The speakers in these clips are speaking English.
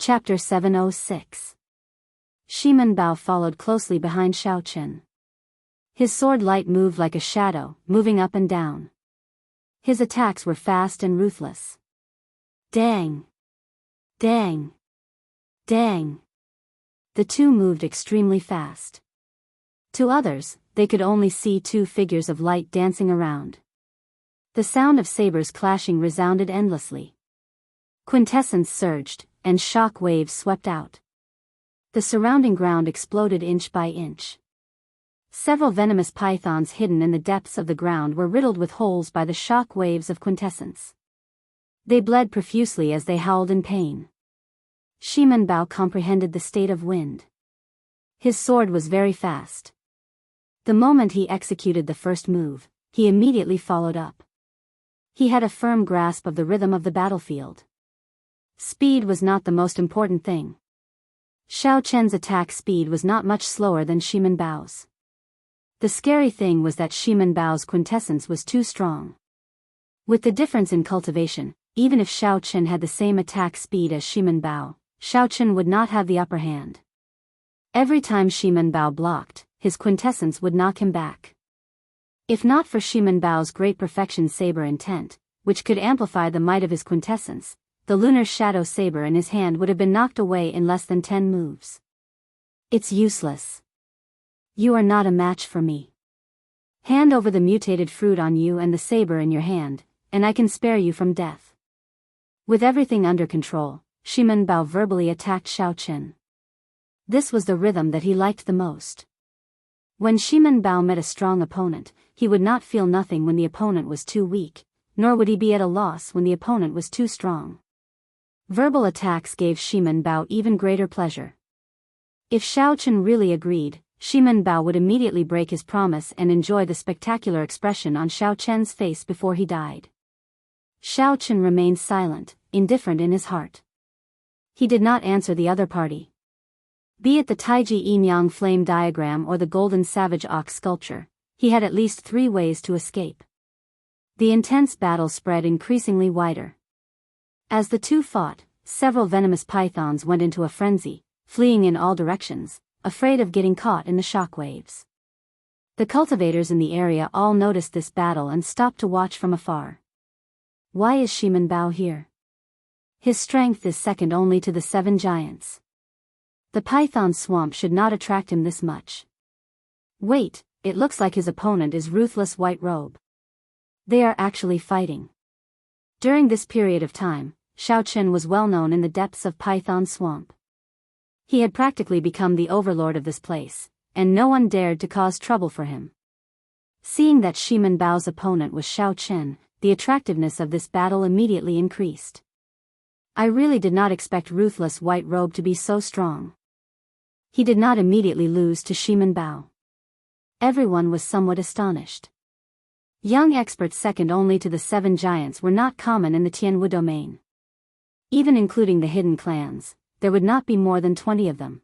Chapter 706. Shimen Bao followed closely behind Xiao Chen. His sword light moved like a shadow, moving up and down. His attacks were fast and ruthless. Dang! Dang! Dang! The two moved extremely fast. To others, they could only see two figures of light dancing around. The sound of sabers clashing resounded endlessly. Quintessence surged, and shock waves swept out. The surrounding ground exploded inch by inch. Several venomous pythons hidden in the depths of the ground were riddled with holes by the shock waves of quintessence. They bled profusely as they howled in pain. Shimen Bao comprehended the state of wind. His sword was very fast. The moment he executed the first move, he immediately followed up. He had a firm grasp of the rhythm of the battlefield. Speed was not the most important thing. Xiao Chen's attack speed was not much slower than Shimen Bao's. The scary thing was that Shimen Bao's quintessence was too strong. With the difference in cultivation, even if Xiao Chen had the same attack speed as Shimen Bao, Xiao Chen would not have the upper hand. Every time Shimen Bao blocked, his quintessence would knock him back. If not for Shimen Bao's great perfection saber intent, which could amplify the might of his quintessence, the lunar shadow saber in his hand would have been knocked away in less than 10 moves. It's useless. You are not a match for me. Hand over the mutated fruit on you and the saber in your hand, and I can spare you from death. With everything under control, Shimen Bao verbally attacked Xiao Chen. This was the rhythm that he liked the most. When Shimen Bao met a strong opponent, he would not feel nothing when the opponent was too weak, nor would he be at a loss when the opponent was too strong. Verbal attacks gave Shimen Bao even greater pleasure. If Xiao Chen really agreed, Shimen Bao would immediately break his promise and enjoy the spectacular expression on Xiao Chen's face before he died. Xiao Chen remained silent, indifferent in his heart. He did not answer the other party. Be it the Taiji Yin-Yang flame diagram or the golden savage ox sculpture, he had at least 3 ways to escape. The intense battle spread increasingly wider. As the two fought, several venomous pythons went into a frenzy, fleeing in all directions, afraid of getting caught in the shockwaves. The cultivators in the area all noticed this battle and stopped to watch from afar. Why is Shimen Bao here? His strength is second only to the 7 giants. The python swamp should not attract him this much. Wait, it looks like his opponent is Ruthless White Robe. They are actually fighting. During this period of time, Xiao Chen was well known in the depths of Python Swamp. He had practically become the overlord of this place, and no one dared to cause trouble for him. Seeing that Shimen Bao's opponent was Xiao Chen, the attractiveness of this battle immediately increased. I really did not expect Ruthless White Robe to be so strong. He did not immediately lose to Shimen Bao. Everyone was somewhat astonished. Young experts second only to the 7 giants were not common in the Tianwu domain. Even including the hidden clans, there would not be more than 20 of them.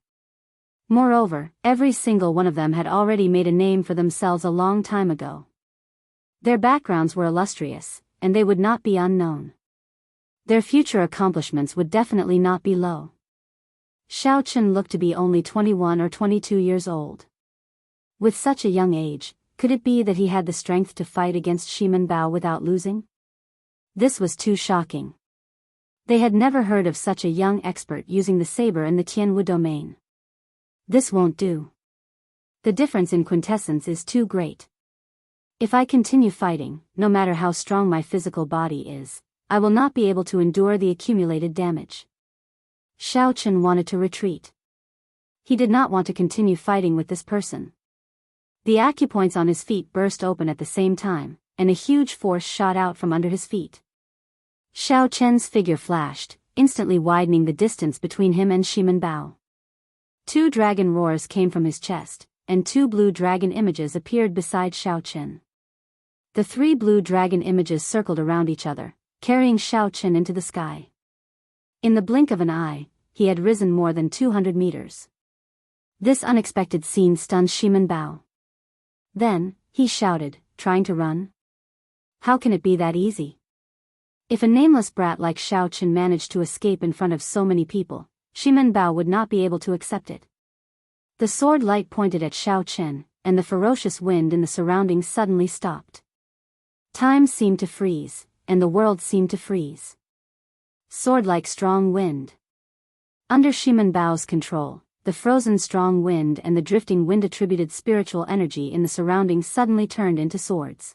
Moreover, every single one of them had already made a name for themselves a long time ago. Their backgrounds were illustrious, and they would not be unknown. Their future accomplishments would definitely not be low. Xiao Chen looked to be only 21 or 22 years old. With such a young age, could it be that he had the strength to fight against Shimen Bao without losing? This was too shocking. They had never heard of such a young expert using the saber in the Tianwu domain. This won't do. The difference in quintessence is too great. If I continue fighting, no matter how strong my physical body is, I will not be able to endure the accumulated damage. Xiao Chen wanted to retreat. He did not want to continue fighting with this person. The acupoints on his feet burst open at the same time, and a huge force shot out from under his feet. Xiao Chen's figure flashed, instantly widening the distance between him and Shimen Bao. 2 dragon roars came from his chest, and 2 blue dragon images appeared beside Xiao Chen. The 3 blue dragon images circled around each other, carrying Xiao Chen into the sky. In the blink of an eye, he had risen more than 200 meters. This unexpected scene stunned Shimen Bao. Then, he shouted, trying to run. How can it be that easy? If a nameless brat like Xiao Chen managed to escape in front of so many people, Shimen Bao would not be able to accept it. The sword light pointed at Xiao Chen, and the ferocious wind in the surroundings suddenly stopped. Time seemed to freeze, and the world seemed to freeze. Sword like strong wind. Under Shimen Bao's control, the frozen strong wind and the drifting wind-attributed spiritual energy in the surroundings suddenly turned into swords.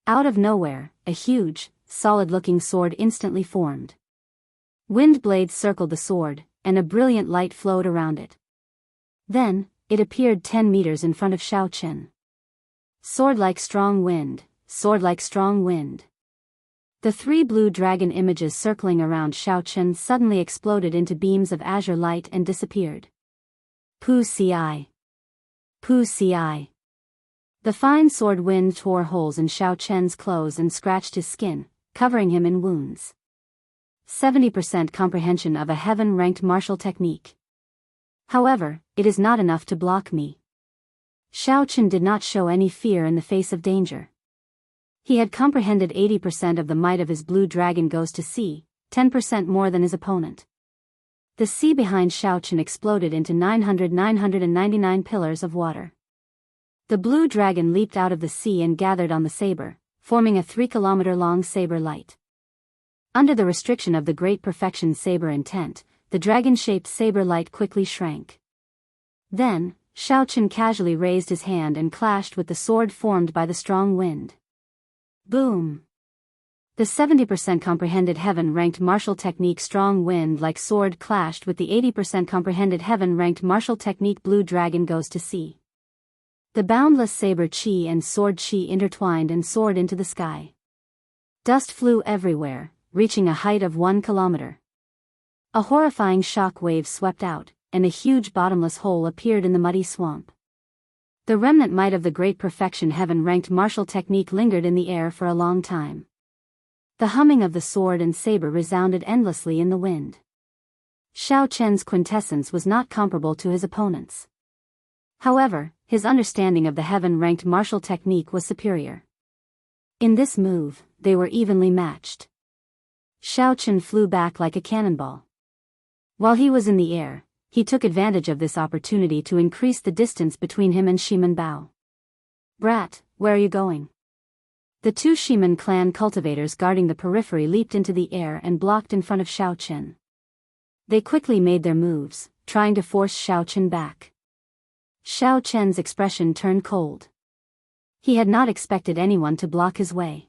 Out of nowhere, a huge, solid-looking sword instantly formed. Wind blades circled the sword, and a brilliant light flowed around it. Then, it appeared 10 meters in front of Xiao Chen. Sword like strong wind, sword like strong wind. The 3 blue dragon images circling around Xiao Chen suddenly exploded into beams of azure light and disappeared. Pu Ci. Pu Ci. The fine sword wind tore holes in Xiao Chen's clothes and scratched his skin, covering him in wounds. 70% comprehension of a heaven-ranked martial technique. However, it is not enough to block me. Xiao Chen did not show any fear in the face of danger. He had comprehended 80% of the might of his blue dragon goes to sea, 10% more than his opponent. The sea behind Xiao Chen exploded into 999 pillars of water. The blue dragon leaped out of the sea and gathered on the saber, forming a 3-kilometer-long saber light. Under the restriction of the Great Perfection saber intent, the dragon-shaped saber light quickly shrank. Then, Xiao Chen casually raised his hand and clashed with the sword formed by the strong wind. Boom! The 70% comprehended heaven-ranked martial technique strong wind-like sword clashed with the 80% comprehended heaven-ranked martial technique blue dragon goes to sea. The boundless saber chi and sword chi intertwined and soared into the sky. Dust flew everywhere, reaching a height of 1 kilometer. A horrifying shock wave swept out, and a huge bottomless hole appeared in the muddy swamp. The remnant might of the Great Perfection heaven-ranked martial technique lingered in the air for a long time. The humming of the sword and saber resounded endlessly in the wind. Xiao Chen's quintessence was not comparable to his opponent's. However, his understanding of the heaven-ranked martial technique was superior. In this move, they were evenly matched. Xiao Chen flew back like a cannonball. While he was in the air, he took advantage of this opportunity to increase the distance between him and Shimen Bao. Brat, where are you going? The 2 Shimen clan cultivators guarding the periphery leaped into the air and blocked in front of Xiao Chen. They quickly made their moves, trying to force Xiao Chen back. Xiao Chen's expression turned cold. He had not expected anyone to block his way.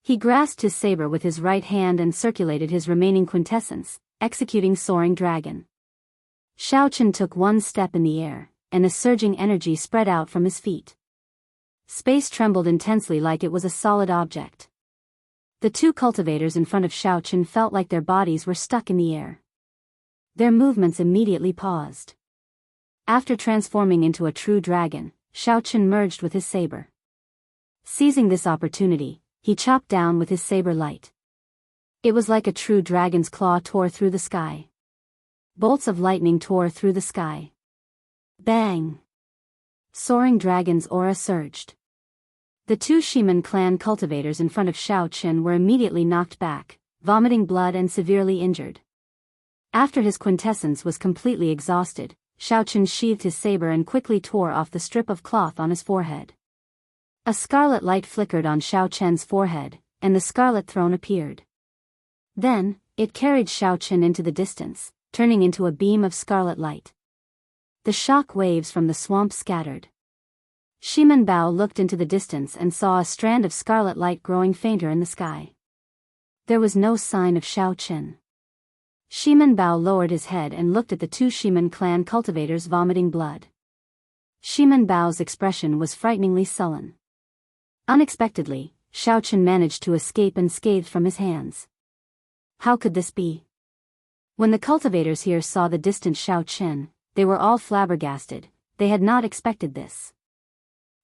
He grasped his saber with his right hand and circulated his remaining quintessence, executing Soaring Dragon. Xiao Chen took one step in the air, and a surging energy spread out from his feet. Space trembled intensely like it was a solid object. The 2 cultivators in front of Xiao Chen felt like their bodies were stuck in the air. Their movements immediately paused. After transforming into a true dragon, Xiao Chen merged with his saber. Seizing this opportunity, he chopped down with his saber light. It was like a true dragon's claw tore through the sky. Bolts of lightning tore through the sky. Bang! Soaring Dragon's aura surged. The 2 Shimen clan cultivators in front of Xiao Chen were immediately knocked back, vomiting blood and severely injured. After his quintessence was completely exhausted, Xiao Chen sheathed his saber and quickly tore off the strip of cloth on his forehead. A scarlet light flickered on Xiao Chen's forehead, and the scarlet throne appeared. Then, it carried Xiao Chen into the distance, turning into a beam of scarlet light. The shock waves from the swamp scattered. Shimen Bao looked into the distance and saw a strand of scarlet light growing fainter in the sky. There was no sign of Xiao Chen. Shimen Bao lowered his head and looked at the 2 Shimen clan cultivators vomiting blood. Shimen Bao's expression was frighteningly sullen. Unexpectedly, Xiao Chen managed to escape unscathed from his hands. How could this be? When the cultivators here saw the distant Xiao Chen, they were all flabbergasted. They had not expected this.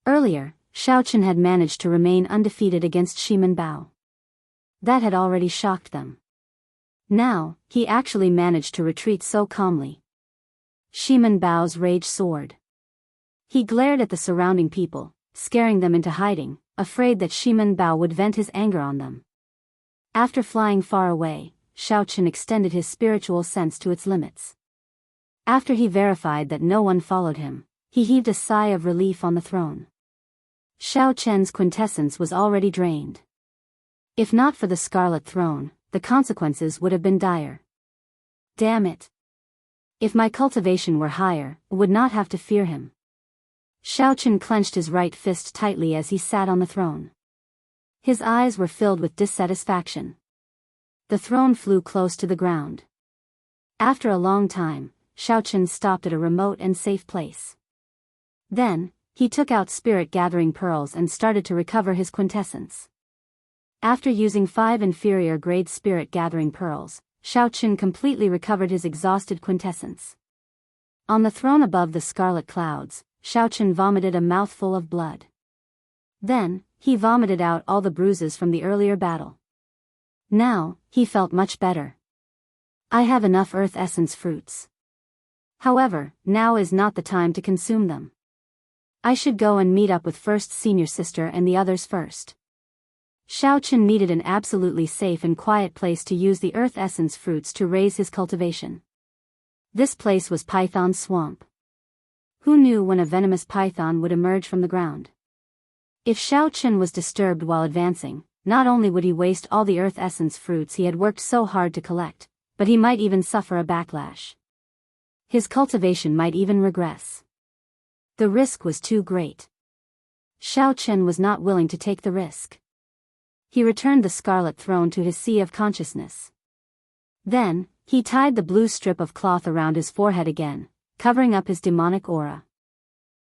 Earlier, Xiao Chen had managed to remain undefeated against Shimen Bao. That had already shocked them. Now, he actually managed to retreat so calmly. Shimen Bao's rage soared. He glared at the surrounding people, scaring them into hiding, afraid that Shimen Bao would vent his anger on them. After flying far away, Xiao Chen extended his spiritual sense to its limits. After he verified that no one followed him, he heaved a sigh of relief on the throne. Xiao Chen's quintessence was already drained. If not for the Scarlet Throne, the consequences would have been dire. Damn it! If my cultivation were higher, I would not have to fear him. Xiao Chen clenched his right fist tightly as he sat on the throne. His eyes were filled with dissatisfaction. The throne flew close to the ground. After a long time, Xiao Chen stopped at a remote and safe place. Then, he took out spirit-gathering pearls and started to recover his quintessence. After using 5 inferior-grade spirit-gathering pearls, Xiao Chen completely recovered his exhausted quintessence. On the throne above the scarlet clouds, Xiao Chen vomited a mouthful of blood. Then, he vomited out all the bruises from the earlier battle. Now, he felt much better. I have enough earth essence fruits. However, now is not the time to consume them. I should go and meet up with first senior sister and the others first. Xiao Chen needed an absolutely safe and quiet place to use the earth essence fruits to raise his cultivation. This place was Python Swamp. Who knew when a venomous python would emerge from the ground? If Xiao Chen was disturbed while advancing, not only would he waste all the earth essence fruits he had worked so hard to collect, but he might even suffer a backlash. His cultivation might even regress. The risk was too great. Xiao Chen was not willing to take the risk. He returned the scarlet throne to his sea of consciousness. Then, he tied the blue strip of cloth around his forehead again, covering up his demonic aura.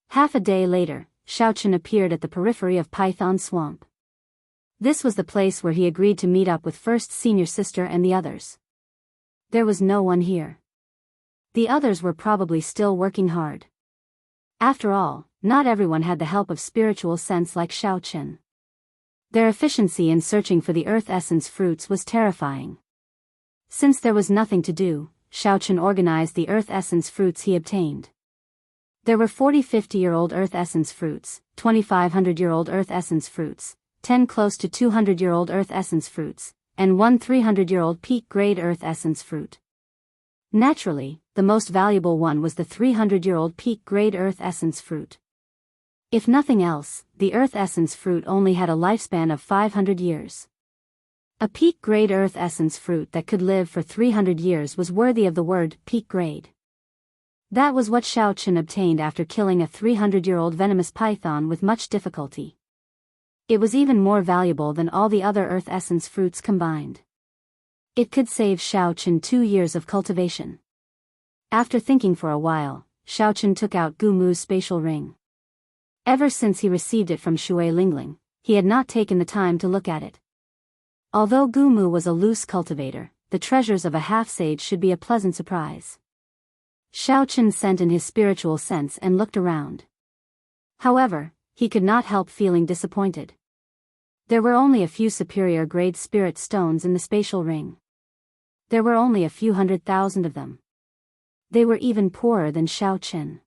Half a day later, Xiao Chen appeared at the periphery of Python Swamp. This was the place where he agreed to meet up with first senior sister and the others. There was no one here. The others were probably still working hard. After all, not everyone had the help of spiritual sense like Xiao Chen. Their efficiency in searching for the earth essence fruits was terrifying. Since there was nothing to do, Xiao Chen organized the earth essence fruits he obtained. There were 40 50-year-old earth essence fruits, 2,500-year-old earth essence fruits, 10 close to 200-year-old earth essence fruits, and 1 300-year-old peak-grade earth essence fruit. Naturally, the most valuable one was the 300-year-old peak-grade earth essence fruit. If nothing else, the earth essence fruit only had a lifespan of 500 years. A peak-grade earth essence fruit that could live for 300 years was worthy of the word peak-grade. That was what Xiao Chen obtained after killing a 300-year-old venomous python with much difficulty. It was even more valuable than all the other earth essence fruits combined. It could save Xiao Chen 2 years of cultivation. After thinking for a while, Xiao Chen took out Gu Mu's spatial ring. Ever since he received it from Shui Lingling, he had not taken the time to look at it. Although Gu Mu was a loose cultivator, the treasures of a half-sage should be a pleasant surprise. Xiao Chen sent in his spiritual sense and looked around. However, he could not help feeling disappointed. There were only a few superior-grade spirit stones in the spatial ring. There were only a few 100,000 of them. They were even poorer than Xiao Chen.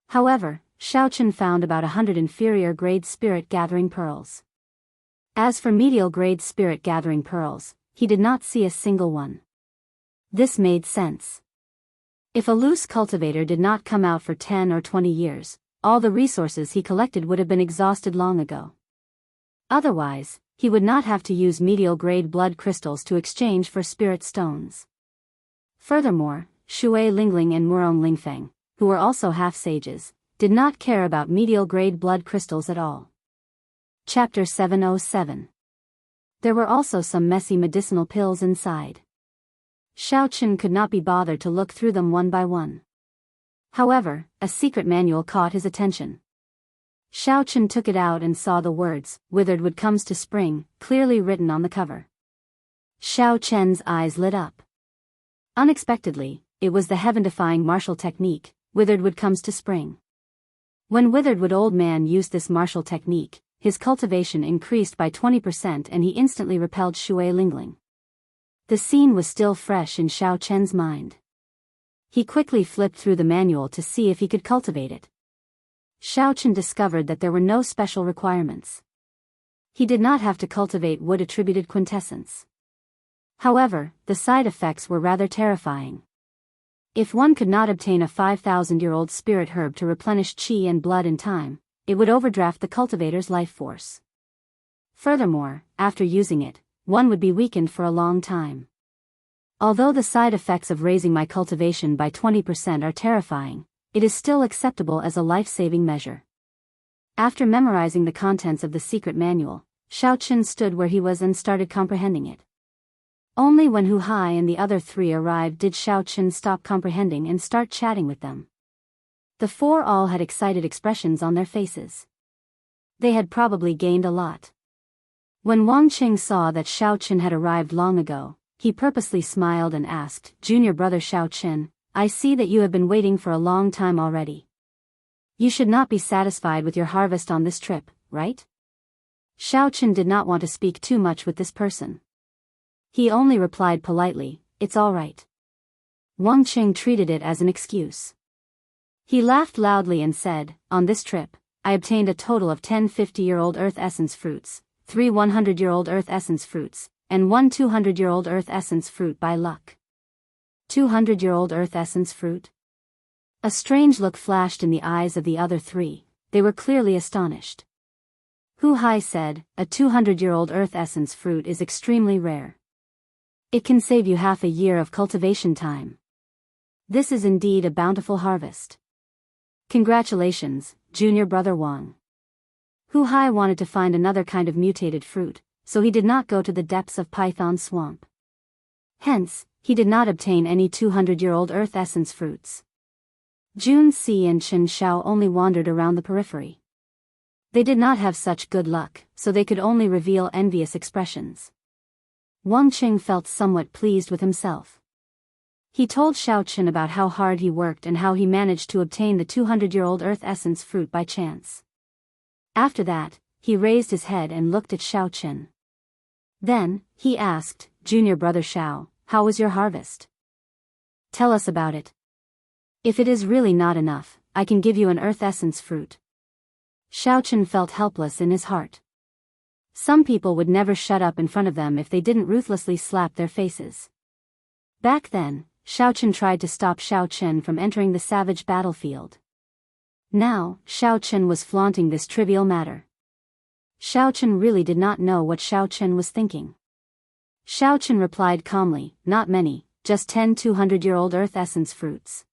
However, Xiao Chen found about 100 inferior-grade spirit-gathering pearls. As for medial-grade spirit-gathering pearls, he did not see a single one. This made sense. If a loose cultivator did not come out for 10 or 20 years, all the resources he collected would have been exhausted long ago. Otherwise, he would not have to use medial-grade blood crystals to exchange for spirit stones. Furthermore, Shui Lingling and Murong Lingfeng, who were also half-sages, did not care about medial-grade blood crystals at all. Chapter 707. There were also some messy medicinal pills inside. Xiao Chen could not be bothered to look through them one by one. However, a secret manual caught his attention. Xiao Chen took it out and saw the words, "Withered wood comes to spring," clearly written on the cover. Xiao Chen's eyes lit up. Unexpectedly, it was the heaven-defying martial technique, "Withered wood comes to spring." When Witheredwood Old Man used this martial technique, his cultivation increased by 20% and he instantly repelled Shui Lingling. The scene was still fresh in Xiao Chen's mind. He quickly flipped through the manual to see if he could cultivate it. Xiao Chen discovered that there were no special requirements. He did not have to cultivate wood-attributed quintessence. However, the side effects were rather terrifying. If one could not obtain a 5,000-year-old spirit herb to replenish qi and blood in time, it would overdraft the cultivator's life force. Furthermore, after using it, one would be weakened for a long time. Although the side effects of raising my cultivation by 20% are terrifying, it is still acceptable as a life-saving measure. After memorizing the contents of the secret manual, Xiaoqun stood where he was and started comprehending it. Only when Hu Hai and the other three arrived did Xiaoqun stop comprehending and start chatting with them. The four all had excited expressions on their faces. They had probably gained a lot. When Wang Qing saw that Xiaoqun had arrived long ago, he purposely smiled and asked, "Junior brother Xiaoqun, I see that you have been waiting for a long time already. You should not be satisfied with your harvest on this trip, right?" Xiaoqun did not want to speak too much with this person. He only replied politely, "It's all right." Wang Qing treated it as an excuse. He laughed loudly and said, "On this trip, I obtained a total of 10 50-year-old earth essence fruits, 3 100-year-old earth essence fruits, and 1 200-year-old earth essence fruit by luck." 200-year-old earth essence fruit? A strange look flashed in the eyes of the other three. They were clearly astonished. Hu Hai said, "A 200-year-old earth essence fruit is extremely rare. It can save you half a year of cultivation time. This is indeed a bountiful harvest. Congratulations, junior brother Wang." Hu Hai wanted to find another kind of mutated fruit, so he did not go to the depths of Python Swamp. Hence, he did not obtain any 200-year-old earth essence fruits. Jun Si and Chen Xiao only wandered around the periphery. They did not have such good luck, so they could only reveal envious expressions. Wang Qing felt somewhat pleased with himself. He told Xiaoqun about how hard he worked and how he managed to obtain the 200-year-old earth essence fruit by chance. After that, he raised his head and looked at Xiaoqun. Then, he asked, "Junior brother Xiao, how was your harvest? Tell us about it. If it is really not enough, I can give you an earth essence fruit." Xiaoqun felt helpless in his heart. Some people would never shut up in front of them if they didn't ruthlessly slap their faces. Back then, Xiaoqun tried to stop Xiaoqun from entering the savage battlefield. Now, Xiaoqun was flaunting this trivial matter. Xiaoqun really did not know what Xiaoqun was thinking. Xiaoqun replied calmly, "Not many, just 10 200-year-old earth essence fruits.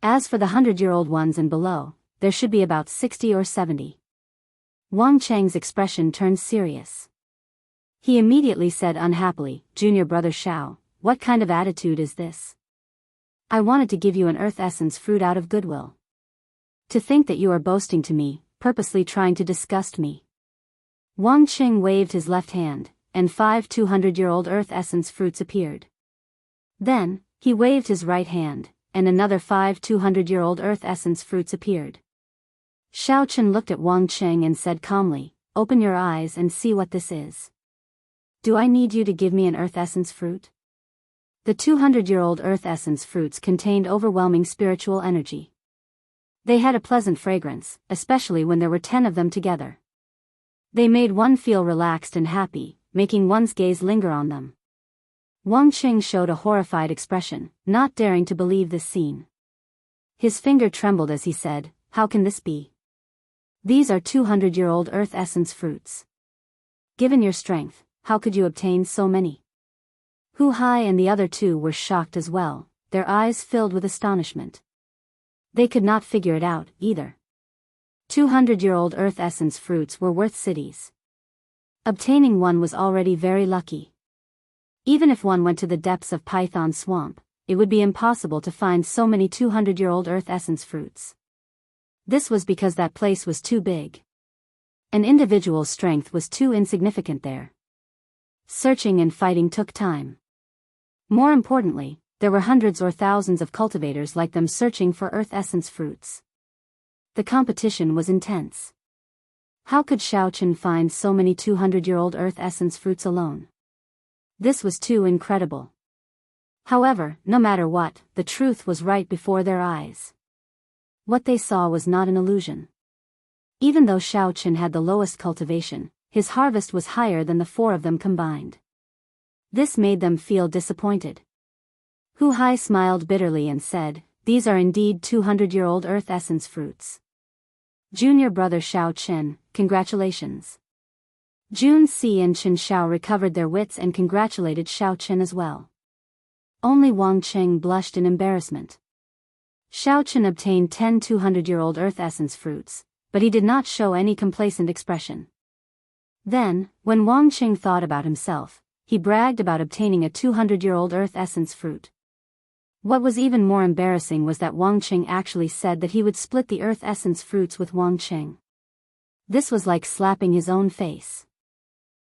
As for the 100-year-old ones and below, there should be about 60 or 70. Wang Cheng's expression turned serious. He immediately said unhappily, "Junior brother Xiao, what kind of attitude is this? I wanted to give you an earth essence fruit out of goodwill. To think that you are boasting to me, purposely trying to disgust me." Wang Qing waved his left hand, and 5 200-year-old earth essence fruits appeared. Then, he waved his right hand, and another 5 200-year-old earth essence fruits appeared. Xiaoqun looked at Wang Qing and said calmly, "Open your eyes and see what this is. Do I need you to give me an earth essence fruit?" The 200-year-old earth essence fruits contained overwhelming spiritual energy. They had a pleasant fragrance, especially when there were 10 of them together. They made one feel relaxed and happy, making one's gaze linger on them. Wang Qing showed a horrified expression, not daring to believe this scene. His finger trembled as he said, "How can this be? These are 200-year-old earth essence fruits. Given your strength, how could you obtain so many?" Hu Hai and the other two were shocked as well, their eyes filled with astonishment. They could not figure it out, either. 200-year-old earth essence fruits were worth cities. Obtaining one was already very lucky. Even if one went to the depths of Python Swamp, it would be impossible to find so many 200-year-old earth essence fruits. This was because that place was too big. An individual's strength was too insignificant there. Searching and fighting took time. More importantly, there were hundreds or thousands of cultivators like them searching for earth essence fruits. The competition was intense. How could Xiaoqun find so many 200-year-old earth essence fruits alone? This was too incredible. However, no matter what, the truth was right before their eyes. What they saw was not an illusion. Even though Xiaoqun had the lowest cultivation, his harvest was higher than the four of them combined. This made them feel disappointed. Hu Hai smiled bitterly and said, "These are indeed 200-year-old earth essence fruits. Junior brother Xiao Chen, congratulations." Jun Si and Chen Xiao recovered their wits and congratulated Xiao Chen as well. Only Wang Cheng blushed in embarrassment. Xiao Chen obtained 10 200-year-old earth essence fruits, but he did not show any complacent expression. Then, when Wang Cheng thought about himself, he bragged about obtaining a 200-year-old earth essence fruit. What was even more embarrassing was that Wang Cheng actually said that he would split the earth essence fruits with Wang Cheng. This was like slapping his own face.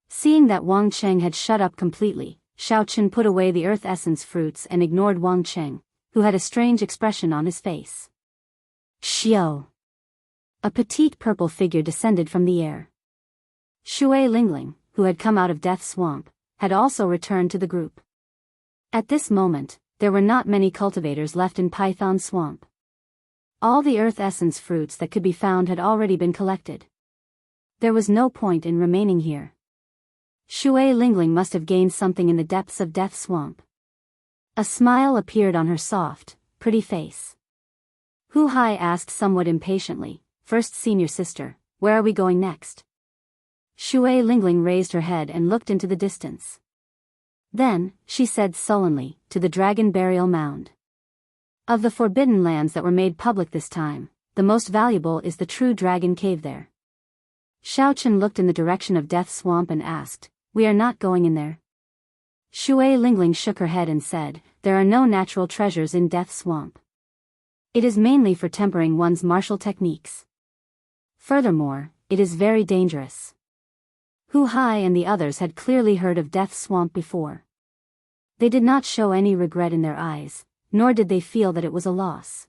Seeing that Wang Cheng had shut up completely, Xiao Chen put away the earth essence fruits and ignored Wang Cheng, who had a strange expression on his face. Xiao. A petite purple figure descended from the air. Shui Lingling, who had come out of Death Swamp, had also returned to the group. At this moment, there were not many cultivators left in Python Swamp. All the earth essence fruits that could be found had already been collected. There was no point in remaining here. Shui Lingling must have gained something in the depths of Death Swamp. A smile appeared on her soft, pretty face. Hu Hai asked somewhat impatiently, "First senior sister, where are we going next?" Shui Lingling raised her head and looked into the distance. Then, she said sullenly, "To the Dragon Burial Mound. Of the forbidden lands that were made public this time, the most valuable is the true dragon cave there." Xiao Chen looked in the direction of Death Swamp and asked, "We are not going in there?" Shui Lingling shook her head and said, "There are no natural treasures in Death Swamp. It is mainly for tempering one's martial techniques. Furthermore, it is very dangerous." Hu Hai and the others had clearly heard of Death Swamp before. They did not show any regret in their eyes, nor did they feel that it was a loss.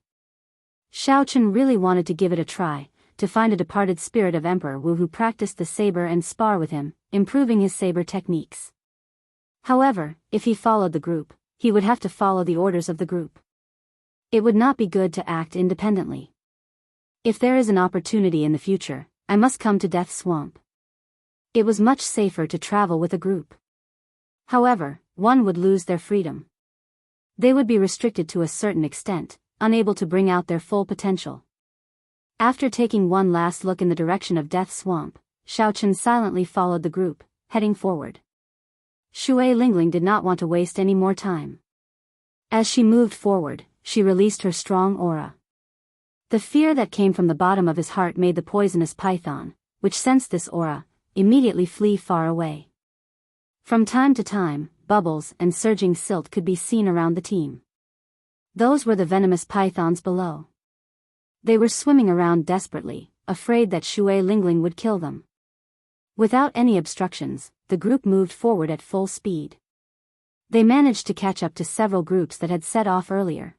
Xiao Chen really wanted to give it a try, to find a departed spirit of Emperor Wu who practiced the saber and spar with him, improving his saber techniques. However, if he followed the group, he would have to follow the orders of the group. It would not be good to act independently. If there is an opportunity in the future, I must come to Death Swamp. It was much safer to travel with a group. However, one would lose their freedom. They would be restricted to a certain extent, unable to bring out their full potential. After taking one last look in the direction of Death Swamp, Xiao Chen silently followed the group, heading forward. Shui Lingling did not want to waste any more time. As she moved forward, she released her strong aura. The fear that came from the bottom of his heart made the poisonous python, which sensed this aura, immediately flee far away. From time to time, bubbles and surging silt could be seen around the team. Those were the venomous pythons below. They were swimming around desperately, afraid that Shui Lingling would kill them. Without any obstructions, the group moved forward at full speed. They managed to catch up to several groups that had set off earlier.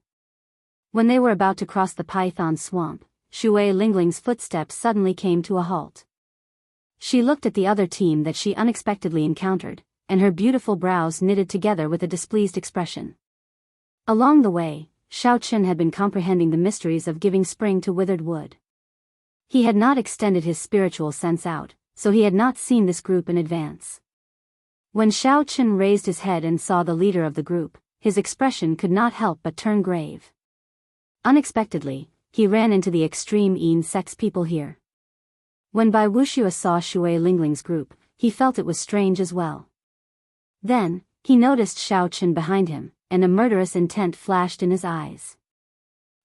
When they were about to cross the Python Swamp, Shui Lingling's footsteps suddenly came to a halt. She looked at the other team that she unexpectedly encountered, and her beautiful brows knitted together with a displeased expression. Along the way, Xiao Chen had been comprehending the mysteries of giving spring to withered wood. He had not extended his spiritual sense out, so he had not seen this group in advance. When Xiao Chen raised his head and saw the leader of the group, his expression could not help but turn grave. Unexpectedly, he ran into the extreme Yin sect's people here. When Bai Wuxia saw Shui Lingling's group, he felt it was strange as well. Then, he noticed Xiao Chen behind him, and a murderous intent flashed in his eyes.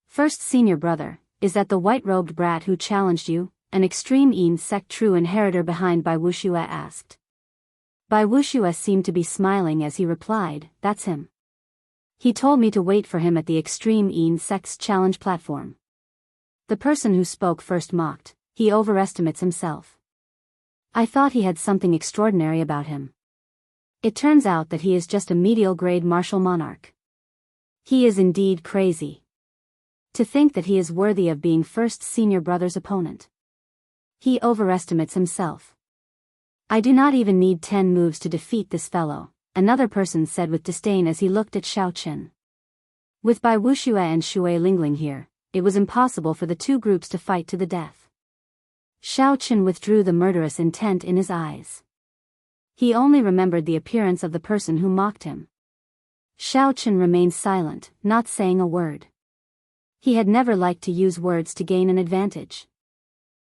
"First senior brother, is that the white-robed brat who challenged you?" An extreme Yin sect true inheritor behind Bai Wuxia asked. Bai Wuxia seemed to be smiling as he replied, "That's him. He told me to wait for him at the extreme Yin sect's challenge platform." The person who spoke first mocked, "He overestimates himself. I thought he had something extraordinary about him. It turns out that he is just a medial-grade martial monarch. He is indeed crazy. To think that he is worthy of being first senior brother's opponent. He overestimates himself. I do not even need 10 moves to defeat this fellow," another person said with disdain as he looked at Xiao Chen. With Bai Wuxia and Shui Lingling here, it was impossible for the two groups to fight to the death. Xiao Chen withdrew the murderous intent in his eyes. He only remembered the appearance of the person who mocked him. Xiao Chen remained silent, not saying a word. He had never liked to use words to gain an advantage.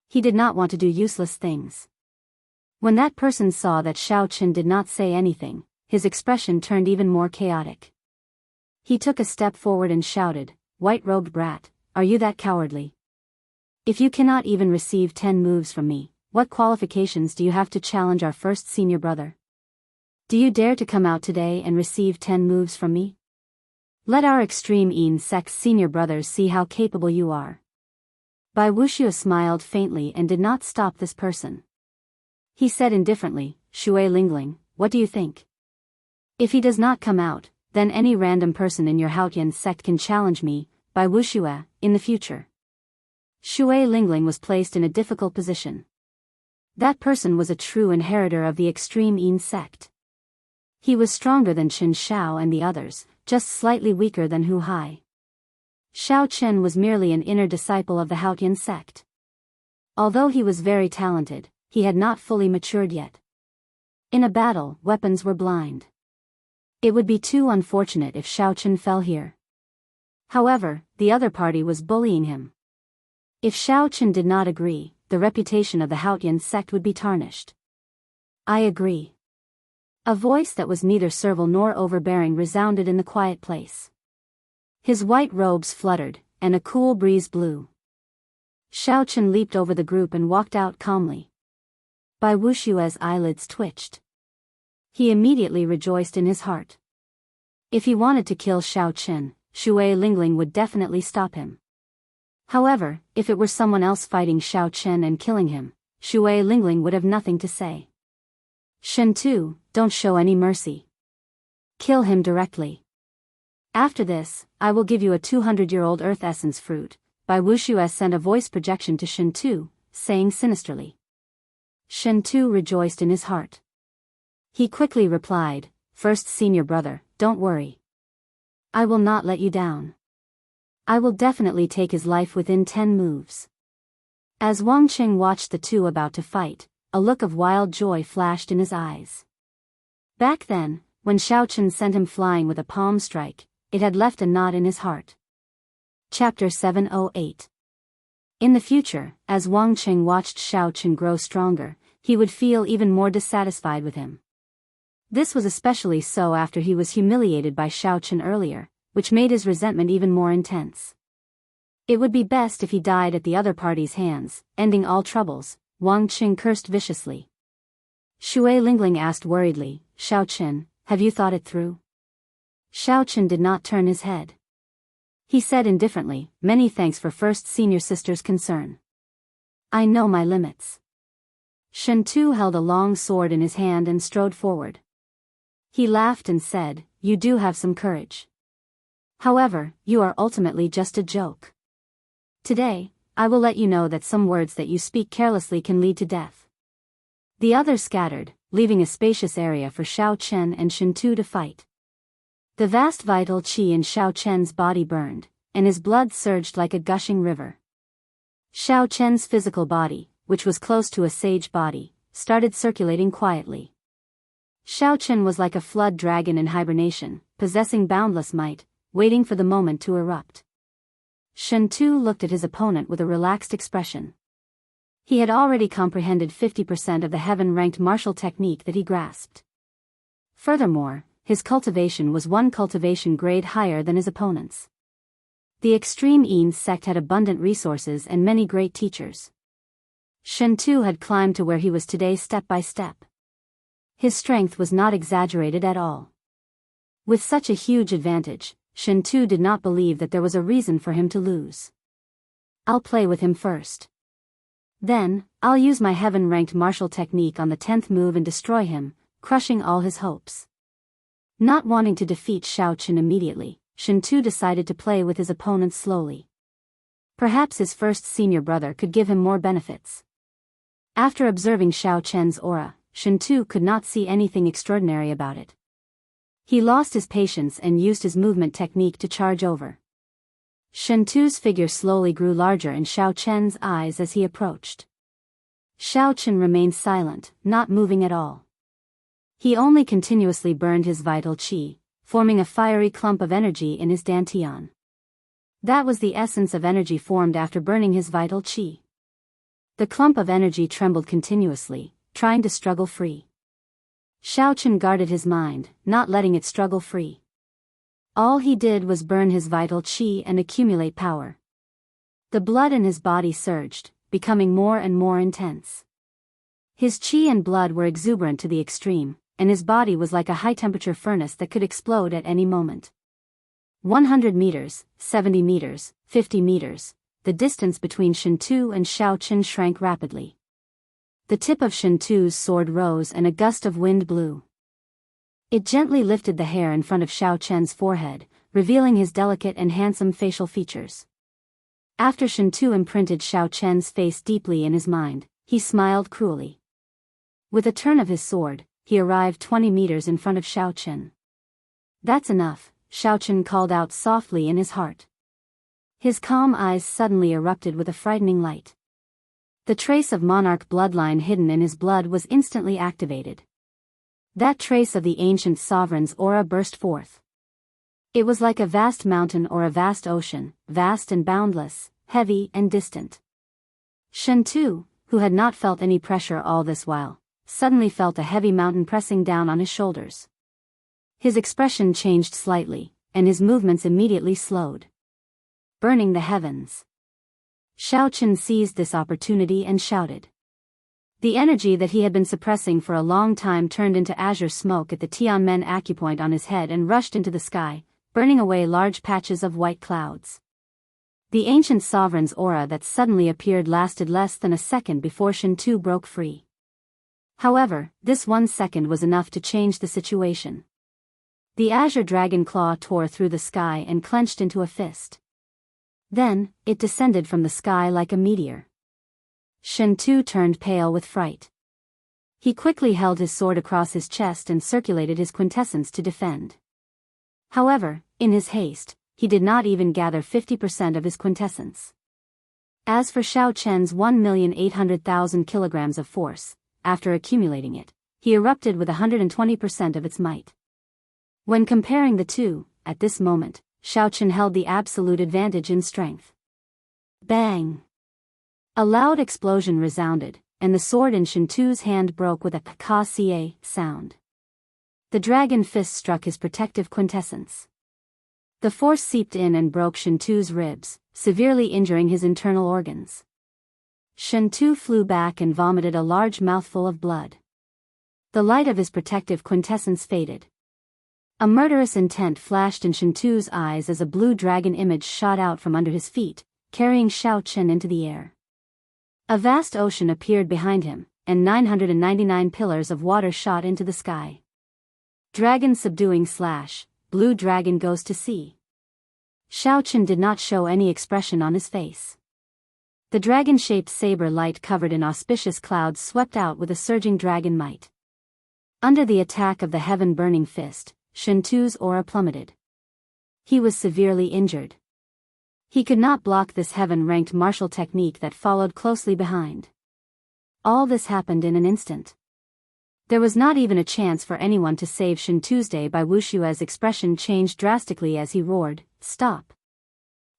He did not want to do useless things. When that person saw that Xiao Chen did not say anything, his expression turned even more chaotic. He took a step forward and shouted, "White-robed brat, are you that cowardly? If you cannot even receive 10 moves from me, what qualifications do you have to challenge our first senior brother? Do you dare to come out today and receive 10 moves from me? Let our extreme Yin sect's senior brothers see how capable you are." Bai Wuxia smiled faintly and did not stop this person. He said indifferently, "Shui Lingling, what do you think? If he does not come out, then any random person in your Haotian sect can challenge me, Bai Wuxia, in the future." Shui Lingling was placed in a difficult position. That person was a true inheritor of the extreme Yin sect. He was stronger than Chen Xiao and the others, just slightly weaker than Hu Hai. Xiao Chen was merely an inner disciple of the Haotian sect. Although he was very talented, he had not fully matured yet. In a battle, weapons were blind. It would be too unfortunate if Xiao Chen fell here. However, the other party was bullying him. If Xiao Chen did not agree, the reputation of the Haotian sect would be tarnished. "I agree." A voice that was neither servile nor overbearing resounded in the quiet place. His white robes fluttered, and a cool breeze blew. Xiao Chen leaped over the group and walked out calmly. Bai Wuxia's eyelids twitched. He immediately rejoiced in his heart. If he wanted to kill Xiao Chen, Shui Lingling would definitely stop him. However, if it were someone else fighting Xiao Chen and killing him, Shui Lingling would have nothing to say. "Shen Tu, don't show any mercy. Kill him directly. After this, I will give you a 200-year-old earth essence fruit." Bai Wuxia sent a voice projection to Shen Tu, saying sinisterly. Shen Tu rejoiced in his heart. He quickly replied, "First senior brother, don't worry. I will not let you down. I will definitely take his life within 10 moves." As Wang Qing watched the two about to fight, a look of wild joy flashed in his eyes. Back then, when Xiao Chen sent him flying with a palm strike, it had left a knot in his heart. Chapter 708. In the future, as Wang Qing watched Xiao Chen grow stronger, he would feel even more dissatisfied with him. This was especially so after he was humiliated by Xiao Chen earlier, which made his resentment even more intense. It would be best if he died at the other party's hands, ending all troubles, Wang Qing cursed viciously. Shui Lingling asked worriedly, "Xiao Chen, have you thought it through?" Xiao Chen did not turn his head. He said indifferently, "Many thanks for first senior sister's concern. I know my limits." Shen Tu held a long sword in his hand and strode forward. He laughed and said, "You do have some courage. However, you are ultimately just a joke. Today, I will let you know that some words that you speak carelessly can lead to death." The others scattered, leaving a spacious area for Xiao Chen and Shen Tu to fight. The vast vital qi in Xiao Chen's body burned, and his blood surged like a gushing river. Xiao Chen's physical body, which was close to a sage body, started circulating quietly. Xiao Chen was like a flood dragon in hibernation, possessing boundless might, waiting for the moment to erupt. Shen Tu looked at his opponent with a relaxed expression. He had already comprehended 50% of the heaven-ranked martial technique that he grasped. Furthermore, his cultivation was one cultivation grade higher than his opponent's. The extreme Yin sect had abundant resources and many great teachers. Shen Tu had climbed to where he was today step by step. His strength was not exaggerated at all. With such a huge advantage, Shen Tu did not believe that there was a reason for him to lose. "I'll play with him first. Then, I'll use my heaven-ranked martial technique on the 10th move and destroy him, crushing all his hopes." Not wanting to defeat Xiao Chen immediately, Shen Tu decided to play with his opponent slowly. Perhaps his first senior brother could give him more benefits. After observing Xiao Chen's aura, Shen Tu could not see anything extraordinary about it. He lost his patience and used his movement technique to charge over. Shen Tu's figure slowly grew larger in Xiao Chen's eyes as he approached. Xiao Chen remained silent, not moving at all. He only continuously burned his vital qi, forming a fiery clump of energy in his dantian. That was the essence of energy formed after burning his vital qi. The clump of energy trembled continuously, trying to struggle free. Xiaochen guarded his mind, not letting it struggle free. All he did was burn his vital qi and accumulate power. The blood in his body surged, becoming more and more intense. His qi and blood were exuberant to the extreme, and his body was like a high-temperature furnace that could explode at any moment. 100 meters, 70 meters, 50 meters, the distance between Shintu and Xiaochen shrank rapidly. The tip of Shintu's sword rose and a gust of wind blew. It gently lifted the hair in front of Xiaochen's forehead, revealing his delicate and handsome facial features. After Shintu imprinted Xiaochen's face deeply in his mind, he smiled cruelly. With a turn of his sword, he arrived 20 meters in front of Xiaochen. "That's enough," Xiaochen called out softly in his heart. His calm eyes suddenly erupted with a frightening light. The trace of monarch bloodline hidden in his blood was instantly activated. That trace of the ancient sovereign's aura burst forth. It was like a vast mountain or a vast ocean, vast and boundless, heavy and distant. Shintu, who had not felt any pressure all this while, suddenly felt a heavy mountain pressing down on his shoulders. His expression changed slightly, and his movements immediately slowed. Burning the heavens. Xiaochen seized this opportunity and shouted. The energy that he had been suppressing for a long time turned into azure smoke at the Tianmen acupoint on his head and rushed into the sky, burning away large patches of white clouds. The ancient sovereign's aura that suddenly appeared lasted less than a second before Shintu broke free. However, this 1 second was enough to change the situation. The azure dragon claw tore through the sky and clenched into a fist. Then, it descended from the sky like a meteor. Shintu turned pale with fright. He quickly held his sword across his chest and circulated his quintessence to defend. However, in his haste, he did not even gather 50% of his quintessence. As for Xiaochen's 1,800,000 kilograms of force, after accumulating it, he erupted with 120% of its might. When comparing the two, at this moment, Xiaochen held the absolute advantage in strength. Bang! A loud explosion resounded, and the sword in Shintu's hand broke with a ka-ka-ca sound. The dragon fist struck his protective quintessence. The force seeped in and broke Shintu's ribs, severely injuring his internal organs. Shintu flew back and vomited a large mouthful of blood. The light of his protective quintessence faded. A murderous intent flashed in Shintu's eyes as a blue dragon image shot out from under his feet, carrying Xiaochen into the air. A vast ocean appeared behind him, and 999 pillars of water shot into the sky. Dragon subduing / blue dragon goes to sea. Xiaochen did not show any expression on his face. The dragon-shaped saber light covered in auspicious clouds swept out with a surging dragon might. Under the attack of the heaven-burning fist, Shintu's aura plummeted. He was severely injured. He could not block this heaven-ranked martial technique that followed closely behind. All this happened in an instant. There was not even a chance for anyone to save Shintu's day. Bai Wuxia's expression changed drastically as he roared, "Stop!"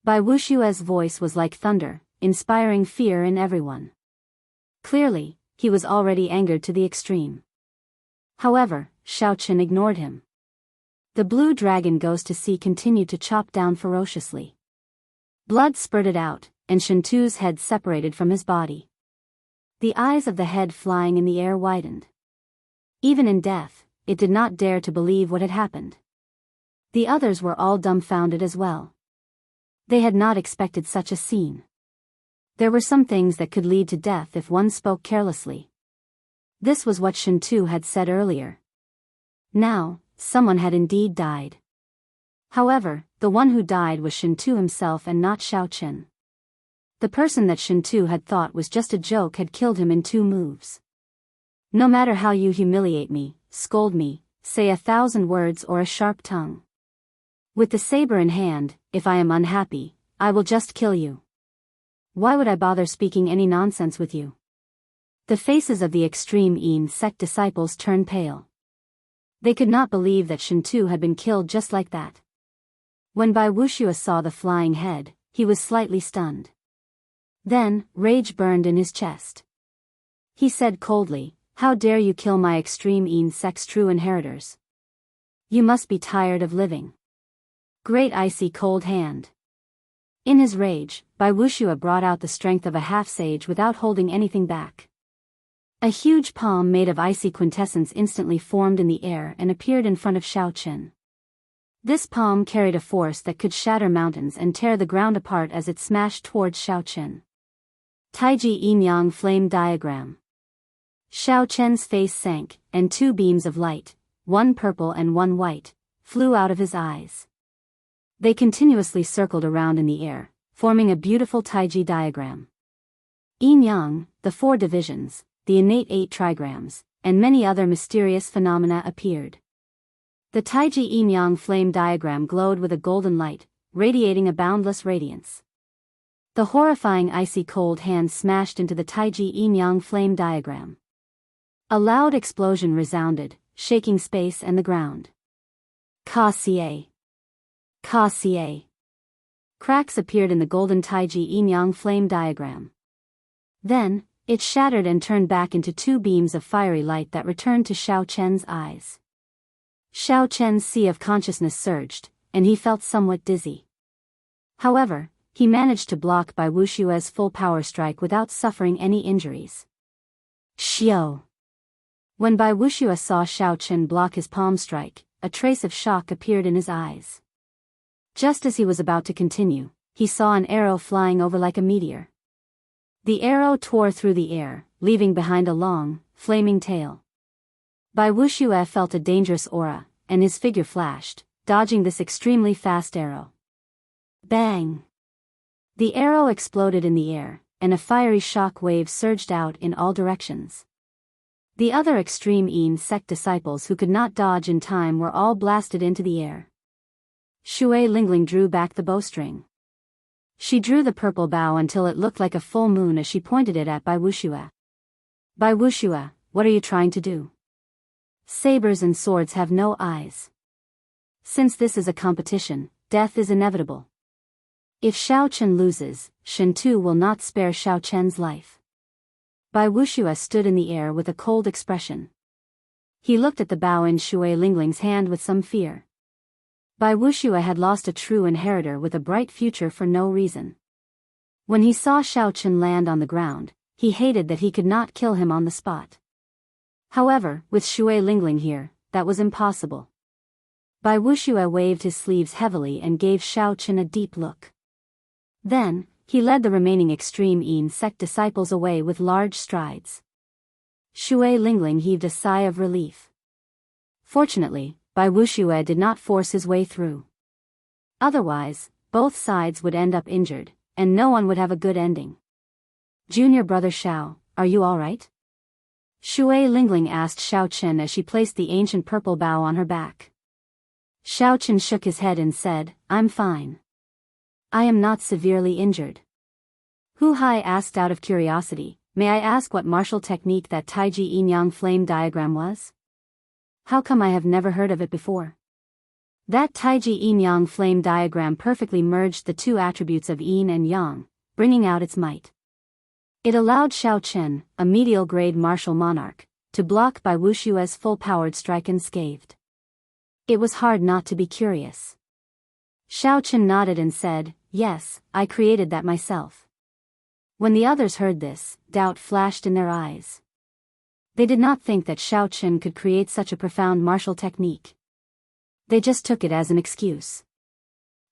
Bai Wuxia's voice was like thunder, inspiring fear in everyone. Clearly, he was already angered to the extreme. However, Xiaochen ignored him. The blue dragon goes to sea continued to chop down ferociously. Blood spurted out, and Shintu's head separated from his body. The eyes of the head flying in the air widened. Even in death, it did not dare to believe what had happened. The others were all dumbfounded as well. They had not expected such a scene. There were some things that could lead to death if one spoke carelessly. This was what Shintu had said earlier. Now, someone had indeed died. However, the one who died was Shintu himself and not Xiaochen. The person that Shintu had thought was just a joke had killed him in 2 moves. No matter how you humiliate me, scold me, say 1,000 words or a sharp tongue. With the saber in hand, if I am unhappy, I will just kill you. Why would I bother speaking any nonsense with you? The faces of the extreme sect disciples turned pale. They could not believe that Shen Tu had been killed just like that. When Bai Wuxia saw the flying head, he was slightly stunned. Then, rage burned in his chest. He said coldly, "How dare you kill my extreme Yin sect's true inheritors? You must be tired of living. Great icy cold hand." In his rage, Bai Wuxia brought out the strength of a half-sage without holding anything back. A huge palm made of icy quintessence instantly formed in the air and appeared in front of Xiao Chen. This palm carried a force that could shatter mountains and tear the ground apart as it smashed towards Xiao Chen. Taiji Yin-Yang Flame Diagram. Xiao Chen's face sank, and two beams of light, one purple and one white, flew out of his eyes. They continuously circled around in the air, forming a beautiful Taiji diagram. Yin-Yang, the 4 divisions, the innate 8 trigrams, and many other mysterious phenomena appeared. The Taiji Yin-Yang flame diagram glowed with a golden light, radiating a boundless radiance. The horrifying icy cold hand smashed into the Taiji Yin-Yang flame diagram. A loud explosion resounded, shaking space and the ground. Ka-Xie. Ka-Xie. Cracks appeared in the golden Taiji Yin-Yang flame diagram. Then, it shattered and turned back into 2 beams of fiery light that returned to Xiao Chen's eyes. Xiao Chen's sea of consciousness surged, and he felt somewhat dizzy. However, he managed to block Bai Wuxia's full power strike without suffering any injuries. Xiao. When Bai Wuxia saw Xiao Chen block his palm strike, a trace of shock appeared in his eyes. Just as he was about to continue, he saw an arrow flying over like a meteor. The arrow tore through the air, leaving behind a long, flaming tail. Bai Wuxia felt a dangerous aura, and his figure flashed, dodging this extremely fast arrow. Bang! The arrow exploded in the air, and a fiery shock wave surged out in all directions. The other extreme Yin sect disciples who could not dodge in time were all blasted into the air. Shui Lingling drew back the bowstring. She drew the purple bow until it looked like a full moon as she pointed it at Bai Wuxia. Bai Wuxia, what are you trying to do? Sabers and swords have no eyes. Since this is a competition, death is inevitable. If Xiao Chen loses, Shen Tu will not spare Xiao Chen's life. Bai Wuxia stood in the air with a cold expression. He looked at the bow in Shui Lingling's hand with some fear. Bai Wuxia had lost a true inheritor with a bright future for no reason. When he saw Xiao Chen land on the ground, he hated that he could not kill him on the spot. However, with Shui Lingling here, that was impossible. Bai Wuxia waved his sleeves heavily and gave Xiao Chen a deep look. Then, he led the remaining extreme Yin sect disciples away with large strides. Shui Lingling heaved a sigh of relief. Fortunately, Bai Wuxia did not force his way through. Otherwise, both sides would end up injured, and no one would have a good ending. Junior brother Xiao, are you all right? Shui Lingling asked Xiao Chen as she placed the ancient purple bow on her back. Xiao Chen shook his head and said, I'm fine. I am not severely injured. Hu Hai asked out of curiosity, may I ask what martial technique that Taiji Yin-Yang flame diagram was? How come I have never heard of it before? That Taiji Yin-Yang flame diagram perfectly merged the 2 attributes of Yin and Yang, bringing out its might. It allowed Xiao Chen, a medial-grade martial monarch, to block Bai Wuxia's full-powered strike unscathed. It was hard not to be curious. Xiao Chen nodded and said, yes, I created that myself. When the others heard this, doubt flashed in their eyes. They did not think that Xiao Chen could create such a profound martial technique. They just took it as an excuse.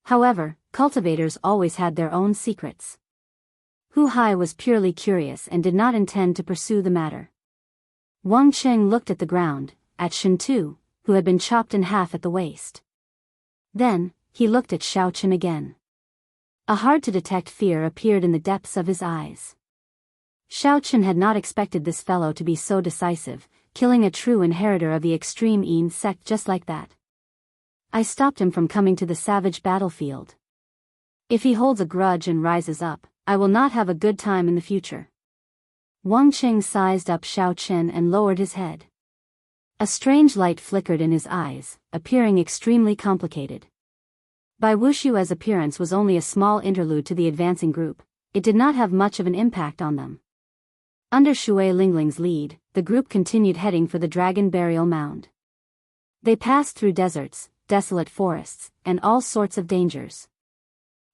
However, cultivators always had their own secrets. Hu Hai was purely curious and did not intend to pursue the matter. Wang Cheng looked at the ground, at Shen Tu, who had been chopped in half at the waist. Then, he looked at Xiao Chen again. A hard-to-detect fear appeared in the depths of his eyes. Xiao Chen had not expected this fellow to be so decisive, killing a true inheritor of the extreme Yin sect just like that. I stopped him from coming to the savage battlefield. If he holds a grudge and rises up, I will not have a good time in the future. Wang Cheng sized up Xiao Chen and lowered his head. A strange light flickered in his eyes, appearing extremely complicated. By Wushua's appearance was only a small interlude to the advancing group, it did not have much of an impact on them. Under Shui Lingling's lead, the group continued heading for the dragon burial mound. They passed through deserts, desolate forests, and all sorts of dangers.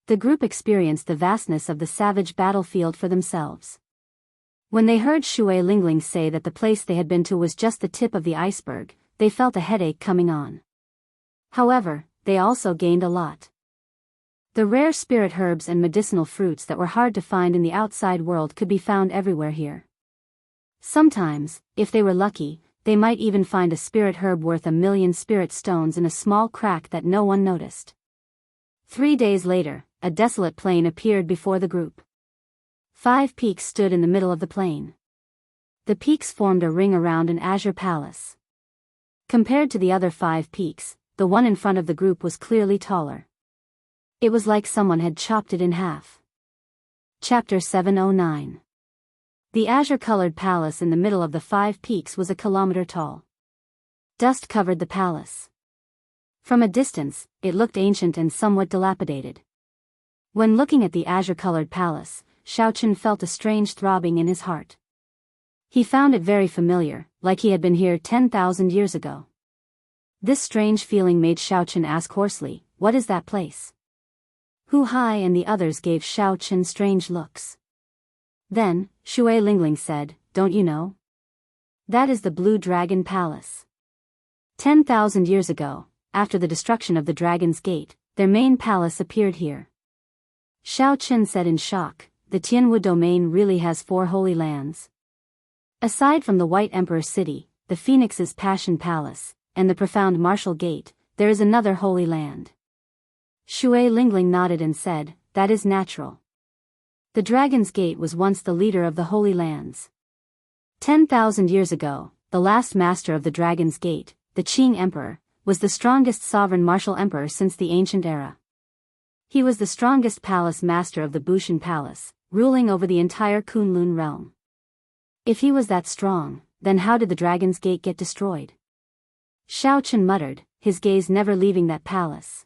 The group experienced the vastness of the savage battlefield for themselves. When they heard Shui Lingling say that the place they had been to was just the tip of the iceberg, they felt a headache coming on. However, they also gained a lot. The rare spirit herbs and medicinal fruits that were hard to find in the outside world could be found everywhere here. Sometimes, if they were lucky, they might even find a spirit herb worth 1,000,000 spirit stones in a small crack that no one noticed. 3 days later, a desolate plain appeared before the group. 5 peaks stood in the middle of the plain. The peaks formed a ring around an azure palace. Compared to the other 5 peaks, the one in front of the group was clearly taller. It was like someone had chopped it in half. Chapter 709. The azure-colored palace in the middle of the 5 peaks was a kilometer tall. Dust covered the palace. From a distance, it looked ancient and somewhat dilapidated. When looking at the azure-colored palace, Xiaochen felt a strange throbbing in his heart. He found it very familiar, like he had been here 10,000 years ago. This strange feeling made Xiaochen ask hoarsely, "What is that place?" Hu Hai and the others gave Xiaochen strange looks. Then, Shui Lingling said, "Don't you know? That is the Blue Dragon Palace. 10,000 years ago, after the destruction of the Dragon's Gate, their main palace appeared here." Xiaochen said in shock, "The Tianwu domain really has 4 holy lands. Aside from the White Emperor City, the Phoenix's Passion Palace, and the profound Martial Gate, there is another holy land." Shui Lingling nodded and said, "That is natural. The Dragon's Gate was once the leader of the Holy Lands. 10,000 years ago, the last master of the Dragon's Gate, the Qing Emperor, was the strongest sovereign martial emperor since the ancient era. He was the strongest palace master of the Bushan Palace, ruling over the entire Kunlun realm. If he was that strong, then how did the Dragon's Gate get destroyed?" Xiaochen muttered, his gaze never leaving that palace.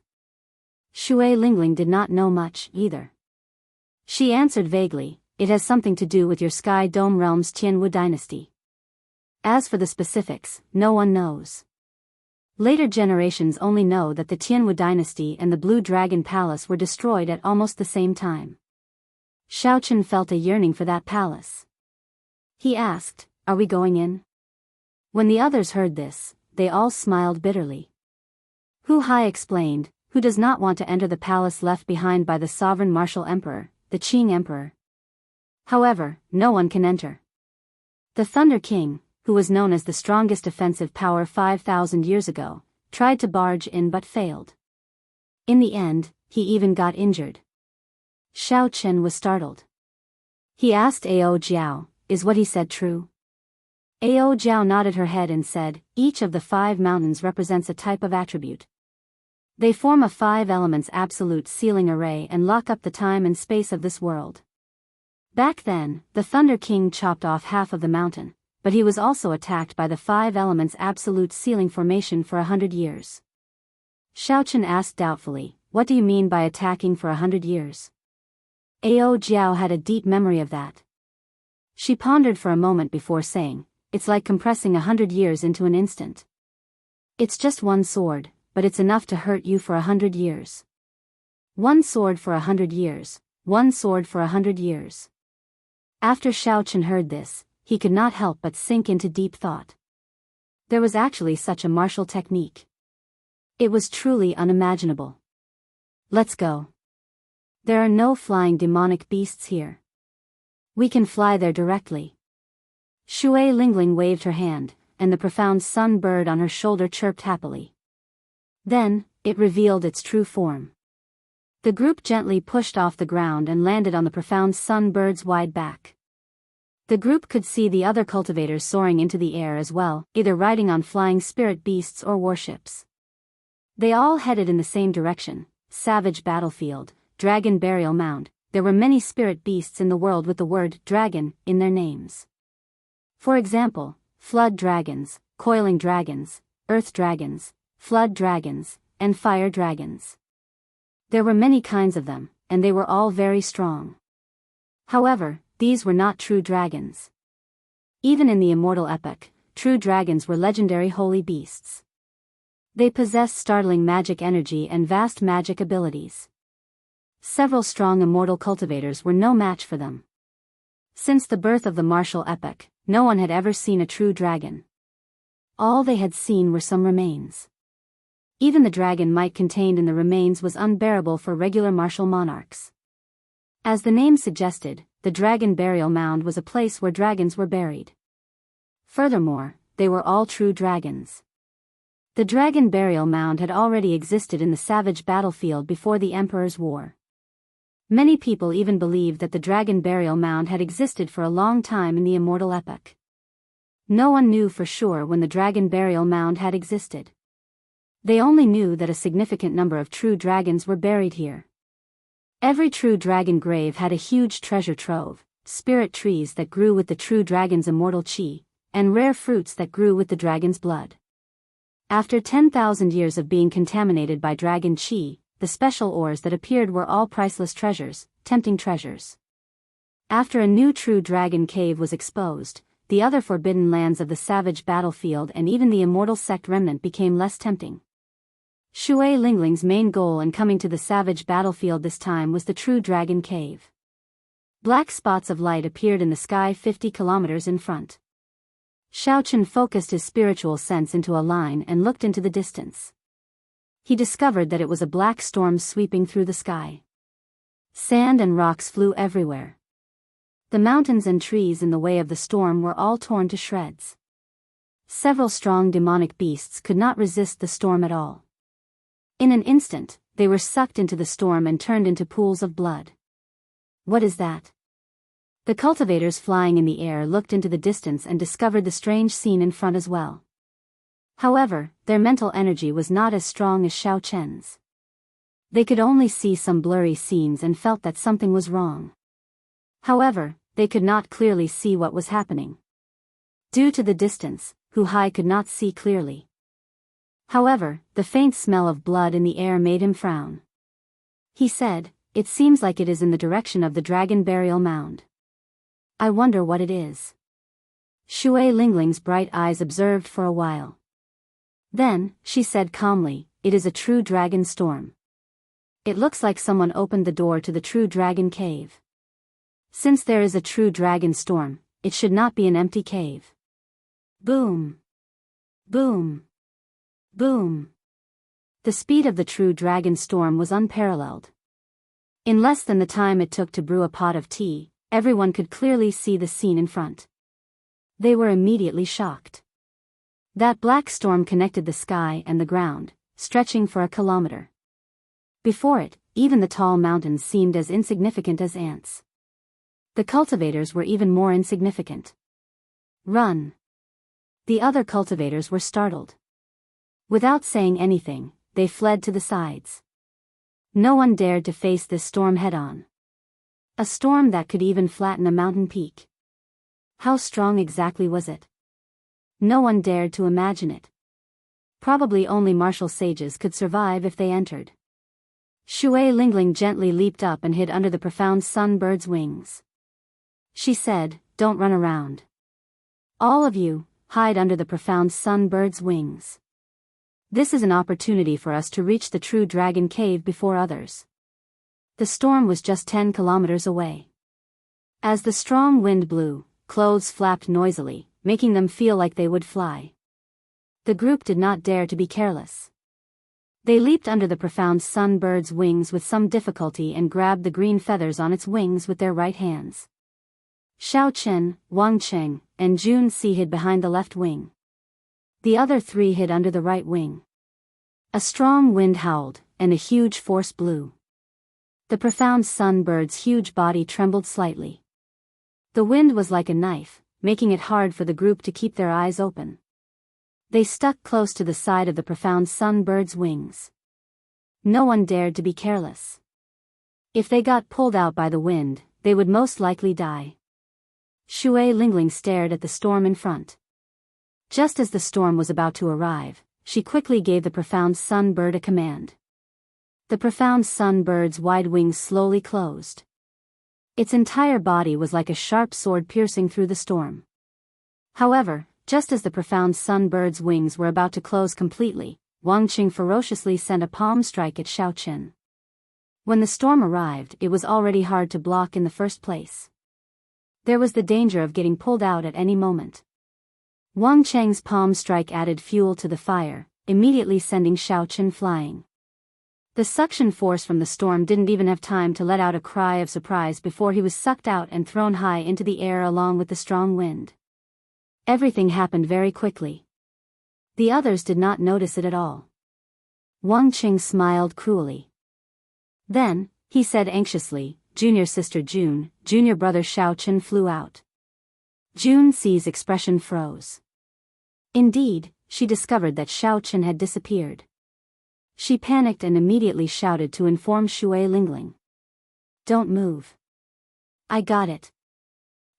Shui Lingling did not know much, either. She answered vaguely, "It has something to do with your Sky Dome realm's Tianwu dynasty. As for the specifics, no one knows. Later generations only know that the Tianwu dynasty and the Blue Dragon Palace were destroyed at almost the same time." Xiaochen felt a yearning for that palace. He asked, "Are we going in?" When the others heard this, they all smiled bitterly. Hu Hai explained, "Who does not want to enter the palace left behind by the sovereign martial emperor, the Qing Emperor? However, no one can enter. The Thunder King, who was known as the strongest offensive power 5,000 years ago, tried to barge in but failed. In the end, he even got injured." Xiao Chen was startled. He asked Ao Jiao, "Is what he said true?" Ao Jiao nodded her head and said, "Each of the 5 mountains represents a type of attribute. They form a 5 elements absolute sealing array and lock up the time and space of this world. Back then, the Thunder King chopped off half of the mountain, but he was also attacked by the 5 elements absolute sealing formation for 100 years. Xiaochen asked doubtfully, "What do you mean by attacking for 100 years? Ao Jiao had a deep memory of that. She pondered for a moment before saying, "It's like compressing 100 years into an instant. It's just one sword, but it's enough to hurt you for 100 years. One sword for 100 years, one sword for 100 years. After Xiaochen heard this, he could not help but sink into deep thought. There was actually such a martial technique. It was truly unimaginable. Let's go. There are no flying demonic beasts here. We can fly there directly." Shui Lingling waved her hand, and the profound sun bird on her shoulder chirped happily. Then, it revealed its true form. The group gently pushed off the ground and landed on the profound sun bird's wide back. The group could see the other cultivators soaring into the air as well, either riding on flying spirit beasts or warships. They all headed in the same direction: savage battlefield, dragon burial mound. There were many spirit beasts in the world with the word dragon in their names. For example, flood dragons, coiling dragons, earth dragons, flood dragons, and fire dragons. There were many kinds of them, and they were all very strong. However, these were not true dragons. Even in the immortal epic, true dragons were legendary holy beasts. They possessed startling magic energy and vast magic abilities. Several strong immortal cultivators were no match for them. Since the birth of the martial epic, no one had ever seen a true dragon. All they had seen were some remains. Even the dragon might contained in the remains was unbearable for regular martial monarchs. As the name suggested, the dragon burial mound was a place where dragons were buried. Furthermore, they were all true dragons. The dragon burial mound had already existed in the savage battlefield before the Emperor's War. Many people even believed that the dragon burial mound had existed for a long time in the immortal epic. No one knew for sure when the dragon burial mound had existed. They only knew that a significant number of true dragons were buried here. Every true dragon grave had a huge treasure trove, spirit trees that grew with the true dragon's immortal chi, and rare fruits that grew with the dragon's blood. After 10,000 years of being contaminated by dragon chi, the special ores that appeared were all priceless treasures, tempting treasures. After a new true dragon cave was exposed, the other forbidden lands of the savage battlefield and even the immortal sect remnant became less tempting. Shui Lingling's main goal in coming to the savage battlefield this time was the true dragon cave. Black spots of light appeared in the sky 50 kilometers in front. Xiaochen focused his spiritual sense into a line and looked into the distance. He discovered that it was a black storm sweeping through the sky. Sand and rocks flew everywhere. The mountains and trees in the way of the storm were all torn to shreds. Several strong demonic beasts could not resist the storm at all. In an instant, they were sucked into the storm and turned into pools of blood. What is that? The cultivators flying in the air looked into the distance and discovered the strange scene in front as well. However, their mental energy was not as strong as Xiao Chen's. They could only see some blurry scenes and felt that something was wrong. However, they could not clearly see what was happening. Due to the distance, Hu Hai could not see clearly. However, the faint smell of blood in the air made him frown. He said, "It seems like it is in the direction of the dragon burial mound. I wonder what it is." Shui Lingling's bright eyes observed for a while. Then, she said calmly, "It is a true dragon storm. It looks like someone opened the door to the true dragon cave. Since there is a true dragon storm, it should not be an empty cave." Boom! Boom! Boom! The speed of the true dragon storm was unparalleled. In less than the time it took to brew a pot of tea, everyone could clearly see the scene in front. They were immediately shocked. That black storm connected the sky and the ground, stretching for a kilometer. Before it, even the tall mountains seemed as insignificant as ants. The cultivators were even more insignificant. "Run!" The other cultivators were startled. Without saying anything, they fled to the sides. No one dared to face this storm head-on. A storm that could even flatten a mountain peak. How strong exactly was it? No one dared to imagine it. Probably only martial sages could survive if they entered. Shui Lingling gently leaped up and hid under the profound sun-bird's wings. She said, "Don't run around. All of you, hide under the profound sun-bird's wings. This is an opportunity for us to reach the true dragon cave before others." The storm was just 10 kilometers away. As the strong wind blew, clothes flapped noisily, making them feel like they would fly. The group did not dare to be careless. They leaped under the profound sun-bird's wings with some difficulty and grabbed the green feathers on its wings with their right hands. Xiao Chen, Wang Cheng, and Jun Si hid behind the left wing. The other three hid under the right wing. A strong wind howled, and a huge force blew. The profound sun-bird's huge body trembled slightly. The wind was like a knife, making it hard for the group to keep their eyes open. They stuck close to the side of the profound sun-bird's wings. No one dared to be careless. If they got pulled out by the wind, they would most likely die. Shui Lingling stared at the storm in front. Just as the storm was about to arrive, she quickly gave the profound sun bird a command. The profound sun bird's wide wings slowly closed. Its entire body was like a sharp sword piercing through the storm. However, just as the profound sun bird's wings were about to close completely, Wang Qing ferociously sent a palm strike at Xiaochen. When the storm arrived, it was already hard to block in the first place. There was the danger of getting pulled out at any moment. Wang Cheng's palm strike added fuel to the fire, immediately sending Xiaochen flying. The suction force from the storm didn't even have time to let out a cry of surprise before he was sucked out and thrown high into the air along with the strong wind. Everything happened very quickly. The others did not notice it at all. Wang Qing smiled cruelly. Then, he said anxiously, "Junior sister June, junior brother Xiaochen flew out." June Ci's expression froze. Indeed, she discovered that Xiaochen had disappeared. She panicked and immediately shouted to inform Shui Lingling. "Don't move. I got it."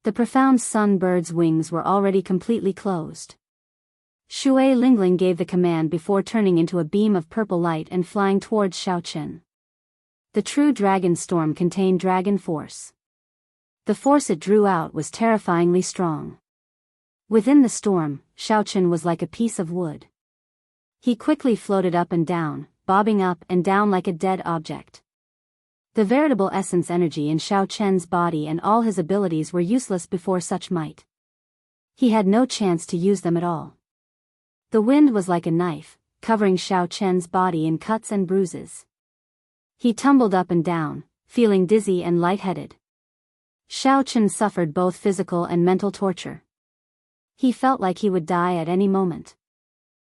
The profound sun bird's wings were already completely closed. Shui Lingling gave the command before turning into a beam of purple light and flying towards Xiaochen. The true dragon storm contained dragon force. The force it drew out was terrifyingly strong. Within the storm, Xiaochen was like a piece of wood. He quickly floated up and down, bobbing up and down like a dead object. The veritable essence energy in Xiaochen's body and all his abilities were useless before such might. He had no chance to use them at all. The wind was like a knife, covering Xiaochen's body in cuts and bruises. He tumbled up and down, feeling dizzy and lightheaded. Xiaochen suffered both physical and mental torture. He felt like he would die at any moment.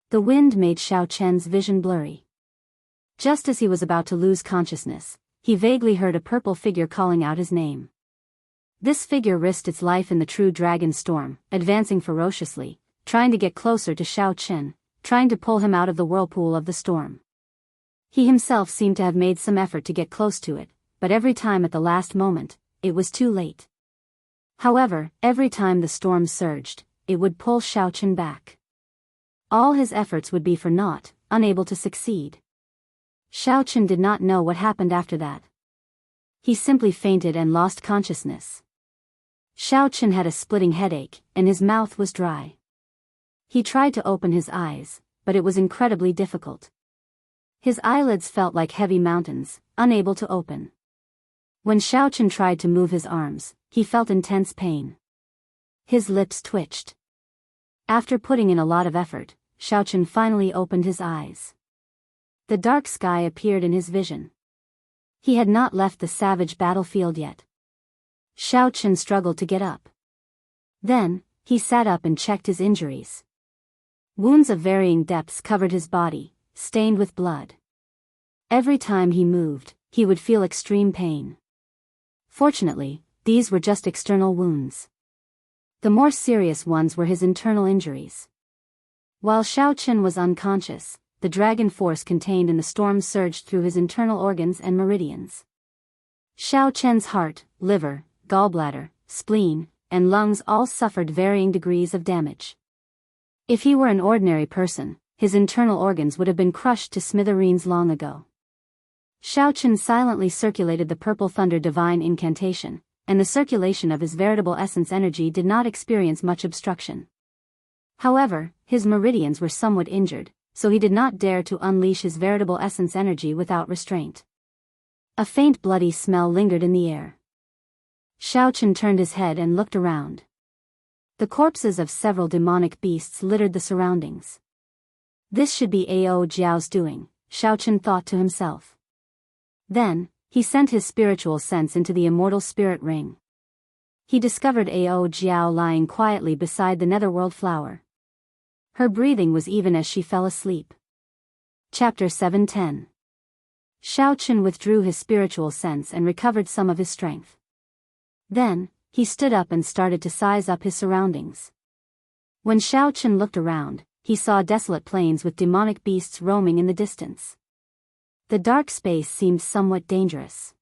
The wind made Xiaochen's vision blurry. Just as he was about to lose consciousness, he vaguely heard a purple figure calling out his name. This figure risked its life in the true dragon storm, advancing ferociously, trying to get closer to Xiaochen, trying to pull him out of the whirlpool of the storm. He himself seemed to have made some effort to get close to it, but every time at the last moment, it was too late. However, every time the storm surged, it would pull Xiaochen back. All his efforts would be for naught, unable to succeed. Xiaochen did not know what happened after that. He simply fainted and lost consciousness. Xiaochen had a splitting headache, and his mouth was dry. He tried to open his eyes, but it was incredibly difficult. His eyelids felt like heavy mountains, unable to open. When Xiaochen tried to move his arms, he felt intense pain. His lips twitched. After putting in a lot of effort, Xiaochen finally opened his eyes. The dark sky appeared in his vision. He had not left the savage battlefield yet. Xiaochen struggled to get up. Then, he sat up and checked his injuries. Wounds of varying depths covered his body, stained with blood. Every time he moved, he would feel extreme pain. Fortunately, these were just external wounds. The more serious ones were his internal injuries. While Xiaochen was unconscious, the dragon force contained in the storm surged through his internal organs and meridians. Xiaochen's heart, liver, gallbladder, spleen, and lungs all suffered varying degrees of damage. If he were an ordinary person, his internal organs would have been crushed to smithereens long ago. Xiaochen silently circulated the purple thunder divine incantation, and the circulation of his veritable essence energy did not experience much obstruction. However, his meridians were somewhat injured, so he did not dare to unleash his veritable essence energy without restraint. A faint bloody smell lingered in the air. Xiaochen turned his head and looked around. The corpses of several demonic beasts littered the surroundings. This should be Ao Jiao's doing, Xiaochen thought to himself. Then, he sent his spiritual sense into the immortal spirit ring. He discovered Ao Jiao lying quietly beside the netherworld flower. Her breathing was even as she fell asleep. Chapter 710. Xiaochen withdrew his spiritual sense and recovered some of his strength. Then, he stood up and started to size up his surroundings. When Xiaochen looked around, he saw desolate plains with demonic beasts roaming in the distance. The dark space seemed somewhat dangerous.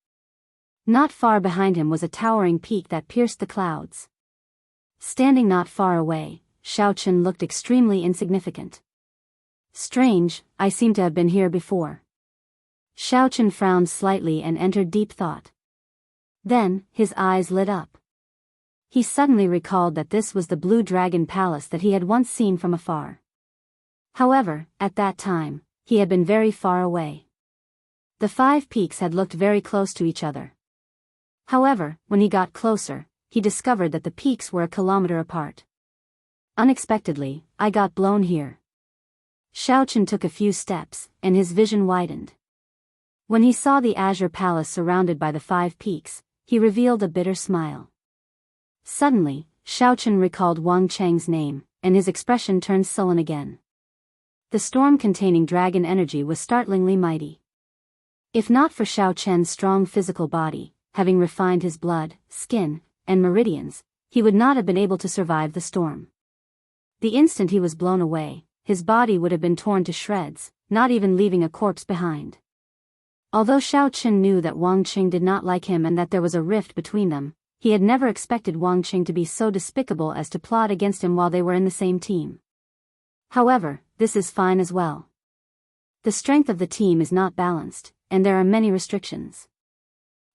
Not far behind him was a towering peak that pierced the clouds. Standing not far away, Xiao Chen looked extremely insignificant. Strange, I seem to have been here before. Xiao Chen frowned slightly and entered deep thought. Then, his eyes lit up. He suddenly recalled that this was the Blue Dragon Palace that he had once seen from afar. However, at that time, he had been very far away. The 5 peaks had looked very close to each other. However, when he got closer, he discovered that the peaks were a kilometer apart. Unexpectedly, I got blown here. Xiao Chen took a few steps, and his vision widened. When he saw the Azure Palace surrounded by the 5 peaks, he revealed a bitter smile. Suddenly, Xiao Chen recalled Wang Cheng's name, and his expression turned sullen again. The storm containing dragon energy was startlingly mighty. If not for Xiao Chen's strong physical body, having refined his blood, skin, and meridians, he would not have been able to survive the storm. The instant he was blown away, his body would have been torn to shreds, not even leaving a corpse behind. Although Xiao Chen knew that Wang Qing did not like him and that there was a rift between them, he had never expected Wang Qing to be so despicable as to plot against him while they were in the same team. However, this is fine as well. The strength of the team is not balanced, and there are many restrictions.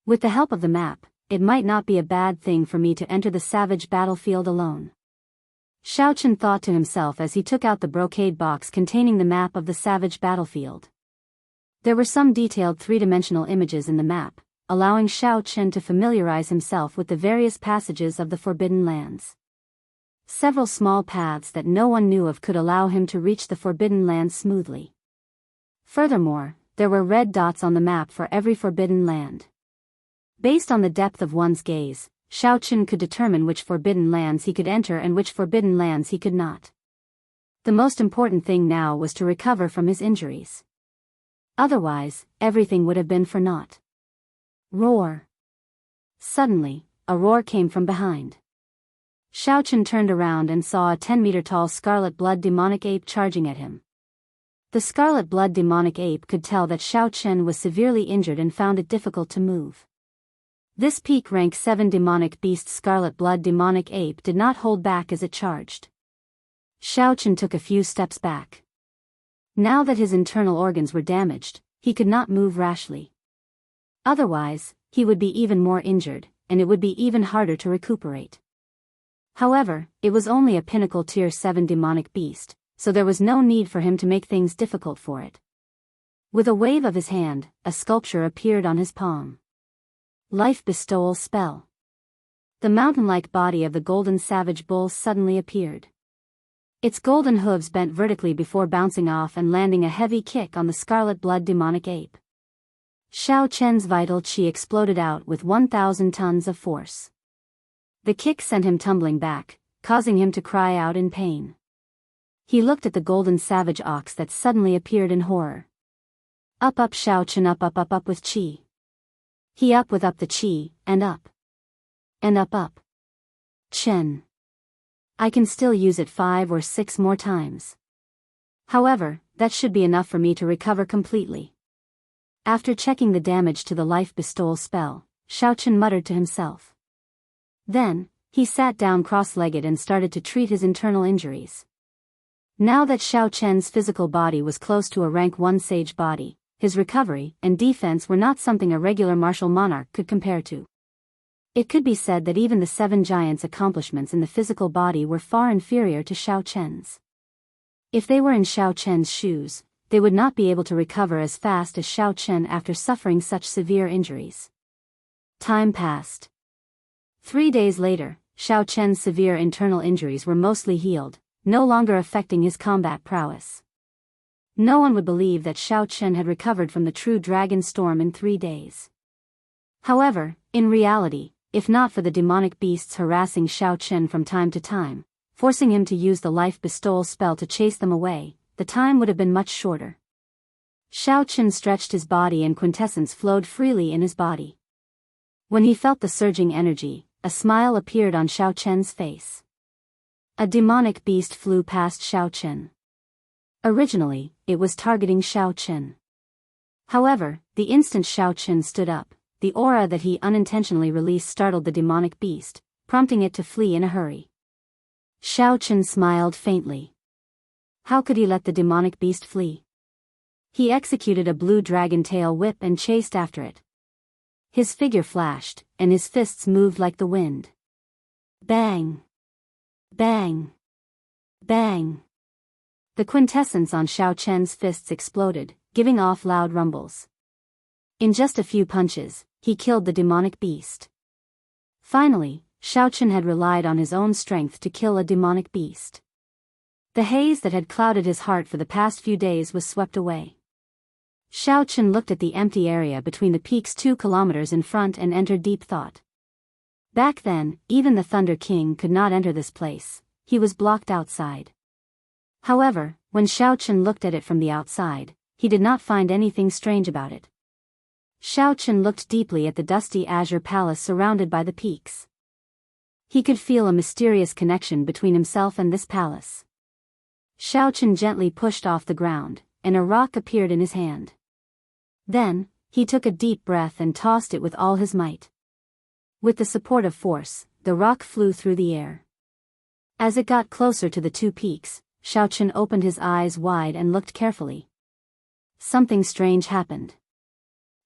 With the help of the map, it might not be a bad thing for me to enter the savage battlefield alone. Xiao Chen thought to himself as he took out the brocade box containing the map of the savage battlefield. There were some detailed 3-dimensional images in the map, allowing Xiao Chen to familiarize himself with the various passages of the Forbidden Lands. Several small paths that no one knew of could allow him to reach the Forbidden Lands smoothly. Furthermore, there were red dots on the map for every Forbidden Land. Based on the depth of one's gaze, Xiao Chen could determine which Forbidden Lands he could enter and which Forbidden Lands he could not. The most important thing now was to recover from his injuries. Otherwise, everything would have been for naught. Roar! Suddenly, a roar came from behind. Xiao Chen turned around and saw a 10-meter-tall scarlet blood demonic ape charging at him. The scarlet blood demonic ape could tell that Xiao Chen was severely injured and found it difficult to move. This peak rank 7 demonic beast scarlet blood demonic ape did not hold back as it charged. Xiao Chen took a few steps back. Now that his internal organs were damaged, he could not move rashly. Otherwise, he would be even more injured, and it would be even harder to recuperate. However, it was only a pinnacle tier 7 demonic beast, so there was no need for him to make things difficult for it. With a wave of his hand, a sculpture appeared on his palm. Life bestowal spell. The mountain-like body of the golden savage bull suddenly appeared. Its golden hooves bent vertically before bouncing off and landing a heavy kick on the scarlet blood demonic ape. Xiao Chen's vital qi exploded out with 1,000 tons of force. The kick sent him tumbling back, causing him to cry out in pain. He looked at the golden savage ox that suddenly appeared in horror. Up Xiao Chen up with qi. He up with the qi, and up. And up. Chen. I can still use it 5 or 6 more times. However, that should be enough for me to recover completely. After checking the damage to the life bestowal spell, Xiao Chen muttered to himself. Then, he sat down cross-legged and started to treat his internal injuries. Now that Xiao Chen's physical body was close to a rank 1 sage body, his recovery and defense were not something a regular martial monarch could compare to. It could be said that even the 7 giants' accomplishments in the physical body were far inferior to Xiao Chen's. If they were in Xiao Chen's shoes, they would not be able to recover as fast as Xiao Chen after suffering such severe injuries. Time passed. 3 days later, Xiao Chen's severe internal injuries were mostly healed, no longer affecting his combat prowess. No one would believe that Xiao Chen had recovered from the true dragon storm in 3 days. However, in reality, if not for the demonic beasts harassing Xiao Chen from time to time, forcing him to use the life bestowal spell to chase them away, the time would have been much shorter. Xiao Chen stretched his body and quintessence flowed freely in his body. When he felt the surging energy, a smile appeared on Xiao Chen's face. A demonic beast flew past Xiao Chen. Originally, it was targeting Xiao Chen. However, the instant Xiao Chen stood up, the aura that he unintentionally released startled the demonic beast, prompting it to flee in a hurry. Xiao Chen smiled faintly. How could he let the demonic beast flee? He executed a blue dragon tail whip and chased after it. His figure flashed, and his fists moved like the wind. Bang! Bang! Bang! The quintessence on Xiao Chen's fists exploded, giving off loud rumbles. In just a few punches, he killed the demonic beast. Finally, Xiao Chen had relied on his own strength to kill a demonic beast. The haze that had clouded his heart for the past few days was swept away. Xiao Chen looked at the empty area between the peaks 2 kilometers in front and entered deep thought. Back then, even the Thunder King could not enter this place. He was blocked outside. However, when Xiao Chen looked at it from the outside, he did not find anything strange about it. Xiao Chen looked deeply at the dusty azure palace surrounded by the peaks. He could feel a mysterious connection between himself and this palace. Xiao Chen gently pushed off the ground, and a rock appeared in his hand. Then, he took a deep breath and tossed it with all his might. With the support of force, the rock flew through the air. As it got closer to the 2 peaks, Xiao Chen opened his eyes wide and looked carefully. Something strange happened.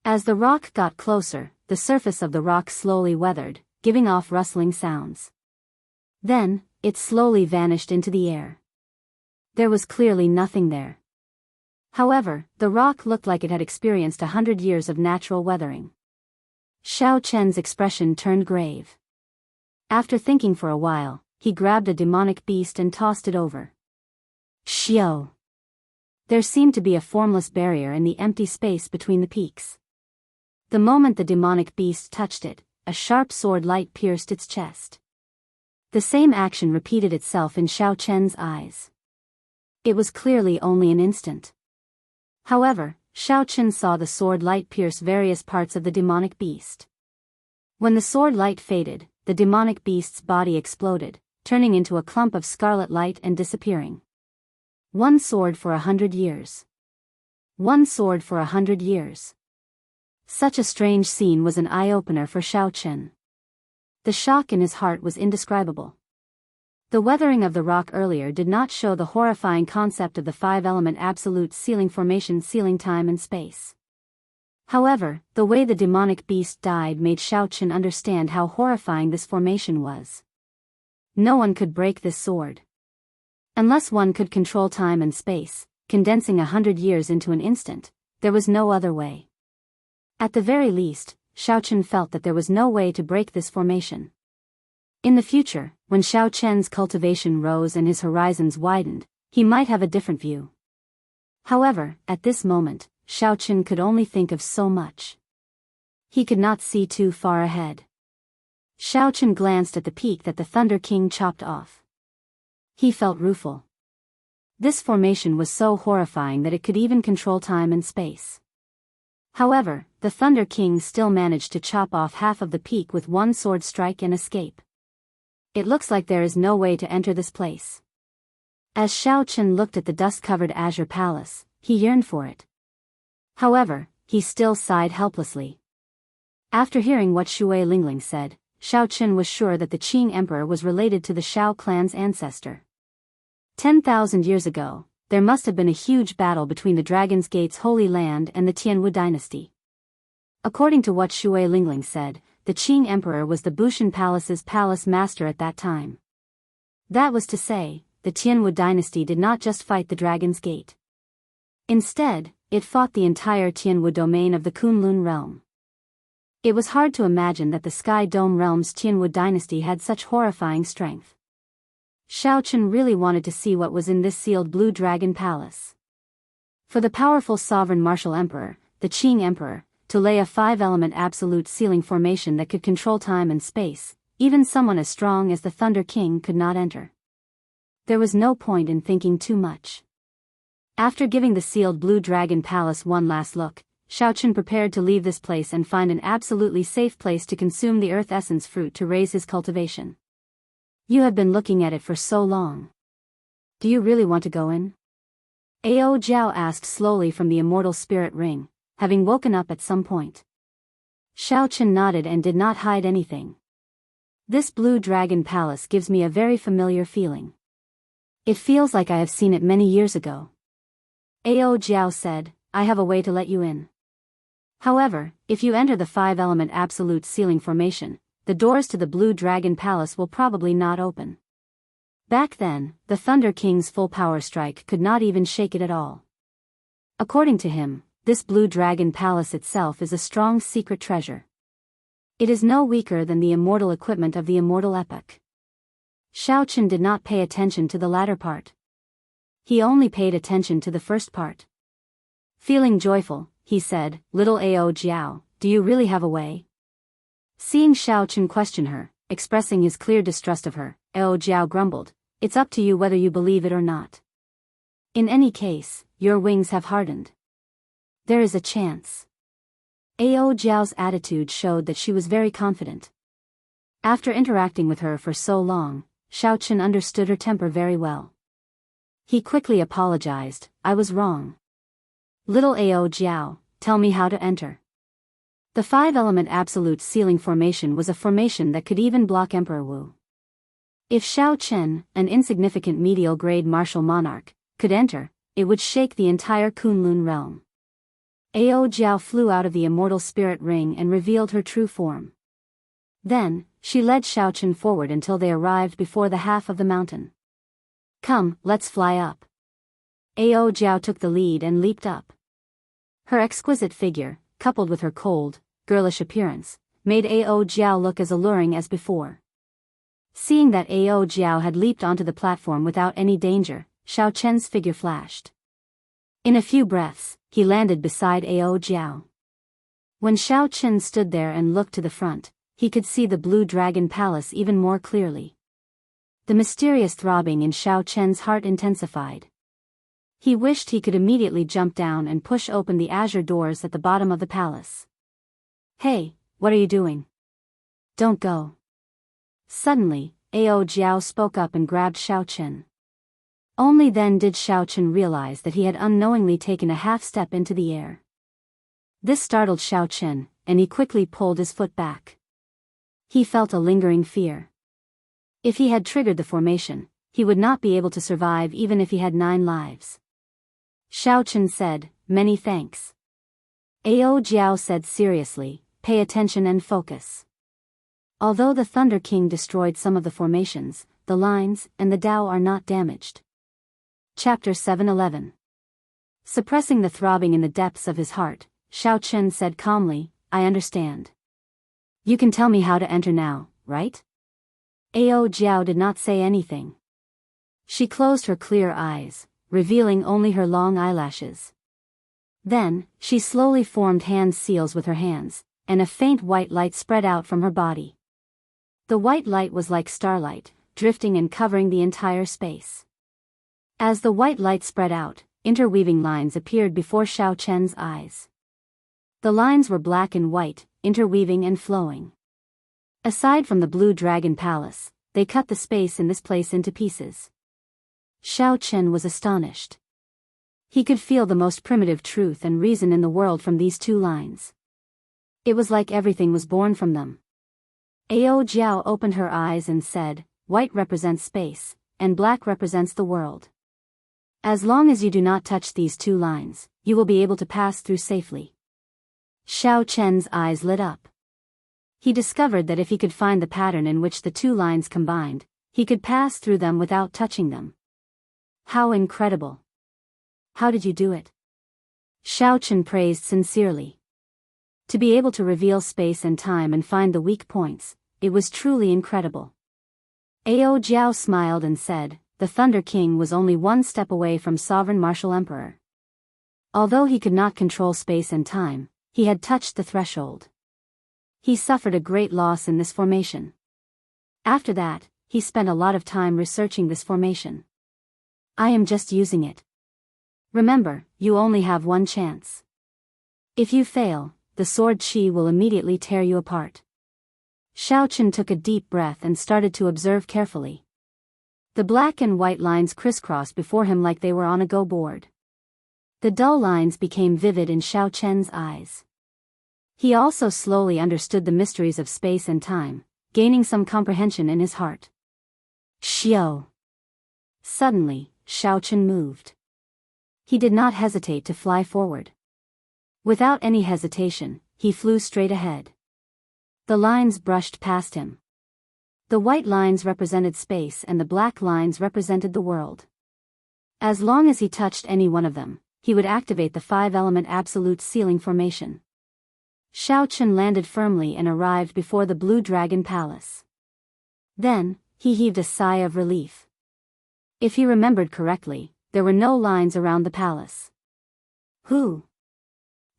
As the rock got closer, the surface of the rock slowly weathered, giving off rustling sounds. Then, it slowly vanished into the air. There was clearly nothing there. However, the rock looked like it had experienced 100 years of natural weathering. Xiao Chen's expression turned grave. After thinking for a while, he grabbed a demonic beast and tossed it over. Xiao! There seemed to be a formless barrier in the empty space between the peaks. The moment the demonic beast touched it, a sharp sword light pierced its chest. The same action repeated itself in Xiao Chen's eyes. It was clearly only an instant. However, Xiao Chen saw the sword light pierce various parts of the demonic beast. When the sword light faded, the demonic beast's body exploded, turning into a clump of scarlet light and disappearing. 1 sword for 100 years. 1 sword for 100 years. Such a strange scene was an eye-opener for Xiao Chen. The shock in his heart was indescribable. The weathering of the rock earlier did not show the horrifying concept of the 5-element absolute sealing formation sealing time and space. However, the way the demonic beast died made Xiao Chen understand how horrifying this formation was. No one could break this sword. Unless one could control time and space, condensing 100 years into an instant, there was no other way. At the very least, Xiao Chen felt that there was no way to break this formation. In the future, when Xiao Chen's cultivation rose and his horizons widened, he might have a different view. However, at this moment, Xiao Chen could only think of so much. He could not see too far ahead. Xiao Chen glanced at the peak that the Thunder King chopped off. He felt rueful. This formation was so horrifying that it could even control time and space. However, the Thunder King still managed to chop off half of the peak with 1 sword strike and escape. It looks like there is no way to enter this place. As Xiao Chen looked at the dust-covered azure palace, he yearned for it. However, he still sighed helplessly. After hearing what Shui Lingling said, Xiao Chen was sure that the Qing Emperor was related to the Shao clan's ancestor. 10,000 years ago, there must have been a huge battle between the Dragon's Gate's Holy Land and the Tianwu dynasty. According to what Shui Lingling said, the Qing Emperor was the Bushan Palace's palace master at that time. That was to say, the Tianwu dynasty did not just fight the Dragon's Gate. Instead, it fought the entire Tianwu domain of the Kunlun realm. It was hard to imagine that the Sky Dome realm's Tianwu dynasty had such horrifying strength. Xiao Chen really wanted to see what was in this sealed blue dragon palace. For the powerful sovereign martial emperor, the Qing Emperor, to lay a 5-element absolute sealing formation that could control time and space, even someone as strong as the Thunder King could not enter. There was no point in thinking too much. After giving the sealed blue dragon palace one last look, Xiao Chen prepared to leave this place and find an absolutely safe place to consume the earth essence fruit to raise his cultivation. You have been looking at it for so long. Do you really want to go in? Ao Jiao asked slowly from the immortal spirit ring, having woken up at some point. Xiao Chen nodded and did not hide anything. This blue dragon palace gives me a very familiar feeling. It feels like I have seen it many years ago. Ao Jiao said, I have a way to let you in. However, if you enter the 5-element absolute ceiling formation, the doors to the blue dragon palace will probably not open. Back then, the Thunder King's full power strike could not even shake it at all. According to him, this blue dragon palace itself is a strong secret treasure. It is no weaker than the immortal equipment of the immortal epoch. Xiaochen did not pay attention to the latter part. He only paid attention to the first part. Feeling joyful, he said, Little Ao Jiao, do you really have a way? Seeing Xiaochen question her, expressing his clear distrust of her, Ao Jiao grumbled, It's up to you whether you believe it or not. In any case, your wings have hardened. There is a chance. Ao Jiao's attitude showed that she was very confident. After interacting with her for so long, Xiaochen understood her temper very well. He quickly apologized, I was wrong. Little Ao Jiao, tell me how to enter. The 5-element absolute ceiling formation was a formation that could even block Emperor Wu. If Xiaochen, an insignificant medial-grade martial monarch, could enter, it would shake the entire Kunlun realm. Ao Jiao flew out of the immortal spirit ring and revealed her true form. Then, she led Xiaochen forward until they arrived before the half of the mountain. Come, let's fly up. Ao Jiao took the lead and leaped up. Her exquisite figure, coupled with her cold, girlish appearance, made Ao Jiao look as alluring as before. Seeing that Ao Jiao had leaped onto the platform without any danger, Xiaochen's figure flashed. In a few breaths, he landed beside Ao Jiao. When Xiaochen stood there and looked to the front, he could see the blue dragon palace even more clearly. The mysterious throbbing in Xiaochen's heart intensified. He wished he could immediately jump down and push open the azure doors at the bottom of the palace. Hey, what are you doing? Don't go. Suddenly, Ao Jiao spoke up and grabbed Xiaochen. Only then did Xiaochen realize that he had unknowingly taken a half-step into the air. This startled Xiaochen, and he quickly pulled his foot back. He felt a lingering fear. If he had triggered the formation, he would not be able to survive even if he had 9 lives. Xiaochen said, Many thanks. Ao Jiao said seriously, Pay attention and focus. Although the Thunder King destroyed some of the formations, the lines and the Tao are not damaged. Chapter 7:11. Suppressing the throbbing in the depths of his heart, Xiaochen said calmly, I understand. You can tell me how to enter now, right? Ao Jiao did not say anything. She closed her clear eyes, revealing only her long eyelashes. Then, she slowly formed hand seals with her hands, and a faint white light spread out from her body. The white light was like starlight, drifting and covering the entire space. As the white light spread out, interweaving lines appeared before Xiaochen's eyes. The lines were black and white, interweaving and flowing. Aside from the blue dragon palace, they cut the space in this place into pieces. Xiaochen was astonished. He could feel the most primitive truth and reason in the world from these 2 lines. It was like everything was born from them. Ao Jiao opened her eyes and said, White represents space, and black represents the world. As long as you do not touch these 2 lines, you will be able to pass through safely. Xiaochen's eyes lit up. He discovered that if he could find the pattern in which the 2 lines combined, he could pass through them without touching them. How incredible! How did you do it? Xiaochen praised sincerely. To be able to reveal space and time and find the weak points, it was truly incredible. Ao Jiao smiled and said, The Thunder King was only 1 step away from Sovereign Martial Emperor. Although he could not control space and time, he had touched the threshold. He suffered a great loss in this formation. After that, he spent a lot of time researching this formation. I am just using it. Remember, you only have 1 chance. If you fail, the sword qi will immediately tear you apart. Xiaochen took a deep breath and started to observe carefully. The black and white lines crisscrossed before him like they were on a go board. The dull lines became vivid in Xiaochen's eyes. He also slowly understood the mysteries of space and time, gaining some comprehension in his heart. Xiao. Suddenly, Xiaochen moved. He did not hesitate to fly forward. Without any hesitation, he flew straight ahead. The lines brushed past him. The white lines represented space and the black lines represented the world. As long as he touched any one of them, he would activate the 5-element absolute sealing formation. Xiaochen landed firmly and arrived before the Blue Dragon Palace. Then, he heaved a sigh of relief. If he remembered correctly, there were no lines around the palace. Who?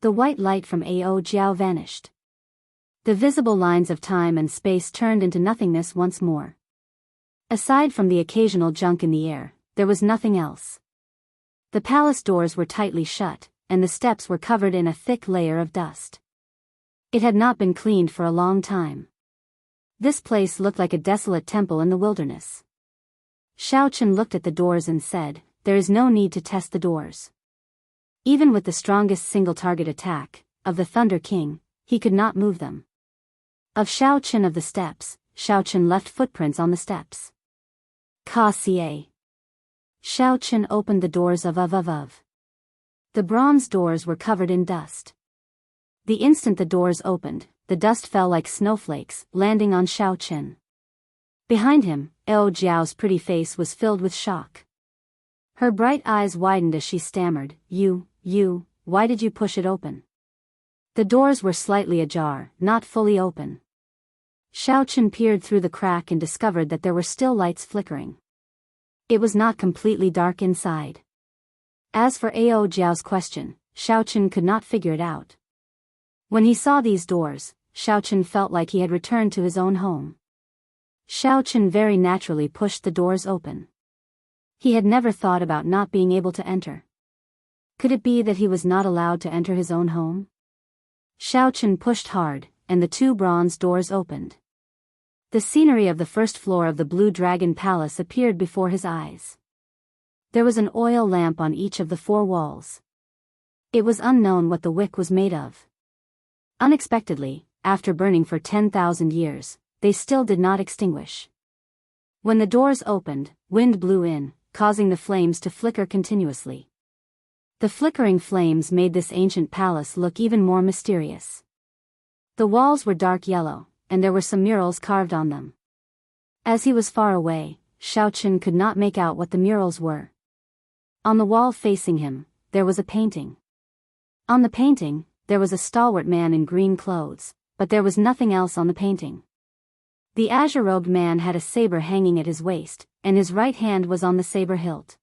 The white light from Ao Jiao vanished. The visible lines of time and space turned into nothingness once more. Aside from the occasional junk in the air, there was nothing else. The palace doors were tightly shut, and the steps were covered in a thick layer of dust. It had not been cleaned for a long time. This place looked like a desolate temple in the wilderness. Xiaochen looked at the doors and said, "There is no need to test the doors." Even with the strongest single-target attack, of the Thunder King, he could not move them. Of Xiaochen of the steps, Xiaochen left footprints on the steps. Ka-ca. Xiaochen opened the doors of. The bronze doors were covered in dust. The instant the doors opened, the dust fell like snowflakes, landing on Xiaochen. Behind him, Ao Jiao's pretty face was filled with shock. Her bright eyes widened as she stammered, why did you push it open?" The doors were slightly ajar, not fully open. Xiaochen peered through the crack and discovered that there were still lights flickering. It was not completely dark inside. As for Ao Jiao's question, Xiaochen could not figure it out. When he saw these doors, Xiaochen felt like he had returned to his own home. Xiaochen very naturally pushed the doors open. He had never thought about not being able to enter. Could it be that he was not allowed to enter his own home? Xiaochen pushed hard, and the 2 bronze doors opened. The scenery of the first floor of the Blue Dragon Palace appeared before his eyes. There was an oil lamp on each of the 4 walls. It was unknown what the wick was made of. Unexpectedly, after burning for 10,000 years, they still did not extinguish. When the doors opened, wind blew in, causing the flames to flicker continuously. The flickering flames made this ancient palace look even more mysterious. The walls were dark yellow, and there were some murals carved on them. As he was far away, Xiaochen could not make out what the murals were. On the wall facing him, there was a painting. On the painting, there was a stalwart man in green clothes, but there was nothing else on the painting. The azure-robed man had a saber hanging at his waist, and his right hand was on the saber hilt.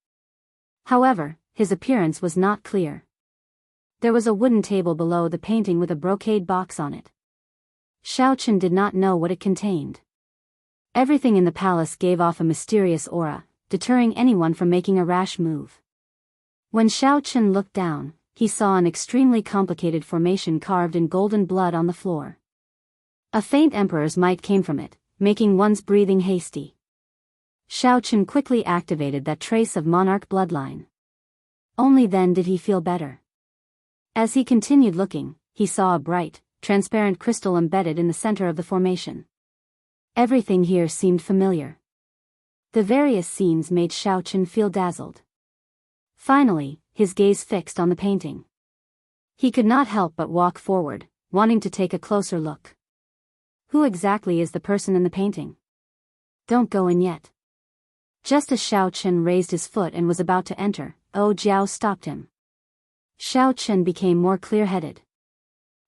However, his appearance was not clear. There was a wooden table below the painting with a brocade box on it. Xiaochen did not know what it contained. Everything in the palace gave off a mysterious aura, deterring anyone from making a rash move. When Xiaochen looked down, he saw an extremely complicated formation carved in golden blood on the floor. A faint emperor's might came from it, making one's breathing hasty. Xiaochen quickly activated that trace of monarch bloodline. Only then did he feel better. As he continued looking, he saw a bright, transparent crystal embedded in the center of the formation. Everything here seemed familiar. The various scenes made Xiaochen feel dazzled. Finally, his gaze fixed on the painting. He could not help but walk forward, wanting to take a closer look. Who exactly is the person in the painting? Don't go in yet. Just as Xiaochen raised his foot and was about to enter, Ao Jiao stopped him. Xiaochen became more clear-headed.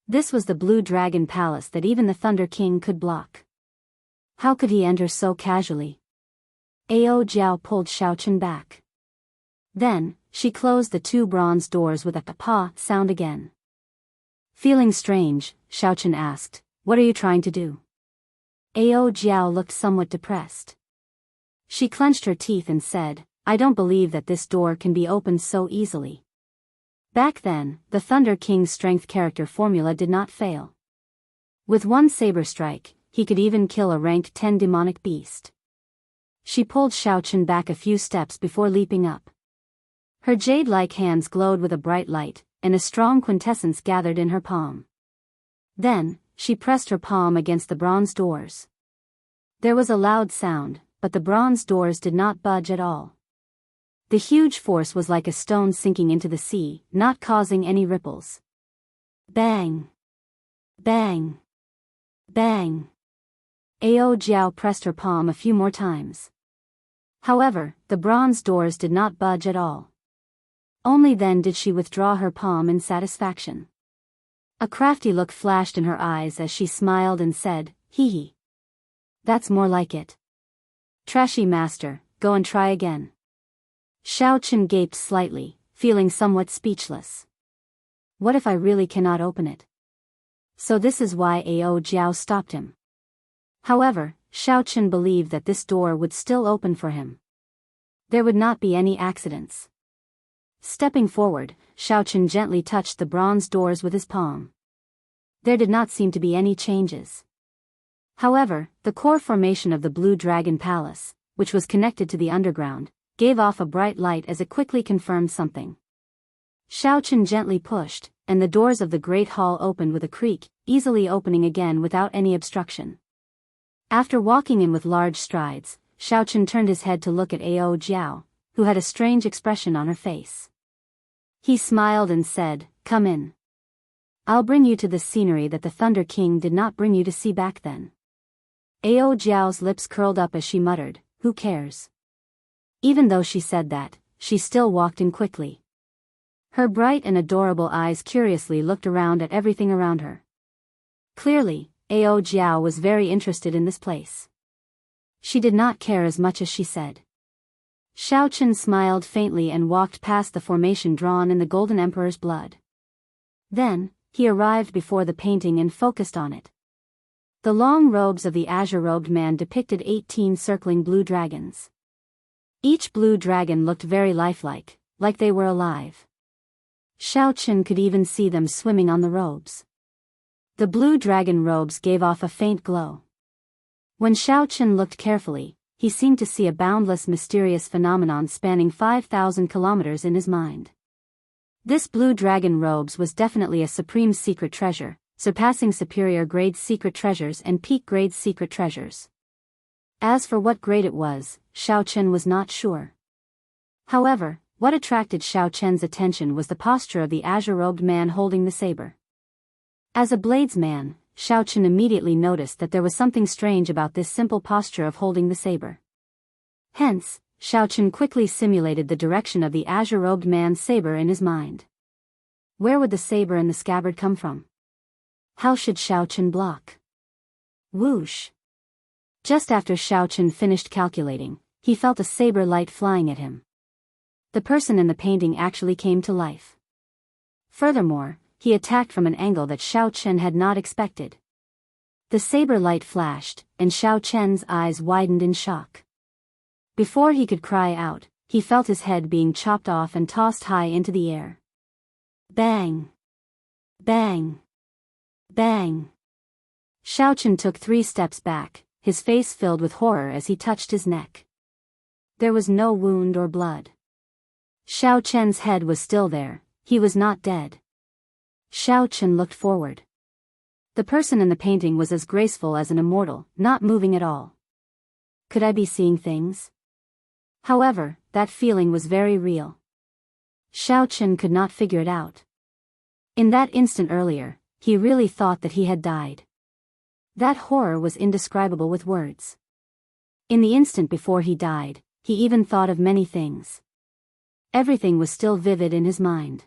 This was the Blue Dragon Palace that even the Thunder King could block. How could he enter so casually? Ao Jiao pulled Xiaochen back. Then, she closed the 2 bronze doors with a pa sound again. Feeling strange, Xiaochen asked, "What are you trying to do?" Ao Jiao looked somewhat depressed. She clenched her teeth and said, "I don't believe that this door can be opened so easily." Back then, the Thunder King's strength character formula did not fail. With one saber strike, he could even kill a rank 10 demonic beast. She pulled Xiaochen back a few steps before leaping up. Her jade-like hands glowed with a bright light, and a strong quintessence gathered in her palm. Then, she pressed her palm against the bronze doors. There was a loud sound, but the bronze doors did not budge at all. The huge force was like a stone sinking into the sea, not causing any ripples. Bang! Bang! Bang! Ao Jiao pressed her palm a few more times. However, the bronze doors did not budge at all. Only then did she withdraw her palm in satisfaction. A crafty look flashed in her eyes as she smiled and said, "Hee hee. That's more like it. Trashy master, go and try again." Xiaochen gaped slightly, feeling somewhat speechless. What if I really cannot open it? So this is why Ao Jiao stopped him. However, Xiaochen believed that this door would still open for him. There would not be any accidents. Stepping forward, Xiaochen gently touched the bronze doors with his palm. There did not seem to be any changes. However, the core formation of the Blue Dragon Palace, which was connected to the underground, gave off a bright light as it quickly confirmed something. Xiaochen gently pushed, and the doors of the Great Hall opened with a creak, easily opening again without any obstruction. After walking in with large strides, Xiaochen turned his head to look at Ao Jiao, who had a strange expression on her face. He smiled and said, "Come in. I'll bring you to the scenery that the Thunder King did not bring you to see back then." Ao Jiao's lips curled up as she muttered, "Who cares?" Even though she said that, she still walked in quickly. Her bright and adorable eyes curiously looked around at everything around her. Clearly, Ao Jiao was very interested in this place. She did not care as much as she said. Xiaochen smiled faintly and walked past the formation drawn in the Golden Emperor's blood. Then, he arrived before the painting and focused on it. The long robes of the azure-robed man depicted 18 circling blue dragons. Each blue dragon looked very lifelike, like they were alive. Xiaochen could even see them swimming on the robes. The blue dragon robes gave off a faint glow. When Xiaochen looked carefully, he seemed to see a boundless mysterious phenomenon spanning 5,000 kilometers in his mind. This blue dragon robes was definitely a supreme secret treasure, surpassing superior grade secret treasures and peak grade secret treasures. As for what grade it was, Xiaochen was not sure. However, what attracted Xiaochen's attention was the posture of the azure-robed man holding the saber. As a bladesman, Xiaochen immediately noticed that there was something strange about this simple posture of holding the saber. Hence, Xiaochen quickly simulated the direction of the azure-robed man's saber in his mind. Where would the saber and the scabbard come from? How should Xiaochen block? Whoosh! Just after Xiaochen finished calculating, he felt a saber light flying at him. The person in the painting actually came to life. Furthermore, he attacked from an angle that Xiaochen had not expected. The saber light flashed, and Xiaochen's eyes widened in shock. Before he could cry out, he felt his head being chopped off and tossed high into the air. Bang! Bang! Bang! Xiaochen took 3 steps back, his face filled with horror as he touched his neck. There was no wound or blood. Xiaochen's head was still there, he was not dead. Xiaochen looked forward. The person in the painting was as graceful as an immortal, not moving at all. Could I be seeing things? However, that feeling was very real. Xiaochen could not figure it out. In that instant earlier, he really thought that he had died. That horror was indescribable with words. In the instant before he died, he even thought of many things. Everything was still vivid in his mind.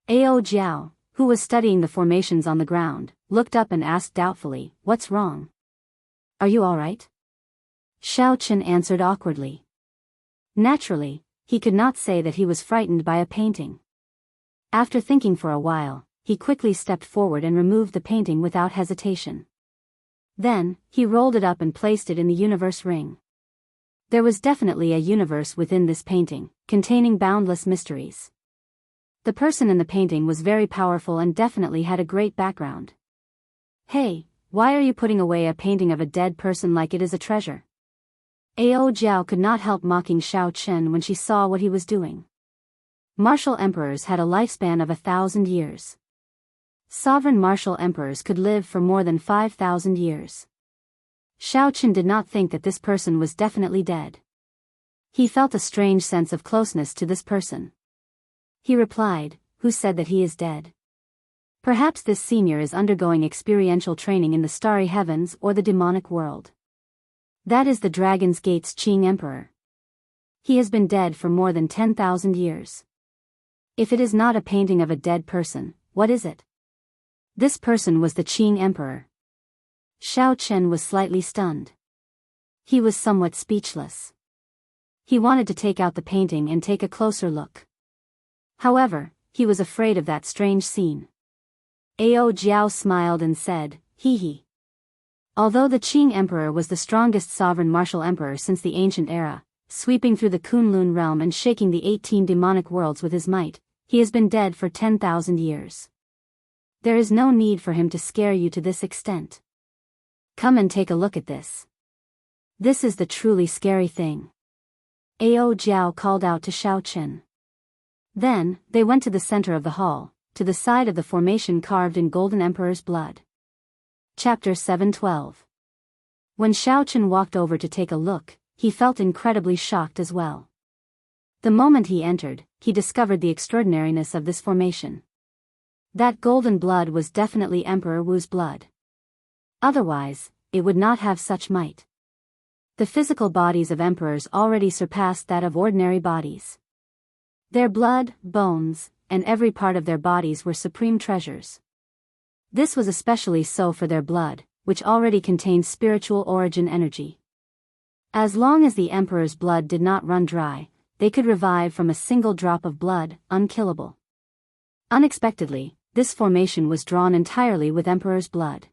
Ao Jiao, who was studying the formations on the ground, looked up and asked doubtfully, "What's wrong? Are you all right?" Xiaochen answered awkwardly. Naturally, he could not say that he was frightened by a painting. After thinking for a while, he quickly stepped forward and removed the painting without hesitation. Then, he rolled it up and placed it in the universe ring. There was definitely a universe within this painting, containing boundless mysteries. The person in the painting was very powerful and definitely had a great background. "Hey, why are you putting away a painting of a dead person like it is a treasure?" Ao Jiao could not help mocking Xiaochen when she saw what he was doing. Martial emperors had a lifespan of 1,000 years. Sovereign martial emperors could live for more than 5,000 years. Xiao did not think that this person was definitely dead. He felt a strange sense of closeness to this person. He replied, "Who said that he is dead? Perhaps this senior is undergoing experiential training in the starry heavens or the demonic world. That is the Dragon's Gate's Qing Emperor. He has been dead for more than 10,000 years. If it is not a painting of a dead person, what is it?" This person was the Qing Emperor. Xiao Chen was slightly stunned. He was somewhat speechless. He wanted to take out the painting and take a closer look. However, he was afraid of that strange scene. Ao Jiao smiled and said, "Hee hee." Although the Qing Emperor was the strongest sovereign martial emperor since the ancient era, sweeping through the Kunlun realm and shaking the 18 demonic worlds with his might, he has been dead for 10,000 years. There is no need for him to scare you to this extent. Come and take a look at this. This is the truly scary thing. Ao Jiao called out to Xiao Chen. Then, they went to the center of the hall, to the side of the formation carved in Golden Emperor's blood. Chapter 7:12. When Xiao Chen walked over to take a look, he felt incredibly shocked as well. The moment he entered, he discovered the extraordinariness of this formation. That golden blood was definitely Emperor Wu's blood. Otherwise, it would not have such might. The physical bodies of emperors already surpassed that of ordinary bodies. Their blood, bones, and every part of their bodies were supreme treasures. This was especially so for their blood, which already contained spiritual origin energy. As long as the emperor's blood did not run dry, they could revive from a single drop of blood, unkillable. Unexpectedly, this formation was drawn entirely with emperor's blood.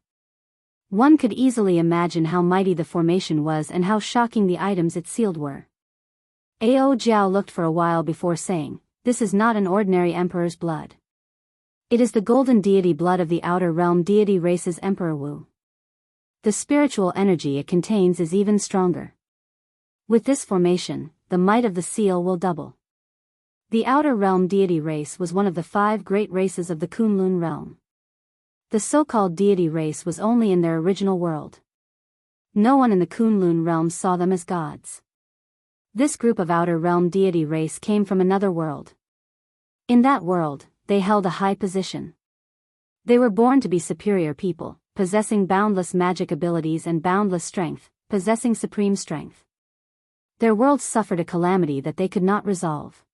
One could easily imagine how mighty the formation was and how shocking the items it sealed were. Ao Jiao looked for a while before saying, "This is not an ordinary emperor's blood. It is the golden deity blood of the outer realm deity race's Emperor Wu. The spiritual energy it contains is even stronger. With this formation, the might of the seal will double." The outer realm deity race was one of the 5 great races of the Kunlun realm. The so-called deity race was only in their original world. No one in the Kunlun realm saw them as gods. This group of outer realm deity race came from another world. In that world, they held a high position. They were born to be superior people, possessing boundless magic abilities and boundless strength, possessing supreme strength. Their world suffered a calamity that they could not resolve.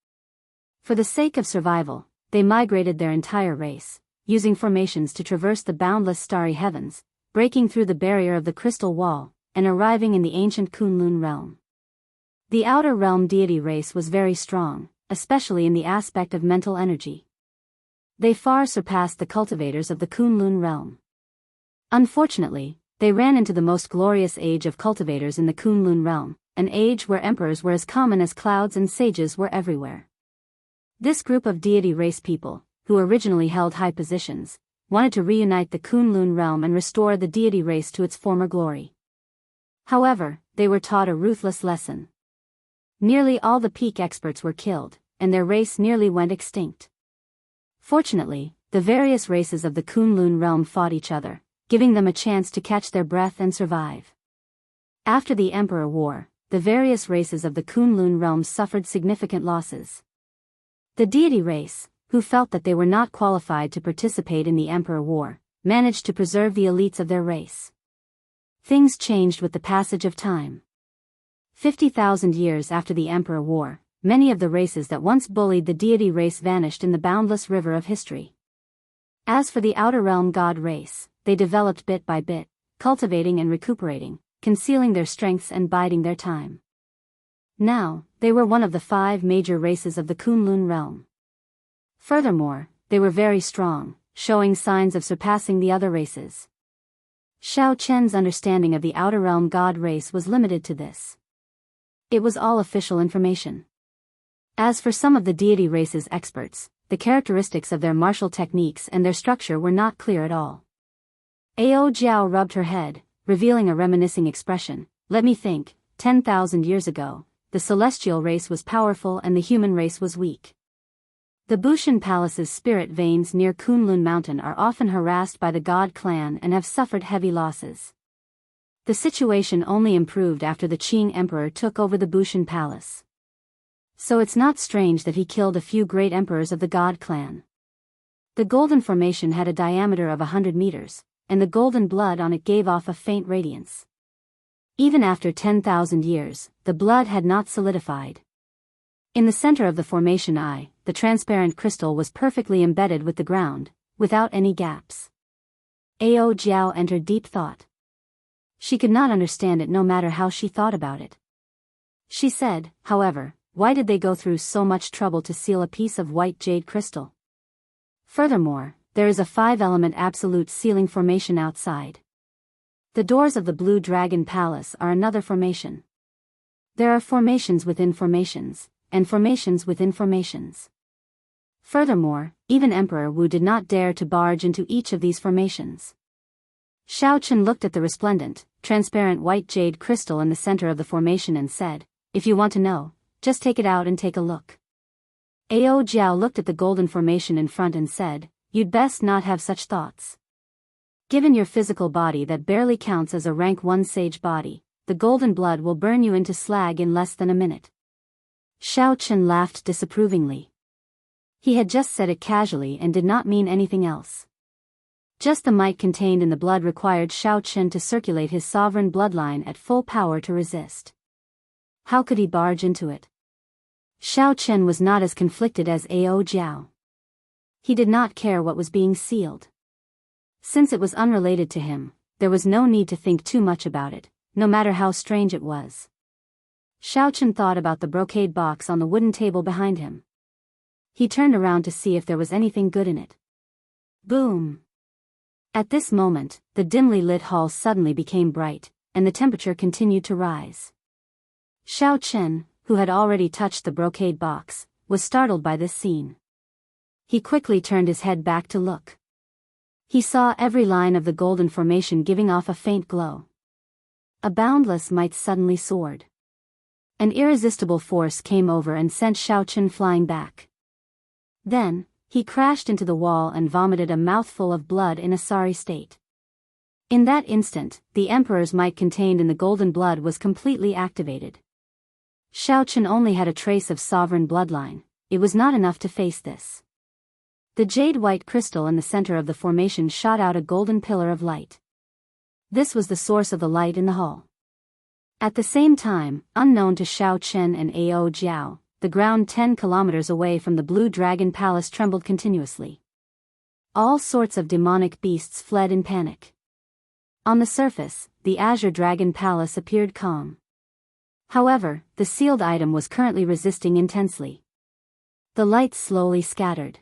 For the sake of survival, they migrated their entire race, using formations to traverse the boundless starry heavens, breaking through the barrier of the crystal wall, and arriving in the ancient Kunlun realm. The outer realm deity race was very strong, especially in the aspect of mental energy. They far surpassed the cultivators of the Kunlun realm. Unfortunately, they ran into the most glorious age of cultivators in the Kunlun realm, an age where emperors were as common as clouds and sages were everywhere. This group of deity race people, who originally held high positions, wanted to reunite the Kunlun realm and restore the deity race to its former glory. However, they were taught a ruthless lesson. Nearly all the peak experts were killed, and their race nearly went extinct. Fortunately, the various races of the Kunlun realm fought each other, giving them a chance to catch their breath and survive. After the Emperor War, the various races of the Kunlun realm suffered significant losses. The deity race, who felt that they were not qualified to participate in the Emperor War, managed to preserve the elites of their race. Things changed with the passage of time. 50,000 years after the Emperor War, many of the races that once bullied the deity race vanished in the boundless river of history. As for the outer realm god race, they developed bit by bit, cultivating and recuperating, concealing their strengths and biding their time. Now, they were one of the 5 major races of the Kunlun realm. Furthermore, they were very strong, showing signs of surpassing the other races. Xiao Chen's understanding of the outer realm god race was limited to this. It was all official information. As for some of the deity race's experts, the characteristics of their martial techniques and their structure were not clear at all. Ao Jiao rubbed her head, revealing a reminiscing expression. "Let me think, 10,000 years ago, the celestial race was powerful and the human race was weak. The Bushan Palace's spirit veins near Kunlun Mountain are often harassed by the god clan and have suffered heavy losses. The situation only improved after the Qing emperor took over the Bushan palace. So it's not strange that he killed a few great emperors of the God clan. The golden formation had a diameter of 100 meters, and the golden blood on it gave off a faint radiance. Even after 10,000 years, the blood had not solidified. In the center of the formation eye, the transparent crystal was perfectly embedded with the ground, without any gaps. Ao Jiao entered deep thought. She could not understand it no matter how she thought about it. She said, however, why did they go through so much trouble to seal a piece of white jade crystal? Furthermore, there is a 5-element absolute sealing formation outside. The doors of the Blue Dragon Palace are another formation. There are formations within formations, and formations within formations. Furthermore, even Emperor Wu did not dare to barge into each of these formations. Xiaochen looked at the resplendent, transparent white jade crystal in the center of the formation and said, if you want to know, just take it out and take a look. Ao Jiao looked at the golden formation in front and said, you'd best not have such thoughts. Given your physical body that barely counts as a rank 1 sage body, the golden blood will burn you into slag in less than a minute. Xiaochen laughed disapprovingly. He had just said it casually and did not mean anything else. Just the might contained in the blood required Xiaochen to circulate his sovereign bloodline at full power to resist. How could he barge into it? Xiaochen was not as conflicted as Ao Jiao. He did not care what was being sealed. Since it was unrelated to him, there was no need to think too much about it, no matter how strange it was. Xiaochen thought about the brocade box on the wooden table behind him. He turned around to see if there was anything good in it. Boom! At this moment, the dimly lit hall suddenly became bright, and the temperature continued to rise. Xiaochen, who had already touched the brocade box, was startled by this scene. He quickly turned his head back to look. He saw every line of the golden formation giving off a faint glow. A boundless might suddenly soared. An irresistible force came over and sent Xiaochen flying back. Then, he crashed into the wall and vomited a mouthful of blood in a sorry state. In that instant, the emperor's might contained in the golden blood was completely activated. Xiaochen only had a trace of sovereign bloodline. It was not enough to face this. The jade-white crystal in the center of the formation shot out a golden pillar of light. This was the source of the light in the hall. At the same time, unknown to Xiaochen and Ao Jiao, the ground 10 kilometers away from the Blue Dragon Palace trembled continuously. All sorts of demonic beasts fled in panic. On the surface, the Azure Dragon Palace appeared calm. However, the sealed item was currently resisting intensely. The lights slowly scattered.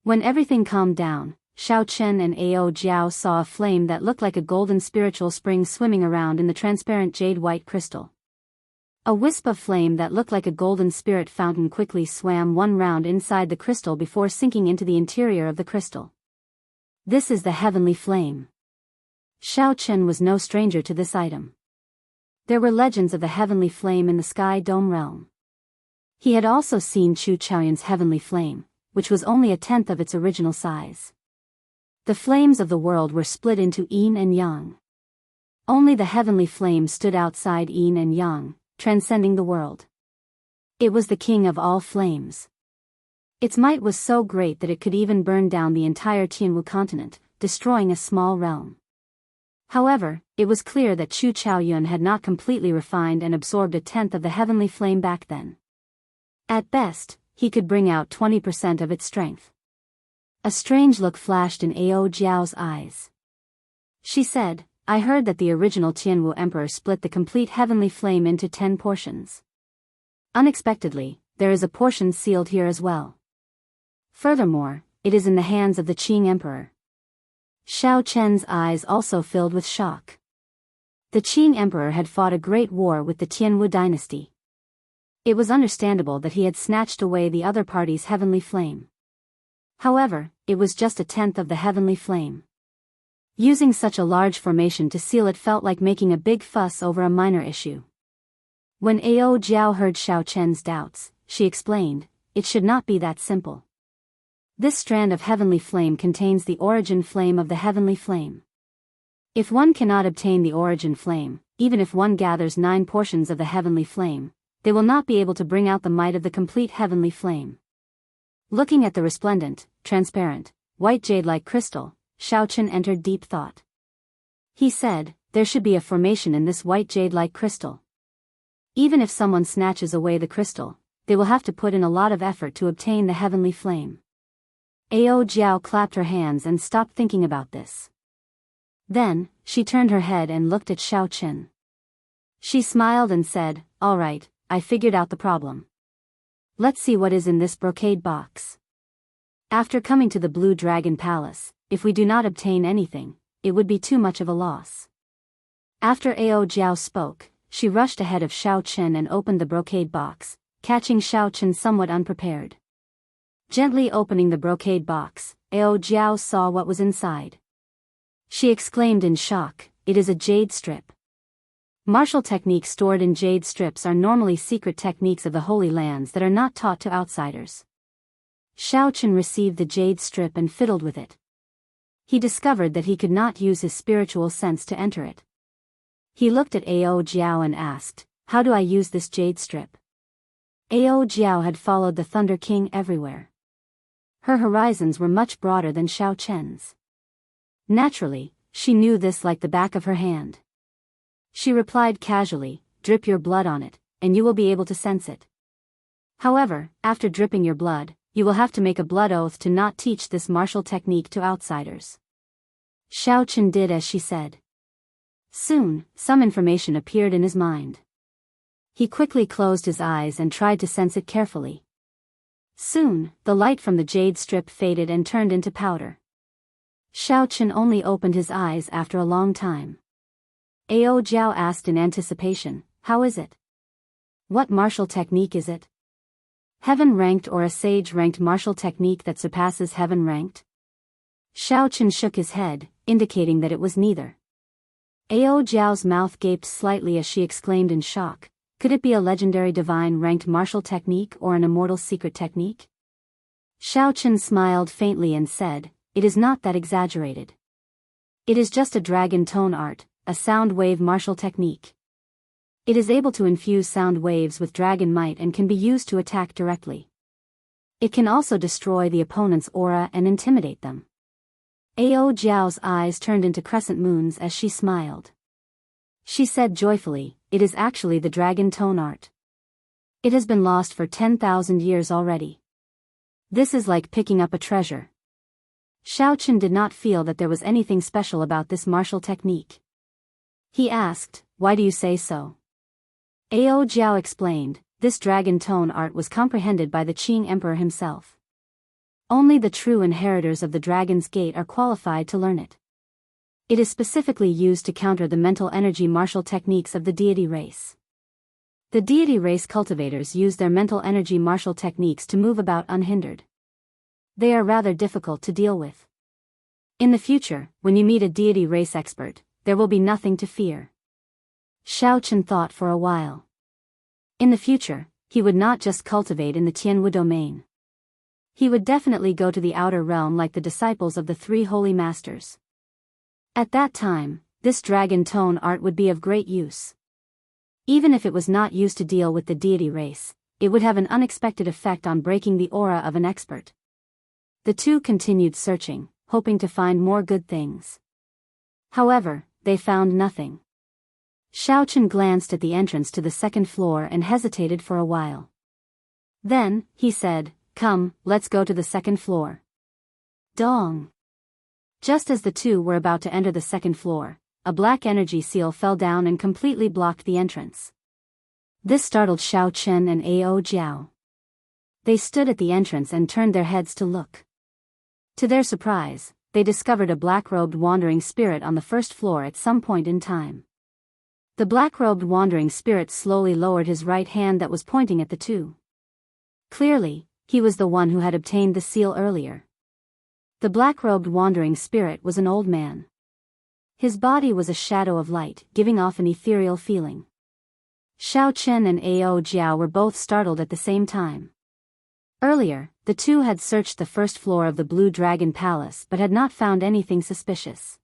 When everything calmed down, Xiaochen and Ao Jiao saw a flame that looked like a golden spiritual spring swimming around in the transparent jade-white crystal. A wisp of flame that looked like a golden spirit fountain quickly swam one round inside the crystal before sinking into the interior of the crystal. This is the heavenly flame. Xiaochen was no stranger to this item. There were legends of the heavenly flame in the Sky Dome realm. He had also seen Chu Chaoyun's heavenly flame, which was only a tenth of its original size. The flames of the world were split into yin and yang. Only the heavenly flame stood outside yin and yang, transcending the world. It was the king of all flames. Its might was so great that it could even burn down the entire Tianwu continent, destroying a small realm. However, it was clear that Chu Chaoyun had not completely refined and absorbed a tenth of the heavenly flame back then. At best, he could bring out 20% of its strength. A strange look flashed in Ao Jiao's eyes. She said, I heard that the original Tianwu emperor split the complete heavenly flame into 10 portions. Unexpectedly, there is a portion sealed here as well. Furthermore, it is in the hands of the Qing emperor. Xiaochen's eyes also filled with shock. The Qing emperor had fought a great war with the Tianwu dynasty. It was understandable that he had snatched away the other party's heavenly flame. However, it was just a tenth of the heavenly flame. Using such a large formation to seal it felt like making a big fuss over a minor issue. When Ao Jiao heard Xiaochen's doubts, she explained, it should not be that simple. This strand of heavenly flame contains the origin flame of the heavenly flame. If one cannot obtain the origin flame, even if one gathers 9 portions of the heavenly flame, they will not be able to bring out the might of the complete heavenly flame. Looking at the resplendent, transparent, white jade-like crystal, Shaochen entered deep thought. He said, there should be a formation in this white jade-like crystal. Even if someone snatches away the crystal, they will have to put in a lot of effort to obtain the heavenly flame. Ao Jiao clapped her hands and stopped thinking about this. Then, she turned her head and looked at Shaochen. She smiled and said, all right, I figured out the problem. Let's see what is in this brocade box. After coming to the Blue Dragon Palace, if we do not obtain anything, it would be too much of a loss. After Ao Jiao spoke, she rushed ahead of Shaochen and opened the brocade box, catching Shaochen somewhat unprepared. Gently opening the brocade box, Ao Jiao saw what was inside. She exclaimed in shock, it is a jade strip. Martial techniques stored in jade strips are normally secret techniques of the Holy Lands that are not taught to outsiders. Shaochen received the jade strip and fiddled with it. He discovered that he could not use his spiritual sense to enter it. He looked at Ao Jiao and asked, how do I use this jade strip? Ao Jiao had followed the Thunder King everywhere. Her horizons were much broader than Shaochen's. Naturally, she knew this like the back of her hand. She replied casually, drip your blood on it, and you will be able to sense it. However, after dripping your blood, you will have to make a blood oath to not teach this martial technique to outsiders. Shaochen did as she said. Soon, some information appeared in his mind. He quickly closed his eyes and tried to sense it carefully. Soon, the light from the jade strip faded and turned into powder. Shaochen only opened his eyes after a long time. Ao Jiao asked in anticipation, how is it? What martial technique is it? Heaven-ranked or a sage-ranked martial technique that surpasses heaven-ranked? Shaochen shook his head, indicating that it was neither. Ao Jiao's mouth gaped slightly as she exclaimed in shock, could it be a legendary divine-ranked martial technique or an immortal secret technique? Shaochen smiled faintly and said, it is not that exaggerated. It is just a dragon tone art, a sound wave martial technique. It is able to infuse sound waves with dragon might and can be used to attack directly. It can also destroy the opponent's aura and intimidate them. Ao Jiao's eyes turned into crescent moons as she smiled. She said joyfully, it is actually the dragon tone art. It has been lost for 10,000 years already. This is like picking up a treasure. Shaochen did not feel that there was anything special about this martial technique. He asked, why do you say so? Ao Jiao explained, this dragon tone art was comprehended by the Qing Emperor himself. Only the true inheritors of the Dragon's Gate are qualified to learn it. It is specifically used to counter the mental energy martial techniques of the deity race. The deity race cultivators use their mental energy martial techniques to move about unhindered. They are rather difficult to deal with. In the future, when you meet a deity race expert, there will be nothing to fear. Shaochen thought for a while. In the future, he would not just cultivate in the Tianwu domain. He would definitely go to the outer realm like the disciples of the 3 holy masters. At that time, this dragon tone art would be of great use. Even if it was not used to deal with the deity race, it would have an unexpected effect on breaking the aura of an expert. The two continued searching, hoping to find more good things. However, they found nothing. Shaochen glanced at the entrance to the 2nd floor and hesitated for a while. Then, he said, come, let's go to the 2nd floor. Dong! Just as the two were about to enter the 2nd floor, a black energy seal fell down and completely blocked the entrance. This startled Shaochen and Ao Jiao. They stood at the entrance and turned their heads to look. To their surprise, they discovered a black-robed wandering spirit on the 1st floor at some point in time. The black-robed wandering spirit slowly lowered his right hand that was pointing at the two. Clearly, he was the one who had obtained the seal earlier. The black-robed wandering spirit was an old man. His body was a shadow of light, giving off an ethereal feeling. Shaochen and Ao Jiao were both startled at the same time. Earlier, the two had searched the 1st floor of the Blue Dragon Palace but had not found anything suspicious.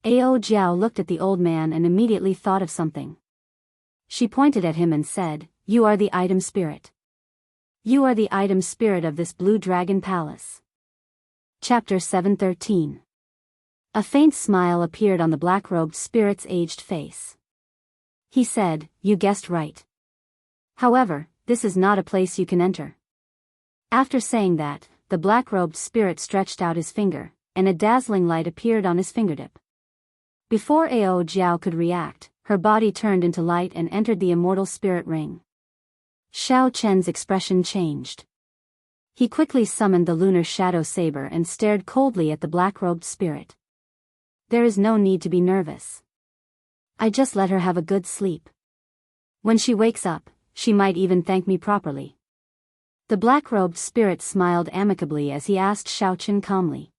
Ao Jiao looked at the old man and immediately thought of something. She pointed at him and said, "You are the item spirit. You are the item spirit of this Blue Dragon Palace." Chapter 713. A faint smile appeared on the black-robed spirit's aged face. He said, "You guessed right. However, this is not a place you can enter." After saying that, the black-robed spirit stretched out his finger, and a dazzling light appeared on his fingertip. Before Ao Jiao could react, her body turned into light and entered the immortal spirit ring. Xiao Chen's expression changed. He quickly summoned the lunar shadow saber and stared coldly at the black-robed spirit. "There is no need to be nervous. I just let her have a good sleep. When she wakes up, she might even thank me properly." The black-robed spirit smiled amicably as he asked Xiao Chen calmly.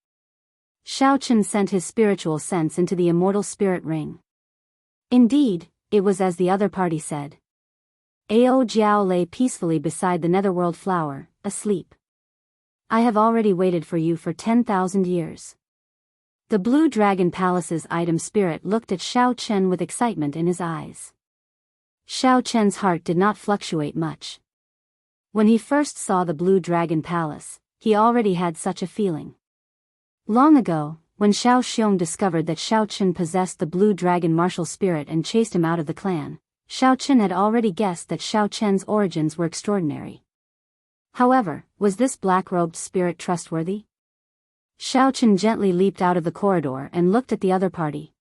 Xiao Chen sent his spiritual sense into the immortal spirit ring. Indeed, it was as the other party said. Ao Jiao lay peacefully beside the netherworld flower, asleep. "I have already waited for you for 10,000 years. The Blue Dragon Palace's item spirit looked at Xiao Chen with excitement in his eyes. Xiao Chen's heart did not fluctuate much. When he first saw the Blue Dragon Palace, he already had such a feeling. Long ago, when Xiao Xiong discovered that Xiao Chen possessed the Blue Dragon martial spirit and chased him out of the clan, Xiao Chen had already guessed that Xiao Chen's origins were extraordinary. However, was this black-robed spirit trustworthy? Xiao Chen gently leaped out of the corridor and looked at the other party.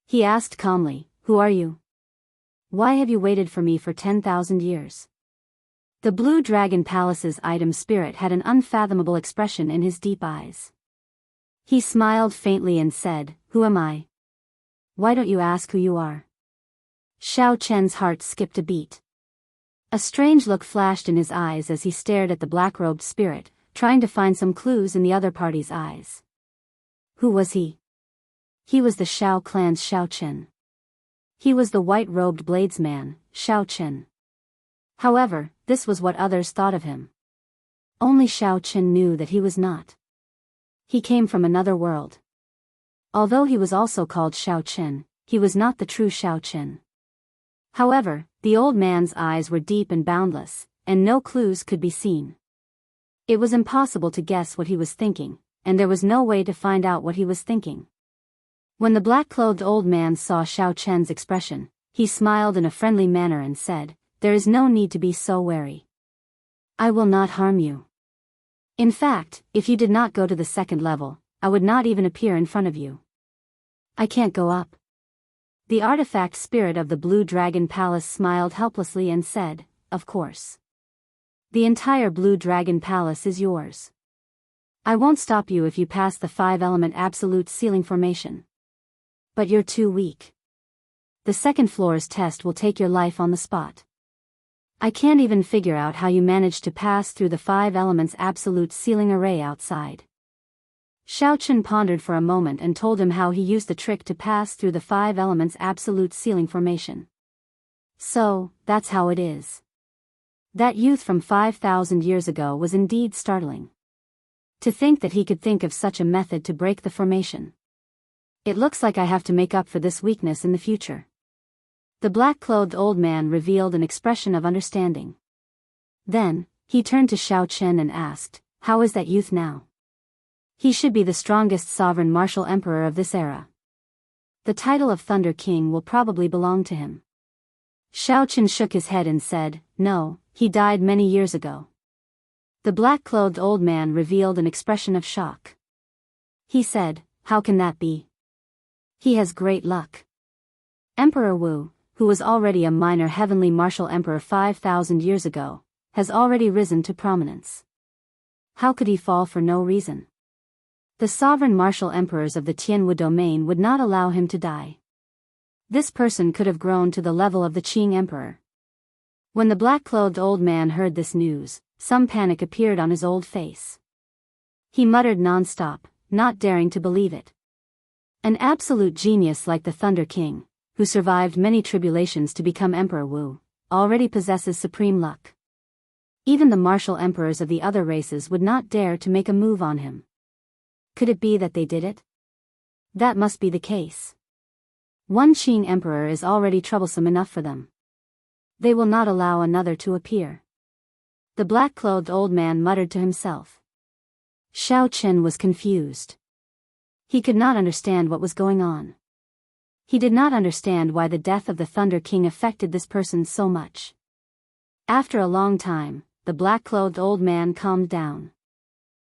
He asked calmly, "Who are you? Why have you waited for me for 10,000 years?" The Blue Dragon Palace's item spirit had an unfathomable expression in his deep eyes. He smiled faintly and said, "Who am I? Why don't you ask who you are?" Xiao Chen's heart skipped a beat. A strange look flashed in his eyes as he stared at the black-robed spirit, trying to find some clues in the other party's eyes. Who was he? He was the Xiao clan's Xiao Chen. He was the white-robed bladesman, Xiao Chen. However, this was what others thought of him. Only Xiao Chen knew that he was not. He came from another world. Although he was also called Xiao Chen, he was not the true Xiao Chen. However, the old man's eyes were deep and boundless, and no clues could be seen. It was impossible to guess what he was thinking, and there was no way to find out what he was thinking. When the black-clothed old man saw Xiao Chen's expression, he smiled in a friendly manner and said, "There is no need to be so wary. I will not harm you. In fact, if you did not go to the second level, I would not even appear in front of you." "I can't go up." The artifact spirit of the Blue Dragon Palace smiled helplessly and said, "Of course. The entire Blue Dragon Palace is yours. I won't stop you if you pass the 5-element absolute ceiling formation. But you're too weak. The second floor's test will take your life on the spot. I can't even figure out how you managed to pass through the 5 elements absolute ceiling array outside." Xiao Chen pondered for a moment and told him how he used the trick to pass through the 5 elements absolute ceiling formation. "So, that's how it is. That youth from 5,000 years ago was indeed startling. To think that he could think of such a method to break the formation. It looks like I have to make up for this weakness in the future." The black-clothed old man revealed an expression of understanding. Then, he turned to Xiao Chen and asked, "How is that youth now? He should be the strongest sovereign martial emperor of this era. The title of Thunder King will probably belong to him." Xiao Chen shook his head and said, "No, he died many years ago." The black-clothed old man revealed an expression of shock. He said, "How can that be? He has great luck." Emperor Wu, who was already a minor heavenly martial emperor 5,000 years ago, has already risen to prominence. How could he fall for no reason? The sovereign martial emperors of the Tianwu domain would not allow him to die. This person could have grown to the level of the Qing emperor. When the black-clothed old man heard this news, some panic appeared on his old face. He muttered non-stop, not daring to believe it. An absolute genius like the Thunder King, who survived many tribulations to become Emperor Wu, already possesses supreme luck. Even the martial emperors of the other races would not dare to make a move on him. Could it be that they did it? That must be the case. One Qing emperor is already troublesome enough for them. They will not allow another to appear. The black-clothed old man muttered to himself. Xiao Chen was confused. He could not understand what was going on. He did not understand why the death of the Thunder King affected this person so much. After a long time, the black-clothed old man calmed down.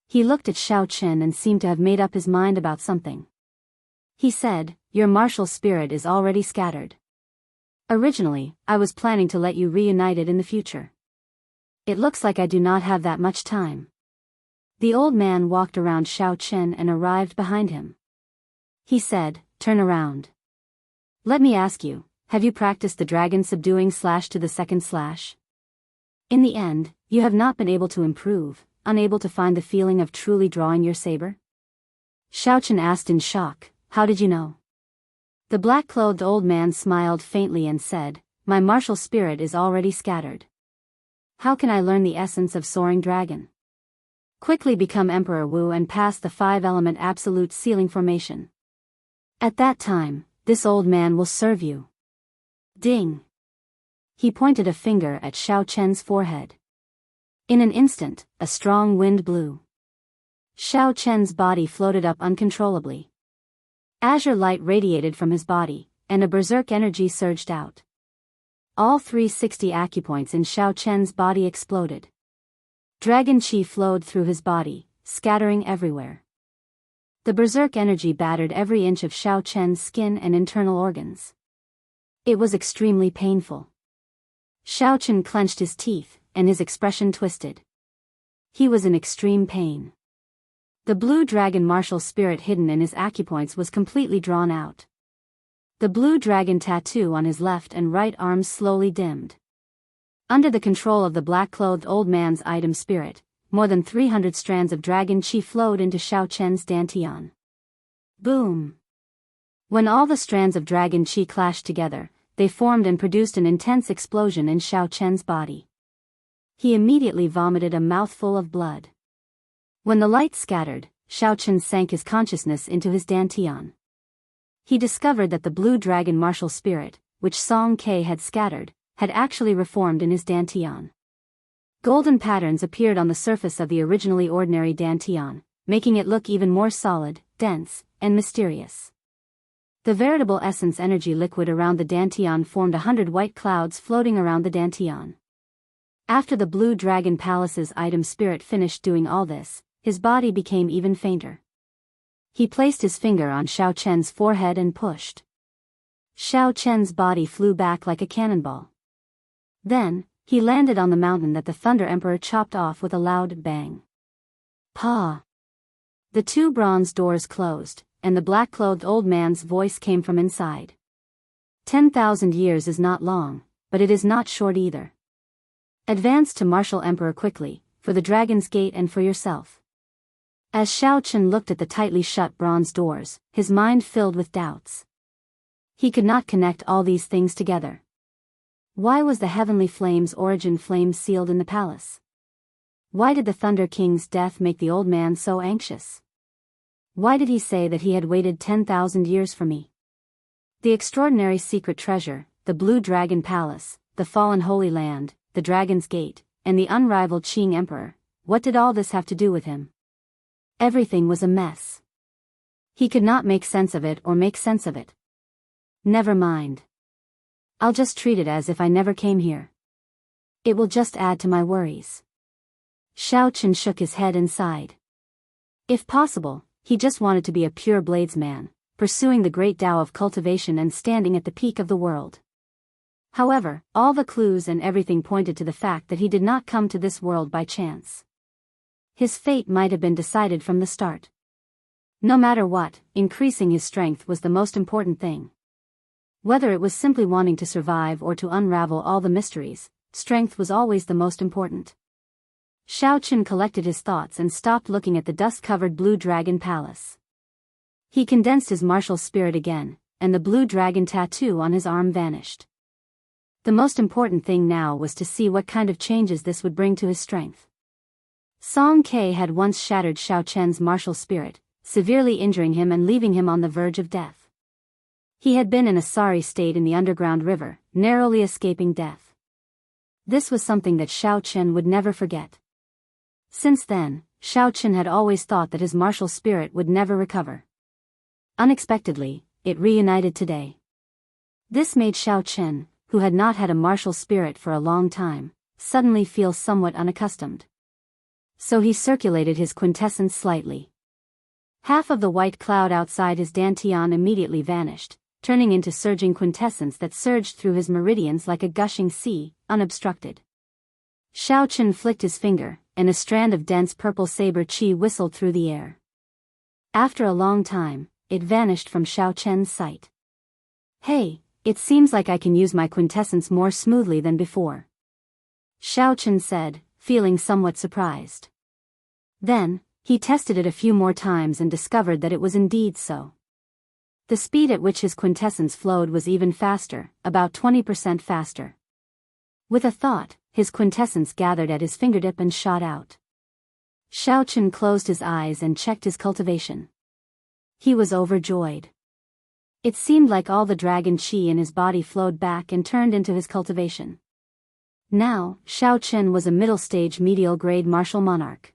He looked at Xiao Chen and seemed to have made up his mind about something. He said, "Your martial spirit is already scattered. Originally, I was planning to let you reunite it in the future. It looks like I do not have that much time." The old man walked around Xiao Chen and arrived behind him. He said, "Turn around. Let me ask you, have you practiced the dragon subduing / to the second /? In the end, you have not been able to improve, unable to find the feeling of truly drawing your saber?" Xiao Chen asked in shock, "How did you know?" The black-clothed old man smiled faintly and said, "My martial spirit is already scattered. How can I learn the essence of soaring dragon? Quickly become Emperor Wu and pass the 5-element absolute sealing formation. At that time, this old man will serve you." Ding! He pointed a finger at Xiao Chen's forehead. In an instant, a strong wind blew. Xiao Chen's body floated up uncontrollably. Azure light radiated from his body, and a berserk energy surged out. All 360 acupoints in Xiao Chen's body exploded. Dragon Qi flowed through his body, scattering everywhere. The berserk energy battered every inch of Xiao Chen's skin and internal organs. It was extremely painful. Xiao Chen clenched his teeth, and his expression twisted. He was in extreme pain. The blue dragon martial spirit hidden in his acupoints was completely drawn out. The blue dragon tattoo on his left and right arms slowly dimmed. Under the control of the black-clothed old man's item spirit, more than 300 strands of dragon qi flowed into Xiao Chen's dantian. Boom! When all the strands of dragon qi clashed together, they formed and produced an intense explosion in Xiao Chen's body. He immediately vomited a mouthful of blood. When the light scattered, Xiao Chen sank his consciousness into his dantian. He discovered that the blue dragon martial spirit, which Song Ke had scattered, had actually reformed in his dantian. Golden patterns appeared on the surface of the originally ordinary dantian, making it look even more solid, dense, and mysterious. The veritable essence energy liquid around the dantian formed 100 white clouds floating around the dantian. After the blue dragon palace's item spirit finished doing all this, his body became even fainter. He placed his finger on Xiao Chen's forehead and pushed. Xiao Chen's body flew back like a cannonball. Then, he landed on the mountain that the Thunder Emperor chopped off with a loud bang. Pa! The 2 bronze doors closed, and the black-clothed old man's voice came from inside. 10,000 years is not long, but it is not short either. Advance to Martial Emperor quickly, for the Dragon's Gate and for yourself. As Xiao Chen looked at the tightly shut bronze doors, his mind filled with doubts. He could not connect all these things together. Why was the heavenly flame's origin flame sealed in the palace? Why did the Thunder King's death make the old man so anxious? Why did he say that he had waited 10,000 years for me? The extraordinary secret treasure, the Blue Dragon Palace, the fallen Holy Land, the Dragon's Gate, and the unrivaled Qing Emperor, what did all this have to do with him? Everything was a mess. He could not make sense of it or make sense of it. Never mind. I'll just treat it as if I never came here. It will just add to my worries. Xiao Chen shook his head and sighed. If possible, he just wanted to be a pure bladesman, pursuing the great Tao of cultivation and standing at the peak of the world. However, all the clues and everything pointed to the fact that he did not come to this world by chance. His fate might have been decided from the start. No matter what, increasing his strength was the most important thing. Whether it was simply wanting to survive or to unravel all the mysteries, strength was always the most important. Xiao Chen collected his thoughts and stopped looking at the dust-covered Blue Dragon Palace. He condensed his martial spirit again, and the blue dragon tattoo on his arm vanished. The most important thing now was to see what kind of changes this would bring to his strength. Song Ke had once shattered Xiao Chen's martial spirit, severely injuring him and leaving him on the verge of death. He had been in a sorry state in the underground river, narrowly escaping death. This was something that Xiao Chen would never forget. Since then, Xiao Chen had always thought that his martial spirit would never recover. Unexpectedly, it reunited today. This made Xiao Chen, who had not had a martial spirit for a long time, suddenly feel somewhat unaccustomed. So he circulated his quintessence slightly. Half of the white cloud outside his dantian immediately vanished, turning into surging quintessence that surged through his meridians like a gushing sea, unobstructed. Xiao Chen flicked his finger, and a strand of dense purple saber chi whistled through the air. After a long time, it vanished from Xiao Chen's sight. Hey, it seems like I can use my quintessence more smoothly than before, Xiao Chen said, feeling somewhat surprised. Then, he tested it a few more times and discovered that it was indeed so. The speed at which his quintessence flowed was even faster, about 20% faster. With a thought, his quintessence gathered at his fingertip and shot out. Xiao Chen closed his eyes and checked his cultivation. He was overjoyed. It seemed like all the dragon qi in his body flowed back and turned into his cultivation. Now, Xiao Chen was a middle-stage medial-grade martial monarch.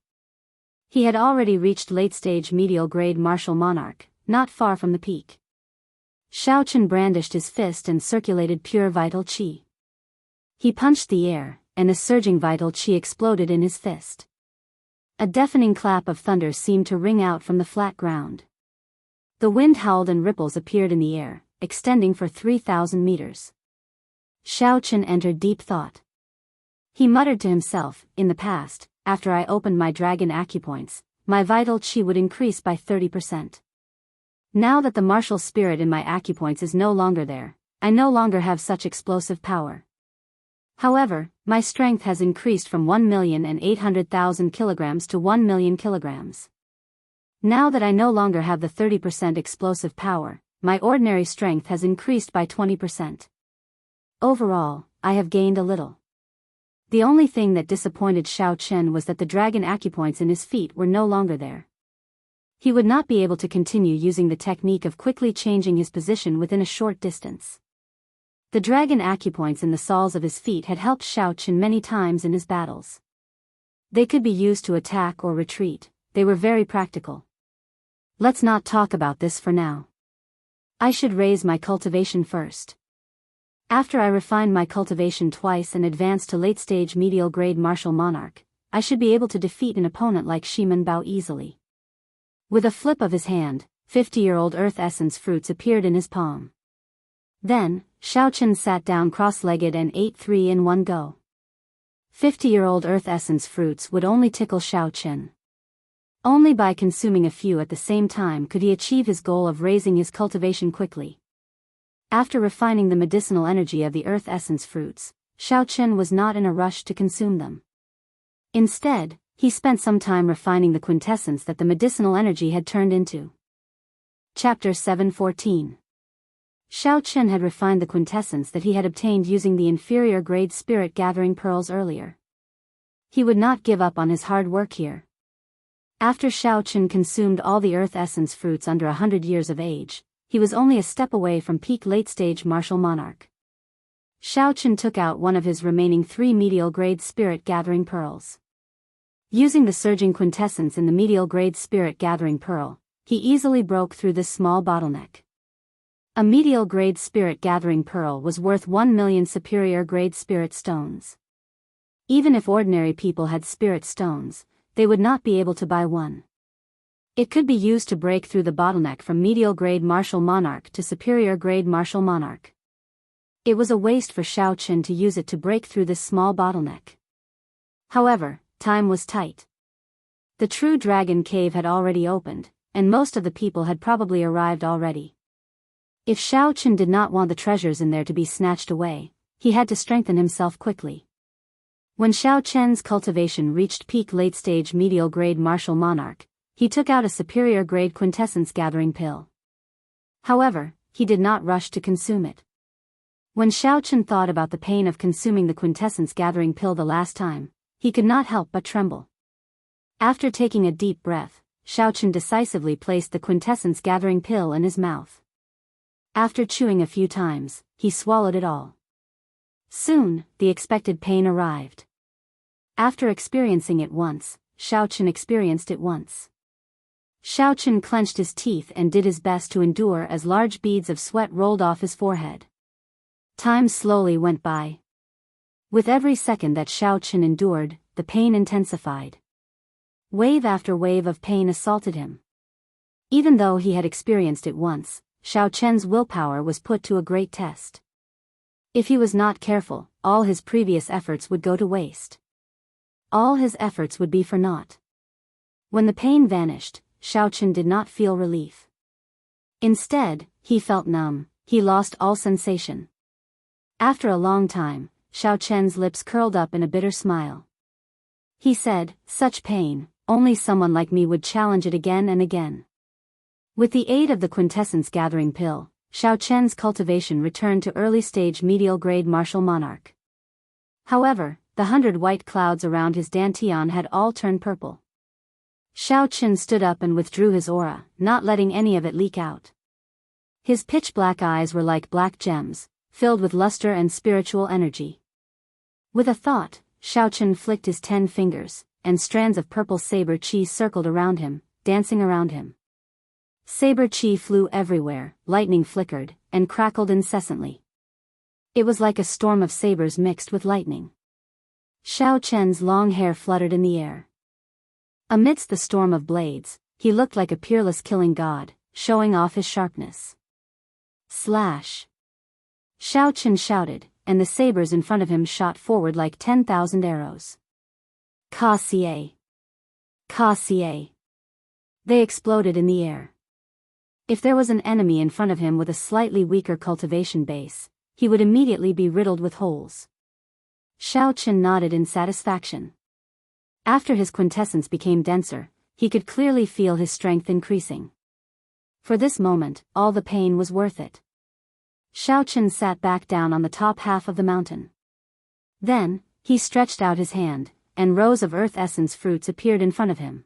He had already reached late-stage medial-grade martial monarch, not far from the peak. Xiao Chen brandished his fist and circulated pure vital qi. He punched the air, and a surging vital qi exploded in his fist. A deafening clap of thunder seemed to ring out from the flat ground. The wind howled and ripples appeared in the air, extending for 3,000 meters. Xiao Chen entered deep thought. He muttered to himself, in the past, after I opened my dragon acupoints, my vital qi would increase by 30%. Now that the martial spirit in my acupoints is no longer there, I no longer have such explosive power. However, my strength has increased from 1,800,000 kilograms to 1 million kilograms. Now that I no longer have the 30% explosive power, my ordinary strength has increased by 20%. Overall, I have gained a little. The only thing that disappointed Xiao Chen was that the dragon acupoints in his feet were no longer there. He would not be able to continue using the technique of quickly changing his position within a short distance. The dragon acupoints in the soles of his feet had helped Xiao Chen many times in his battles. They could be used to attack or retreat, they were very practical. Let's not talk about this for now. I should raise my cultivation first. After I refine my cultivation twice and advance to late-stage medial-grade martial monarch, I should be able to defeat an opponent like Shimen Bao easily. With a flip of his hand, 50-year-old earth essence fruits appeared in his palm. Then, Xiao Chen sat down cross-legged and ate 3 in one go. 50-year-old earth essence fruits would only tickle Xiao Chen. Only by consuming a few at the same time could he achieve his goal of raising his cultivation quickly. After refining the medicinal energy of the earth essence fruits, Xiao Chen was not in a rush to consume them. Instead, he spent some time refining the quintessence that the medicinal energy had turned into. Chapter 7:14. Xiao Chen had refined the quintessence that he had obtained using the inferior grade spirit gathering pearls earlier. He would not give up on his hard work here. After Xiao Chen consumed all the earth essence fruits under 100 years of age, he was only a step away from peak late-stage martial monarch. Xiao Chen took out one of his remaining 3 medial grade spirit gathering pearls. Using the surging quintessence in the medial grade spirit gathering pearl, he easily broke through this small bottleneck. A medial grade spirit gathering pearl was worth 1 million superior grade spirit stones. Even if ordinary people had spirit stones, they would not be able to buy one. It could be used to break through the bottleneck from medial grade martial monarch to superior grade martial monarch. It was a waste for Xiao Chen to use it to break through this small bottleneck. However, time was tight. The true dragon cave had already opened, and most of the people had probably arrived already. If Xiao Chen did not want the treasures in there to be snatched away, he had to strengthen himself quickly. When Xiao Chen's cultivation reached peak late-stage medial-grade martial monarch, he took out a superior-grade quintessence gathering pill. However, he did not rush to consume it. When Xiao Chen thought about the pain of consuming the quintessence gathering pill the last time, he could not help but tremble. After taking a deep breath, Xiaochen decisively placed the quintessence gathering pill in his mouth. After chewing a few times, he swallowed it all. Soon, the expected pain arrived. After experiencing it once, Xiaochen experienced it once. Xiaochen clenched his teeth and did his best to endure as large beads of sweat rolled off his forehead. Time slowly went by. With every second that Xiaochen endured, the pain intensified. Wave after wave of pain assaulted him. Even though he had experienced it once, Xiaochen's willpower was put to a great test. If he was not careful, all his previous efforts would go to waste. All his efforts would be for naught. When the pain vanished, Xiaochen did not feel relief. Instead, he felt numb, he lost all sensation. After a long time, Xiaochen's lips curled up in a bitter smile. He said, "Such pain, only someone like me would challenge it again and again." With the aid of the quintessence gathering pill, Xiaochen's cultivation returned to early-stage medial-grade martial monarch. However, the 100 white clouds around his dantian had all turned purple. Xiaochen stood up and withdrew his aura, not letting any of it leak out. His pitch-black eyes were like black gems, filled with luster and spiritual energy. With a thought, Xiaochen flicked his 10 fingers, and strands of purple saber chi circled around him, dancing around him. Saber chi flew everywhere, lightning flickered, and crackled incessantly. It was like a storm of sabers mixed with lightning. Xiaochen's long hair fluttered in the air. Amidst the storm of blades, he looked like a peerless killing god, showing off his sharpness. Slash! Xiaochen shouted, and the sabers in front of him shot forward like 10,000 arrows. Ka-xie! Ka-xie! They exploded in the air. If there was an enemy in front of him with a slightly weaker cultivation base, he would immediately be riddled with holes. Xiaochen nodded in satisfaction. After his quintessence became denser, he could clearly feel his strength increasing. For this moment, all the pain was worth it. Xiaochen sat back down on the top half of the mountain. Then, he stretched out his hand, and rows of earth essence fruits appeared in front of him.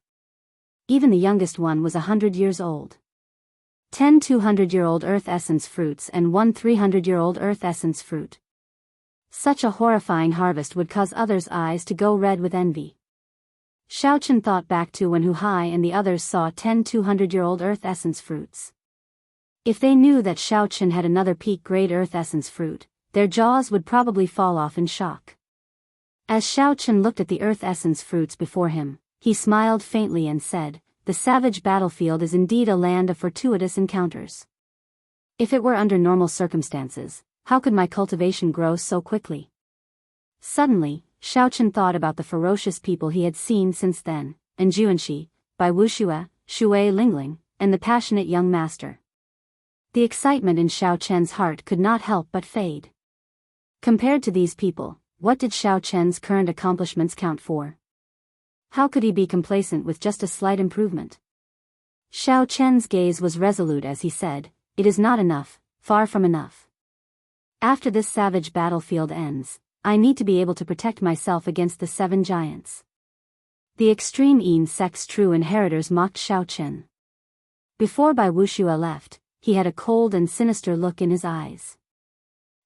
Even the youngest one was 100 years old. 10 200-year-old earth essence fruits and 1 300-year-old earth essence fruit. Such a horrifying harvest would cause others' eyes to go red with envy. Xiaochen thought back to when Hu Hai and the others saw 10 200-year-old earth essence fruits. If they knew that Xiaochen had another peak-grade earth essence fruit, their jaws would probably fall off in shock. As Xiaochen looked at the earth essence fruits before him, he smiled faintly and said, "The savage battlefield is indeed a land of fortuitous encounters. If it were under normal circumstances, how could my cultivation grow so quickly?" Suddenly, Xiaochen thought about the ferocious people he had seen since then, and Juanxi, Bai Wuxia, Shui Lingling, and the passionate young master. The excitement in Xiaochen's heart could not help but fade. Compared to these people, what did Xiaochen's current accomplishments count for? How could he be complacent with just a slight improvement? Xiaochen's gaze was resolute as he said, "It is not enough, far from enough. After this savage battlefield ends, I need to be able to protect myself against the 7 giants." The extreme Yin sect's true inheritors mocked Xiaochen. Before Bai Wuxia left, he had a cold and sinister look in his eyes.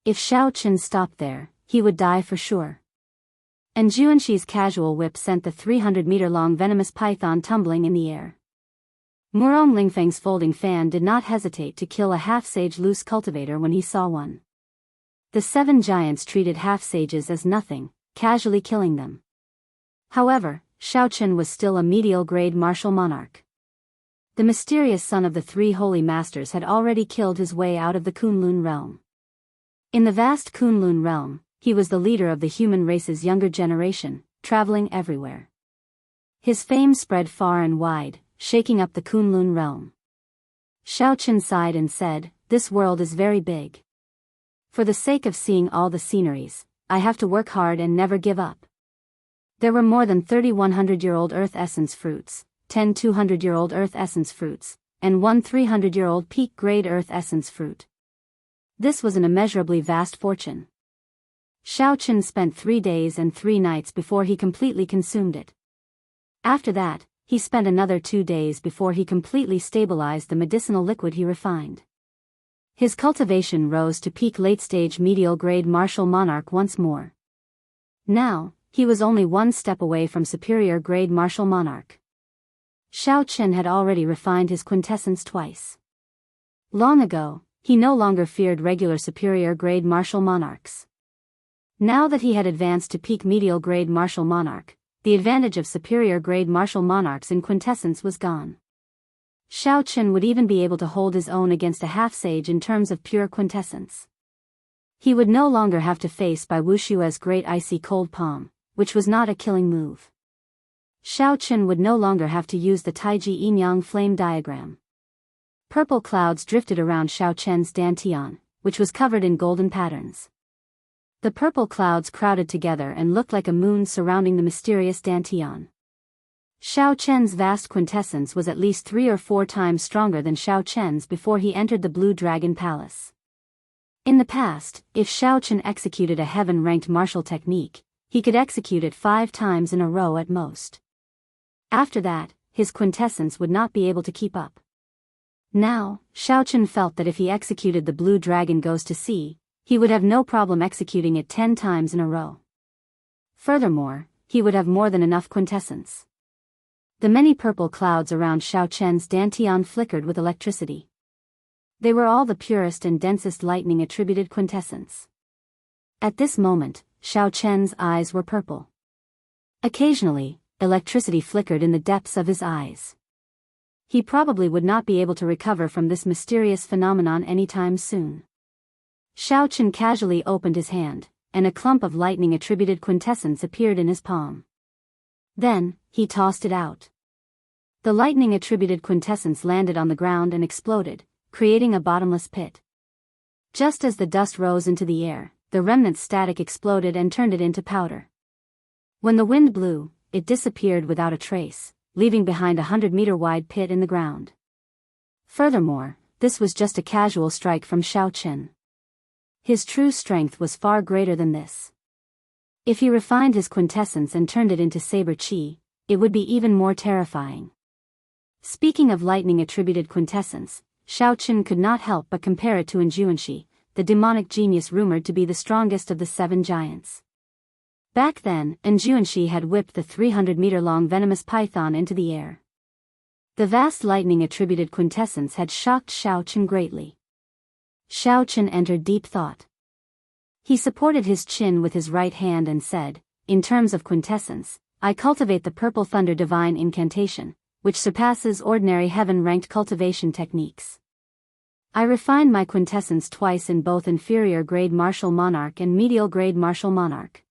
If Xiaochen stopped there, he would die for sure. And Juanxi's casual whip sent the 300-meter-long venomous python tumbling in the air. Murong Lingfeng's folding fan did not hesitate to kill a half-sage loose cultivator when he saw one. The 7 giants treated half-sages as nothing, casually killing them. However, Xiaochen was still a medial-grade martial monarch. The mysterious son of the 3 holy masters had already killed his way out of the Kunlun realm. In the vast Kunlun realm, he was the leader of the human race's younger generation, traveling everywhere. His fame spread far and wide, shaking up the Kunlun realm. Xiaochen sighed and said, "This world is very big. For the sake of seeing all the sceneries, I have to work hard and never give up." There were more than 30 100-year-old earth essence fruits, 10 200-year-old earth essence fruits, and 1 300-year-old peak-grade earth essence fruit. This was an immeasurably vast fortune. Xiaochen spent 3 days and 3 nights before he completely consumed it. After that, he spent another 2 days before he completely stabilized the medicinal liquid he refined. His cultivation rose to peak late-stage medial-grade martial monarch once more. Now, he was only one step away from superior-grade martial monarch. Xiao Chen had already refined his quintessence twice. Long ago, he no longer feared regular superior-grade martial monarchs. Now that he had advanced to peak medial-grade martial monarch, the advantage of superior-grade martial monarchs in quintessence was gone. Xiao Chen would even be able to hold his own against a half-sage in terms of pure quintessence. He would no longer have to face by Wuxia's great icy cold palm, which was not a killing move. Xiao Chen would no longer have to use the Taiji Yin-Yang flame diagram. Purple clouds drifted around Xiao Chen's dantian, which was covered in golden patterns. The purple clouds crowded together and looked like a moon surrounding the mysterious dantian. Xiao Chen's vast quintessence was at least 3 or 4 times stronger than Xiao Chen's before he entered the Blue Dragon Palace. In the past, if Xiao Chen executed a heaven-ranked martial technique, he could execute it 5 times in a row at most. After that, his quintessence would not be able to keep up. Now, Xiao Chen felt that if he executed the Blue Dragon Goes to Sea, he would have no problem executing it 10 times in a row. Furthermore, he would have more than enough quintessence. The many purple clouds around Xiao Chen's dantian flickered with electricity. They were all the purest and densest lightning-attributed quintessence. At this moment, Xiao Chen's eyes were purple. Occasionally, electricity flickered in the depths of his eyes. He probably would not be able to recover from this mysterious phenomenon anytime soon. Xiao Chen casually opened his hand, and a clump of lightning-attributed quintessence appeared in his palm. Then, he tossed it out. The lightning-attributed quintessence landed on the ground and exploded, creating a bottomless pit. Just as the dust rose into the air, the remnant static exploded and turned it into powder. When the wind blew, it disappeared without a trace, leaving behind a 100-meter-wide pit in the ground. Furthermore, this was just a casual strike from Xiao Chen. His true strength was far greater than this. If he refined his quintessence and turned it into saber qi, it would be even more terrifying. Speaking of lightning-attributed quintessence, Xiao Chen could not help but compare it to Enjuanshi, the demonic genius rumored to be the strongest of the 7 giants. Back then, Enjuanshi had whipped the 300-meter-long venomous python into the air. The vast lightning-attributed quintessence had shocked Xiao Chen greatly. Xiao Chen entered deep thought. He supported his chin with his right hand and said, "In terms of quintessence, I cultivate the Purple Thunder Divine Incantation, which surpasses ordinary heaven-ranked cultivation techniques. I refine my quintessence twice in both inferior-grade martial monarch and medial-grade martial monarch.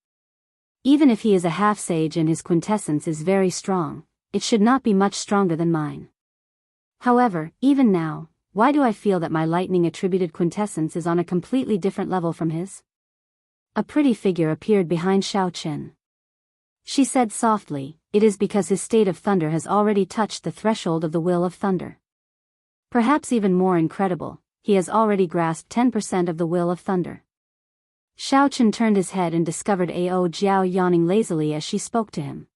Even if he is a half-sage and his quintessence is very strong, it should not be much stronger than mine. However, even now, why do I feel that my lightning-attributed quintessence is on a completely different level from his?" A pretty figure appeared behind Xiao Chen. She said softly, "It is because his state of thunder has already touched the threshold of the will of thunder. Perhaps even more incredible, he has already grasped 10% of the will of thunder." Xiao Chen turned his head and discovered Ao Jiao yawning lazily as she spoke to him.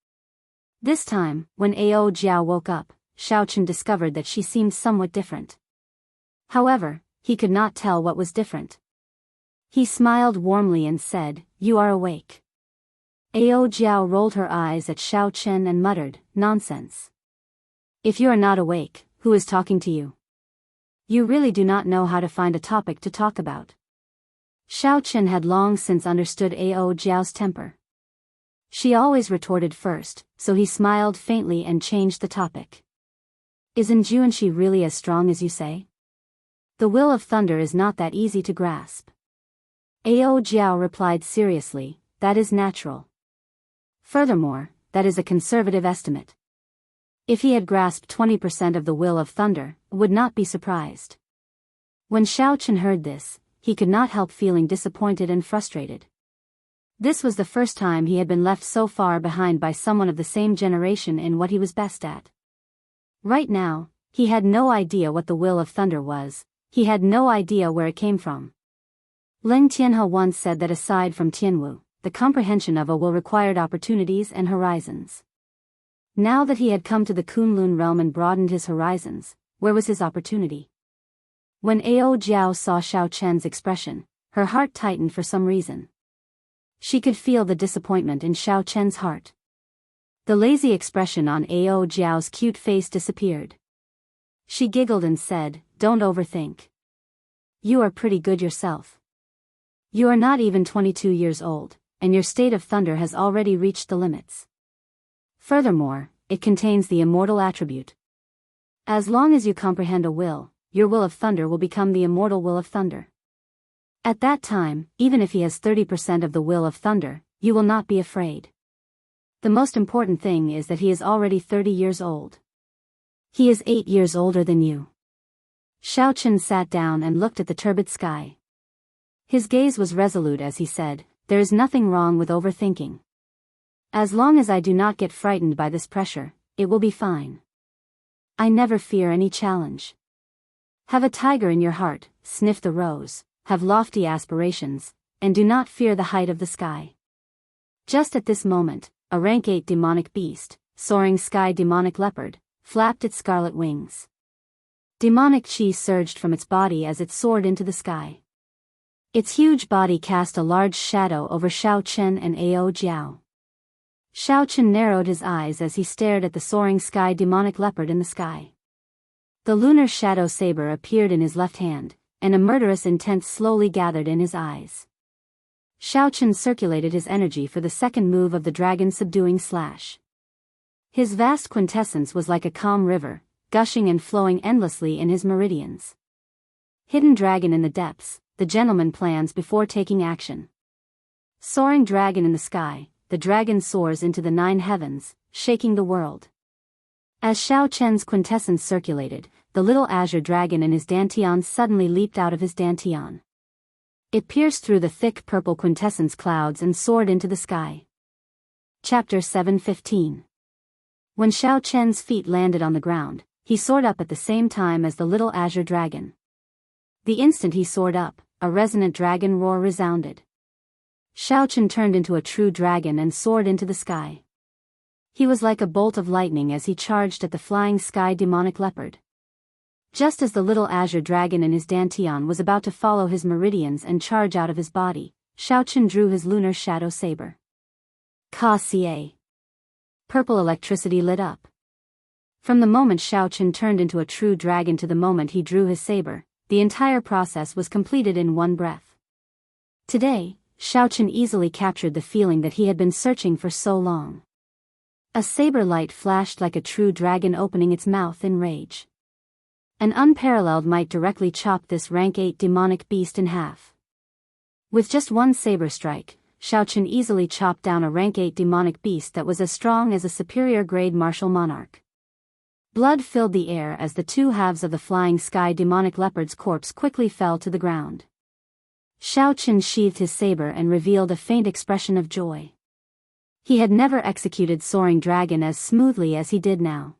This time, when Ao Jiao woke up, Xiao Chen discovered that she seemed somewhat different. However, he could not tell what was different. He smiled warmly and said, "You are awake." Ao Jiao rolled her eyes at Xiao Chen and muttered, "Nonsense. If you are not awake, who is talking to you? You really do not know how to find a topic to talk about." Xiao Chen had long since understood Ao Jiao's temper. She always retorted first, so he smiled faintly and changed the topic. "Isn't Juanxi really as strong as you say? The will of thunder is not that easy to grasp." Ao Jiao replied seriously, "That is natural. Furthermore, that is a conservative estimate. If he had grasped 20% of the will of thunder, would not be surprised." When Xiao Chen heard this, he could not help feeling disappointed and frustrated. This was the first time he had been left so far behind by someone of the same generation in what he was best at. Right now, he had no idea what the will of thunder was, he had no idea where it came from. Leng Tianhe once said that aside from Tianwu, the comprehension of a will required opportunities and horizons. Now that he had come to the Kunlun realm and broadened his horizons, where was his opportunity? When Ao Jiao saw Xiao Chen's expression, her heart tightened for some reason. She could feel the disappointment in Xiao Chen's heart. The lazy expression on Ao Jiao's cute face disappeared. She giggled and said, "Don't overthink. You are pretty good yourself. You are not even 22 years old, and your state of thunder has already reached the limits. Furthermore, it contains the immortal attribute. As long as you comprehend a will, your will of thunder will become the immortal will of thunder. At that time, even if he has 30% of the will of thunder, you will not be afraid. The most important thing is that he is already 30 years old. He is 8 years older than you." Xiao Chen sat down and looked at the turbid sky. His gaze was resolute as he said, "There is nothing wrong with overthinking. As long as I do not get frightened by this pressure, it will be fine. I never fear any challenge. Have a tiger in your heart, sniff the rose, have lofty aspirations, and do not fear the height of the sky." Just at this moment, a rank 8 demonic beast, soaring sky demonic leopard, flapped its scarlet wings. Demonic chi surged from its body as it soared into the sky. Its huge body cast a large shadow over Xiao Chen and Ao Jiao. Xiao Chen narrowed his eyes as he stared at the soaring sky demonic leopard in the sky. The lunar shadow saber appeared in his left hand, and a murderous intent slowly gathered in his eyes. Xiao Chen circulated his energy for the second move of the dragon subduing slash. His vast quintessence was like a calm river, gushing and flowing endlessly in his meridians. Hidden dragon in the depths, the gentleman plans before taking action. Soaring dragon in the sky, the dragon soars into the 9 heavens, shaking the world. As Xiao Chen's quintessence circulated, the little azure dragon in his dantian suddenly leaped out of his dantian. It pierced through the thick purple quintessence clouds and soared into the sky. Chapter 7:15. When Xiao Chen's feet landed on the ground, he soared up at the same time as the little azure dragon. The instant he soared up, a resonant dragon roar resounded. Xiao Chen turned into a true dragon and soared into the sky. He was like a bolt of lightning as he charged at the flying sky demonic leopard. Just as the little azure dragon in his dantian was about to follow his meridians and charge out of his body, Xiao Chen drew his lunar shadow saber. Ka-ca. Purple electricity lit up. From the moment Xiao Chen turned into a true dragon to the moment he drew his saber, the entire process was completed in one breath. Today, Xiao Chen easily captured the feeling that he had been searching for so long. A saber light flashed like a true dragon opening its mouth in rage. An unparalleled might directly chopped this rank 8 demonic beast in half. With just one saber strike, Xiao Chen easily chopped down a rank 8 demonic beast that was as strong as a superior grade martial monarch. Blood filled the air as the 2 halves of the flying sky demonic leopard's corpse quickly fell to the ground. Xiao Chen sheathed his saber and revealed a faint expression of joy. He had never executed soaring dragon as smoothly as he did now.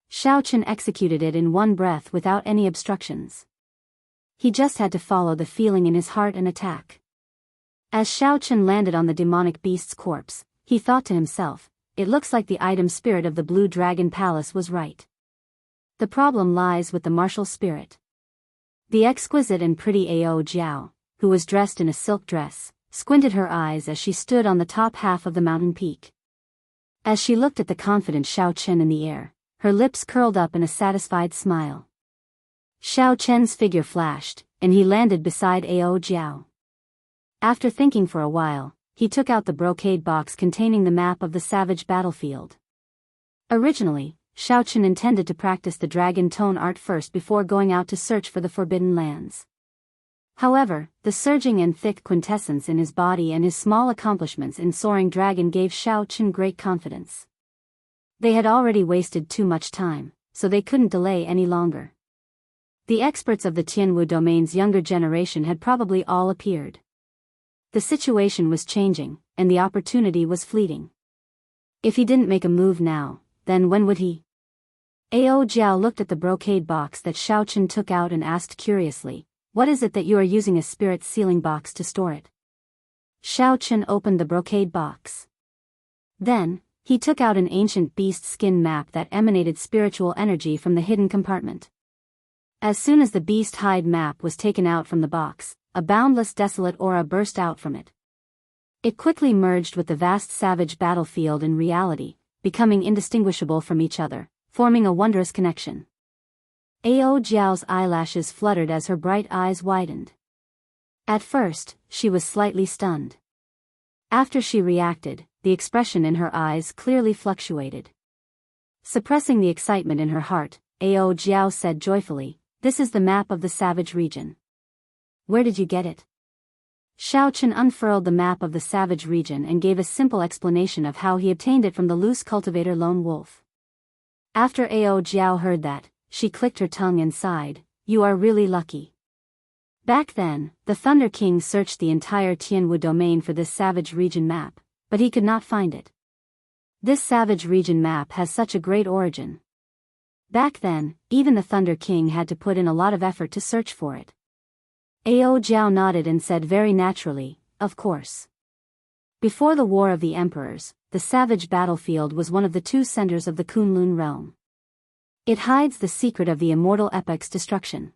Xiao Chen executed it in one breath without any obstructions. He just had to follow the feeling in his heart and attack. As Xiao Chen landed on the demonic beast's corpse, he thought to himself, "It looks like the item spirit of the Blue Dragon Palace was right. The problem lies with the martial spirit." The exquisite and pretty Ao Jiao, who was dressed in a silk dress, squinted her eyes as she stood on the top half of the mountain peak. As she looked at the confident Xiao Chen in the air, her lips curled up in a satisfied smile. Xiao Chen's figure flashed, and he landed beside Ao Jiao. After thinking for a while, he took out the brocade box containing the map of the savage battlefield. Originally, Xiao Chen intended to practice the dragon tone art first before going out to search for the forbidden lands. However, the surging and thick quintessence in his body and his small accomplishments in soaring dragon gave Xiao Chen great confidence. They had already wasted too much time, so they couldn't delay any longer. The experts of the Tianwu domain's younger generation had probably all appeared. The situation was changing, and the opportunity was fleeting. If he didn't make a move now, then when would he? Ao Jiao looked at the brocade box that Xiao Chen took out and asked curiously, "What is it that you are using a spirit sealing box to store it?" Xiao Chen opened the brocade box. Then, He took out an ancient beast skin map that emanated spiritual energy from the hidden compartment. As soon as the beast hide map was taken out from the box, a boundless desolate aura burst out from it. It quickly merged with the vast savage battlefield in reality, becoming indistinguishable from each other, forming a wondrous connection. Ao Jiao's eyelashes fluttered as her bright eyes widened. At first, she was slightly stunned. After she reacted, the expression in her eyes clearly fluctuated. Suppressing the excitement in her heart, Ao Jiao said joyfully, "This is the map of the savage region. Where did you get it?" Xiaochen unfurled the map of the savage region and gave a simple explanation of how he obtained it from the loose cultivator lone wolf. After Ao Jiao heard that, she clicked her tongue and sighed, "You are really lucky." Back then, the Thunder King searched the entire Tianwu domain for this savage region map, but he could not find it. This savage region map has such a great origin. Back then, even the Thunder King had to put in a lot of effort to search for it. Ao Jiao nodded and said very naturally, "Of course." Before the War of the Emperors, the savage battlefield was one of the two centers of the Kunlun realm. It hides the secret of the immortal epic's destruction.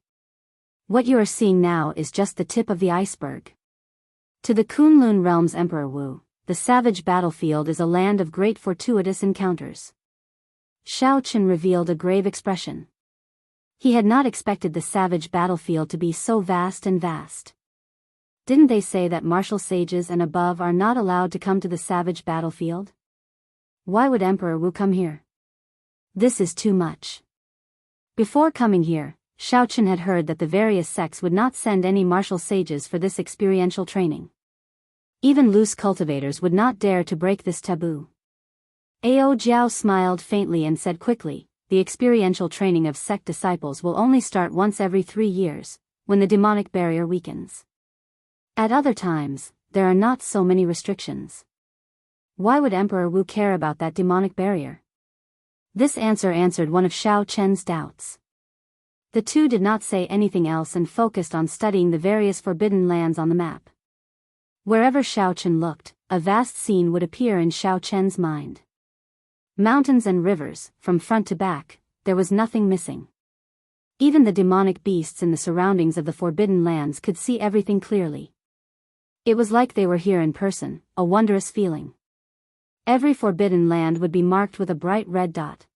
What you are seeing now is just the tip of the iceberg. To the Kunlun realm's Emperor Wu, the savage battlefield is a land of great fortuitous encounters. Xiaochen revealed a grave expression. He had not expected the savage battlefield to be so vast and vast. Didn't they say that martial sages and above are not allowed to come to the savage battlefield? Why would Emperor Wu come here? This is too much. Before coming here, Xiaochen had heard that the various sects would not send any martial sages for this experiential training. Even loose cultivators would not dare to break this taboo. Ao Jiao smiled faintly and said quickly, "The experiential training of sect disciples will only start once every 3 years, when the demonic barrier weakens. At other times, there are not so many restrictions." Why would Emperor Wu care about that demonic barrier? This answer answered one of Xiaochen's doubts. The two did not say anything else and focused on studying the various forbidden lands on the map. Wherever Xiaochen looked, a vast scene would appear in Xiaochen's mind. Mountains and rivers, from front to back, there was nothing missing. Even the demonic beasts in the surroundings of the forbidden lands could see everything clearly. It was like they were here in person, a wondrous feeling. Every forbidden land would be marked with a bright red dot.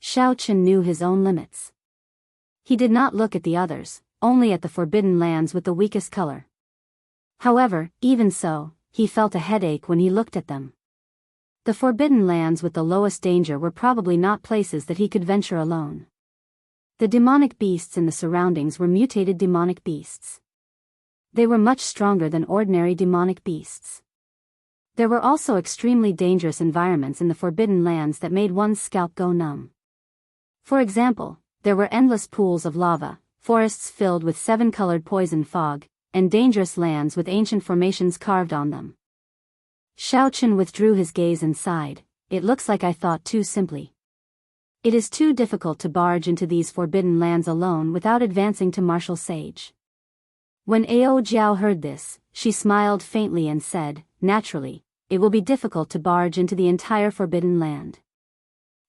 Xiaochen knew his own limits. He did not look at the others, only at the forbidden lands with the weakest color. However, even so, he felt a headache when he looked at them. The forbidden lands with the lowest danger were probably not places that he could venture alone. The demonic beasts in the surroundings were mutated demonic beasts. They were much stronger than ordinary demonic beasts. There were also extremely dangerous environments in the forbidden lands that made one's scalp go numb. For example, there were endless pools of lava, forests filled with 7-colored poison fog, and dangerous lands with ancient formations carved on them. Xiaochen withdrew his gaze and sighed, "It looks like I thought too simply. It is too difficult to barge into these forbidden lands alone without advancing to martial sage." When Ao Jiao heard this, she smiled faintly and said, "Naturally, it will be difficult to barge into the entire forbidden land.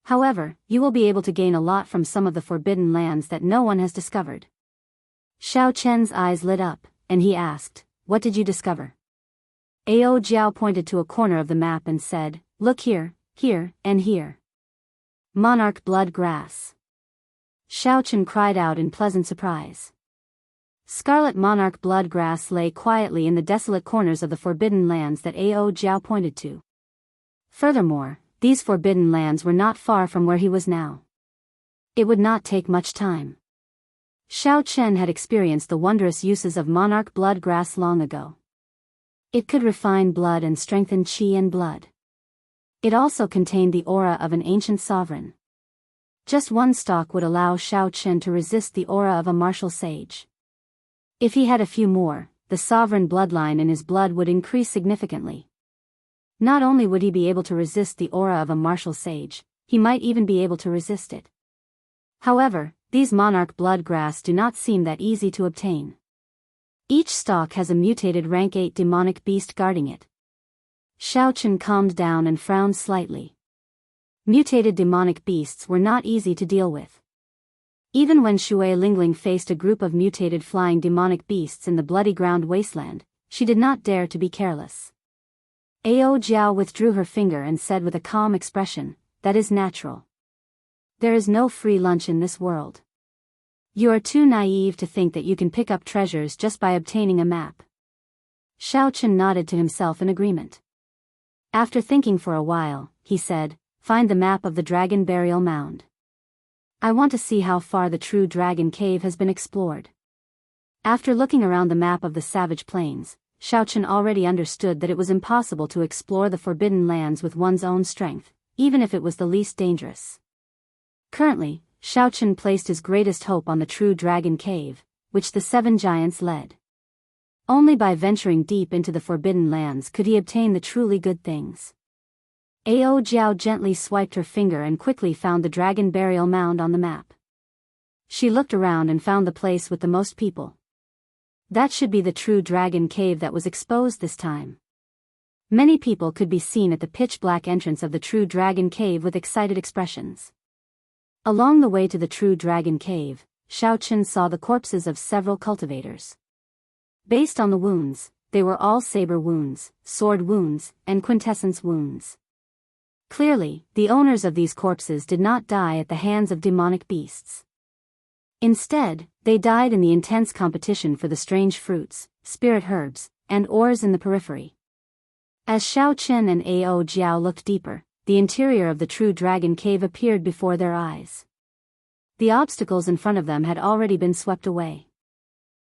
However, you will be able to gain a lot from some of the forbidden lands that no one has discovered." Xiaochen's eyes lit up, and he asked, "What did you discover?" Ao Jiao pointed to a corner of the map and said, "Look here, here, and here. Monarch blood grass." Xiaochen cried out in pleasant surprise. Scarlet monarch blood grass lay quietly in the desolate corners of the forbidden lands that Ao Jiao pointed to. Furthermore, these forbidden lands were not far from where he was now. It would not take much time. Xiaochen had experienced the wondrous uses of monarch blood grass long ago. It could refine blood and strengthen qi and blood. It also contained the aura of an ancient sovereign. Just one stalk would allow Xiaochen to resist the aura of a martial sage. If he had a few more, the sovereign bloodline in his blood would increase significantly. Not only would he be able to resist the aura of a martial sage, he might even be able to resist it. However, these monarch blood grass do not seem that easy to obtain. Each stalk has a mutated rank 8 demonic beast guarding it. Xiaochen calmed down and frowned slightly. Mutated demonic beasts were not easy to deal with. Even when Shui Lingling faced a group of mutated flying demonic beasts in the bloody ground wasteland, she did not dare to be careless. Ao Jiao withdrew her finger and said with a calm expression, "That is natural. There is no free lunch in this world. You are too naive to think that you can pick up treasures just by obtaining a map." Xiaochen nodded to himself in agreement. After thinking for a while, he said, "Find the map of the Dragon Burial Mound. I want to see how far the true Dragon Cave has been explored." After looking around the map of the Savage Plains, Xiaochen already understood that it was impossible to explore the Forbidden Lands with one's own strength, even if it was the least dangerous. Currently, Xiaochen placed his greatest hope on the true Dragon Cave, which the 7 giants led. Only by venturing deep into the Forbidden Lands could he obtain the truly good things. Ao Jiao gently swiped her finger and quickly found the Dragon Burial Mound on the map. She looked around and found the place with the most people. That should be the true Dragon Cave that was exposed this time. Many people could be seen at the pitch-black entrance of the true Dragon Cave with excited expressions. Along the way to the true Dragon Cave, Xiaochen saw the corpses of several cultivators. Based on the wounds, they were all saber wounds, sword wounds, and quintessence wounds. Clearly, the owners of these corpses did not die at the hands of demonic beasts. Instead, they died in the intense competition for the strange fruits, spirit herbs, and ores in the periphery. As Xiaochen and Ao Jiao looked deeper, the interior of the true Dragon Cave appeared before their eyes. The obstacles in front of them had already been swept away.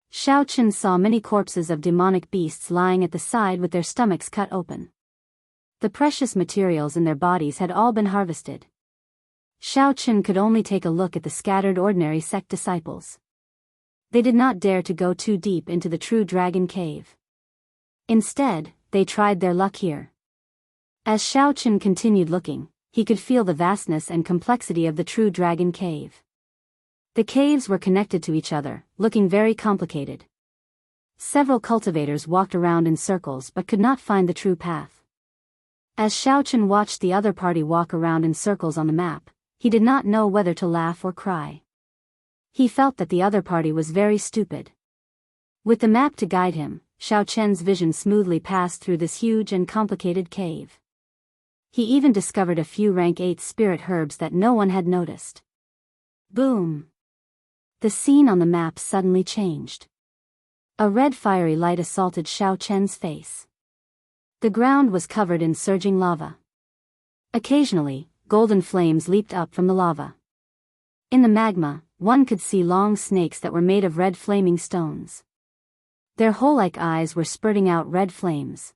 Xiaochen saw many corpses of demonic beasts lying at the side with their stomachs cut open. The precious materials in their bodies had all been harvested. Xiaochen could only take a look at the scattered ordinary sect disciples. They did not dare to go too deep into the true Dragon Cave. Instead, they tried their luck here. As Xiaochen continued looking, he could feel the vastness and complexity of the true Dragon Cave. The caves were connected to each other, looking very complicated. Several cultivators walked around in circles but could not find the true path. As Xiaochen watched the other party walk around in circles on the map, he did not know whether to laugh or cry. He felt that the other party was very stupid. With the map to guide him, Xiaochen's vision smoothly passed through this huge and complicated cave. He even discovered a few rank 8 spirit herbs that no one had noticed. Boom! The scene on the map suddenly changed. A red fiery light assaulted Xiaochen's face. The ground was covered in surging lava. Occasionally, golden flames leaped up from the lava. In the magma, one could see long snakes that were made of red flaming stones. Their hole-like eyes were spurting out red flames.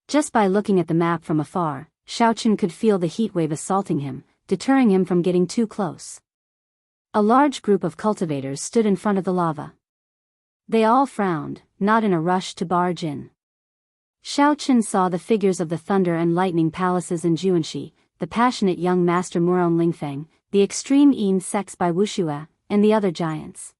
Just by looking at the map from afar, Xiaochen could feel the heat wave assaulting him, deterring him from getting too close. A large group of cultivators stood in front of the lava. They all frowned, not in a rush to barge in. Xiaochen saw the figures of the Thunder and Lightning Palaces in Jianghu, the passionate young master Muron Lingfeng, the extreme Yin sects by Wuxia, and the other giants.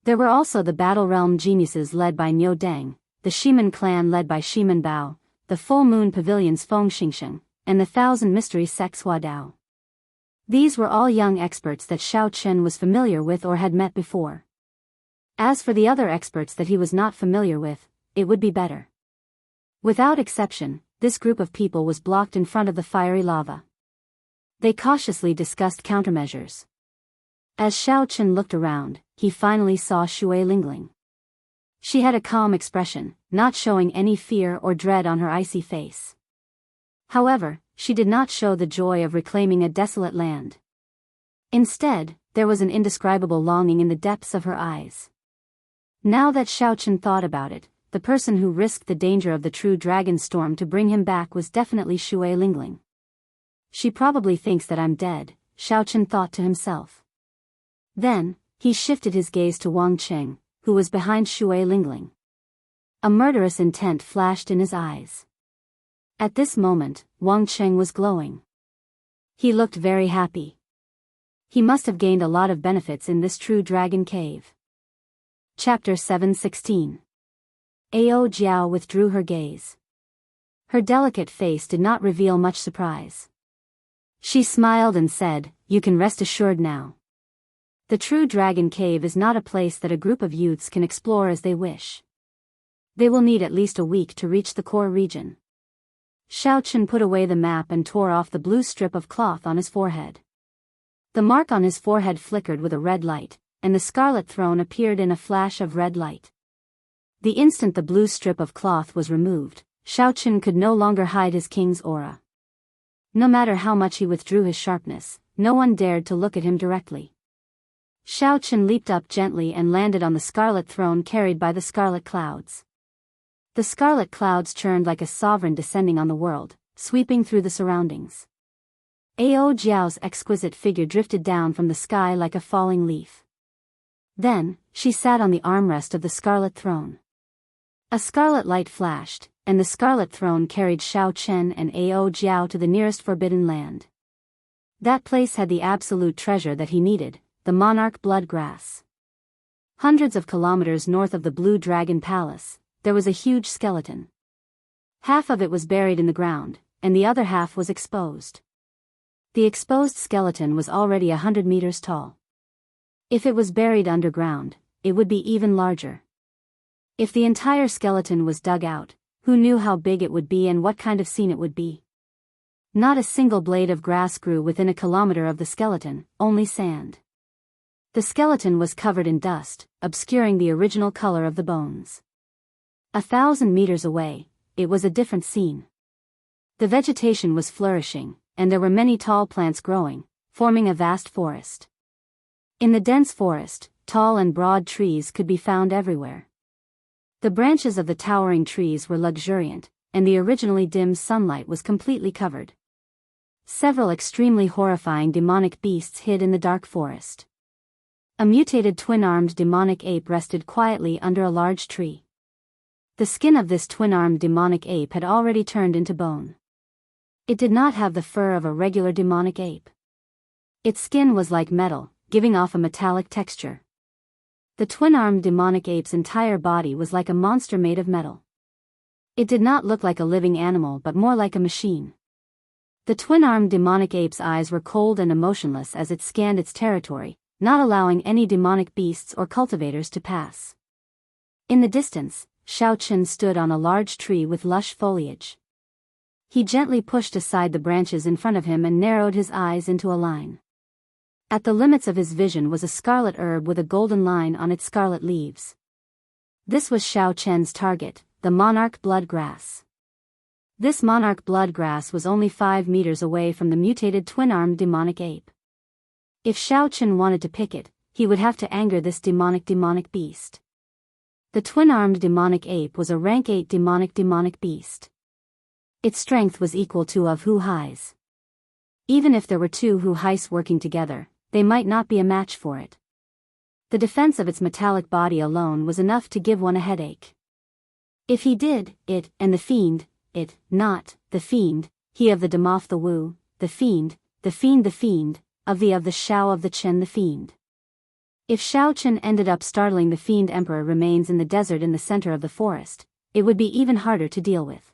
There were also the Battle Realm geniuses led by Niu Deng, the Shiman clan led by Shiman Bao, the Full Moon Pavilion's Feng Xingsheng, and the Thousand Mystery sects Hua Dao. These were all young experts that Xiaochen was familiar with or had met before. As for the other experts that he was not familiar with, it would be better. Without exception, this group of people was blocked in front of the fiery lava. They cautiously discussed countermeasures. As Xiaochen looked around, he finally saw Shui Lingling. She had a calm expression, not showing any fear or dread on her icy face. However, she did not show the joy of reclaiming a desolate land. Instead, there was an indescribable longing in the depths of her eyes. Now that Xiaochen thought about it, the person who risked the danger of the true dragon storm to bring him back was definitely Shui Lingling. She probably thinks that I'm dead, Xiaochen thought to himself. Then, he shifted his gaze to Wang Cheng, who was behind Shui Lingling. A murderous intent flashed in his eyes. At this moment, Wang Cheng was glowing. He looked very happy. He must have gained a lot of benefits in this true dragon cave. Chapter 7:16. Ao Jiao withdrew her gaze. Her delicate face did not reveal much surprise. She smiled and said, "You can rest assured now. The true dragon cave is not a place that a group of youths can explore as they wish. They will need at least a week to reach the core region." Xiaochen put away the map and tore off the blue strip of cloth on his forehead. The mark on his forehead flickered with a red light, and the scarlet throne appeared in a flash of red light. The instant the blue strip of cloth was removed, Xiaochen could no longer hide his king's aura. No matter how much he withdrew his sharpness, no one dared to look at him directly. Xiaochen leaped up gently and landed on the scarlet throne carried by the scarlet clouds. The scarlet clouds churned like a sovereign descending on the world, sweeping through the surroundings. Ao Jiao's exquisite figure drifted down from the sky like a falling leaf. Then, she sat on the armrest of the scarlet throne. A scarlet light flashed, and the scarlet throne carried Xiaochen and Ao Jiao to the nearest forbidden land. That place had the absolute treasure that he needed, the monarch blood grass. Hundreds of kilometers north of the Blue Dragon Palace, there was a huge skeleton. Half of it was buried in the ground, and the other half was exposed. The exposed skeleton was already 100 meters tall. If it was buried underground, it would be even larger. If the entire skeleton was dug out, who knew how big it would be and what kind of scene it would be? Not a single blade of grass grew within a kilometer of the skeleton, only sand. The skeleton was covered in dust, obscuring the original color of the bones. 1,000 meters away, it was a different scene. The vegetation was flourishing, and there were many tall plants growing, forming a vast forest. In the dense forest, tall and broad trees could be found everywhere. The branches of the towering trees were luxuriant, and the originally dim sunlight was completely covered. Several extremely horrifying demonic beasts hid in the dark forest. A mutated twin-armed demonic ape rested quietly under a large tree. The skin of this twin-armed demonic ape had already turned into bone. It did not have the fur of a regular demonic ape. Its skin was like metal, giving off a metallic texture. The twin-armed demonic ape's entire body was like a monster made of metal. It did not look like a living animal but more like a machine. The twin-armed demonic ape's eyes were cold and emotionless as it scanned its territory, not allowing any demonic beasts or cultivators to pass. In the distance, Xiaochen stood on a large tree with lush foliage. He gently pushed aside the branches in front of him and narrowed his eyes into a line. At the limits of his vision was a scarlet herb with a golden line on its scarlet leaves. This was Xiaochen's target, the monarch blood grass. This monarch blood grass was only 5 meters away from the mutated twin-armed demonic ape. If Xiaochen wanted to pick it, he would have to anger this demonic beast. The twin-armed demonic ape was a rank 8 demonic beast. Its strength was equal to of Hu Hai's. Even if there were 2 Hu Hais working together, they might not be a match for it. The defense of its metallic body alone was enough to give one a headache. If he did, it, and the fiend, it, not, the fiend, he of the Demoth the Wu, the fiend, of the Shao of the Chen the fiend. If Xiaochen ended up startling the fiend emperor remains in the desert in the center of the forest, it would be even harder to deal with.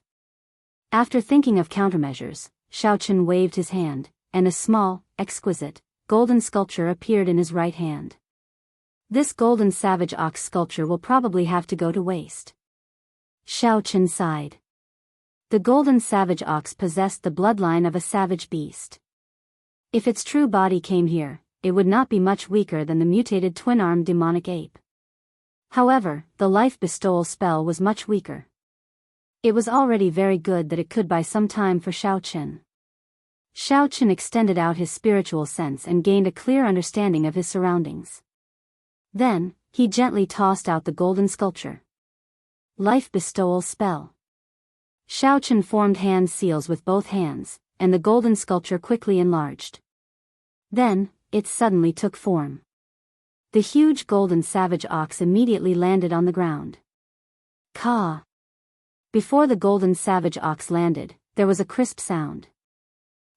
After thinking of countermeasures, Xiaochen waved his hand, and a small, exquisite, golden sculpture appeared in his right hand. This golden savage ox sculpture will probably have to go to waste. Xiaochen sighed. The golden savage ox possessed the bloodline of a savage beast. If its true body came here, it would not be much weaker than the mutated twin-armed demonic ape. However, the life bestowal spell was much weaker. It was already very good that it could buy some time for Xiaochen. Xiaochen extended out his spiritual sense and gained a clear understanding of his surroundings. Then, he gently tossed out the golden sculpture. Life bestowal spell. Xiaochen formed hand seals with both hands, and the golden sculpture quickly enlarged. Then, it suddenly took form. The huge golden savage ox immediately landed on the ground. Caw! Before the golden savage ox landed, there was a crisp sound.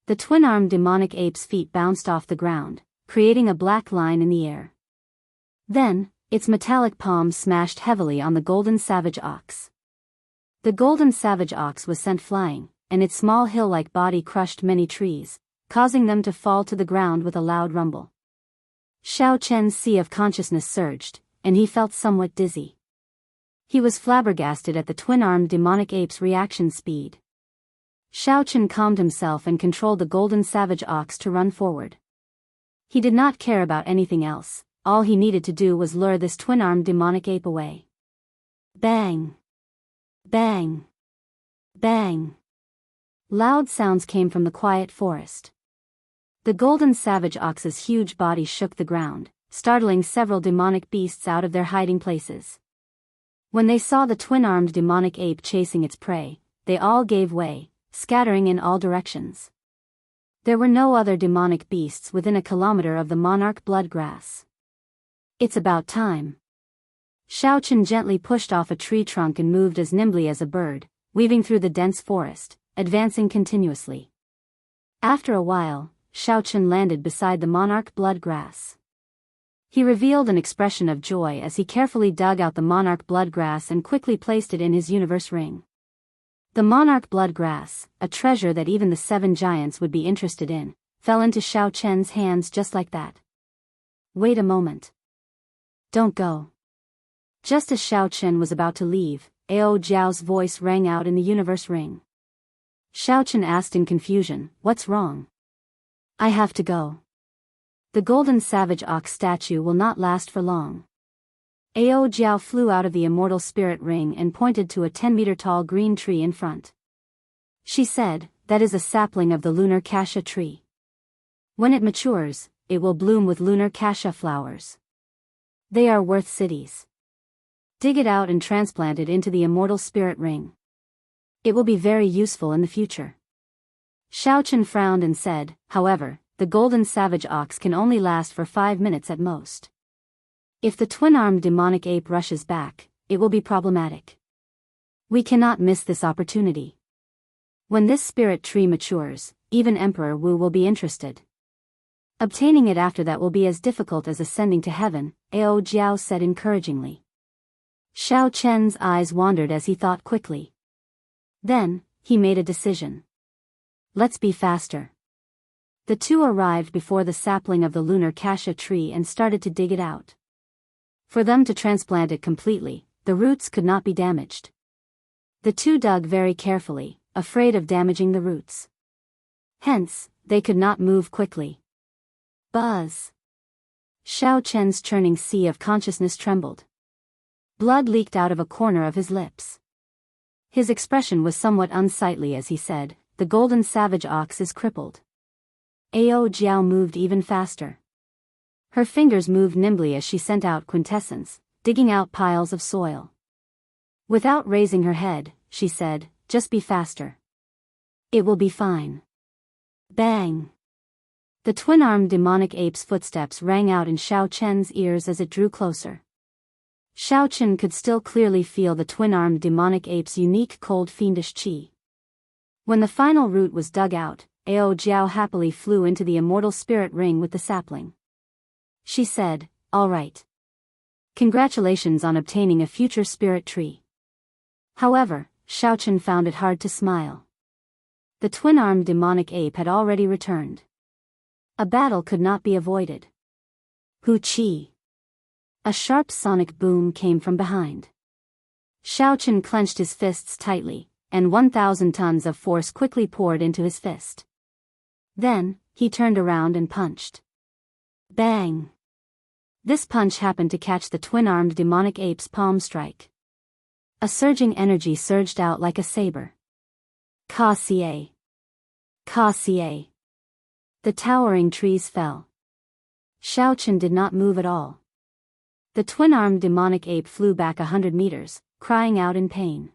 The twin-armed demonic ape's feet bounced off the ground, creating a black line in the air. Then, its metallic palms smashed heavily on the golden savage ox. The golden savage ox was sent flying, and its small hill-like body crushed many trees, causing them to fall to the ground with a loud rumble. Xiao Chen's sea of consciousness surged, and he felt somewhat dizzy. He was flabbergasted at the twin-armed demonic ape's reaction speed. Xiao Chen calmed himself and controlled the golden savage ox to run forward. He did not care about anything else, all he needed to do was lure this twin-armed demonic ape away. Bang! Bang! Bang! Loud sounds came from the quiet forest. The golden savage ox's huge body shook the ground, startling several demonic beasts out of their hiding places. When they saw the twin-armed demonic ape chasing its prey, they all gave way, scattering in all directions. There were no other demonic beasts within a kilometer of the monarch bloodgrass. It's about time. Xiao Chen gently pushed off a tree trunk and moved as nimbly as a bird, weaving through the dense forest, advancing continuously. After a while, Xiao Chen landed beside the monarch bloodgrass. He revealed an expression of joy as he carefully dug out the monarch bloodgrass and quickly placed it in his universe ring. The monarch bloodgrass, a treasure that even the 7 giants would be interested in, fell into Xiao Chen's hands just like that. Wait a moment. Don't go. Just as Xiao Chen was about to leave, Ao Jiao's voice rang out in the universe ring. Xiao Chen asked in confusion, "What's wrong?" "I have to go. The golden savage ox statue will not last for long." Ao Jiao flew out of the immortal spirit ring and pointed to a 10-meter-tall green tree in front. She said, "That is a sapling of the lunar cassia tree. When it matures, it will bloom with lunar cassia flowers. They are worth cities. Dig it out and transplant it into the immortal spirit ring. It will be very useful in the future." Xiao Chen frowned and said, "However, the golden savage ox can only last for 5 minutes at most. If the twin-armed demonic ape rushes back, it will be problematic. We cannot miss this opportunity. When this spirit tree matures, even Emperor Wu will be interested. Obtaining it after that will be as difficult as ascending to heaven," Ao Jiao said encouragingly. Xiao Chen's eyes wandered as he thought quickly. Then, he made a decision. "Let's be faster." The two arrived before the sapling of the lunar cassia tree and started to dig it out. For them to transplant it completely, the roots could not be damaged. The two dug very carefully, afraid of damaging the roots. Hence, they could not move quickly. Buzz! Xiao Chen's churning sea of consciousness trembled. Blood leaked out of a corner of his lips. His expression was somewhat unsightly as he said, "The golden savage ox is crippled." Ao Jiao moved even faster. Her fingers moved nimbly as she sent out quintessence, digging out piles of soil. Without raising her head, she said, "Just be faster. It will be fine." Bang! The twin-armed demonic ape's footsteps rang out in Xiao Chen's ears as it drew closer. Xiao Chen could still clearly feel the twin-armed demonic ape's unique cold fiendish qi. When the final root was dug out, Ao Jiao happily flew into the immortal spirit ring with the sapling. She said, "All right. Congratulations on obtaining a future spirit tree." However, Xiao Chen found it hard to smile. The twin-armed demonic ape had already returned. A battle could not be avoided. Hu Qi! A sharp sonic boom came from behind. Xiao Chen clenched his fists tightly, and 1,000 tons of force quickly poured into his fist. Then, he turned around and punched. Bang! This punch happened to catch the twin-armed demonic ape's palm strike. A surging energy surged out like a saber. Ka-cie! Ka-cie! The towering trees fell. Xiao Chen did not move at all. The twin-armed demonic ape flew back 100 meters, crying out in pain.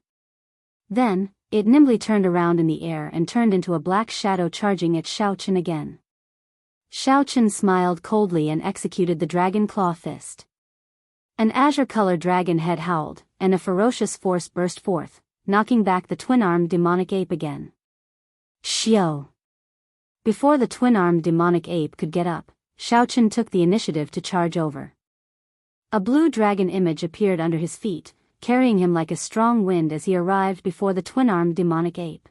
Then, it nimbly turned around in the air and turned into a black shadow charging at Xiao Chen again. Xiao Chen smiled coldly and executed the dragon claw fist. An azure-colored dragon head howled, and a ferocious force burst forth, knocking back the twin-armed demonic ape again. Xiao! Before the twin-armed demonic ape could get up, Xiao Chen took the initiative to charge over. A blue dragon image appeared under his feet, carrying him like a strong wind as he arrived before the twin-armed demonic ape.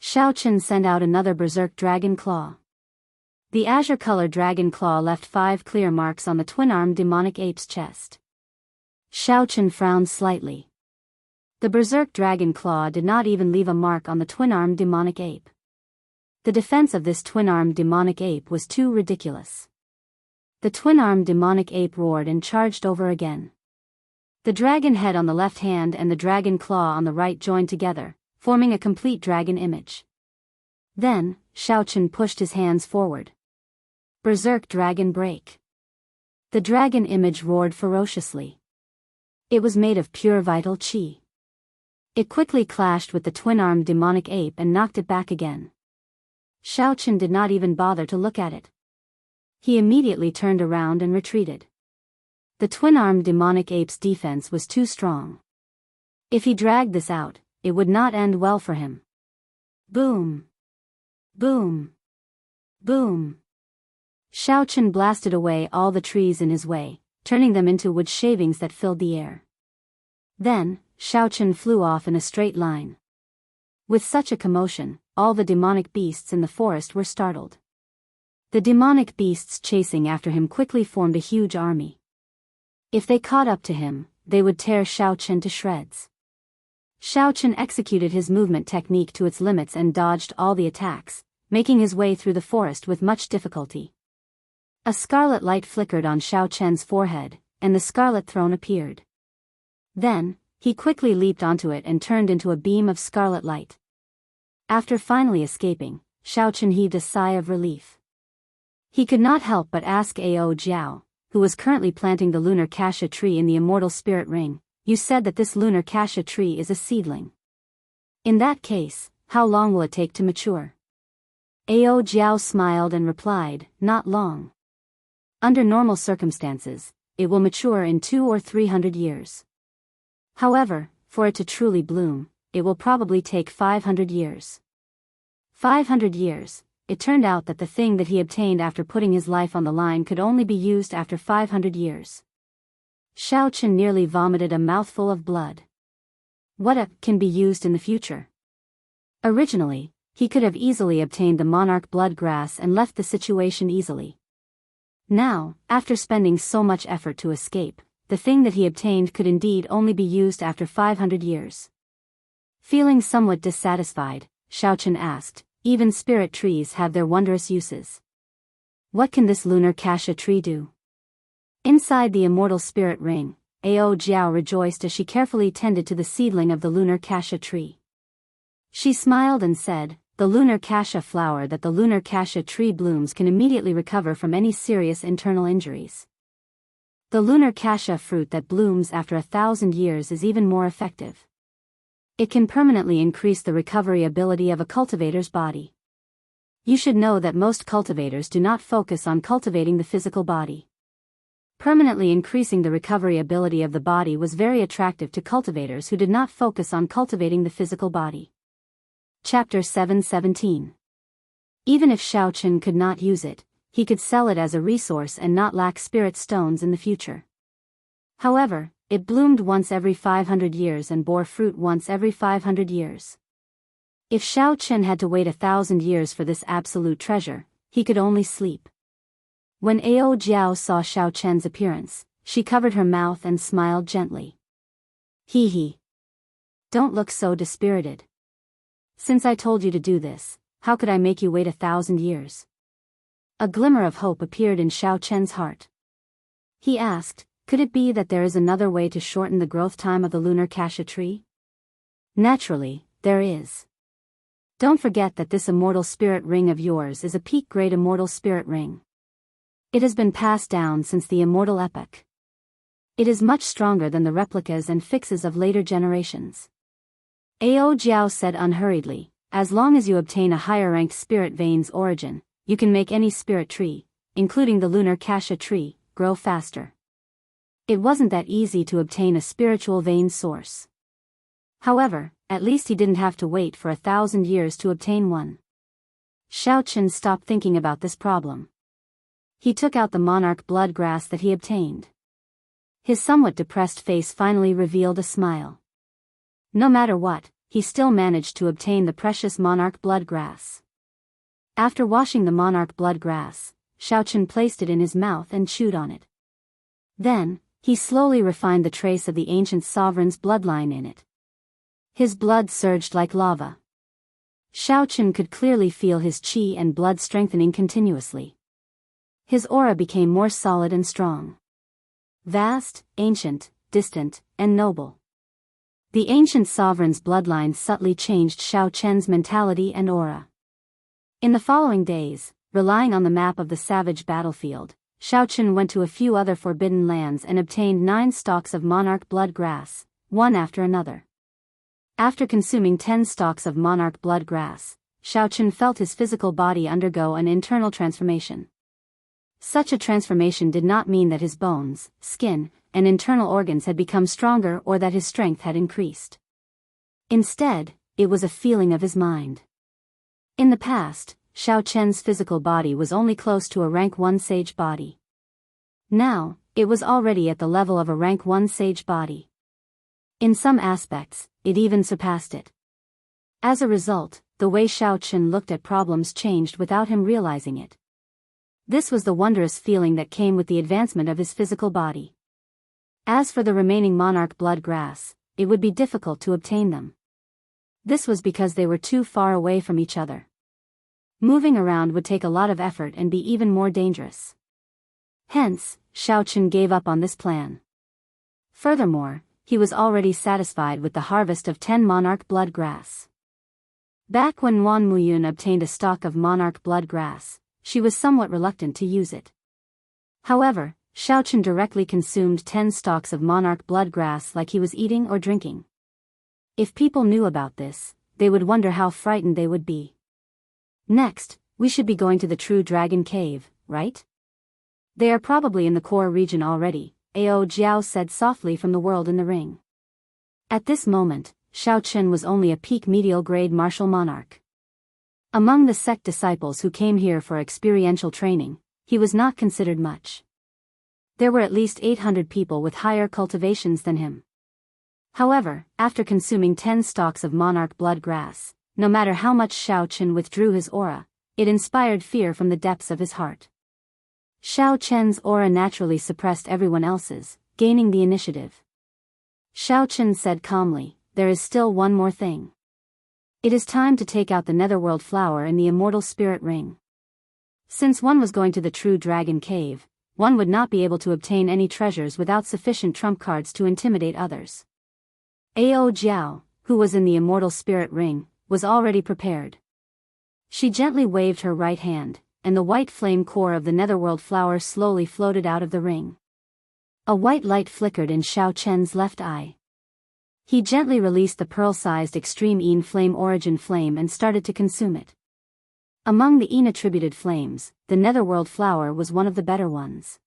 Xiaochen sent out another berserk dragon claw. The azure-colored dragon claw left 5 clear marks on the twin-armed demonic ape's chest. Xiaochen frowned slightly. The berserk dragon claw did not even leave a mark on the twin-armed demonic ape. The defense of this twin-armed demonic ape was too ridiculous. The twin-armed demonic ape roared and charged over again. The dragon head on the left hand and the dragon claw on the right joined together, forming a complete dragon image. Then, Xiaochen pushed his hands forward. Berserk dragon break. The dragon image roared ferociously. It was made of pure vital qi. It quickly clashed with the twin-armed demonic ape and knocked it back again. Xiaochen did not even bother to look at it. He immediately turned around and retreated. The twin-armed demonic ape's defense was too strong. If he dragged this out, it would not end well for him. Boom! Boom! Boom! Xiaochen blasted away all the trees in his way, turning them into wood shavings that filled the air. Then, Xiaochen flew off in a straight line. With such a commotion, all the demonic beasts in the forest were startled. The demonic beasts chasing after him quickly formed a huge army. If they caught up to him, they would tear Xiaochen to shreds. Xiaochen executed his movement technique to its limits and dodged all the attacks, making his way through the forest with much difficulty. A scarlet light flickered on Xiaochen's forehead, and the scarlet throne appeared. Then, he quickly leaped onto it and turned into a beam of scarlet light. After finally escaping, Xiaochen heaved a sigh of relief. He could not help but ask Ao Jiao, who was currently planting the lunar cassia tree in the immortal spirit ring, "You said that this lunar cassia tree is a seedling. In that case, how long will it take to mature?" Ao Jiao smiled and replied, "Not long. Under normal circumstances, it will mature in 200 or 300 years. However, for it to truly bloom, it will probably take 500 years. 500 years. It turned out that the thing that he obtained after putting his life on the line could only be used after 500 years. Xiaochen nearly vomited a mouthful of blood. What can be used in the future? Originally, he could have easily obtained the monarch blood grass and left the situation easily. Now, after spending so much effort to escape, the thing that he obtained could indeed only be used after 500 years. Feeling somewhat dissatisfied, Xiaochen asked, "Even spirit trees have their wondrous uses. What can this lunar cassia tree do?" Inside the immortal spirit ring, Ao Jiao rejoiced as she carefully tended to the seedling of the lunar cassia tree. She smiled and said, "The lunar cassia flower that the lunar cassia tree blooms can immediately recover from any serious internal injuries. The lunar cassia fruit that blooms after 1,000 years is even more effective. It can permanently increase the recovery ability of a cultivator's body. You should know that most cultivators do not focus on cultivating the physical body. Permanently increasing the recovery ability of the body was very attractive to cultivators who did not focus on cultivating the physical body." Chapter 717. Even if Xiaochen could not use it, he could sell it as a resource and not lack spirit stones in the future. However, it bloomed once every 500 years and bore fruit once every 500 years. If Xiaochen had to wait 1,000 years for this absolute treasure, he could only sleep. When Ao Jiao saw Xiaochen's appearance, she covered her mouth and smiled gently. "Hee hee. Don't look so dispirited. Since I told you to do this, how could I make you wait 1,000 years?" A glimmer of hope appeared in Xiaochen's heart. He asked, "Could it be that there is another way to shorten the growth time of the lunar cassia tree?" "Naturally, there is. Don't forget that this immortal spirit ring of yours is a peak-grade immortal spirit ring. It has been passed down since the immortal epoch. It is much stronger than the replicas and fixes of later generations." Ao Jiao said unhurriedly, "As long as you obtain a higher-ranked spirit vein's origin, you can make any spirit tree, including the lunar cassia tree, grow faster. It wasn't that easy to obtain a spiritual vein source. However, at least he didn't have to wait for 1,000 years to obtain one." Xiaochen stopped thinking about this problem. He took out the monarch blood grass that he obtained. His somewhat depressed face finally revealed a smile. No matter what, he still managed to obtain the precious monarch blood grass. After washing the monarch blood grass, Xiaochen placed it in his mouth and chewed on it. Then, he slowly refined the trace of the ancient sovereign's bloodline in it. His blood surged like lava. Xiaochen could clearly feel his qi and blood strengthening continuously. His aura became more solid and strong. Vast, ancient, distant, and noble. The ancient sovereign's bloodline subtly changed Xiaochen's mentality and aura. In the following days, relying on the map of the savage battlefield, Xiaochen went to a few other forbidden lands and obtained 9 stalks of monarch blood grass, one after another. After consuming 10 stalks of monarch blood grass, Xiaochen felt his physical body undergo an internal transformation. Such a transformation did not mean that his bones, skin, and internal organs had become stronger or that his strength had increased. Instead, it was a feeling of his mind. In the past, Xiaochen's physical body was only close to a rank 1 sage body. Now, it was already at the level of a rank 1 sage body. In some aspects, it even surpassed it. As a result, the way Xiaochen looked at problems changed without him realizing it. This was the wondrous feeling that came with the advancement of his physical body. As for the remaining monarch blood grass, it would be difficult to obtain them. This was because they were too far away from each other. Moving around would take a lot of effort and be even more dangerous. Hence, Xiaochen gave up on this plan. Furthermore, he was already satisfied with the harvest of 10 monarch blood grass. Back when Wan Muyun obtained a stalk of monarch blood grass, she was somewhat reluctant to use it. However, Xiaochen directly consumed 10 stalks of monarch blood grass like he was eating or drinking. If people knew about this, they would wonder how frightened they would be. Next, we should be going to the True Dragon Cave, right? They are probably in the core region already, Jiao said softly from the world in the ring. At this moment, Xiaochen was only a peak medial grade martial monarch. Among the sect disciples who came here for experiential training, he was not considered much. There were at least 800 people with higher cultivations than him. However, after consuming 10 stalks of monarch blood grass, no matter how much Xiaochen withdrew his aura, it inspired fear from the depths of his heart. Xiaochen's aura naturally suppressed everyone else's, gaining the initiative. Xiaochen said calmly, "There is still one more thing. It is time to take out the Netherworld flower in the Immortal Spirit Ring. Since one was going to the True Dragon Cave, one would not be able to obtain any treasures without sufficient trump cards to intimidate others." Jiao, who was in the Immortal Spirit Ring, was already prepared. She gently waved her right hand, and the white flame core of the Netherworld flower slowly floated out of the ring. A white light flickered in Xiaochen's left eye. He gently released the pearl-sized extreme Yin flame origin flame and started to consume it. Among the Yin-attributed flames, the Netherworld flower was one of the better ones.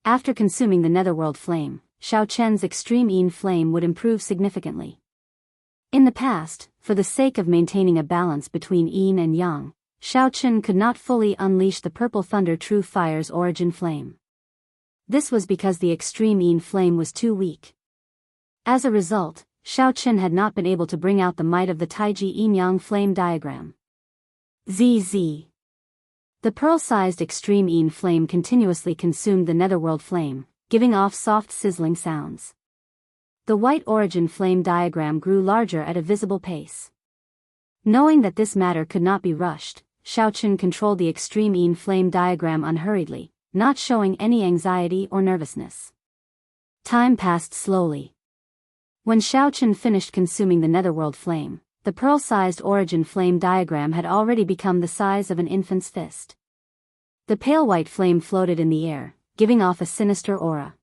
After consuming the Netherworld flame, Xiaochen's extreme Yin flame would improve significantly. In the past, for the sake of maintaining a balance between Yin and Yang, Xiaochen could not fully unleash the Purple Thunder True Fire's origin flame. This was because the extreme Yin flame was too weak. As a result, Xiaochen had not been able to bring out the might of the Taiji Yin-Yang flame diagram. ZZ. The pearl-sized extreme Yin flame continuously consumed the Netherworld flame, giving off soft sizzling sounds. The white origin flame diagram grew larger at a visible pace. Knowing that this matter could not be rushed, Xiaochen controlled the extreme Yin flame diagram unhurriedly, not showing any anxiety or nervousness. Time passed slowly. When Xiaochen finished consuming the Netherworld flame, the pearl-sized origin flame diagram had already become the size of an infant's fist. The pale white flame floated in the air, giving off a sinister aura.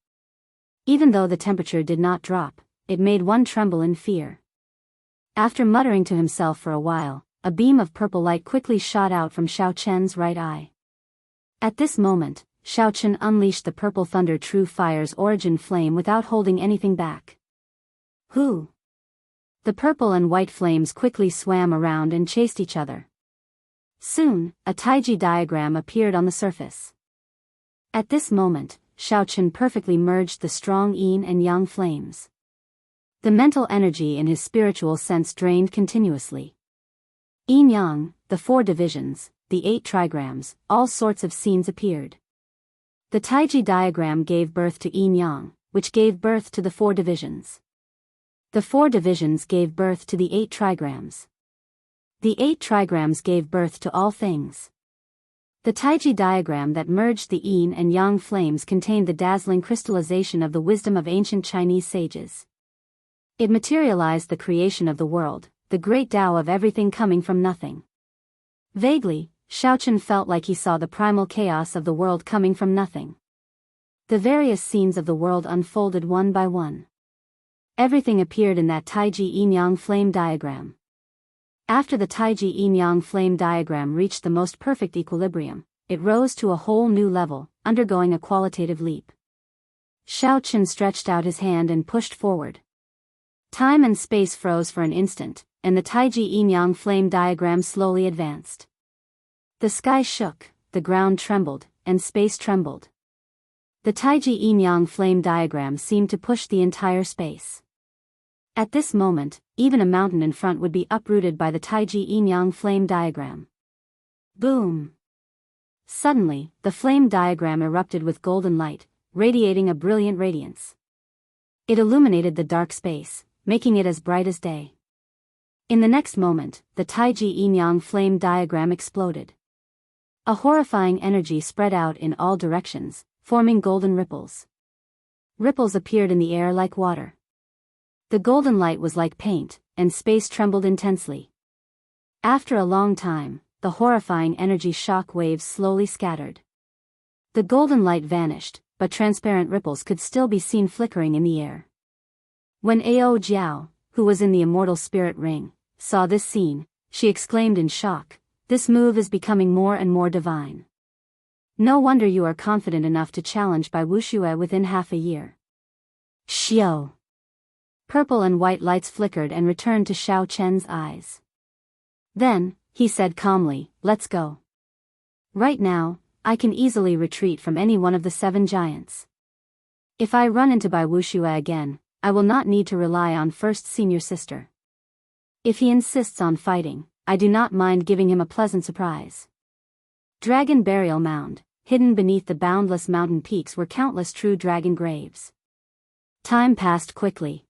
Even though the temperature did not drop, it made one tremble in fear. After muttering to himself for a while, a beam of purple light quickly shot out from Xiaochen's right eye. At this moment, Xiaochen unleashed the Purple Thunder True Fire's origin flame without holding anything back. Who? The purple and white flames quickly swam around and chased each other. Soon, a Taiji diagram appeared on the surface. At this moment, Chen perfectly merged the strong yin and yang flames. The mental energy in his spiritual sense drained continuously. Yin-yang, the 4 divisions, the 8 trigrams, all sorts of scenes appeared. The Taiji diagram gave birth to yin-yang, which gave birth to the 4 divisions. The 4 divisions gave birth to the 8 trigrams. The 8 trigrams gave birth to all things. The Taiji diagram that merged the yin and yang flames contained the dazzling crystallization of the wisdom of ancient Chinese sages. It materialized the creation of the world, the great Tao of everything coming from nothing. Vaguely, Chen felt like he saw the primal chaos of the world coming from nothing. The various scenes of the world unfolded one by one. Everything appeared in that Taiji yin-yang flame diagram. After the Taiji yin-yang flame diagram reached the most perfect equilibrium, it rose to a whole new level, undergoing a qualitative leap. Chen stretched out his hand and pushed forward. Time and space froze for an instant, and the Taiji yin-yang flame diagram slowly advanced. The sky shook, the ground trembled, and space trembled. The Taiji yin-yang flame diagram seemed to push the entire space. At this moment, even a mountain in front would be uprooted by the Taiji yin-yang flame diagram. Boom! Suddenly, the flame diagram erupted with golden light, radiating a brilliant radiance. It illuminated the dark space, making it as bright as day. In the next moment, the Taiji yin-yang flame diagram exploded. A horrifying energy spread out in all directions, forming golden ripples. Ripples appeared in the air like water. The golden light was like paint, and space trembled intensely. After a long time, the horrifying energy shock waves slowly scattered. The golden light vanished, but transparent ripples could still be seen flickering in the air. When Ao Jiao, who was in the immortal spirit ring, saw this scene, she exclaimed in shock, "This move is becoming more and more divine. No wonder you are confident enough to challenge by Wuxia within half a year." Xiao. Purple and white lights flickered and returned to Chen's eyes. Then, he said calmly, "Let's go. Right now, I can easily retreat from any one of the 7 giants. If I run into Bai Wuxia again, I will not need to rely on first senior sister. If he insists on fighting, I do not mind giving him a pleasant surprise." Dragon Burial Mound. Hidden beneath the boundless mountain peaks were countless true dragon graves. Time passed quickly.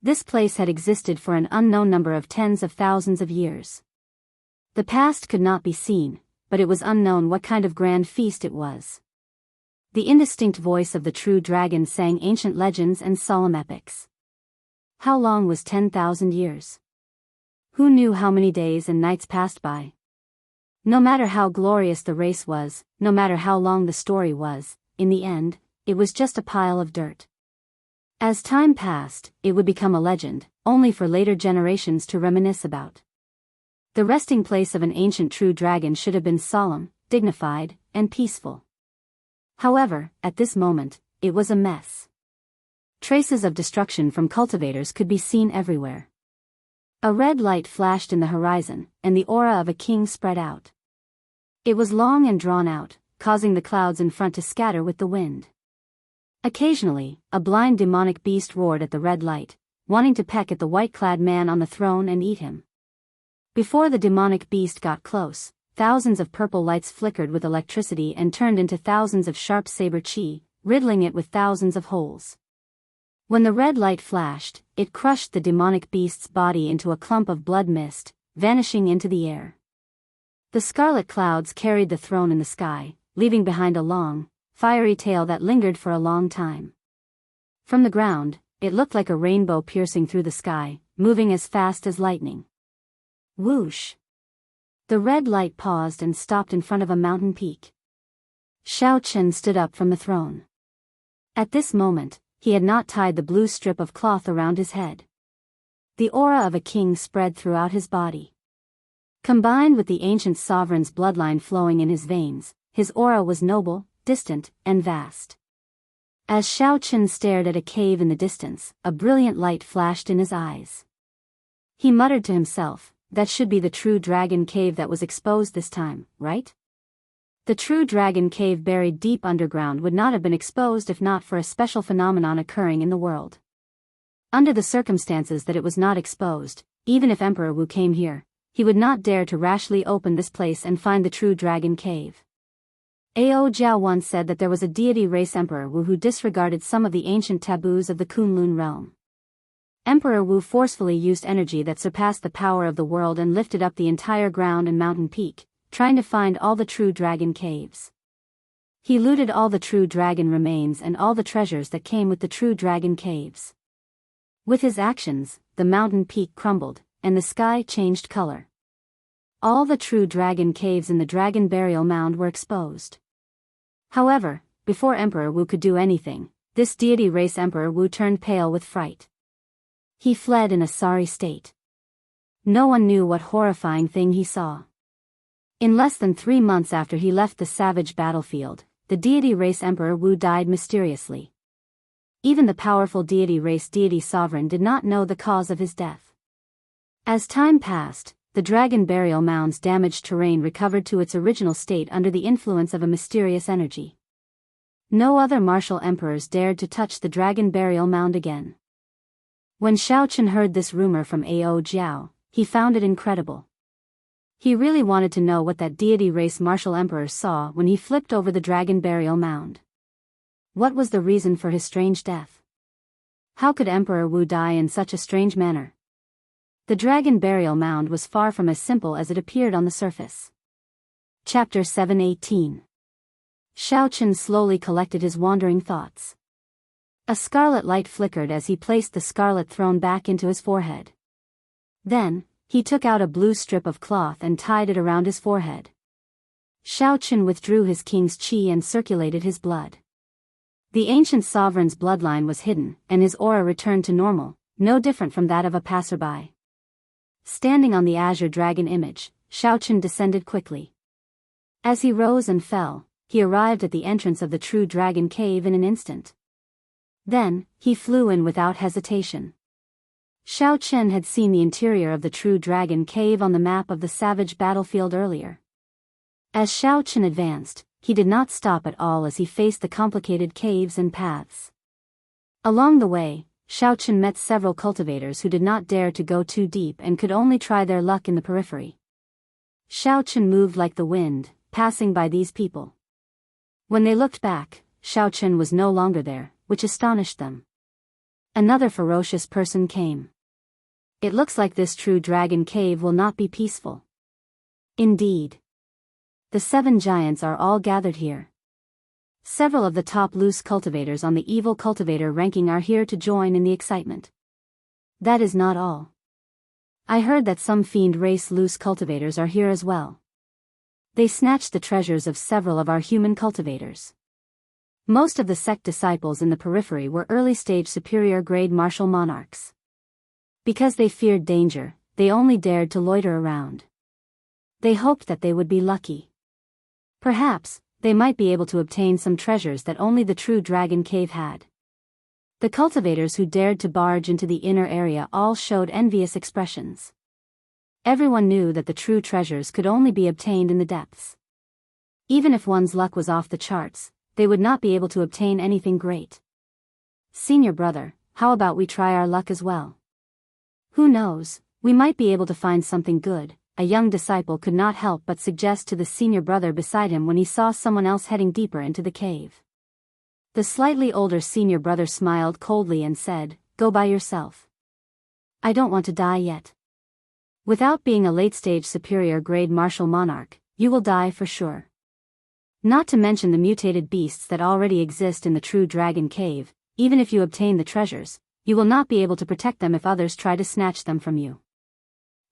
This place had existed for an unknown number of tens of thousands of years. The past could not be seen, but it was unknown what kind of grand feast it was. The indistinct voice of the true dragon sang ancient legends and solemn epics. How long was 10,000 years? Who knew how many days and nights passed by? No matter how glorious the race was, no matter how long the story was, in the end, it was just a pile of dirt. As time passed, it would become a legend, only for later generations to reminisce about. The resting place of an ancient true dragon should have been solemn, dignified, and peaceful. However, at this moment, it was a mess. Traces of destruction from cultivators could be seen everywhere. A red light flashed in the horizon, and the aura of a king spread out. It was long and drawn out, causing the clouds in front to scatter with the wind. Occasionally, a blind demonic beast roared at the red light, wanting to peck at the white-clad man on the throne and eat him. Before the demonic beast got close, thousands of purple lights flickered with electricity and turned into thousands of sharp saber chi, riddling it with thousands of holes. When the red light flashed, it crushed the demonic beast's body into a clump of blood mist, vanishing into the air. The scarlet clouds carried the throne in the sky, leaving behind a long, fiery tail that lingered for a long time. From the ground, it looked like a rainbow piercing through the sky, moving as fast as lightning. Whoosh! The red light paused and stopped in front of a mountain peak. Chen stood up from the throne. At this moment, he had not tied the blue strip of cloth around his head. The aura of a king spread throughout his body. Combined with the ancient sovereign's bloodline flowing in his veins, his aura was noble, distant, and vast. As Chen stared at a cave in the distance, a brilliant light flashed in his eyes. He muttered to himself, "That should be the true dragon cave that was exposed this time, right?" The true dragon cave buried deep underground would not have been exposed if not for a special phenomenon occurring in the world. Under the circumstances that it was not exposed, even if Emperor Wu came here, he would not dare to rashly open this place and find the true dragon cave. Ao Jiao once said that there was a deity race Emperor Wu who disregarded some of the ancient taboos of the Kunlun realm. Emperor Wu forcefully used energy that surpassed the power of the world and lifted up the entire ground and mountain peak, trying to find all the true dragon caves. He looted all the true dragon remains and all the treasures that came with the true dragon caves. With his actions, the mountain peak crumbled, and the sky changed color. All the true dragon caves in the dragon burial mound were exposed. However, before Emperor Wu could do anything, this deity race Emperor Wu turned pale with fright. He fled in a sorry state. No one knew what horrifying thing he saw. In less than 3 months after he left the savage battlefield, the deity race Emperor Wu died mysteriously. Even the powerful deity race deity sovereign did not know the cause of his death. As time passed, the dragon burial mound's damaged terrain recovered to its original state under the influence of a mysterious energy. No other martial emperors dared to touch the dragon burial mound again. When Shaochen heard this rumor from Ao Jiao, he found it incredible. He really wanted to know what that deity race martial emperor saw when he flipped over the dragon burial mound. What was the reason for his strange death? How could Emperor Wu die in such a strange manner? The dragon burial mound was far from as simple as it appeared on the surface. Chapter 7:18. Shaochen slowly collected his wandering thoughts. A scarlet light flickered as he placed the scarlet throne back into his forehead. Then, he took out a blue strip of cloth and tied it around his forehead. Shaochen withdrew his king's qi and circulated his blood. The ancient sovereign's bloodline was hidden, and his aura returned to normal, no different from that of a passerby. Standing on the azure dragon image, Shaochen descended quickly. As he rose and fell, he arrived at the entrance of the true dragon cave in an instant. Then, he flew in without hesitation. Shaochen had seen the interior of the true dragon cave on the map of the savage battlefield earlier. As Shaochen advanced, he did not stop at all as he faced the complicated caves and paths. Along the way, Shaochen met several cultivators who did not dare to go too deep and could only try their luck in the periphery. Shaochen moved like the wind, passing by these people. When they looked back, Shaochen was no longer there, which astonished them. Another ferocious person came. It looks like this true dragon cave will not be peaceful. Indeed. The 7 giants are all gathered here. Several of the top loose cultivators on the evil cultivator ranking are here to join in the excitement. That is not all. I heard that some fiend race loose cultivators are here as well. They snatched the treasures of several of our human cultivators. Most of the sect disciples in the periphery were early-stage superior-grade martial monarchs. Because they feared danger, they only dared to loiter around. They hoped that they would be lucky. Perhaps, they might be able to obtain some treasures that only the true dragon cave had. The cultivators who dared to barge into the inner area all showed envious expressions. Everyone knew that the true treasures could only be obtained in the depths. Even if one's luck was off the charts, they would not be able to obtain anything great. Senior brother, how about we try our luck as well? Who knows, we might be able to find something good, a young disciple could not help but suggest to the senior brother beside him when he saw someone else heading deeper into the cave. The slightly older senior brother smiled coldly and said, "Go by yourself. I don't want to die yet. Without being a late-stage superior-grade martial monarch, you will die for sure. Not to mention the mutated beasts that already exist in the true dragon cave, even if you obtain the treasures, you will not be able to protect them if others try to snatch them from you."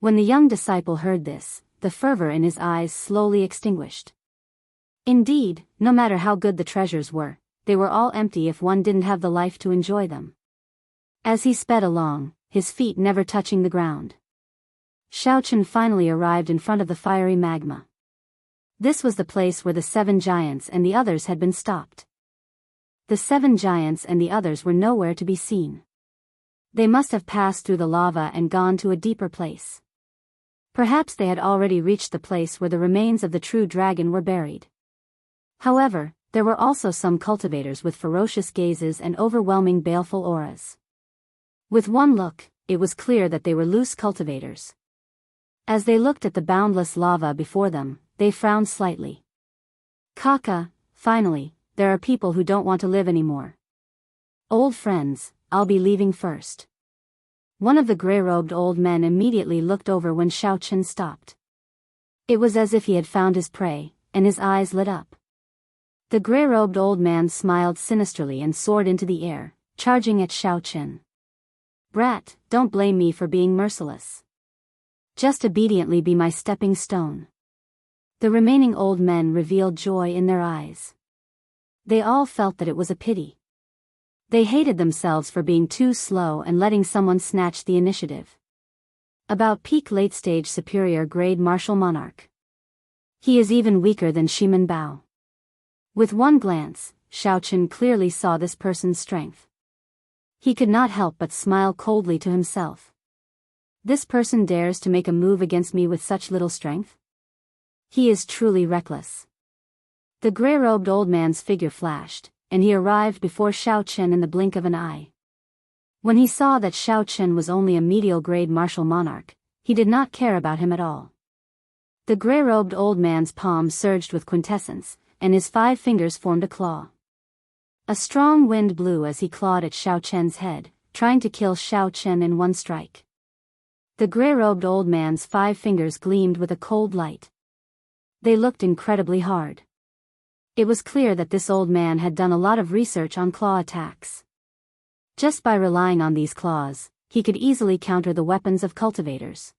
When the young disciple heard this, the fervor in his eyes slowly extinguished. Indeed, no matter how good the treasures were, they were all empty if one didn't have the life to enjoy them. As he sped along, his feet never touching the ground, Shaochen finally arrived in front of the fiery magma. This was the place where the 7 giants and the others had been stopped. The 7 giants and the others were nowhere to be seen. They must have passed through the lava and gone to a deeper place. Perhaps they had already reached the place where the remains of the true dragon were buried. However, there were also some cultivators with ferocious gazes and overwhelming baleful auras. With one look, it was clear that they were loose cultivators. As they looked at the boundless lava before them, they frowned slightly. Kaka, finally, there are people who don't want to live anymore. Old friends, I'll be leaving first. One of the gray-robed old men immediately looked over when Xiaochen stopped. It was as if he had found his prey, and his eyes lit up. The gray-robed old man smiled sinisterly and soared into the air, charging at Xiaochen. Brat, don't blame me for being merciless. Just obediently be my stepping stone. The remaining old men revealed joy in their eyes. They all felt that it was a pity. They hated themselves for being too slow and letting someone snatch the initiative. About peak late-stage superior grade martial monarch. He is even weaker than Shimen Bao. With one glance, Xiaochen clearly saw this person's strength. He could not help but smile coldly to himself. This person dares to make a move against me with such little strength? He is truly reckless. The gray-robed old man's figure flashed, and he arrived before Xiaochen in the blink of an eye. When he saw that Xiaochen was only a medial grade martial monarch, he did not care about him at all. The gray-robed old man's palm surged with quintessence, and his 5 fingers formed a claw. A strong wind blew as he clawed at Xiaochen's head, trying to kill Xiaochen in one strike. The gray-robed old man's 5 fingers gleamed with a cold light. They looked incredibly hard. It was clear that this old man had done a lot of research on claw attacks. Just by relying on these claws, he could easily counter the weapons of cultivators.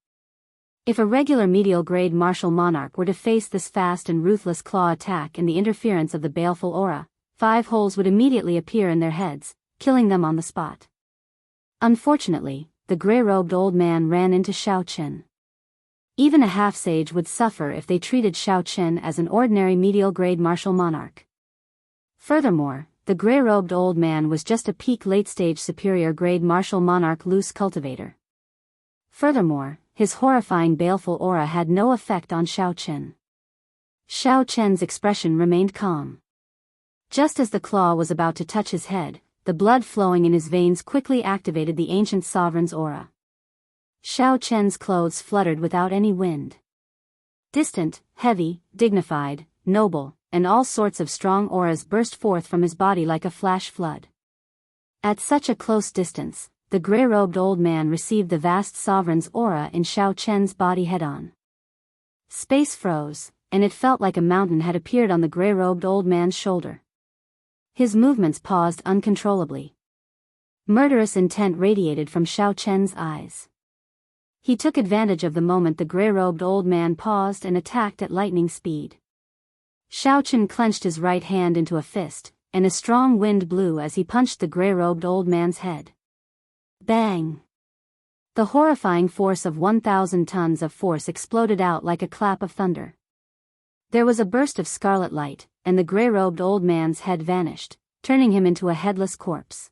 If a regular medial grade martial monarch were to face this fast and ruthless claw attack and the interference of the baleful aura, 5 holes would immediately appear in their heads, killing them on the spot. Unfortunately, the gray-robed old man ran into Xiaochen. Even a half-sage would suffer if they treated Xiaochen as an ordinary medial grade martial monarch. Furthermore, the gray-robed old man was just a peak late-stage superior grade martial monarch loose cultivator. Furthermore, his horrifying baleful aura had no effect on Xiaochen. Xiaochen's expression remained calm. Just as the claw was about to touch his head, the blood flowing in his veins quickly activated the ancient sovereign's aura. Xiaochen's clothes fluttered without any wind. Distant, heavy, dignified, noble, and all sorts of strong auras burst forth from his body like a flash flood. At such a close distance, the gray-robed old man received the vast sovereign's aura in Xiaochen's body head-on. Space froze, and it felt like a mountain had appeared on the gray-robed old man's shoulder. His movements paused uncontrollably. Murderous intent radiated from Xiaochen's eyes. He took advantage of the moment the gray-robed old man paused and attacked at lightning speed. Xiaochen clenched his right hand into a fist, and a strong wind blew as he punched the gray-robed old man's head. Bang! The horrifying force of 1,000 tons of force exploded out like a clap of thunder. There was a burst of scarlet light, and the gray-robed old man's head vanished, turning him into a headless corpse.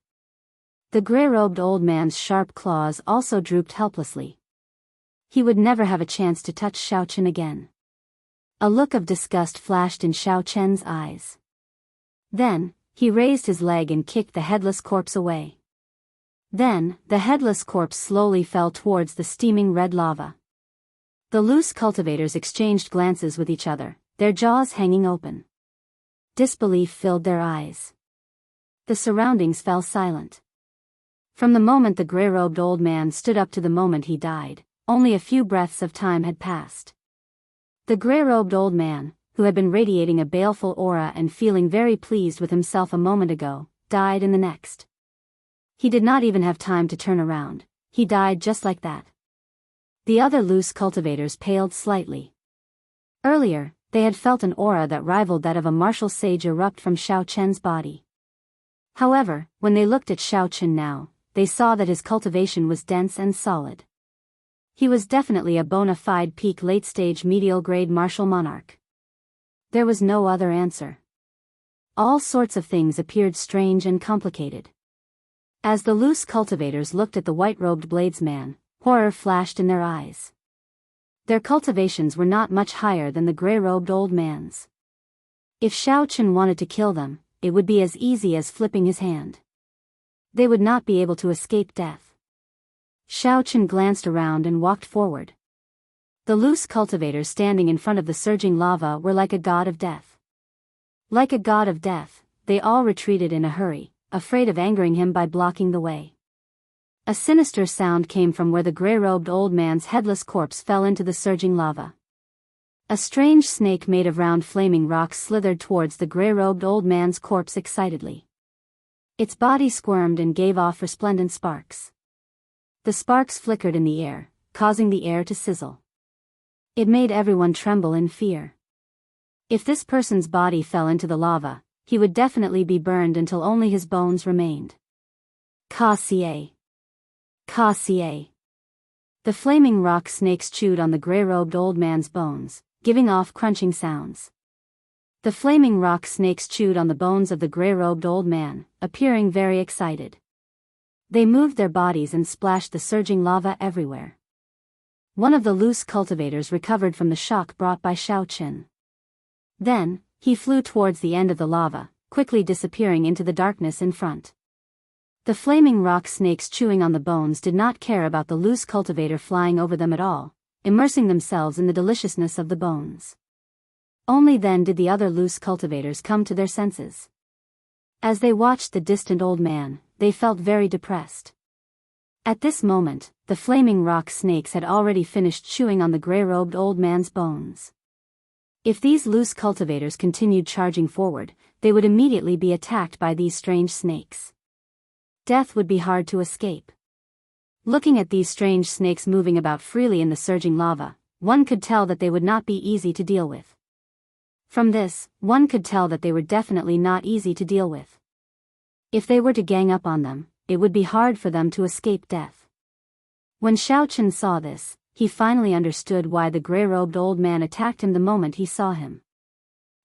The gray-robed old man's sharp claws also drooped helplessly. He would never have a chance to touch Xiaochen again. A look of disgust flashed in Xiaochen's eyes. Then, he raised his leg and kicked the headless corpse away. Then, the headless corpse slowly fell towards the steaming red lava. The loose cultivators exchanged glances with each other, their jaws hanging open. Disbelief filled their eyes. The surroundings fell silent. From the moment the gray-robed old man stood up to the moment he died, only a few breaths of time had passed. The gray-robed old man, who had been radiating a baleful aura and feeling very pleased with himself a moment ago, died in the next. He did not even have time to turn around, he died just like that. The other loose cultivators paled slightly. Earlier, they had felt an aura that rivaled that of a martial sage erupt from Xiaochen's body. However, when they looked at Xiaochen now, they saw that his cultivation was dense and solid. He was definitely a bona fide peak late-stage medial grade martial monarch. There was no other answer. All sorts of things appeared strange and complicated. As the loose cultivators looked at the white-robed bladesman, horror flashed in their eyes. Their cultivations were not much higher than the gray-robed old man's. If Xiao Chen wanted to kill them, it would be as easy as flipping his hand. They would not be able to escape death. Xiao Chen glanced around and walked forward. The loose cultivators standing in front of the surging lava were like a god of death. Like a god of death, they all retreated in a hurry, afraid of angering him by blocking the way. A sinister sound came from where the gray-robed old man's headless corpse fell into the surging lava. A strange snake made of round flaming rocks slithered towards the gray-robed old man's corpse excitedly. Its body squirmed and gave off resplendent sparks. The sparks flickered in the air, causing the air to sizzle. It made everyone tremble in fear. If this person's body fell into the lava, he would definitely be burned until only his bones remained. Ka-sie. Ka-sie. The flaming rock snakes chewed on the gray-robed old man's bones, giving off crunching sounds. The flaming rock snakes chewed on the bones of the gray-robed old man, appearing very excited. They moved their bodies and splashed the surging lava everywhere. One of the loose cultivators recovered from the shock brought by Xiao Chen. Then, he flew towards the end of the lava, quickly disappearing into the darkness in front. The flaming rock snakes chewing on the bones did not care about the loose cultivator flying over them at all, immersing themselves in the deliciousness of the bones. Only then did the other loose cultivators come to their senses. As they watched the distant old man, they felt very depressed. At this moment, the flaming rock snakes had already finished chewing on the gray-robed old man's bones. If these loose cultivators continued charging forward, they would immediately be attacked by these strange snakes. Death would be hard to escape. Looking at these strange snakes moving about freely in the surging lava, one could tell that they would not be easy to deal with. From this, one could tell that they were definitely not easy to deal with. If they were to gang up on them, it would be hard for them to escape death. When Xiao Chen saw this, he finally understood why the gray-robed old man attacked him the moment he saw him.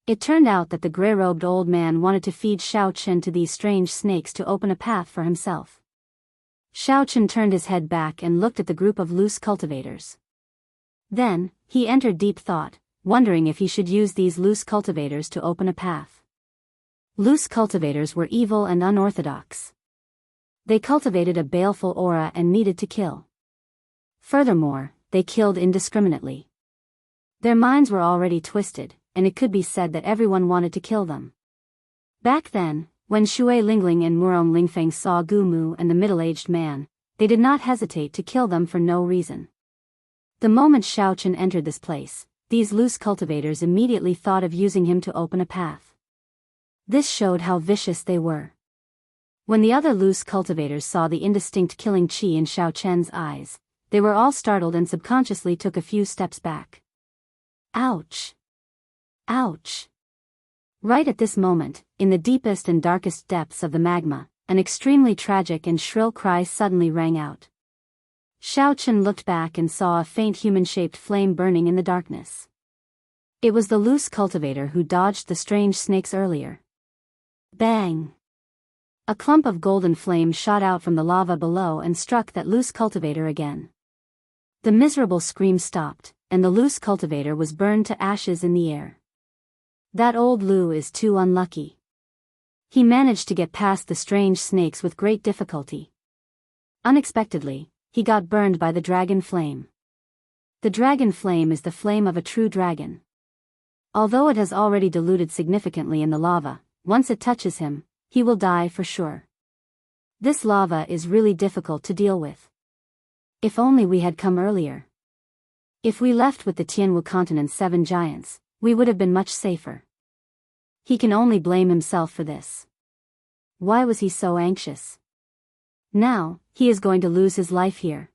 It turned out that the gray-robed old man wanted to feed Xiao Chen to these strange snakes to open a path for himself. Xiao Chen turned his head back and looked at the group of loose cultivators. Then, he entered deep thought, wondering if he should use these loose cultivators to open a path. Loose cultivators were evil and unorthodox. They cultivated a baleful aura and needed to kill. Furthermore, they killed indiscriminately. Their minds were already twisted, and it could be said that everyone wanted to kill them. Back then, when Shui Lingling and Murong Lingfeng saw Gu Mu and the middle-aged man, they did not hesitate to kill them for no reason. The moment Xiao Chen entered this place, these loose cultivators immediately thought of using him to open a path. This showed how vicious they were. When the other loose cultivators saw the indistinct killing chi in Xiao Chen's eyes, they were all startled and subconsciously took a few steps back. Ouch! Ouch! Right at this moment, in the deepest and darkest depths of the magma, an extremely tragic and shrill cry suddenly rang out. Xiao Chen looked back and saw a faint human-shaped flame burning in the darkness. It was the loose cultivator who dodged the strange snakes earlier. Bang! A clump of golden flame shot out from the lava below and struck that loose cultivator again. The miserable scream stopped, and the loose cultivator was burned to ashes in the air. That old Lu is too unlucky. He managed to get past the strange snakes with great difficulty. Unexpectedly, he got burned by the dragon flame. The dragon flame is the flame of a true dragon. Although it has already diluted significantly in the lava, once it touches him, he will die for sure. This lava is really difficult to deal with. If only we had come earlier. If we left with the Tianwu continent's 7 giants, we would have been much safer. He can only blame himself for this. Why was he so anxious? Now, he is going to lose his life here.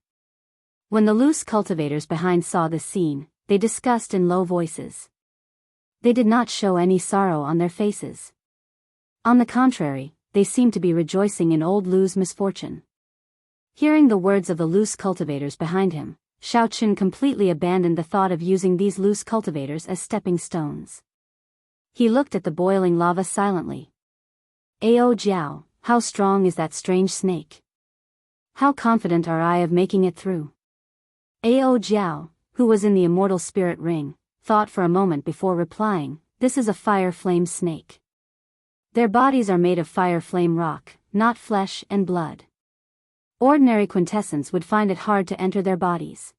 When the loose cultivators behind saw this scene, they discussed in low voices. They did not show any sorrow on their faces. On the contrary, they seemed to be rejoicing in old Lu's misfortune. Hearing the words of the loose cultivators behind him, Xiao Chen completely abandoned the thought of using these loose cultivators as stepping stones. He looked at the boiling lava silently. Ao Jiao, how strong is that strange snake? How confident are I of making it through? Ao Jiao, who was in the immortal spirit ring, thought for a moment before replying, this is a fire flame snake. Their bodies are made of fire flame rock, not flesh and blood. Ordinary quintessence would find it hard to enter their bodies.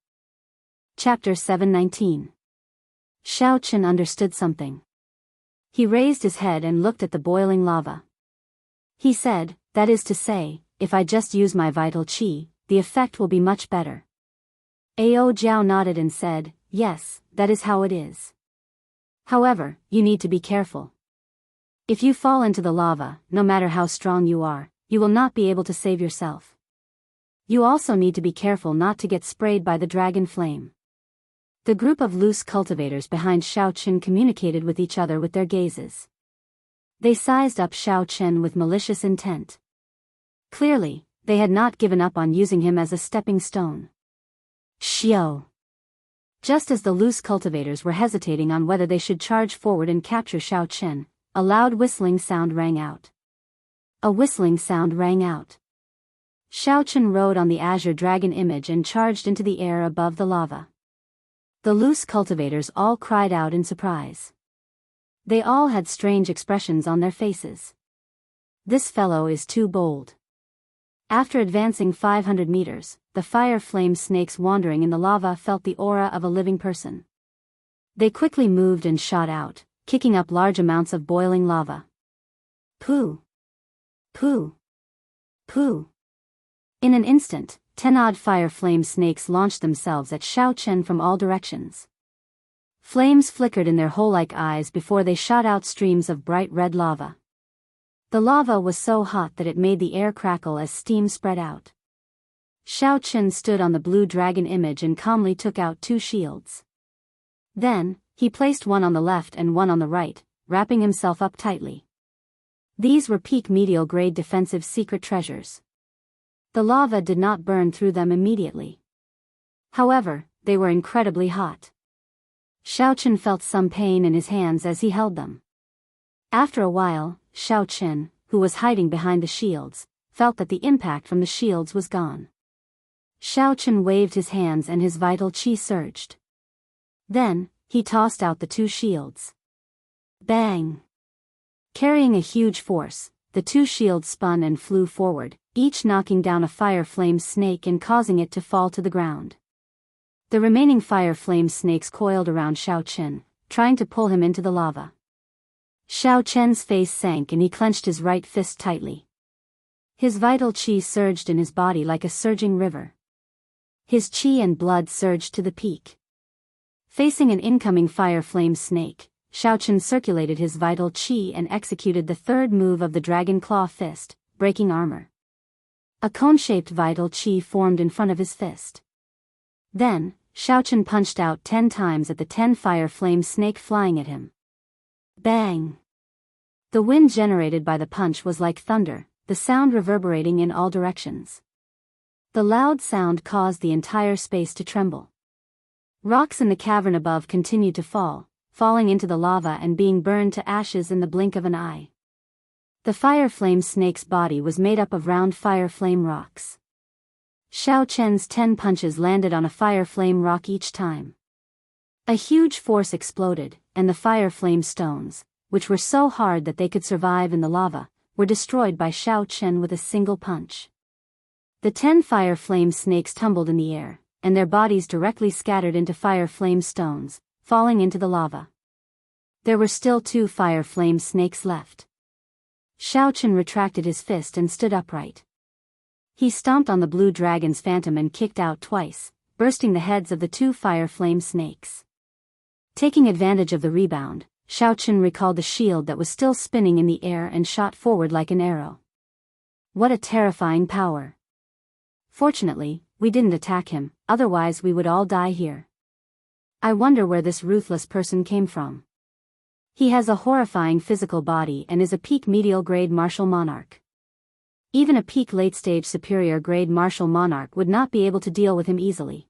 Chapter 719. Xiao Chen understood something. He raised his head and looked at the boiling lava. He said, that is to say, if I just use my vital qi, the effect will be much better. Ao Jiao nodded and said, yes, that is how it is. However, you need to be careful. If you fall into the lava, no matter how strong you are, you will not be able to save yourself. You also need to be careful not to get sprayed by the dragon flame. The group of loose cultivators behind Xiao Chen communicated with each other with their gazes. They sized up Xiao Chen with malicious intent. Clearly, they had not given up on using him as a stepping stone. Xiao. Just as the loose cultivators were hesitating on whether they should charge forward and capture Xiao Chen, a loud whistling sound rang out. A whistling sound rang out. Xiao Chen rode on the azure dragon image and charged into the air above the lava. The loose cultivators all cried out in surprise. They all had strange expressions on their faces. This fellow is too bold. After advancing 500 meters, the fire flame snakes wandering in the lava felt the aura of a living person. They quickly moved and shot out, kicking up large amounts of boiling lava. Pooh! Pooh! Pooh! In an instant, 10 odd fire flame snakes launched themselves at Xiao Chen from all directions. Flames flickered in their hole-like eyes before they shot out streams of bright red lava. The lava was so hot that it made the air crackle as steam spread out. Xiao Chen stood on the blue dragon image and calmly took out 2 shields. Then, he placed one on the left and one on the right, wrapping himself up tightly. These were peak medial grade defensive secret treasures. The lava did not burn through them immediately. However, they were incredibly hot. Xiao Chen felt some pain in his hands as he held them. After a while, Xiao Chen, who was hiding behind the shields, felt that the impact from the shields was gone. Xiao Chen waved his hands and his vital qi surged. Then, he tossed out the 2 shields. Bang! Carrying a huge force, the 2 shields spun and flew forward, each knocking down a fire flame snake and causing it to fall to the ground. The remaining fire flame snakes coiled around Xiao Chen, trying to pull him into the lava. Xiao Chen's face sank and he clenched his right fist tightly. His vital qi surged in his body like a surging river. His qi and blood surged to the peak. Facing an incoming fire flame snake, Xiao Chen circulated his vital qi and executed the 3rd move of the dragon claw fist, breaking armor. A cone-shaped vital qi formed in front of his fist. Then, Xiao Chen punched out 10 times at the 10 fire flame snake flying at him. Bang! The wind generated by the punch was like thunder, the sound reverberating in all directions. The loud sound caused the entire space to tremble. Rocks in the cavern above continued to fall, falling into the lava and being burned to ashes in the blink of an eye. The fire flame snake's body was made up of round fire flame rocks. Xiao Chen's 10 punches landed on a fire flame rock each time. A huge force exploded, and the fire flame stones, which were so hard that they could survive in the lava, were destroyed by Xiao Chen with a single punch. The 10 fire flame snakes tumbled in the air, and their bodies directly scattered into fire flame stones, falling into the lava. There were still 2 fire flame snakes left. Xiao Chen retracted his fist and stood upright. He stomped on the blue dragon's phantom and kicked out twice, bursting the heads of the 2 fire flame snakes. Taking advantage of the rebound, Xiao Chen recalled the shield that was still spinning in the air and shot forward like an arrow. What a terrifying power! Fortunately, we didn't attack him, otherwise we would all die here. I wonder where this ruthless person came from. He has a horrifying physical body and is a peak medial grade martial monarch. Even a peak late-stage superior grade martial monarch would not be able to deal with him easily.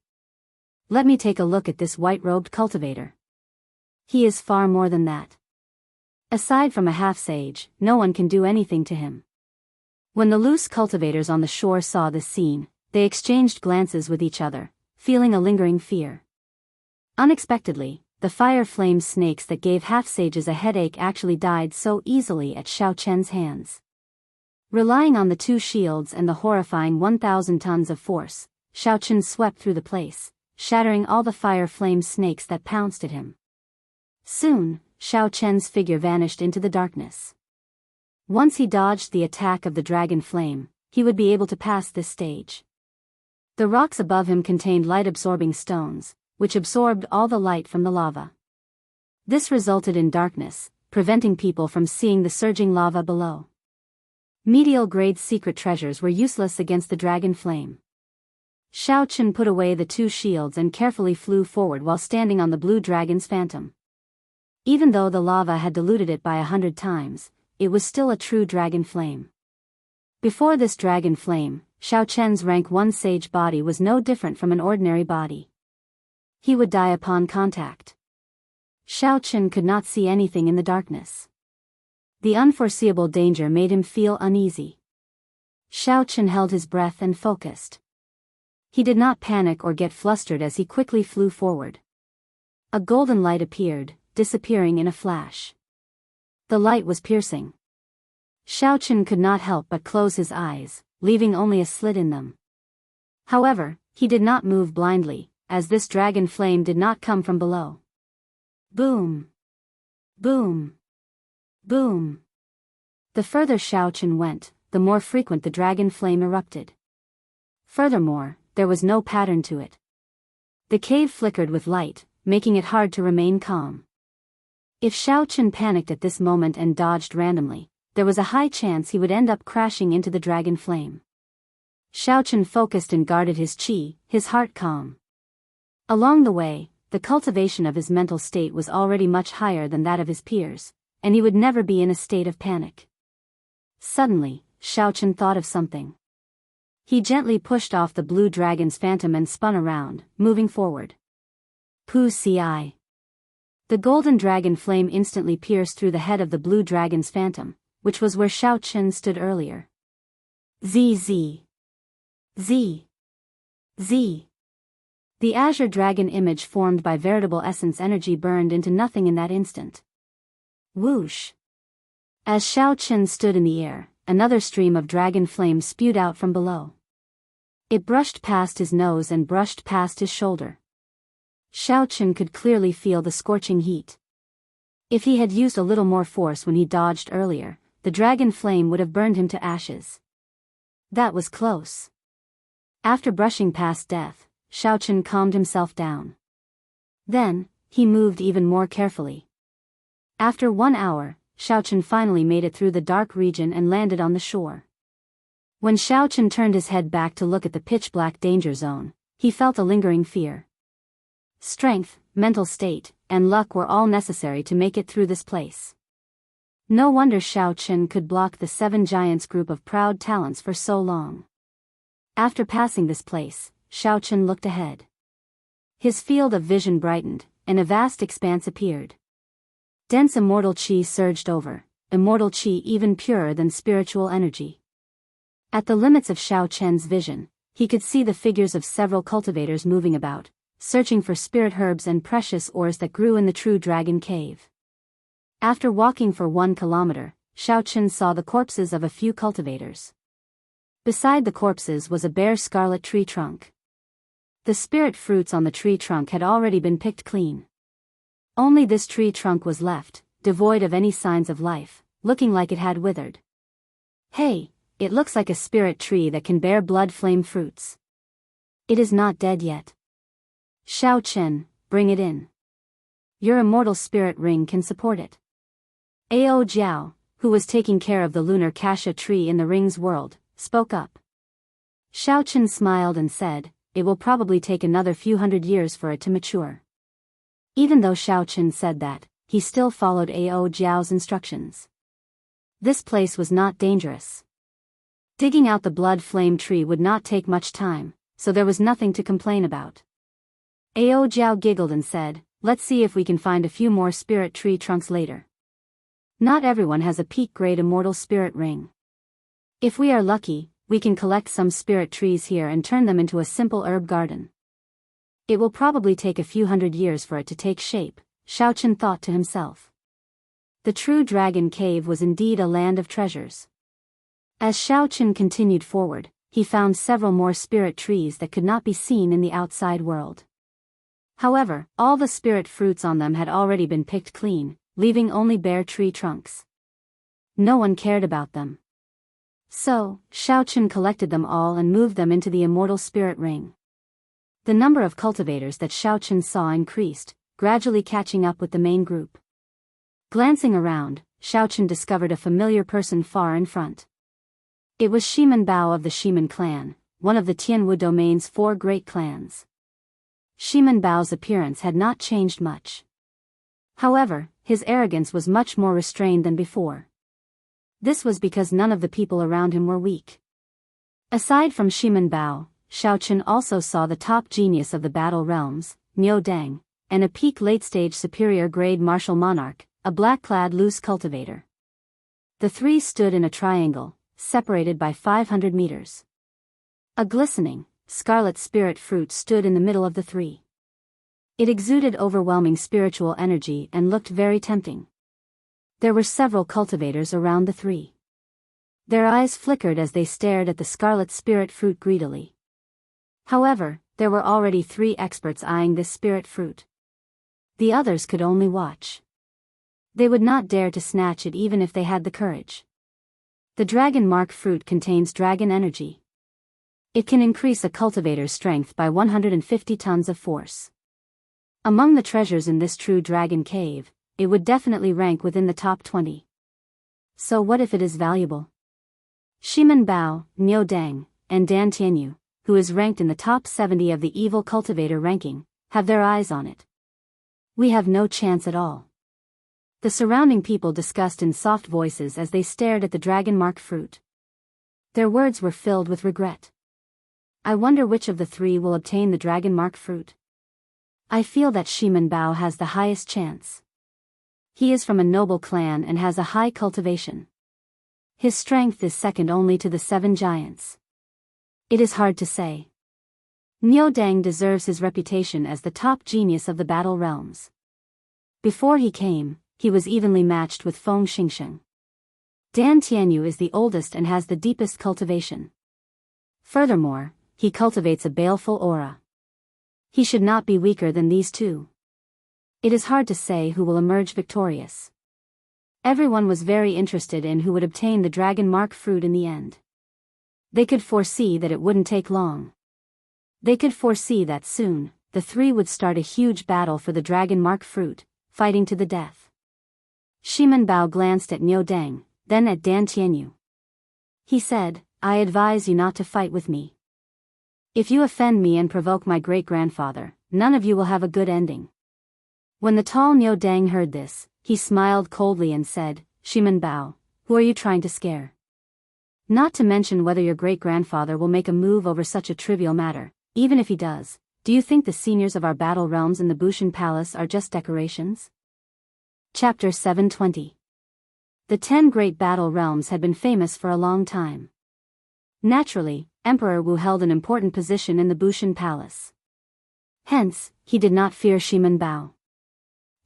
Let me take a look at this white-robed cultivator. He is far more than that. Aside from a half-sage, no one can do anything to him. When the loose cultivators on the shore saw this scene, they exchanged glances with each other, feeling a lingering fear. Unexpectedly, the fire flame snakes that gave half-sages a headache actually died so easily at Xiao Chen's hands. Relying on the 2 shields and the horrifying 1,000 tons of force, Xiao Chen swept through the place, shattering all the fire flame snakes that pounced at him. Soon, Xiao Chen's figure vanished into the darkness. Once he dodged the attack of the dragon flame, he would be able to pass this stage. The rocks above him contained light-absorbing stones, which absorbed all the light from the lava. This resulted in darkness, preventing people from seeing the surging lava below. Medial-grade secret treasures were useless against the dragon flame. Xiao Chen put away the 2 shields and carefully flew forward while standing on the blue dragon's phantom. Even though the lava had diluted it by 100 times, it was still a true dragon flame. Before this dragon flame, Xiao Chen's rank 1 sage body was no different from an ordinary body. He would die upon contact. Xiao Chen could not see anything in the darkness. The unforeseeable danger made him feel uneasy. Xiao Chen held his breath and focused. He did not panic or get flustered as he quickly flew forward. A golden light appeared, disappearing in a flash. The light was piercing. Xiao Chen could not help but close his eyes, leaving only a slit in them. However, he did not move blindly, as this dragon flame did not come from below. Boom! Boom! Boom! The further Xiao Chen went, the more frequent the dragon flame erupted. Furthermore, there was no pattern to it. The cave flickered with light, making it hard to remain calm. If Xiao Chen panicked at this moment and dodged randomly, there was a high chance he would end up crashing into the dragon flame. Xiao Chen focused and guarded his qi, his heart calm. Along the way, the cultivation of his mental state was already much higher than that of his peers, and he would never be in a state of panic. Suddenly, Xiao Chen thought of something. He gently pushed off the blue dragon's phantom and spun around, moving forward. Pu Ci. The golden dragon flame instantly pierced through the head of the blue dragon's phantom, which was where Xiao Chen stood earlier. ZZ. Z. Z. The azure dragon image formed by veritable essence energy burned into nothing in that instant. Whoosh. As Xiao Chen stood in the air, another stream of dragon flame spewed out from below. It brushed past his nose and brushed past his shoulder. Xiao Chen could clearly feel the scorching heat. If he had used a little more force when he dodged earlier, the dragon flame would have burned him to ashes. That was close. After brushing past death, Xiao Chen calmed himself down. Then, he moved even more carefully. After 1 hour, Xiao Chen finally made it through the dark region and landed on the shore. When Xiao Chen turned his head back to look at the pitch-black danger zone, he felt a lingering fear. Strength, mental state, and luck were all necessary to make it through this place. No wonder Xiao Chen could block the 7 giants group of proud talents for so long. After passing this place, Xiao Chen looked ahead. His field of vision brightened, and a vast expanse appeared. Dense immortal qi surged over, immortal qi even purer than spiritual energy. At the limits of Xiao Chen's vision, he could see the figures of several cultivators moving about, searching for spirit herbs and precious ores that grew in the true dragon cave. After walking for 1 kilometer, Xiao Chen saw the corpses of a few cultivators. Beside the corpses was a bare scarlet tree trunk. The spirit fruits on the tree trunk had already been picked clean. Only this tree trunk was left, devoid of any signs of life, looking like it had withered. Hey, it looks like a spirit tree that can bear blood flame fruits. It is not dead yet. Xiao Chen, bring it in. Your immortal spirit ring can support it. Ao Jiao, who was taking care of the lunar cassia tree in the ring's world, spoke up. Xiao Chen smiled and said, it will probably take another few hundred years for it to mature. Even though Xiao Chen said that, he still followed Ao Jiao's instructions. This place was not dangerous. Digging out the blood flame tree would not take much time, so there was nothing to complain about. Ao Jiao giggled and said, let's see if we can find a few more spirit tree trunks later. Not everyone has a peak-grade immortal spirit ring. If we are lucky, we can collect some spirit trees here and turn them into a simple herb garden. It will probably take a few hundred years for it to take shape, Xiaochen thought to himself. The true dragon cave was indeed a land of treasures. As Xiaochen continued forward, he found several more spirit trees that could not be seen in the outside world. However, all the spirit fruits on them had already been picked clean, leaving only bare tree trunks. No one cared about them. So, Xiaochen collected them all and moved them into the immortal spirit ring. The number of cultivators that Xiaochen saw increased, gradually catching up with the main group. Glancing around, Xiaochen discovered a familiar person far in front. It was Shimen Bao of the Shimen clan, one of the Tianwu domain's 4 great clans. Shimen Bao's appearance had not changed much. However, his arrogance was much more restrained than before. This was because none of the people around him were weak. Aside from Shimen Bao, Xiaochen also saw the top genius of the battle realms, Niu Deng, and a peak late-stage superior-grade martial monarch, a black-clad loose cultivator. The 3 stood in a triangle, separated by 500 meters. A glistening, scarlet spirit fruit stood in the middle of the 3. It exuded overwhelming spiritual energy and looked very tempting. There were several cultivators around the 3. Their eyes flickered as they stared at the scarlet spirit fruit greedily. However, there were already 3 experts eyeing this spirit fruit. The others could only watch. They would not dare to snatch it even if they had the courage. The dragon mark fruit contains dragon energy. It can increase a cultivator's strength by 150 tons of force. Among the treasures in this true dragon cave, it would definitely rank within the top 20. So what if it is valuable? Shimen Bao, Niu Deng, and Dan Tianyu, who is ranked in the top 70 of the evil cultivator ranking, have their eyes on it. We have no chance at all. The surrounding people discussed in soft voices as they stared at the dragon mark fruit. Their words were filled with regret. I wonder which of the 3 will obtain the dragon mark fruit. I feel that Shimen Bao has the highest chance. He is from a noble clan and has a high cultivation. His strength is second only to the 7 giants. It is hard to say. Niu Deng deserves his reputation as the top genius of the battle realms. Before he came, he was evenly matched with Feng Xingsheng. Dan Tianyu is the oldest and has the deepest cultivation. Furthermore, he cultivates a baleful aura. He should not be weaker than these 2. It is hard to say who will emerge victorious. Everyone was very interested in who would obtain the dragon mark fruit in the end. They could foresee that it wouldn't take long. They could foresee that soon, the 3 would start a huge battle for the dragon mark fruit, fighting to the death. Shimen Bao glanced at Niu Deng, then at Dan Tianyu. He said, I advise you not to fight with me. If you offend me and provoke my great-grandfather, none of you will have a good ending. When the tall Niu Deng heard this, he smiled coldly and said, Shimen Bao, who are you trying to scare? Not to mention whether your great-grandfather will make a move over such a trivial matter. Even if he does, do you think the seniors of our battle realms in the Bushan Palace are just decorations? Chapter 720. The 10 great battle realms had been famous for a long time. Naturally, Emperor Wu held an important position in the Bushan Palace. Hence, he did not fear Shimen Bao.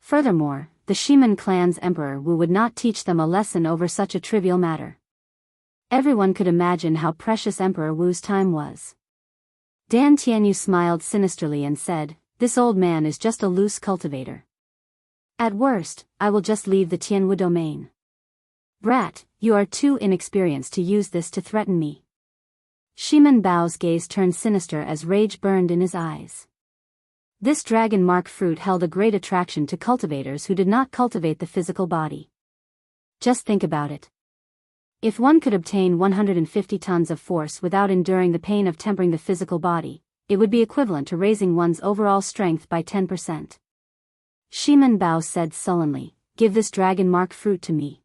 Furthermore, the Shimen clan's Emperor Wu would not teach them a lesson over such a trivial matter. Everyone could imagine how precious Emperor Wu's time was. Dan Tianyu smiled sinisterly and said, this old man is just a loose cultivator. At worst, I will just leave the Tianwu domain. Brat, you are too inexperienced to use this to threaten me. Shimen Bao's gaze turned sinister as rage burned in his eyes. This dragon mark fruit held a great attraction to cultivators who did not cultivate the physical body. Just think about it. If one could obtain 150 tons of force without enduring the pain of tempering the physical body, it would be equivalent to raising one's overall strength by 10%. Shimen Bao said sullenly, give this dragon mark fruit to me.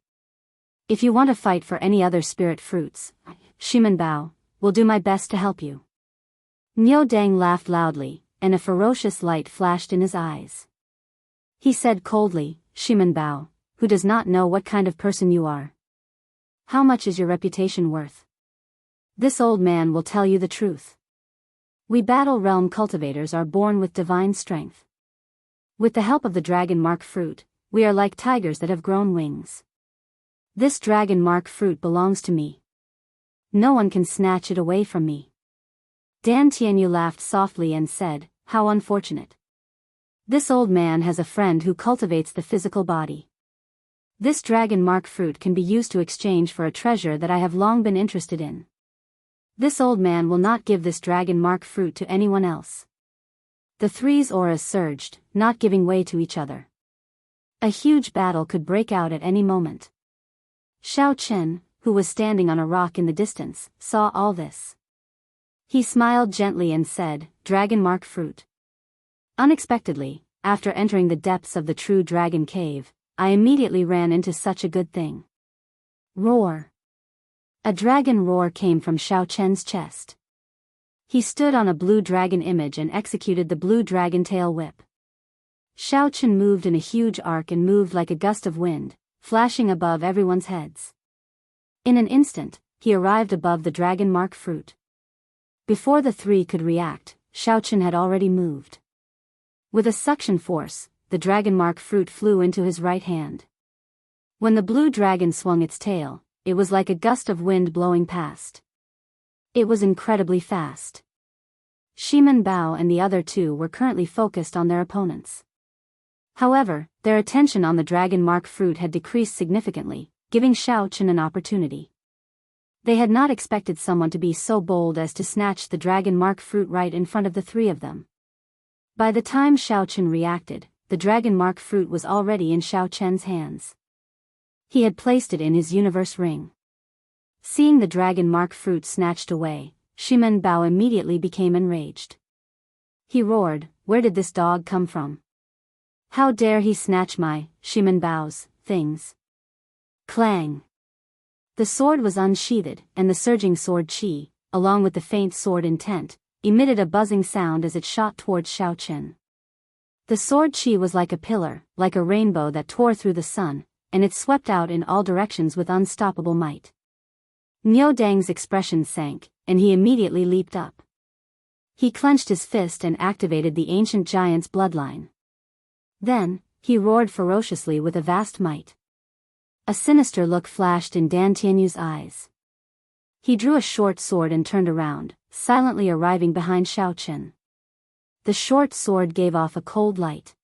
If you want to fight for any other spirit fruits, Shimen Bao, will do my best to help you. Niu Deng laughed loudly, and a ferocious light flashed in his eyes. He said coldly, Shimen Bao, who does not know what kind of person you are. How much is your reputation worth? This old man will tell you the truth. We battle realm cultivators are born with divine strength. With the help of the dragon mark fruit, we are like tigers that have grown wings. This dragon mark fruit belongs to me. No one can snatch it away from me. Dan Tianyu laughed softly and said, "How unfortunate. This old man has a friend who cultivates the physical body. This dragon mark fruit can be used to exchange for a treasure that I have long been interested in. This old man will not give this dragon mark fruit to anyone else." The three's auras surged, not giving way to each other. A huge battle could break out at any moment. Xiao Chen, who was standing on a rock in the distance, saw all this. He smiled gently and said, "Dragon mark fruit." Unexpectedly, after entering the depths of the true dragon cave, I immediately ran into such a good thing. Roar. A dragon roar came from Xiao Chen's chest. He stood on a blue dragon image and executed the blue dragon tail whip. Xiao Chen moved in a huge arc and moved like a gust of wind, flashing above everyone's heads. In an instant, he arrived above the dragon mark fruit. Before the three could react, Xiao Chen had already moved. With a suction force, the dragon mark fruit flew into his right hand. When the blue dragon swung its tail, it was like a gust of wind blowing past. It was incredibly fast. Shimen Bao and the other two were currently focused on their opponents. However, their attention on the dragon mark fruit had decreased significantly, giving Xiao Chen an opportunity. They had not expected someone to be so bold as to snatch the dragon mark fruit right in front of the three of them. By the time Xiao Chen reacted, the dragon mark fruit was already in Xiao Chen's hands. He had placed it in his universe ring. Seeing the dragon mark fruit snatched away, Shimen Bao immediately became enraged. He roared, "Where did this dog come from? How dare he snatch my, Shimen Bao's, things?" Clang! The sword was unsheathed, and the surging sword chi, along with the faint sword intent, emitted a buzzing sound as it shot towards Xiao Chen. The sword chi was like a pillar, like a rainbow that tore through the sun, and it swept out in all directions with unstoppable might. Niu Dang's expression sank, and he immediately leaped up. He clenched his fist and activated the ancient giant's bloodline. Then, he roared ferociously with a vast might. A sinister look flashed in Dan Tianyu's eyes. He drew a short sword and turned around, silently arriving behind Xiao Chen. The short sword gave off a cold light.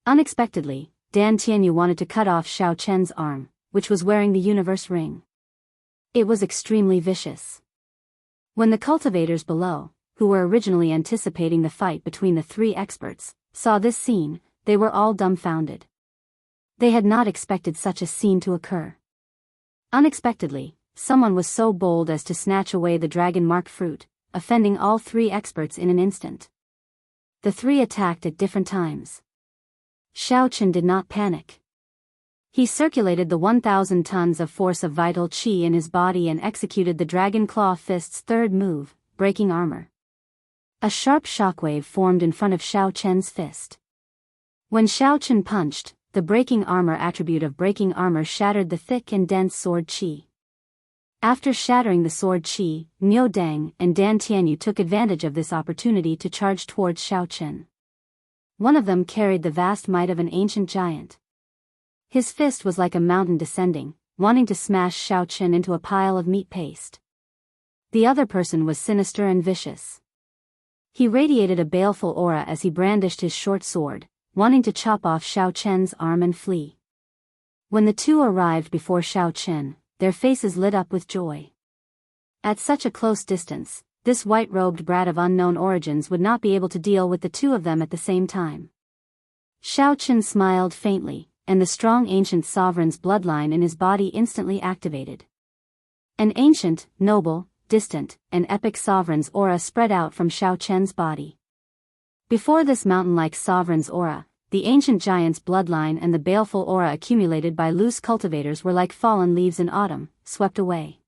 Unexpectedly, Dan Tianyu wanted to cut off Xiao Chen's arm, which was wearing the universe ring. It was extremely vicious. When the cultivators below, who were originally anticipating the fight between the three experts, saw this scene, they were all dumbfounded. They had not expected such a scene to occur. Unexpectedly, someone was so bold as to snatch away the dragon mark fruit, offending all three experts in an instant. The three attacked at different times. Xiao Chen did not panic. He circulated the 1,000 tons of force of vital qi in his body and executed the Dragon Claw Fist's third move, breaking armor. A sharp shockwave formed in front of Xiao Chen's fist. When Xiao Chen punched, the breaking armor attribute of breaking armor shattered the thick and dense sword qi. After shattering the sword qi, Niu Dang and Dan Tianyu took advantage of this opportunity to charge towards Xiao Chen. One of them carried the vast might of an ancient giant. His fist was like a mountain descending, wanting to smash Xiao Chen into a pile of meat paste. The other person was sinister and vicious. He radiated a baleful aura as he brandished his short sword, wanting to chop off Xiao Chen's arm and flee. When the two arrived before Xiao Chen, their faces lit up with joy. At such a close distance, this white-robed brat of unknown origins would not be able to deal with the two of them at the same time. Xiao Chen smiled faintly, and the strong ancient sovereign's bloodline in his body instantly activated. An ancient, noble, distant, and epic sovereign's aura spread out from Xiao Chen's body. Before this mountain-like sovereign's aura, the ancient giant's bloodline and the baleful aura accumulated by loose cultivators were like fallen leaves in autumn, swept away.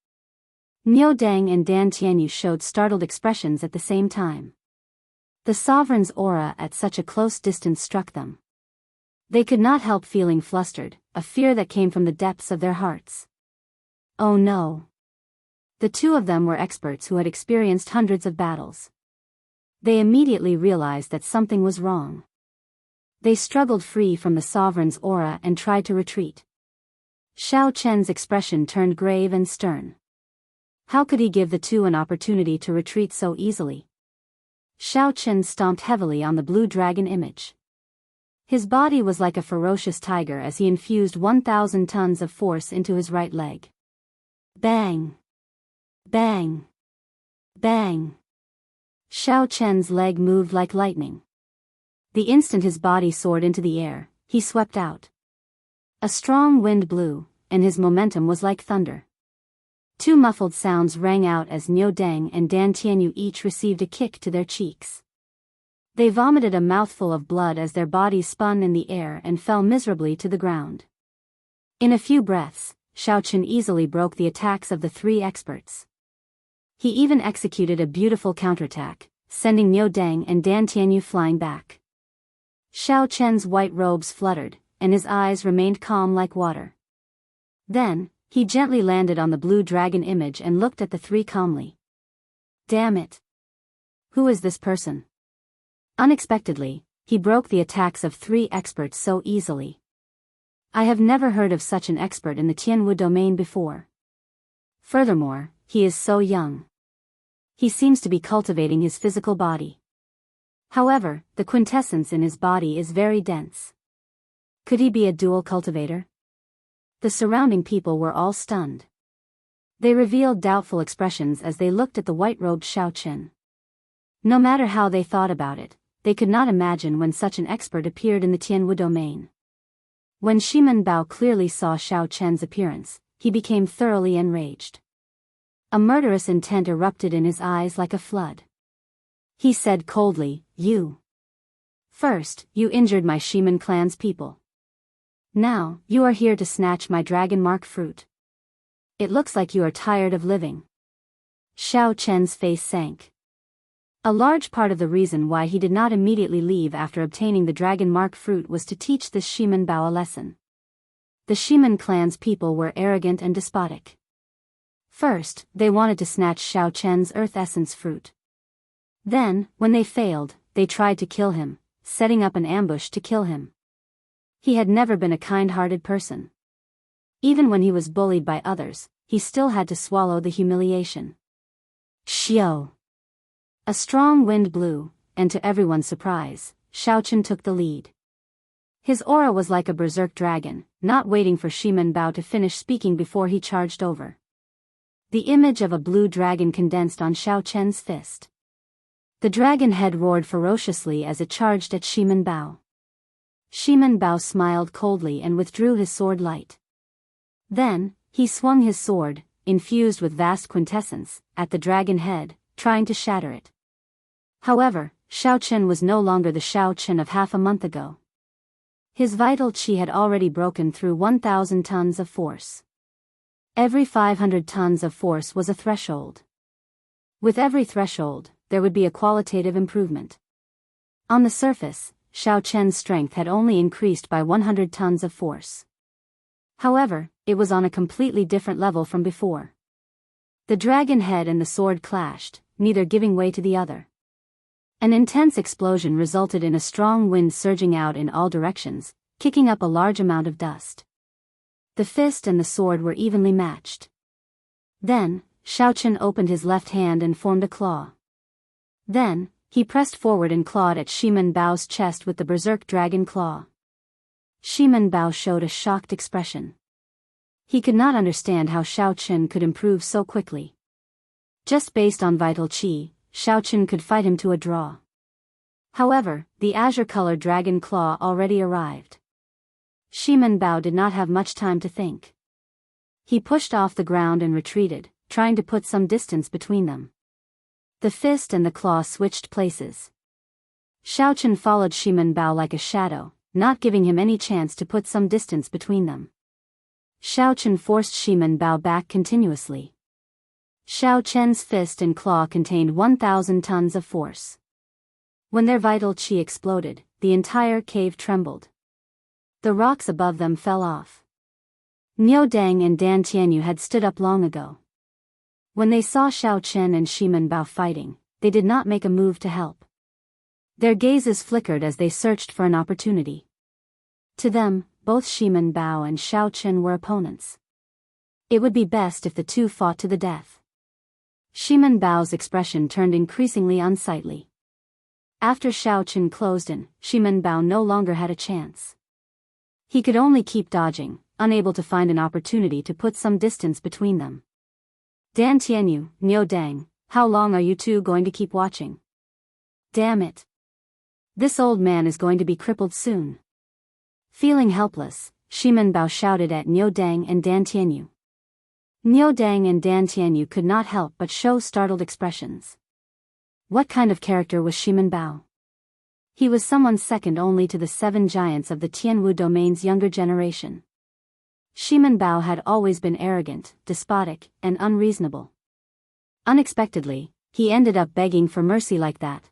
Niu Dang and Dan Tianyu showed startled expressions at the same time. The sovereign's aura at such a close distance struck them. They could not help feeling flustered, a fear that came from the depths of their hearts. Oh no! The two of them were experts who had experienced hundreds of battles. They immediately realized that something was wrong. They struggled free from the sovereign's aura and tried to retreat. Xiao Chen's expression turned grave and stern. How could he give the two an opportunity to retreat so easily? Xiao Chen stomped heavily on the blue dragon image. His body was like a ferocious tiger as he infused 1,000 tons of force into his right leg. Bang! Bang! Bang! Xiao Chen's leg moved like lightning. The instant his body soared into the air, he swept out. A strong wind blew, and his momentum was like thunder. Two muffled sounds rang out as Niu Deng and Dan Tianyu each received a kick to their cheeks. They vomited a mouthful of blood as their bodies spun in the air and fell miserably to the ground. In a few breaths, Xiao Chen easily broke the attacks of the three experts. He even executed a beautiful counterattack, sending Niu Deng and Dan Tianyu flying back. Xiao Chen's white robes fluttered, and his eyes remained calm like water. Then, he gently landed on the blue dragon image and looked at the three calmly. Damn it! Who is this person? Unexpectedly, he broke the attacks of three experts so easily. I have never heard of such an expert in the Tianwu domain before. Furthermore, he is so young. He seems to be cultivating his physical body. However, the quintessence in his body is very dense. Could he be a dual cultivator? The surrounding people were all stunned. They revealed doubtful expressions as they looked at the white-robed Xiao Chen. No matter how they thought about it, they could not imagine when such an expert appeared in the Tianwu domain. When Shimen Bao clearly saw Xiao Chen's appearance, he became thoroughly enraged. A murderous intent erupted in his eyes like a flood. He said coldly, "You. First, you injured my Shimen clan's people. Now, you are here to snatch my dragon mark fruit. It looks like you are tired of living." Xiao Chen's face sank. A large part of the reason why he did not immediately leave after obtaining the dragon mark fruit was to teach this Shimen Bao a lesson. The Shimen clan's people were arrogant and despotic. First, they wanted to snatch Xiao Chen's earth essence fruit. Then, when they failed, they tried to kill him, setting up an ambush to kill him. He had never been a kind-hearted person. Even when he was bullied by others, he still had to swallow the humiliation. Xiao! A strong wind blew, and to everyone's surprise, Xiao Chen took the lead. His aura was like a berserk dragon, not waiting for Shimen Bao to finish speaking before he charged over. The image of a blue dragon condensed on Xiao Chen's fist. The dragon head roared ferociously as it charged at Shimen Bao. Shimen Bao smiled coldly and withdrew his sword light. Then, he swung his sword, infused with vast quintessence, at the dragon head, trying to shatter it. However, Xiao Chen was no longer the Xiao Chen of half a month ago. His vital qi had already broken through 1,000 tons of force. Every 500 tons of force was a threshold. With every threshold, there would be a qualitative improvement. On the surface, Xiao Chen's strength had only increased by 100 tons of force. However, it was on a completely different level from before. The dragon head and the sword clashed, neither giving way to the other. An intense explosion resulted in a strong wind surging out in all directions, kicking up a large amount of dust. The fist and the sword were evenly matched. Then, Xiao Chen opened his left hand and formed a claw. Then, he pressed forward and clawed at Shimen Bao's chest with the berserk dragon claw. Shimen Bao showed a shocked expression. He could not understand how Xiao Chen could improve so quickly. Just based on vital qi, Xiao Chen could fight him to a draw. However, the azure-colored dragon claw already arrived. Shimen Bao did not have much time to think. He pushed off the ground and retreated, trying to put some distance between them. The fist and the claw switched places. Xiao Chen followed Shimen Bao like a shadow, not giving him any chance to put some distance between them. Xiao Chen forced Shimen Bao back continuously. Xiao Chen's fist and claw contained 1,000 tons of force. When their vital qi exploded, the entire cave trembled. The rocks above them fell off. Niu Deng and Dan Tianyu had stood up long ago. When they saw Xiao Chen and Shimen Bao fighting, they did not make a move to help. Their gazes flickered as they searched for an opportunity. To them, both Shimen Bao and Xiao Chen were opponents. It would be best if the two fought to the death. Shimen Bao's expression turned increasingly unsightly. After Xiao Chen closed in, Shimen Bao no longer had a chance. He could only keep dodging, unable to find an opportunity to put some distance between them. Dan Tianyu, Niu Dang, how long are you two going to keep watching? Damn it. This old man is going to be crippled soon. Feeling helpless, Shimen Bao shouted at Niu Dang and Dan Tianyu. Niu Dang and Dan Tianyu could not help but show startled expressions. What kind of character was Shimen Bao? He was someone second only to the 7 giants of the Tianwu domain's younger generation. Shimen Bao had always been arrogant, despotic, and unreasonable. Unexpectedly, he ended up begging for mercy like that.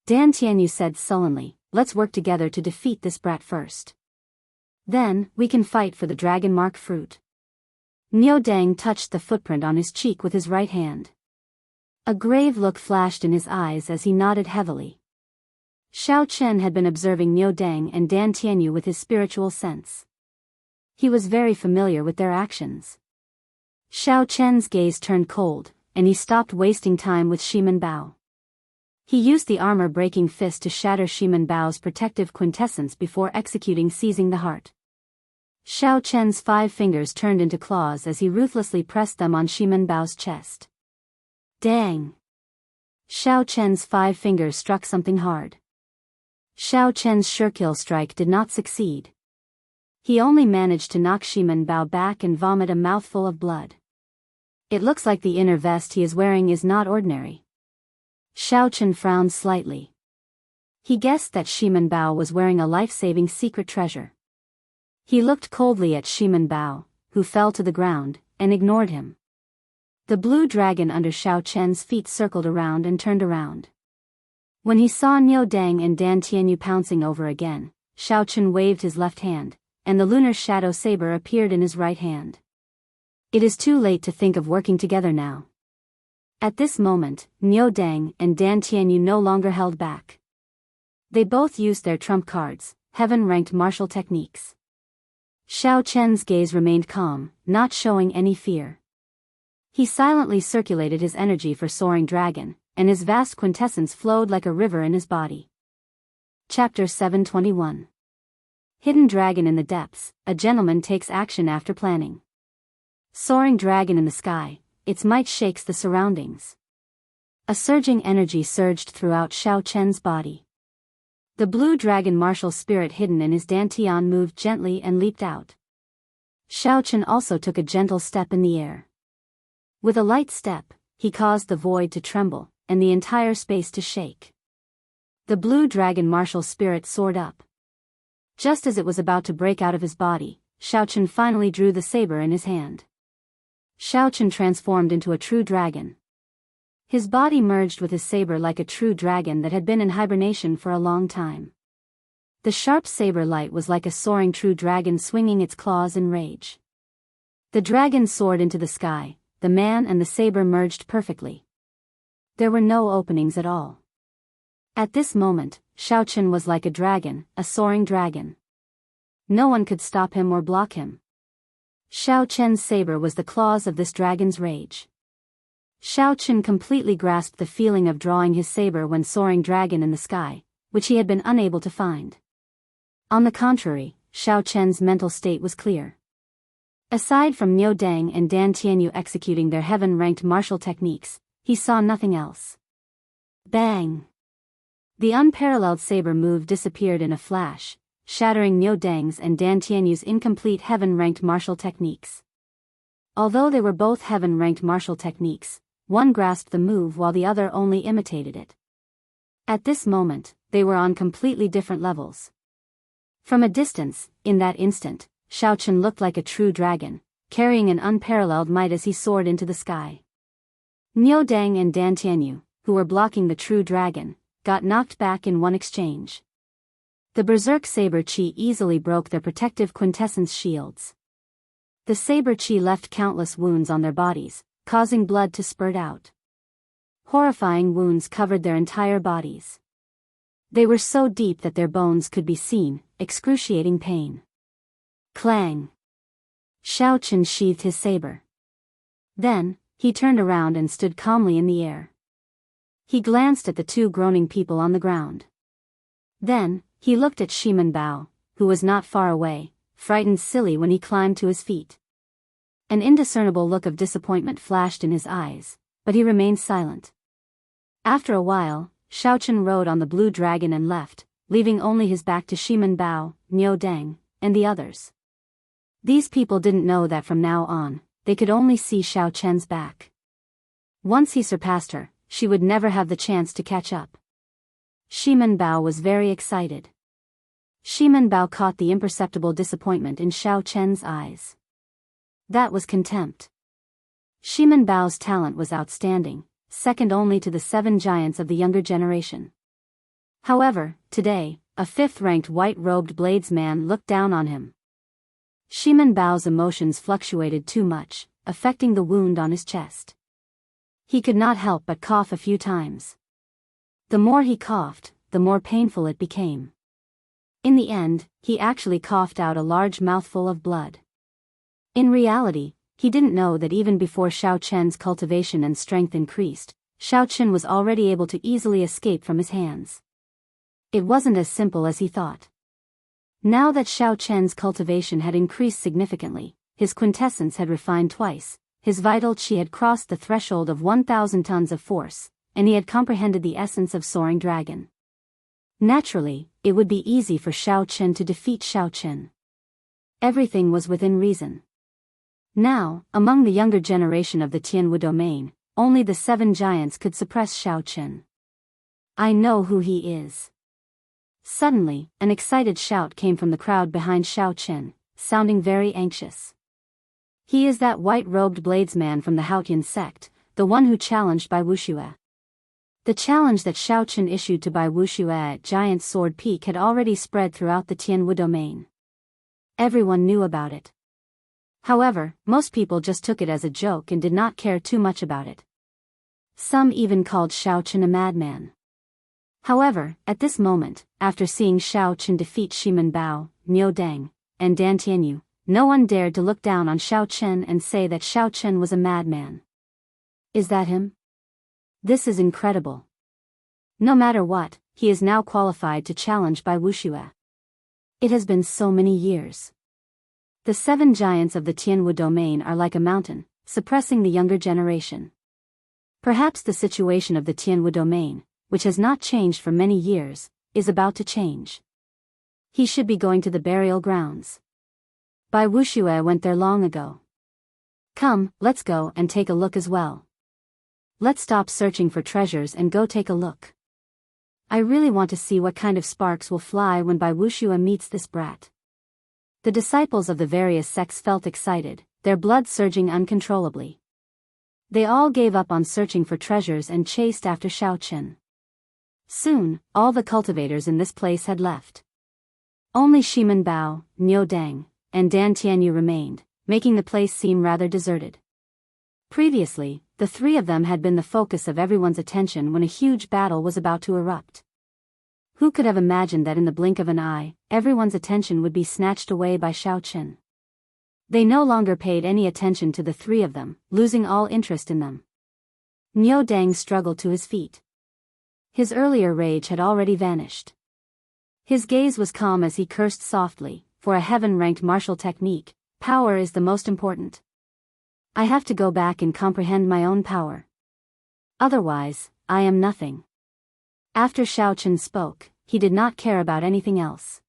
Dan Tianyu said sullenly, let's work together to defeat this brat first. Then, we can fight for the dragon mark fruit. Niu Dang touched the footprint on his cheek with his right hand. A grave look flashed in his eyes as he nodded heavily. Xiao Chen had been observing Niu Dang and Dan Tianyu with his spiritual sense. He was very familiar with their actions. Xiao Chen's gaze turned cold, and he stopped wasting time with Shimen Bao. He used the armor-breaking fist to shatter Shimen Bao's protective quintessence before executing seizing the heart. Xiao Chen's 5 fingers turned into claws as he ruthlessly pressed them on Shimen Bao's chest. Dang! Xiao Chen's 5 fingers struck something hard. Xiao Chen's surekill strike did not succeed. He only managed to knock Shimen Bao back and vomit a mouthful of blood. It looks like the inner vest he is wearing is not ordinary. Xiao Chen frowned slightly. He guessed that Shimen Bao was wearing a life-saving secret treasure. He looked coldly at Shimen Bao, who fell to the ground, and ignored him. The blue dragon under Xiao Chen's feet circled around and turned around. When he saw Niu Dang and Dan Tianyu pouncing over again, Xiao Chen waved his left hand, and the lunar shadow saber appeared in his right hand. It is too late to think of working together now. At this moment, Niu Dang and Dan Tianyu no longer held back. They both used their trump cards, heaven-ranked martial techniques. Xiao Chen's gaze remained calm, not showing any fear. He silently circulated his energy for Soaring Dragon, and his vast quintessence flowed like a river in his body. Chapter 721. Hidden Dragon in the Depths, a gentleman takes action after planning. Soaring dragon in the sky, its might shakes the surroundings. A surging energy surged throughout Xiao Chen's body. The blue dragon martial spirit hidden in his dantian moved gently and leaped out. Xiao Chen also took a gentle step in the air. With a light step, he caused the void to tremble, and the entire space to shake. The blue dragon martial spirit soared up. Just as it was about to break out of his body, Xiao Chen finally drew the saber in his hand. Xiao Chen transformed into a true dragon. His body merged with his saber like a true dragon that had been in hibernation for a long time. The sharp saber light was like a soaring true dragon swinging its claws in rage. The dragon soared into the sky, the man and the saber merged perfectly. There were no openings at all. At this moment, Xiao Chen was like a dragon, a soaring dragon. No one could stop him or block him. Xiao Chen's saber was the claws of this dragon's rage. Xiao Chen completely grasped the feeling of drawing his saber when soaring dragon in the sky, which he had been unable to find. On the contrary, Xiao Chen's mental state was clear. Aside from Niu Dang and Dan Tianyu executing their heaven-ranked martial techniques, he saw nothing else. Bang! The unparalleled saber move disappeared in a flash, shattering Niu Dang's and Dan Tianyu's incomplete heaven-ranked martial techniques. Although they were both heaven-ranked martial techniques, one grasped the move while the other only imitated it. At this moment, they were on completely different levels. From a distance, in that instant, Xiao Chen looked like a true dragon, carrying an unparalleled might as he soared into the sky. Niu Dang and Dan Tianyu, who were blocking the true dragon, got knocked back in one exchange. The berserk saber chi easily broke their protective quintessence shields. The saber chi left countless wounds on their bodies, causing blood to spurt out. Horrifying wounds covered their entire bodies. They were so deep that their bones could be seen, excruciating pain. Clang! Xiaochen sheathed his saber. Then, he turned around and stood calmly in the air. He glanced at the two groaning people on the ground. Then, he looked at Shimen Bao, who was not far away, frightened silly when he climbed to his feet. An indiscernible look of disappointment flashed in his eyes, but he remained silent. After a while, Xiaochen rode on the blue dragon and left, leaving only his back to Shimen Bao, Niu Deng, and the others. These people didn't know that from now on, they could only see Xiaochen's back. Once he surpassed her, she would never have the chance to catch up. Shimen Bao was very excited. Shimen Bao caught the imperceptible disappointment in Xiaochen's eyes. That was contempt. Shimen Bao's talent was outstanding, second only to the 7 giants of the younger generation. However, today, a 5th-ranked white-robed bladesman looked down on him. Shimen Bao's emotions fluctuated too much, affecting the wound on his chest. He could not help but cough a few times. The more he coughed, the more painful it became. In the end, he actually coughed out a large mouthful of blood. In reality, he didn't know that even before Xiaochen's cultivation and strength increased, Xiaochen was already able to easily escape from his hands. It wasn't as simple as he thought. Now that Xiaochen's cultivation had increased significantly, his quintessence had refined twice, his vital qi had crossed the threshold of 1,000 tons of force, and he had comprehended the essence of soaring dragon. Naturally, it would be easy for Xiaochen to defeat Xiaochen. Everything was within reason. Now, among the younger generation of the Tianwu domain, only the 7 giants could suppress Xiaochen. I know who he is. Suddenly, an excited shout came from the crowd behind Xiaochen, sounding very anxious. He is that white-robed bladesman from the Haotian sect, the one who challenged Bai Wuxia. The challenge that Xiaochen issued to Bai Wuxia at Giant Sword Peak had already spread throughout the Tianwu domain. Everyone knew about it. However, most people just took it as a joke and did not care too much about it. Some even called Xiaochen a madman. However, at this moment, after seeing Xiaochen defeat Shimen Bao, Niu Deng, and Dan Tianyu, no one dared to look down on Xiaochen and say that Xiaochen was a madman. Is that him? This is incredible. No matter what, he is now qualified to challenge Bai Wuxia. It has been so many years. The 7 giants of the Tianwu domain are like a mountain, suppressing the younger generation. Perhaps the situation of the Tianwu domain, which has not changed for many years, is about to change. He should be going to the burial grounds. Bai Wuxia went there long ago. Come, let's go and take a look as well. Let's stop searching for treasures and go take a look. I really want to see what kind of sparks will fly when Bai Wuxia meets this brat. The disciples of the various sects felt excited, their blood surging uncontrollably. They all gave up on searching for treasures and chased after Xiaochen. Soon, all the cultivators in this place had left. Only Shimen Bao, Niu Deng, and Dan Tianyu remained, making the place seem rather deserted. Previously, the 3 of them had been the focus of everyone's attention when a huge battle was about to erupt. Who could have imagined that in the blink of an eye, everyone's attention would be snatched away by Xiaochen? They no longer paid any attention to the 3 of them, losing all interest in them. Niu Deng struggled to his feet. His earlier rage had already vanished. His gaze was calm as he cursed softly, for a heaven-ranked martial technique, power is the most important. I have to go back and comprehend my own power. Otherwise, I am nothing. After Xiaochen spoke, he did not care about anything else.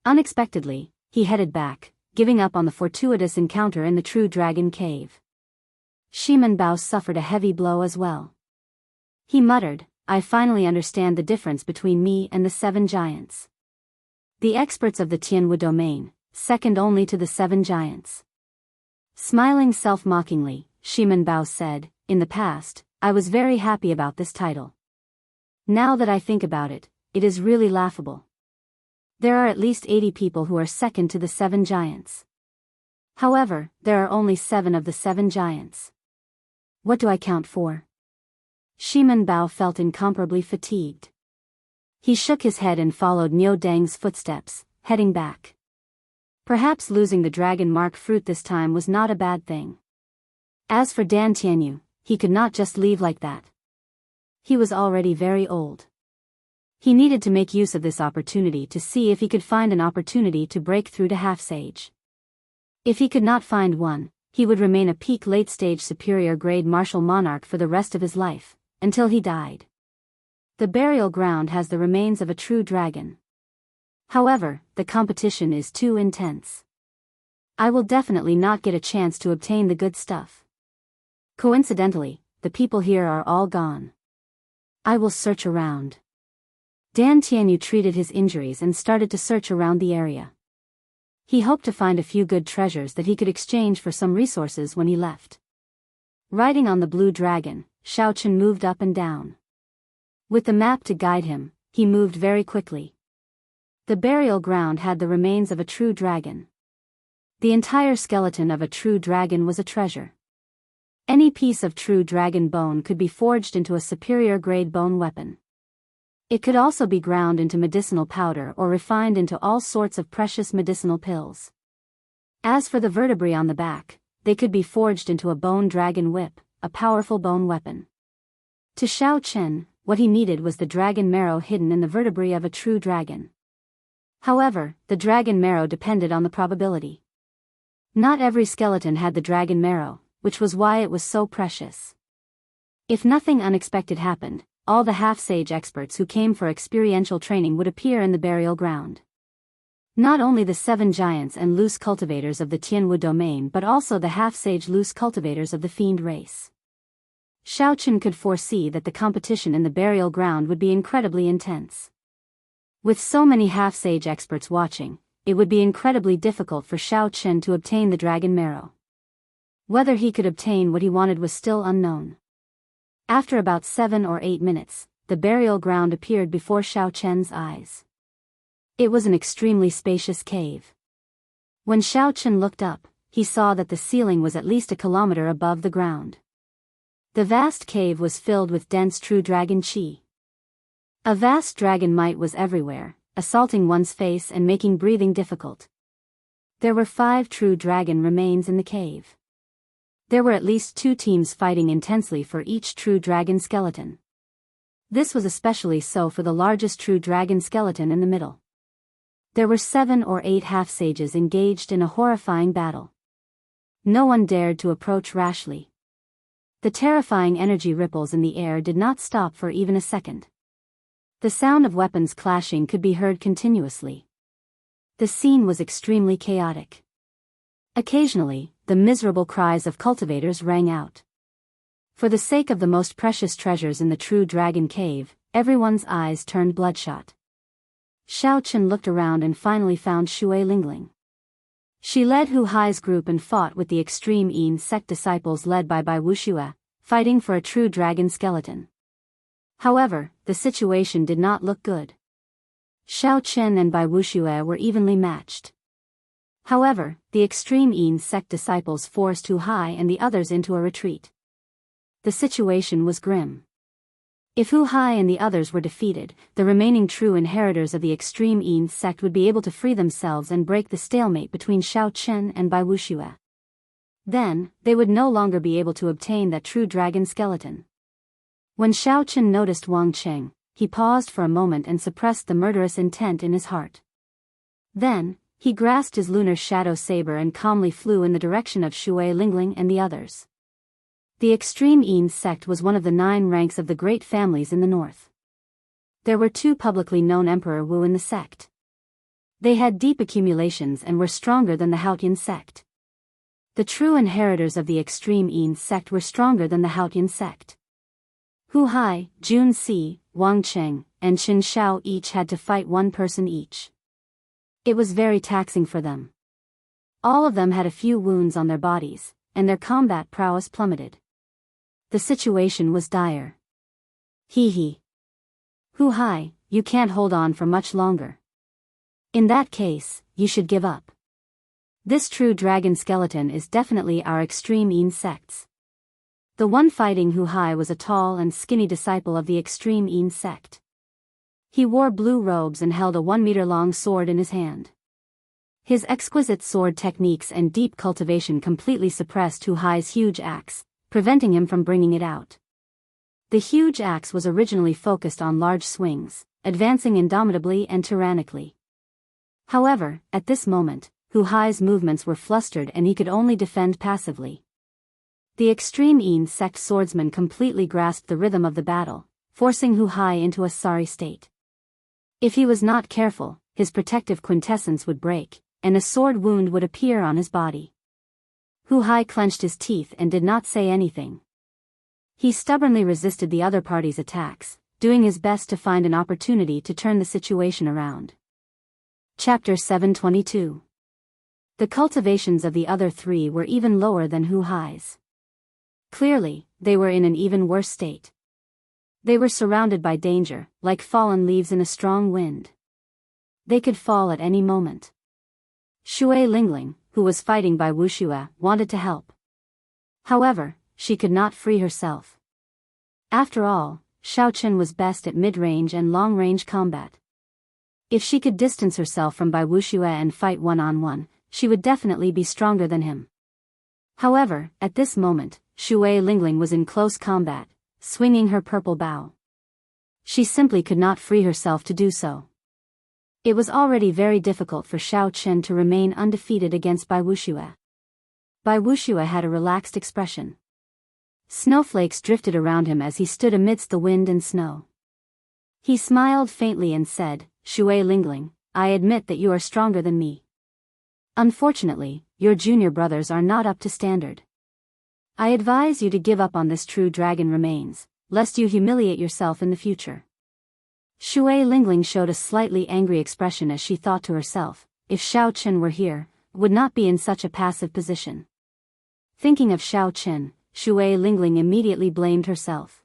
Unexpectedly, he headed back, giving up on the fortuitous encounter in the True Dragon Cave. Shimen Bao suffered a heavy blow as well. He muttered, I finally understand the difference between me and the 7 giants. The experts of the Tianwu domain, second only to the 7 giants. Smiling self-mockingly, Shimen Bao said, in the past, I was very happy about this title. Now that I think about it, it is really laughable. There are at least 80 people who are second to the 7 giants. However, there are only 7 of the 7 giants. What do I count for? Shimen Bao felt incomparably fatigued. He shook his head and followed Niu Deng's footsteps, heading back. Perhaps losing the dragon-mark fruit this time was not a bad thing. As for Dan Tianyu, he could not just leave like that. He was already very old. He needed to make use of this opportunity to see if he could find an opportunity to break through to half-sage. If he could not find one, he would remain a peak late-stage superior-grade martial monarch for the rest of his life, until he died. The burial ground has the remains of a true dragon. However, the competition is too intense. I will definitely not get a chance to obtain the good stuff. Coincidentally, the people here are all gone. I will search around. Dan Tianyu treated his injuries and started to search around the area. He hoped to find a few good treasures that he could exchange for some resources when he left. Riding on the blue dragon, Xiaochen moved up and down. With the map to guide him, he moved very quickly. The burial ground had the remains of a true dragon. The entire skeleton of a true dragon was a treasure. Any piece of true dragon bone could be forged into a superior-grade bone weapon. It could also be ground into medicinal powder or refined into all sorts of precious medicinal pills. As for the vertebrae on the back, they could be forged into a bone dragon whip, a powerful bone weapon. To Xiao Chen, what he needed was the dragon marrow hidden in the vertebrae of a true dragon. However, the dragon marrow depended on the probability. Not every skeleton had the dragon marrow, which was why it was so precious. If nothing unexpected happened, all the half-sage experts who came for experiential training would appear in the burial ground. Not only the 7 giants and loose cultivators of the Tianwu domain but also the half-sage loose cultivators of the fiend race. Xiaochen could foresee that the competition in the burial ground would be incredibly intense. With so many half-sage experts watching, it would be incredibly difficult for Xiao Chen to obtain the dragon marrow. Whether he could obtain what he wanted was still unknown. After about 7 or 8 minutes, the burial ground appeared before Xiao Chen's eyes. It was an extremely spacious cave. When Xiao Chen looked up, he saw that the ceiling was at least a kilometer above the ground. The vast cave was filled with dense true dragon qi. A vast dragon might was everywhere, assaulting one's face and making breathing difficult. There were 5 true dragon remains in the cave. There were at least 2 teams fighting intensely for each true dragon skeleton. This was especially so for the largest true dragon skeleton in the middle. There were 7 or 8 half-sages engaged in a horrifying battle. No one dared to approach rashly. The terrifying energy ripples in the air did not stop for even a second. The sound of weapons clashing could be heard continuously. The scene was extremely chaotic. Occasionally, the miserable cries of cultivators rang out. For the sake of the most precious treasures in the true dragon cave, everyone's eyes turned bloodshot. Xiao Chen looked around and finally found Shui Lingling. She led Hu Hai's group and fought with the extreme Yin sect disciples led by Wuxia, fighting for a true dragon skeleton. However, the situation did not look good. Xiao Chen and Wuxia were evenly matched. However, the extreme Yin sect disciples forced Hu Hai and the others into a retreat. The situation was grim. If Hu Hai and the others were defeated, the remaining true inheritors of the extreme Yin sect would be able to free themselves and break the stalemate between Xiao Chen and Wuxia. Then, they would no longer be able to obtain that true dragon skeleton. When Xiao Chen noticed Wang Cheng, he paused for a moment and suppressed the murderous intent in his heart. Then, he grasped his lunar shadow saber and calmly flew in the direction of Shui Lingling and the others. The extreme Yin sect was one of the 9 ranks of the great families in the north. There were 2 publicly known Emperor Wu in the sect. They had deep accumulations and were stronger than the Haotian sect. The true inheritors of the extreme Yin sect were stronger than the Haotian sect. Hu Hai, Jun Si, Wang Cheng, and Qin Shao each had to fight 1 person each. It was very taxing for them. All of them had a few wounds on their bodies, and their combat prowess plummeted. The situation was dire. Hee. Hu Hai, you can't hold on for much longer. In that case, you should give up. This true dragon skeleton is definitely our extreme Yin sects. The one fighting Hu Hai was a tall and skinny disciple of the extreme Yin sect. He wore blue robes and held a 1-meter-long sword in his hand. His exquisite sword techniques and deep cultivation completely suppressed Hu Hai's huge axe, preventing him from bringing it out. The huge axe was originally focused on large swings, advancing indomitably and tyrannically. However, at this moment, Hu Hai's movements were flustered and he could only defend passively. The extreme insect swordsman completely grasped the rhythm of the battle, forcing Hu Hai into a sorry state. If he was not careful, his protective quintessence would break, and a sword wound would appear on his body. Hu Hai clenched his teeth and did not say anything. He stubbornly resisted the other party's attacks, doing his best to find an opportunity to turn the situation around. Chapter 722. The cultivations of the other three were even lower than Hu Hai's. Clearly, they were in an even worse state. They were surrounded by danger, like fallen leaves in a strong wind. They could fall at any moment. Shui Lingling, who was fighting by Wuxia, wanted to help. However, she could not free herself. After all, Xiaochen was best at mid-range and long-range combat. If she could distance herself from Bai Wuxia and fight one-on-one, she would definitely be stronger than him. However, at this moment, Shui Lingling was in close combat, swinging her purple bow. She simply could not free herself to do so. It was already very difficult for Xiaochen to remain undefeated against Bai Wuxia. Bai Wuxia had a relaxed expression. Snowflakes drifted around him as he stood amidst the wind and snow. He smiled faintly and said, "Shui Lingling, I admit that you are stronger than me. Unfortunately, your junior brothers are not up to standard. I advise you to give up on this true dragon remains, lest you humiliate yourself in the future." Shui Lingling showed a slightly angry expression as she thought to herself, if Xiaochen were here, would not be in such a passive position. Thinking of Xiaochen, Shui Lingling immediately blamed herself.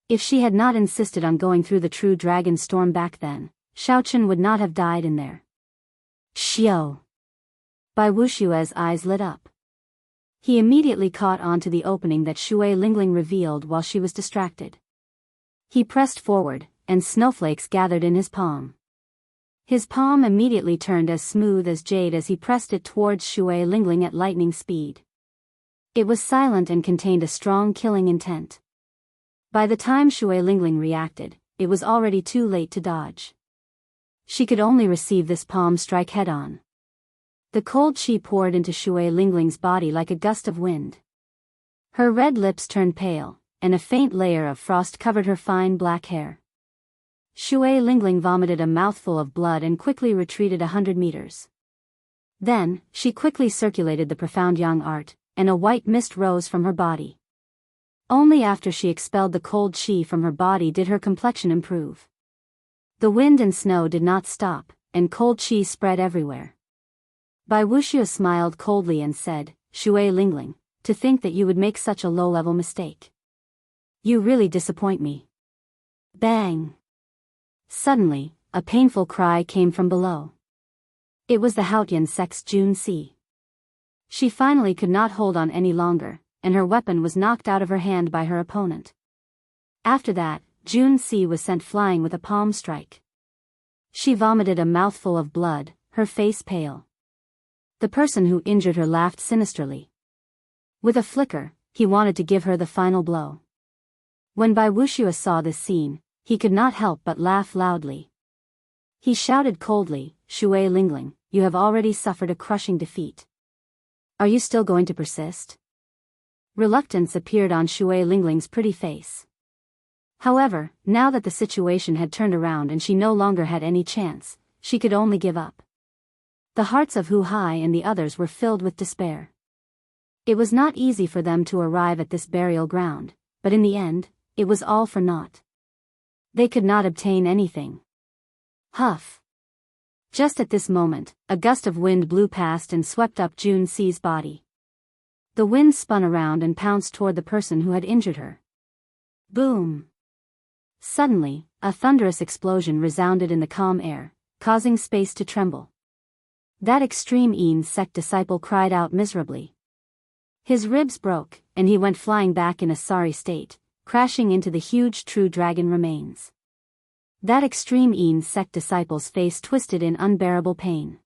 If she had not insisted on going through the true dragon storm back then, Xiaochen would not have died in there. Xiao! Bai Wuxia's eyes lit up. He immediately caught on to the opening that Shui Lingling revealed while she was distracted. He pressed forward, and snowflakes gathered in his palm. His palm immediately turned as smooth as jade as he pressed it towards Shui Lingling at lightning speed. It was silent and contained a strong killing intent. By the time Shui Lingling reacted, it was already too late to dodge. She could only receive this palm strike head-on. The cold qi poured into Shui Lingling's body like a gust of wind. Her red lips turned pale, and a faint layer of frost covered her fine black hair. Shui Lingling vomited a mouthful of blood and quickly retreated 100 meters. Then, she quickly circulated the profound yang art, and a white mist rose from her body. Only after she expelled the cold qi from her body did her complexion improve. The wind and snow did not stop, and cold qi spread everywhere. Bai Wuxia smiled coldly and said, "Shui Lingling, to think that you would make such a low-level mistake. You really disappoint me." Bang! Suddenly, a painful cry came from below. It was the Haotian sect's Jun Si. She finally could not hold on any longer, and her weapon was knocked out of her hand by her opponent. After that, Jun Si was sent flying with a palm strike. She vomited a mouthful of blood, her face pale. The person who injured her laughed sinisterly. With a flicker, he wanted to give her the final blow. When Bai Wuxia saw this scene, he could not help but laugh loudly. He shouted coldly, "Shui Lingling, you have already suffered a crushing defeat. Are you still going to persist?" Reluctance appeared on Shui Lingling's pretty face. However, now that the situation had turned around and she no longer had any chance, she could only give up. The hearts of Hu Hai and the others were filled with despair. It was not easy for them to arrive at this burial ground, but in the end, it was all for naught. They could not obtain anything. Huff! Just at this moment, a gust of wind blew past and swept up Jun Si's body. The wind spun around and pounced toward the person who had injured her. Boom! Suddenly, a thunderous explosion resounded in the calm air, causing space to tremble. That extreme insect disciple cried out miserably. His ribs broke, and he went flying back in a sorry state, crashing into the huge true dragon remains. That extreme Yin sect disciple's face twisted in unbearable pain.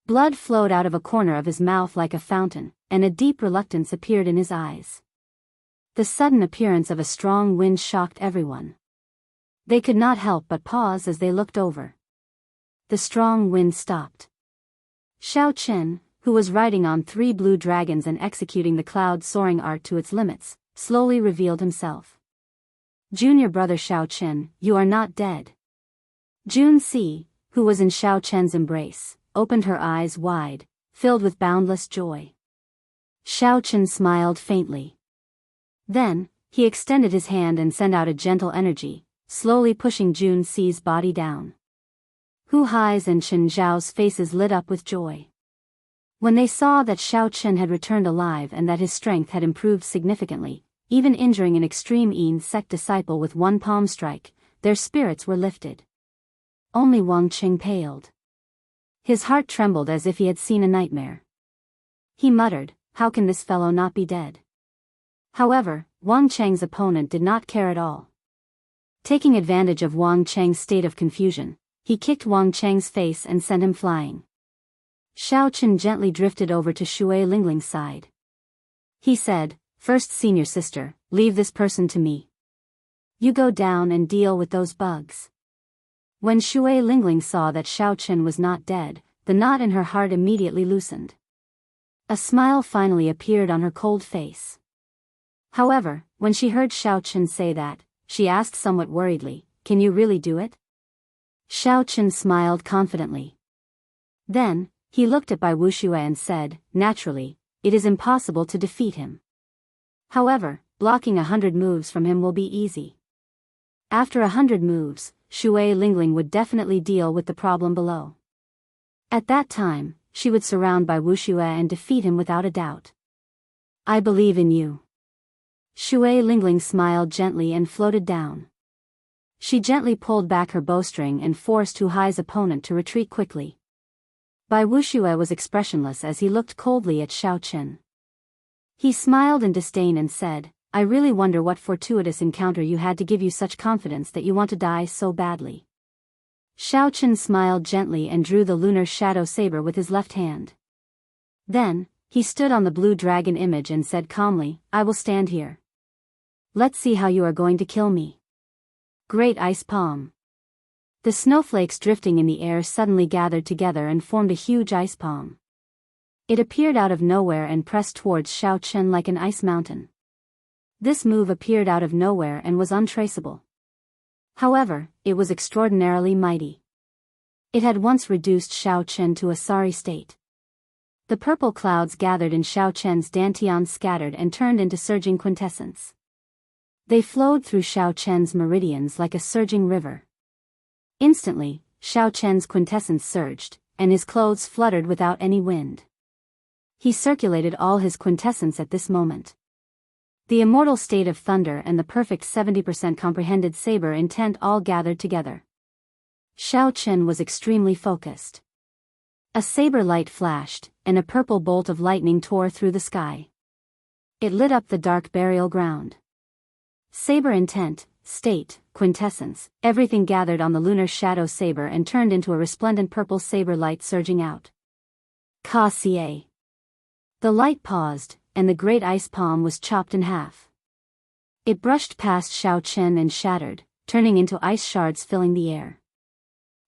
Blood flowed out of a corner of his mouth like a fountain, and a deep reluctance appeared in his eyes. The sudden appearance of a strong wind shocked everyone. They could not help but pause as they looked over. The strong wind stopped. Xiao Chen, who was riding on 3 blue dragons and executing the cloud-soaring art to its limits, slowly revealed himself. Junior brother Xiao Chen, you are not dead. Jun Si, who was in Xiao Chen's embrace, opened her eyes wide, filled with boundless joy. Xiao Chen smiled faintly. Then, he extended his hand and sent out a gentle energy, slowly pushing Jun Si's body down. Hu Hai's and Chen Zhao's faces lit up with joy. When they saw that Xiao Chen had returned alive and that his strength had improved significantly, even injuring an extreme Yin sect disciple with 1 palm strike, their spirits were lifted. Only Wang Qing paled. His heart trembled as if he had seen a nightmare. He muttered, how can this fellow not be dead? However, Wang Cheng's opponent did not care at all. Taking advantage of Wang Cheng's state of confusion, he kicked Wang Cheng's face and sent him flying. Xiao Chen gently drifted over to Shui Lingling's side. He said, first senior sister, leave this person to me. You go down and deal with those bugs. When Shui Lingling saw that Xiao Chen was not dead, the knot in her heart immediately loosened. A smile finally appeared on her cold face. However, when she heard Xiao Chen say that, she asked somewhat worriedly, can you really do it? Xiao Chen smiled confidently. Then, he looked at Bai Wuxia and said, naturally, it is impossible to defeat him. However, blocking 100 moves from him will be easy. After 100 moves, Shui Lingling would definitely deal with the problem below. At that time, she would surround Bai Wuxia and defeat him without a doubt. I believe in you. Shui Lingling smiled gently and floated down. She gently pulled back her bowstring and forced Hu Hai's opponent to retreat quickly. Bai Wuxia was expressionless as he looked coldly at Xiao Chen. He smiled in disdain and said, I really wonder what fortuitous encounter you had to give you such confidence that you want to die so badly. Xiao Chen smiled gently and drew the lunar shadow saber with his left hand. Then, he stood on the blue dragon image and said calmly, I will stand here. Let's see how you are going to kill me. Great ice palm. The snowflakes drifting in the air suddenly gathered together and formed a huge ice palm. It appeared out of nowhere and pressed towards Xiao Chen like an ice mountain. This move appeared out of nowhere and was untraceable. However, it was extraordinarily mighty. It had once reduced Xiao Chen to a sorry state. The purple clouds gathered in Xiao Chen's dantian scattered and turned into surging quintessence. They flowed through Xiao Chen's meridians like a surging river. Instantly, Xiao Chen's quintessence surged, and his clothes fluttered without any wind. He circulated all his quintessence at this moment. The immortal state of thunder and the perfect 70% comprehended saber intent all gathered together. Xiao Chen was extremely focused. A saber light flashed, and a purple bolt of lightning tore through the sky. It lit up the dark burial ground. Saber intent, state, quintessence, everything gathered on the lunar shadow saber and turned into a resplendent purple saber light surging out. Ka Xie. The light paused, and the great ice palm was chopped in half. It brushed past Xiao Chen and shattered, turning into ice shards filling the air.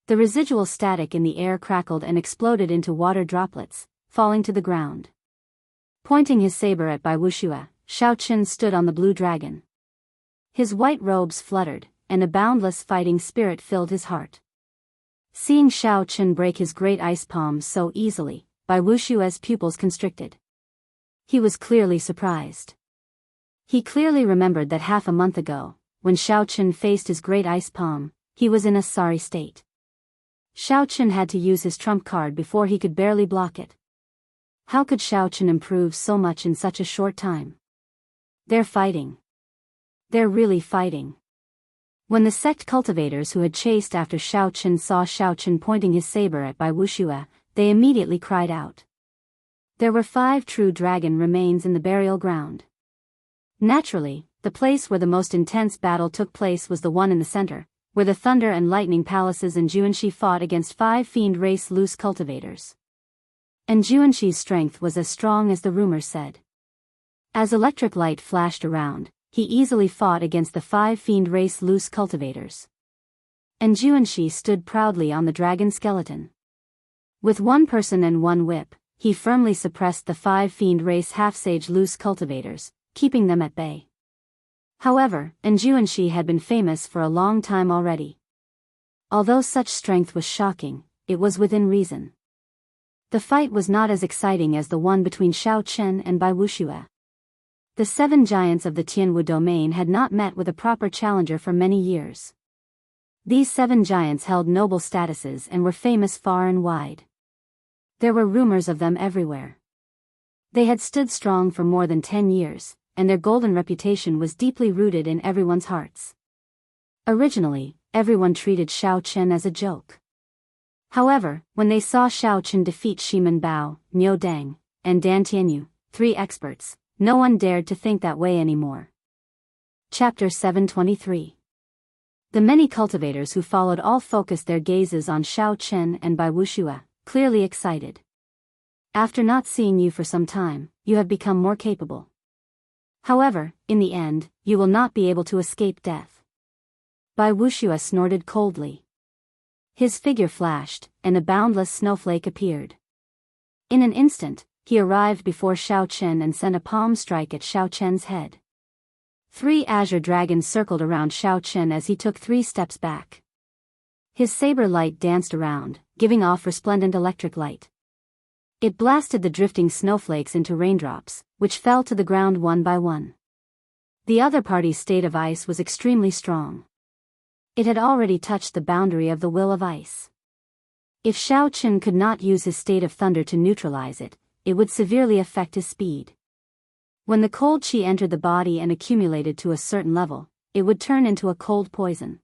The residual static in the air crackled and exploded into water droplets, falling to the ground. Pointing his saber at Bai Wuxia, Xiao Chen stood on the blue dragon. His white robes fluttered, and a boundless fighting spirit filled his heart. Seeing Xiao Chen break his great ice palm so easily, Bai Wuxia's pupils constricted. He was clearly surprised. He clearly remembered that half a month ago, when Xiao Chen faced his great ice palm, he was in a sorry state. Xiao Chen had to use his trump card before he could barely block it. How could Xiao Chen improve so much in such a short time? They're fighting. They're really fighting. When the sect cultivators who had chased after Xiao Chen saw Xiao Chen pointing his saber at Bai Wuxia, they immediately cried out. There were 5 true dragon remains in the burial ground. Naturally, the place where the most intense battle took place was the one in the center, where the Thunder and Lightning Palaces and Jianghu fought against 5 fiend race loose cultivators. And Jianghu's strength was as strong as the rumors said. As electric light flashed around, he easily fought against the 5 fiend race loose cultivators. And Jianghu stood proudly on the dragon skeleton. With 1 person and 1 whip, he firmly suppressed the 5 fiend race half-sage loose cultivators, keeping them at bay. However, Jianghu had been famous for a long time already. Although such strength was shocking, it was within reason. The fight was not as exciting as the one between Xiao Chen and Bai Wuxia. The 7 giants of the Tianwu domain had not met with a proper challenger for many years. These 7 giants held noble statuses and were famous far and wide. There were rumors of them everywhere. They had stood strong for more than 10 years, and their golden reputation was deeply rooted in everyone's hearts. Originally, everyone treated Xiao Chen as a joke. However, when they saw Xiao Chen defeat Shimen Bao, Niu Deng, and Dan Tianyu, 3 experts, no one dared to think that way anymore. Chapter 723. The many cultivators who followed all focused their gazes on Xiao Chen and Bai Wuxia, clearly excited. After not seeing you for some time, you have become more capable. However, in the end, you will not be able to escape death. Bai Wuxia snorted coldly. His figure flashed, and a boundless snowflake appeared. In an instant, he arrived before Xiao Chen and sent a palm strike at Xiao Chen's head. 3 azure dragons circled around Xiao Chen as he took 3 steps back. His saber light danced around, giving off resplendent electric light. It blasted the drifting snowflakes into raindrops, which fell to the ground one by one. The other party's state of ice was extremely strong. It had already touched the boundary of the will of ice. If Xiao Chen could not use his state of thunder to neutralize it, it would severely affect his speed. When the cold qi entered the body and accumulated to a certain level, it would turn into a cold poison.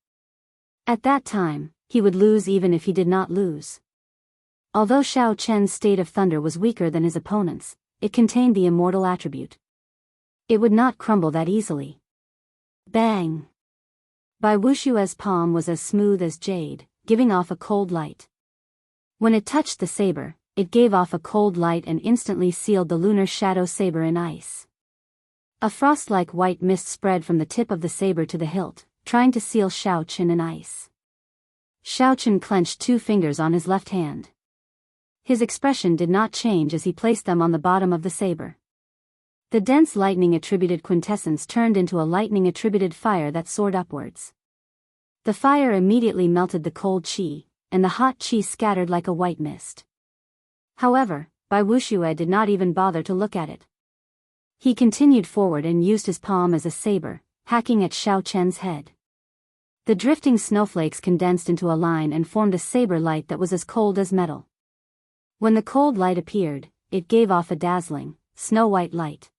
At that time, he would lose even if he did not lose. Although Xiao Chen's state of thunder was weaker than his opponent's, it contained the immortal attribute. It would not crumble that easily. Bang! Bai Wuxia's palm was as smooth as jade, giving off a cold light. When it touched the saber, it gave off a cold light and instantly sealed the lunar shadow saber in ice. A frost-like white mist spread from the tip of the saber to the hilt, trying to seal Xiao Chen in ice. Xiao Chen clenched 2 fingers on his left hand. His expression did not change as he placed them on the bottom of the saber. The dense lightning-attributed quintessence turned into a lightning-attributed fire that soared upwards. The fire immediately melted the cold qi, and the hot qi scattered like a white mist. However, Bai Wuxia did not even bother to look at it. He continued forward and used his palm as a saber, hacking at Xiao Chen's head. The drifting snowflakes condensed into a line and formed a saber light that was as cold as metal. When the cold light appeared, it gave off a dazzling, snow-white light.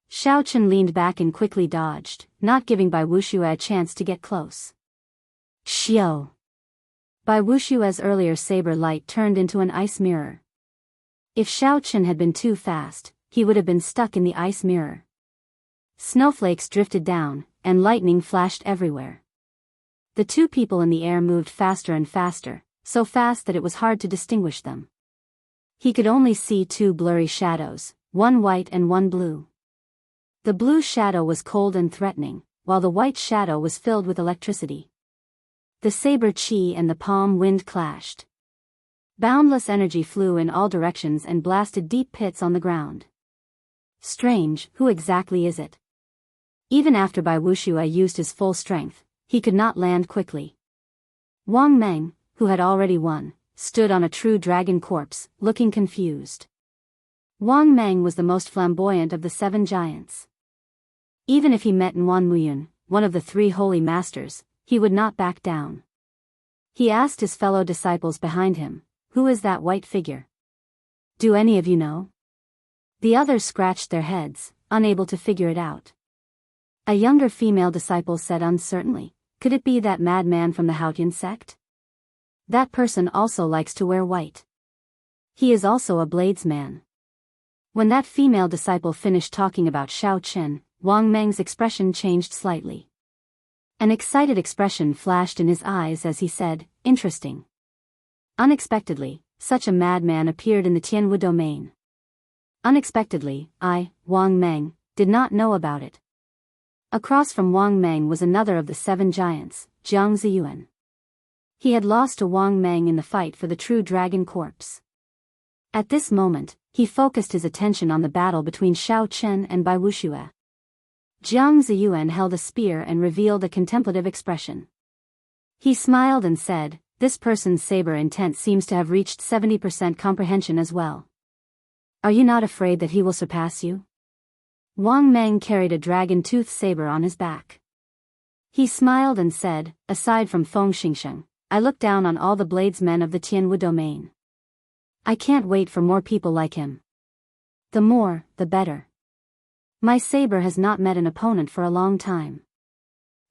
Xiao Chen leaned back and quickly dodged, not giving Bai Wuxia a chance to get close. Xiao! Bai Wuxia's earlier saber light turned into an ice mirror. If Xiao Chen had been too fast, he would have been stuck in the ice mirror. Snowflakes drifted down, and lightning flashed everywhere. The 2 people in the air moved faster and faster, so fast that it was hard to distinguish them. He could only see 2 blurry shadows, one white and one blue. The blue shadow was cold and threatening, while the white shadow was filled with electricity. The saber qi and the palm wind clashed. Boundless energy flew in all directions and blasted deep pits on the ground. Strange, who exactly is it? Even after Bai Wuxia used his full strength, he could not land quickly. Wang Meng, who had already won, stood on a true dragon corpse, looking confused. Wang Meng was the most flamboyant of the 7 giants. Even if he met Nguan Muyun, one of the 3 holy masters, he would not back down. He asked his fellow disciples behind him, "Who is that white figure? Do any of you know?" The others scratched their heads, unable to figure it out. A younger female disciple said uncertainly, "Could it be that madman from the Haotian sect? That person also likes to wear white. He is also a bladesman." When that female disciple finished talking about Xiao Chen, Wang Meng's expression changed slightly. An excited expression flashed in his eyes as he said, "Interesting." Unexpectedly, such a madman appeared in the Tianwu domain. Unexpectedly, I, Wang Meng, did not know about it. Across from Wang Meng was another of the 7 giants, Jianghu. He had lost to Wang Meng in the fight for the true dragon corpse. At this moment, he focused his attention on the battle between Shao Chen and Bai Wuxia. Jiang Ziyuan held a spear and revealed a contemplative expression. He smiled and said, "This person's saber intent seems to have reached 70% comprehension as well. Are you not afraid that he will surpass you?" Wang Meng carried a dragon-tooth saber on his back. He smiled and said, "Aside from Feng Xingsheng, I look down on all the bladesmen of the Tianwu domain. I can't wait for more people like him. The more, the better. My saber has not met an opponent for a long time."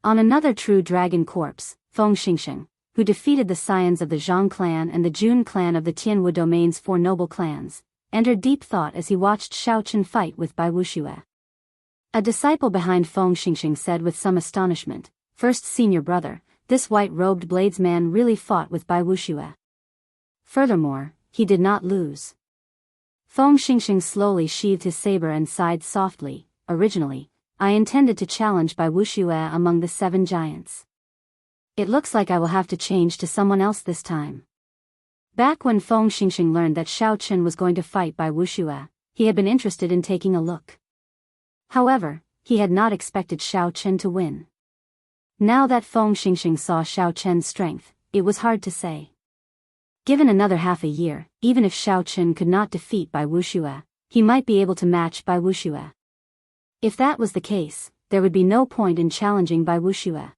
On another true dragon corpse, Feng Xingsheng, who defeated the scions of the Zhang clan and the Jun clan of the Tianwu domain's 4 noble clans, entered deep thought as he watched Shao Chen fight with Bai Wuxia. A disciple behind Feng Xingsheng said with some astonishment, "First senior brother, this white-robed bladesman really fought with Bai Wuxia. Furthermore, he did not lose." Feng Xingsheng slowly sheathed his saber and sighed softly. "Originally, I intended to challenge Bai Wuxia among the 7 giants. It looks like I will have to change to someone else this time." Back when Feng Xingsheng learned that Shao Chen was going to fight Bai Wuxia, he had been interested in taking a look. However, he had not expected Shao Chen to win. Now that Feng Xingsheng saw Shao Chen's strength, it was hard to say. Given another half a year, even if Shao Chen could not defeat Bai Wuxia, he might be able to match Bai Wuxia. If that was the case, there would be no point in challenging Bai Wuxia.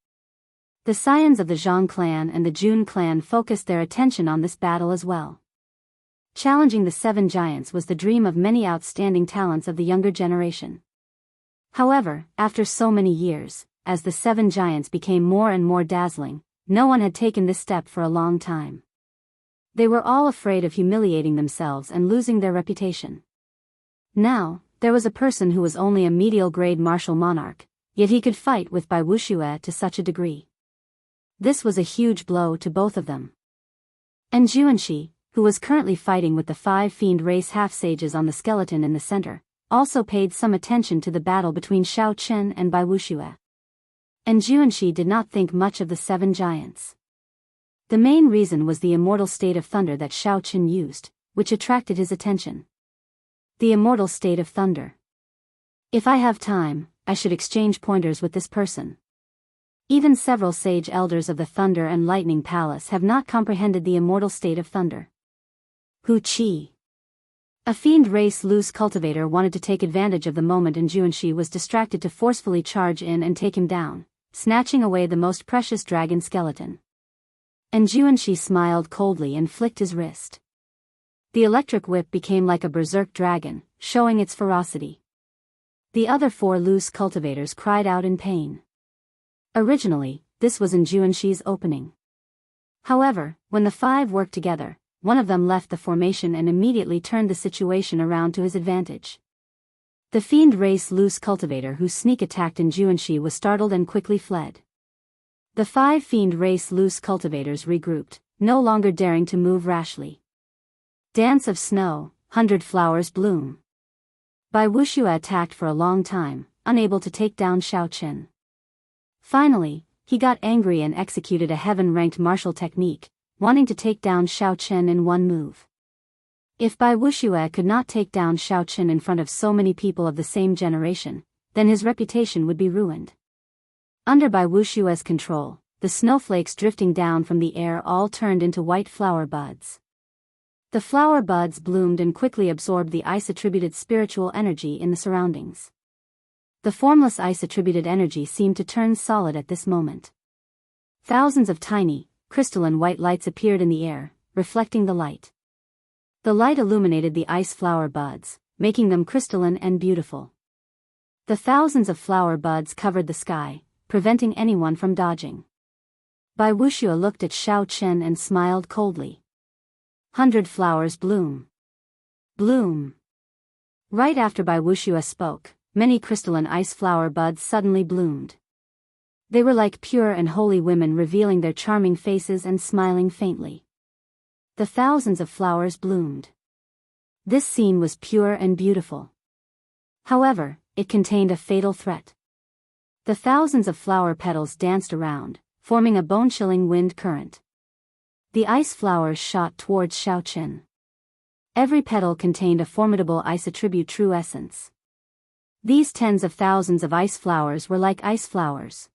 The scions of the Zhang clan and the Jun clan focused their attention on this battle as well. Challenging the 7 giants was the dream of many outstanding talents of the younger generation. However, after so many years, as the 7 giants became more and more dazzling, no one had taken this step for a long time. They were all afraid of humiliating themselves and losing their reputation. Now, there was a person who was only a medial-grade martial monarch, yet he could fight with Bai Wuxia to such a degree. This was a huge blow to both of them. And Juanxi, who was currently fighting with the 5 fiend race half-sages on the skeleton in the center, also paid some attention to the battle between Shao Chen and Bai Wuxia. And Juanxi did not think much of the 7 giants. The main reason was the immortal state of thunder that Shao Chen used, which attracted his attention. The immortal state of thunder. If I have time, I should exchange pointers with this person. Even several sage elders of the Thunder and Lightning Palace have not comprehended the immortal state of thunder. Hu Qi. A fiend race loose cultivator wanted to take advantage of the moment and Juanxi was distracted to forcefully charge in and take him down, snatching away the most precious dragon skeleton. And Juanxi smiled coldly and flicked his wrist. The electric whip became like a berserk dragon, showing its ferocity. The other 4 loose cultivators cried out in pain. Originally, this was in Juanxi's opening. However, when the 5 worked together, one of them left the formation and immediately turned the situation around to his advantage. The fiend race loose cultivator who sneak attacked in Juanxi was startled and quickly fled. The 5 fiend race loose cultivators regrouped, no longer daring to move rashly. Dance of snow, 100 flowers bloom. Bai Wuxia attacked for a long time, unable to take down Shao Chen. Finally, he got angry and executed a heaven-ranked martial technique, wanting to take down Shao Chen in one move. If Bai Wuxia could not take down Shao Chen in front of so many people of the same generation, then his reputation would be ruined. Under Bai Wuxia's control, the snowflakes drifting down from the air all turned into white flower buds. The flower buds bloomed and quickly absorbed the ice-attributed spiritual energy in the surroundings. The formless ice-attributed energy seemed to turn solid at this moment. Thousands of tiny, crystalline white lights appeared in the air, reflecting the light. The light illuminated the ice flower buds, making them crystalline and beautiful. The thousands of flower buds covered the sky, preventing anyone from dodging. Bai Wuxia looked at Shao Chen and smiled coldly. 100 flowers bloom. Bloom. Right after Bai Wuxia spoke, many crystalline ice flower buds suddenly bloomed. They were like pure and holy women revealing their charming faces and smiling faintly. The thousands of flowers bloomed. This scene was pure and beautiful. However, it contained a fatal threat. The thousands of flower petals danced around, forming a bone-chilling wind current. The ice flowers shot towards Xiaochen. Every petal contained a formidable ice attribute true essence. These tens of thousands of ice flowers were like ice flowers.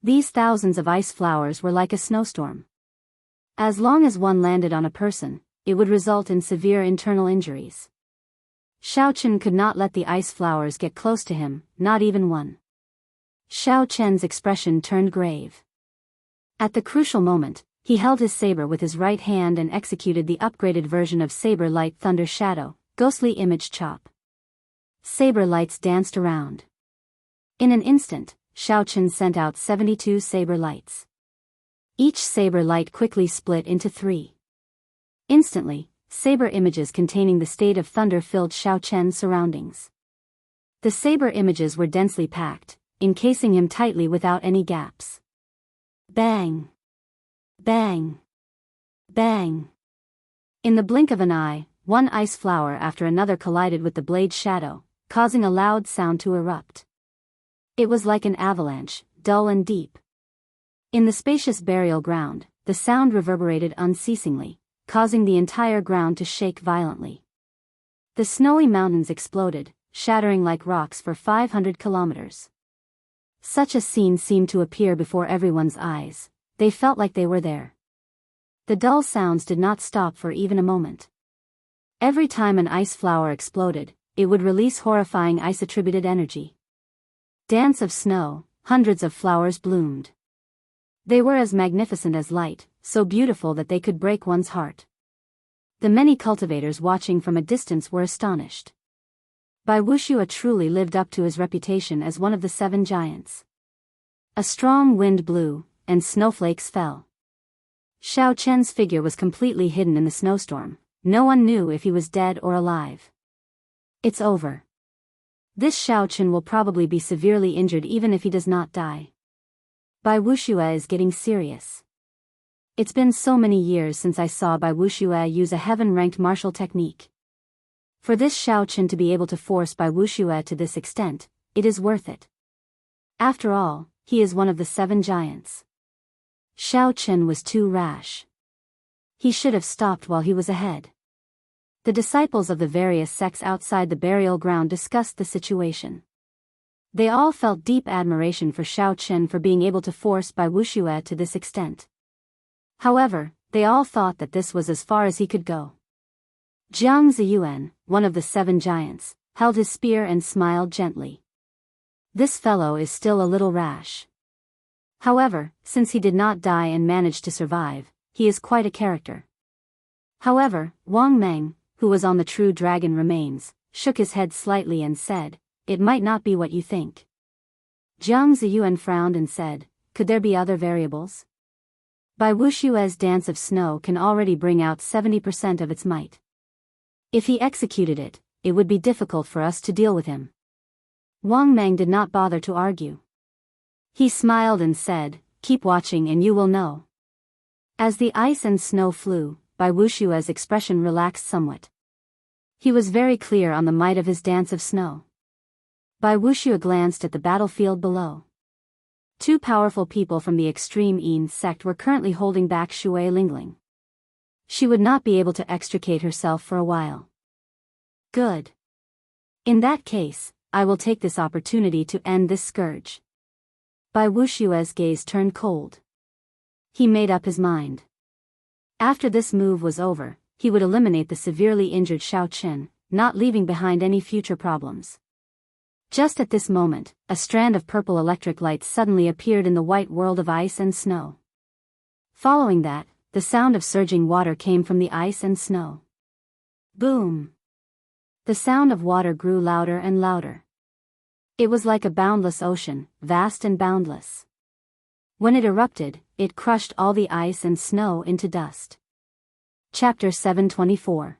These thousands of ice flowers were like a snowstorm. As long as one landed on a person, it would result in severe internal injuries. Xiaochen could not let the ice flowers get close to him, not even one. Xiaochen's expression turned grave. At the crucial moment, he held his saber with his right hand and executed the upgraded version of Saber Light Thunder Shadow, Ghostly Image Chop. Saber lights danced around. In an instant, Xiaochen sent out 72 saber lights. Each saber light quickly split into 3. Instantly, saber images containing the state of thunder filled Xiaochen's surroundings. The saber images were densely packed, encasing him tightly without any gaps. Bang! Bang! Bang! In the blink of an eye, one ice flower after another collided with the blade's shadow, causing a loud sound to erupt. It was like an avalanche, dull and deep. In the spacious burial ground, the sound reverberated unceasingly, causing the entire ground to shake violently. The snowy mountains exploded, shattering like rocks for 500 kilometers. Such a scene seemed to appear before everyone's eyes. They felt like they were there. The dull sounds did not stop for even a moment. Every time an ice flower exploded, it would release horrifying ice-attributed energy. Dance of snow, hundreds of flowers bloomed. They were as magnificent as light, so beautiful that they could break one's heart. The many cultivators watching from a distance were astonished. Bai Wuxia truly lived up to his reputation as one of the 7 giants. A strong wind blew, and snowflakes fell. Xiaochen's figure was completely hidden in the snowstorm. No one knew if he was dead or alive. It's over. This Xiaochen will probably be severely injured even if he does not die. Bai Wuxia is getting serious. It's been so many years since I saw Bai Wuxia use a heaven-ranked martial technique. For this Xiaochen to be able to force Bai Wuxia to this extent, it is worth it. After all, he is one of the 7 giants. Xiaochen was too rash. He should have stopped while he was ahead. The disciples of the various sects outside the burial ground discussed the situation. They all felt deep admiration for Xiaochen for being able to force Bai Wuxia to this extent. However, they all thought that this was as far as he could go. Jianghu, one of the 7 giants, held his spear and smiled gently. This fellow is still a little rash. However, since he did not die and managed to survive, he is quite a character. However, Wang Meng, who was on the true dragon remains, shook his head slightly and said, "It might not be what you think." Jiang Ziyuan frowned and said, "Could there be other variables?" Bai Wuxia's dance of snow can already bring out 70% of its might. If he executed it, it would be difficult for us to deal with him. Wang Meng did not bother to argue. He smiled and said, "Keep watching and you will know." As the ice and snow flew, Bai Wuxia's expression relaxed somewhat. He was very clear on the might of his dance of snow. Bai Wuxia glanced at the battlefield below. 2 powerful people from the extreme Yin sect were currently holding back Shui Lingling. She would not be able to extricate herself for a while. Good. In that case, I will take this opportunity to end this scourge. Bai Wuxia's gaze turned cold. He made up his mind. After this move was over, he would eliminate the severely injured Xiaochen, not leaving behind any future problems. Just at this moment, a strand of purple electric light suddenly appeared in the white world of ice and snow. Following that, the sound of surging water came from the ice and snow. Boom! The sound of water grew louder and louder. It was like a boundless ocean, vast and boundless. When it erupted, it crushed all the ice and snow into dust. Chapter 724.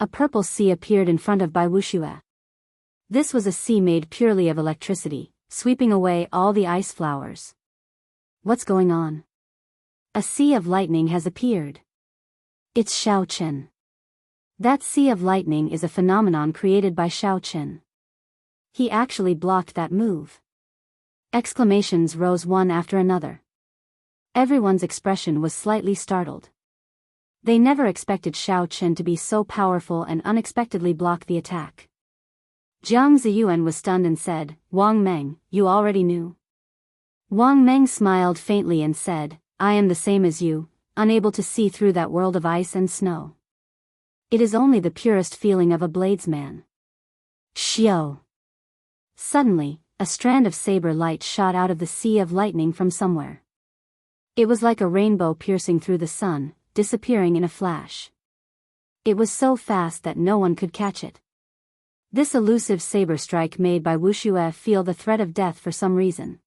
A purple sea appeared in front of Bai Wuxia. This was a sea made purely of electricity, sweeping away all the ice flowers. What's going on? A sea of lightning has appeared. It's Xiaochen. That sea of lightning is a phenomenon created by Xiaochen. He actually blocked that move. Exclamations rose one after another. Everyone's expression was slightly startled. They never expected Xiaochen to be so powerful and unexpectedly block the attack. Jiang Ziyuan was stunned and said, "Wang Meng, you already knew?" Wang Meng smiled faintly and said, "I am the same as you, unable to see through that world of ice and snow. It is only the purest feeling of a bladesman." Xiao. Suddenly, a strand of saber light shot out of the sea of lightning from somewhere. It was like a rainbow piercing through the sun, disappearing in a flash. It was so fast that no one could catch it. This elusive saber strike made Bai Wuxia feel the threat of death for some reason.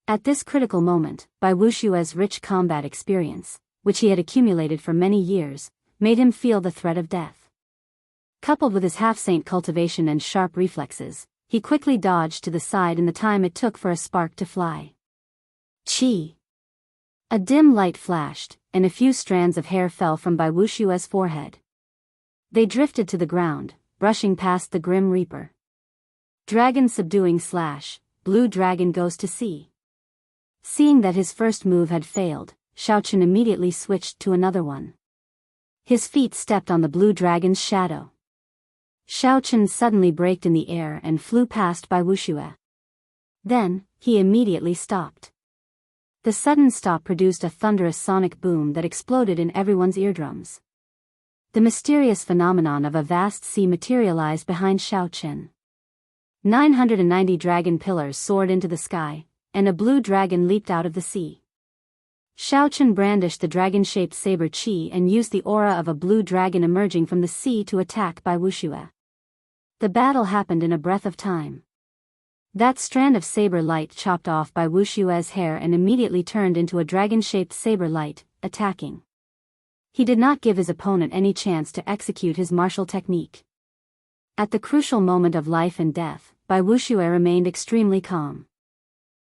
At this critical moment, Bai Wuxia's rich combat experience, which he had accumulated for many years, made him feel the threat of death. Coupled with his half-saint cultivation and sharp reflexes, he quickly dodged to the side in the time it took for a spark to fly. Chi! A dim light flashed, and a few strands of hair fell from Bai Wuxia's forehead. They drifted to the ground, brushing past the Grim Reaper. Dragon subduing / Blue Dragon goes to sea. Seeing that his first move had failed, Xiaochen immediately switched to another one. His feet stepped on the blue dragon's shadow. Xiaochen suddenly braked in the air and flew past Bai Wuxia. Then, he immediately stopped. The sudden stop produced a thunderous sonic boom that exploded in everyone's eardrums. The mysterious phenomenon of a vast sea materialized behind Xiaochen. 990 dragon pillars soared into the sky, and a blue dragon leaped out of the sea. Xiaochen brandished the dragon-shaped saber Qi and used the aura of a blue dragon emerging from the sea to attack Bai Wuxia. The battle happened in a breath of time. That strand of saber light chopped off Bai Wuxia's hair and immediately turned into a dragon-shaped saber light, attacking. He did not give his opponent any chance to execute his martial technique. At the crucial moment of life and death, Bai Wuxia remained extremely calm.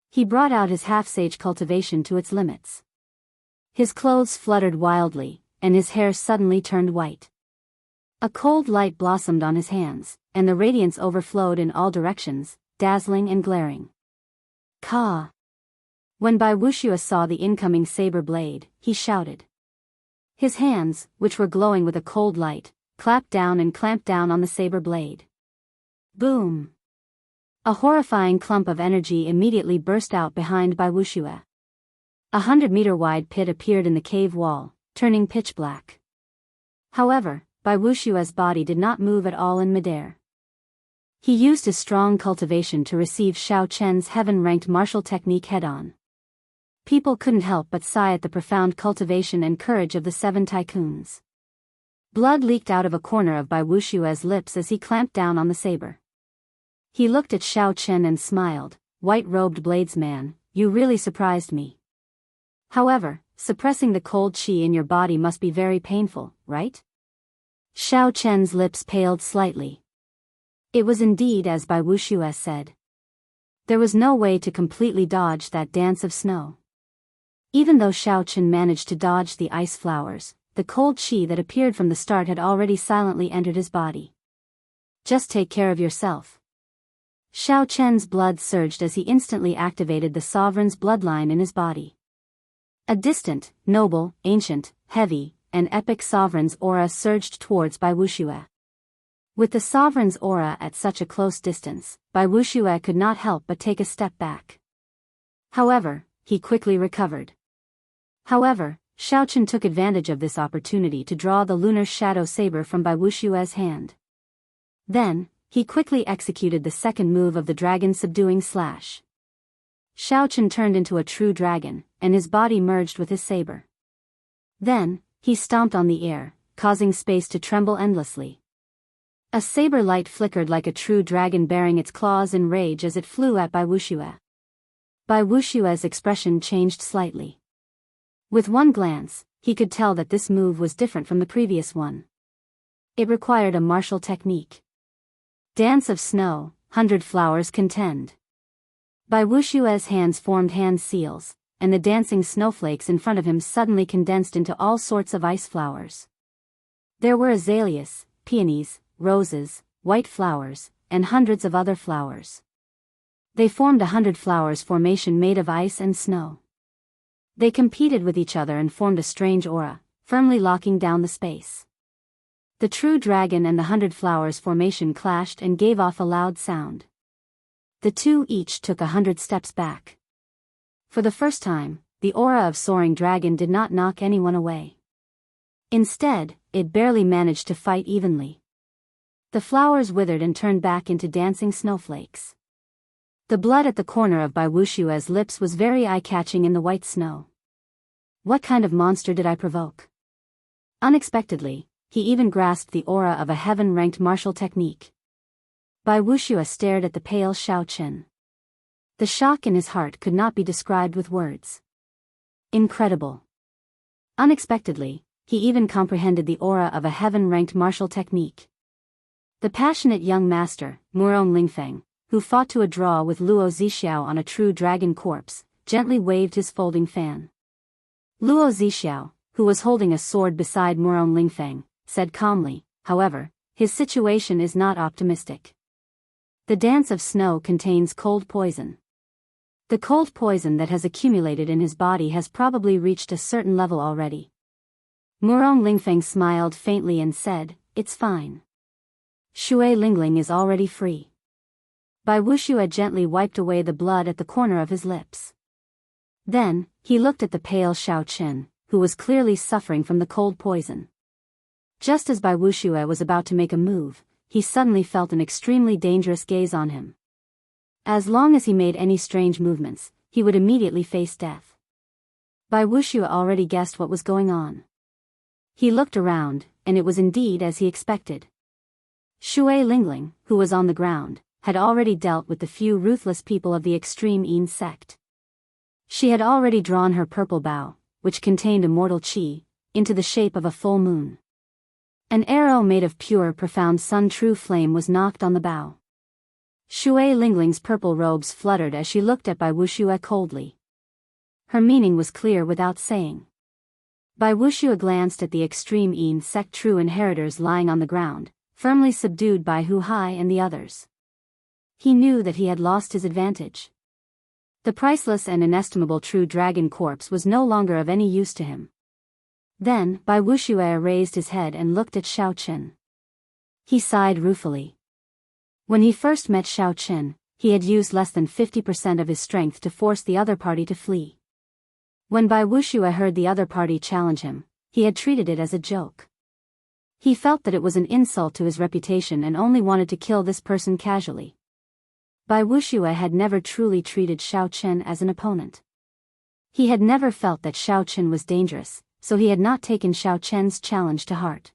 He brought out his half-sage cultivation to its limits. His clothes fluttered wildly, and his hair suddenly turned white. A cold light blossomed on his hands, and the radiance overflowed in all directions, dazzling and glaring. Ka! When Bai Wuxia saw the incoming saber blade, he shouted. His hands, which were glowing with a cold light, clapped down and clamped down on the saber blade. Boom! A horrifying clump of energy immediately burst out behind Bai Wuxia. 100-meter-wide pit appeared in the cave wall, turning pitch black. However, Bai Wuxia's body did not move at all in midair. He used his strong cultivation to receive Xiaochen's heaven-ranked martial technique head-on. People couldn't help but sigh at the profound cultivation and courage of the 7 tycoons. Blood leaked out of a corner of Bai Wuxia's lips as he clamped down on the saber. He looked at Xiaochen and smiled, "White-robed bladesman, you really surprised me. However, suppressing the cold qi in your body must be very painful, right?" Xiaochen's lips paled slightly. It was indeed as Bai Wuxia said. There was no way to completely dodge that dance of snow. Even though Xiaochen managed to dodge the ice flowers, the cold qi that appeared from the start had already silently entered his body. "Just take care of yourself." Xiaochen's blood surged as he instantly activated the sovereign's bloodline in his body. A distant, noble, ancient, heavy, and epic sovereign's aura surged towards Bai Wuxia. With the sovereign's aura at such a close distance, Bai Wuxia could not help but take a step back. However, he quickly recovered. However, Xiaochen took advantage of this opportunity to draw the lunar shadow saber from Bai Wuxia's hand. Then, he quickly executed the second move of the dragon subduing slash. Xiaochen turned into a true dragon, and his body merged with his saber. Then, he stomped on the air, causing space to tremble endlessly. A saber light flickered like a true dragon baring its claws in rage as it flew at Bai Wuxia. Bai Wuxia's expression changed slightly. With one glance, he could tell that this move was different from the previous one. It required a martial technique. Dance of snow, 100 flowers contend. Bai Wushue's hands formed hand seals, and the dancing snowflakes in front of him suddenly condensed into all sorts of ice flowers. There were azaleas, peonies, roses, white flowers, and hundreds of other flowers. They formed a 100 flowers formation made of ice and snow. They competed with each other and formed a strange aura, firmly locking down the space. The true dragon and the 100 flowers formation clashed and gave off a loud sound. The two each took 100 steps back. For the first time, the aura of soaring dragon did not knock anyone away. Instead, it barely managed to fight evenly. The flowers withered and turned back into dancing snowflakes. The blood at the corner of Bai Wushue's lips was very eye-catching in the white snow. What kind of monster did I provoke? Unexpectedly, he even grasped the aura of a heaven-ranked martial technique. Bai Wuxia stared at the pale Xiaoqin. The shock in his heart could not be described with words. Incredible. Unexpectedly, he even comprehended the aura of a heaven-ranked martial technique. The passionate young master, Murong Lingfeng, who fought to a draw with Luo Zixiao on a true dragon corpse, gently waved his folding fan. Luo Zixiao, who was holding a sword beside Murong Lingfeng, said calmly, however, his situation is not optimistic. The dance of snow contains cold poison. The cold poison that has accumulated in his body has probably reached a certain level already. Murong Lingfeng smiled faintly and said, "It's fine. Shui Lingling is already free." Bai Wuxia gently wiped away the blood at the corner of his lips. Then, he looked at the pale Xiaoqin, who was clearly suffering from the cold poison. Just as Bai Wuxia was about to make a move, he suddenly felt an extremely dangerous gaze on him. As long as he made any strange movements, he would immediately face death. Bai Wuxia already guessed what was going on. He looked around, and it was indeed as he expected. Shui Lingling, who was on the ground, had already dealt with the few ruthless people of the extreme Yin sect. She had already drawn her purple bow, which contained immortal qi, into the shape of a full moon. An arrow made of pure profound sun true flame was knocked on the bow. Shui Lingling's purple robes fluttered as she looked at Bai Wuxia coldly. Her meaning was clear without saying. Bai Wuxia glanced at the extreme Yin sect true inheritors lying on the ground, firmly subdued by Hu Hai and the others. He knew that he had lost his advantage. The priceless and inestimable true dragon corpse was no longer of any use to him. Then, Bai Wuxia raised his head and looked at Xiaoqin. He sighed ruefully. When he first met Xiaoqin, he had used less than 50% of his strength to force the other party to flee. When Bai Wuxia heard the other party challenge him, he had treated it as a joke. He felt that it was an insult to his reputation and only wanted to kill this person casually. Bai Wuxia had never truly treated Xiaoqin as an opponent. He had never felt that Xiaoqin was dangerous, so he had not taken Xiaoqin's challenge to heart.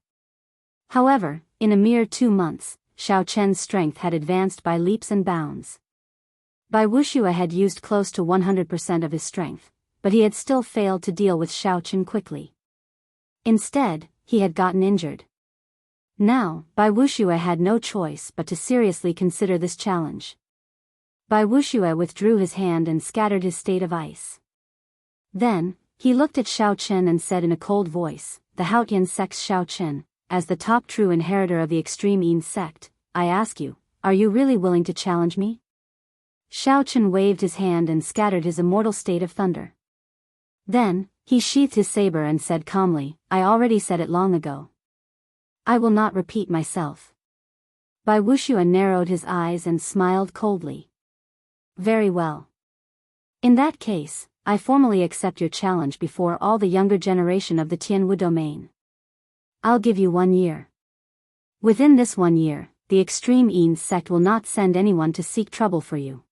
However, in a mere 2 months, Xiaoqin's strength had advanced by leaps and bounds. Bai Wuxia had used close to 100% of his strength, but he had still failed to deal with Xiaoqin quickly. Instead, he had gotten injured. Now, Bai Wuxia had no choice but to seriously consider this challenge. Bai Wuxia withdrew his hand and scattered his state of ice. Then, he looked at Xiaoqin and said in a cold voice, "The Haotian sect's Xiaoqin, as the top true inheritor of the extreme Yin sect, I ask you, are you really willing to challenge me?" Xiaoqin waved his hand and scattered his immortal state of thunder. Then, he sheathed his saber and said calmly, "I already said it long ago. I will not repeat myself." Bai Wuxia narrowed his eyes and smiled coldly. "Very well. In that case, I formally accept your challenge before all the younger generation of the Tianwu domain. I'll give you 1 year. Within this 1 year, the extreme Yin sect will not send anyone to seek trouble for you."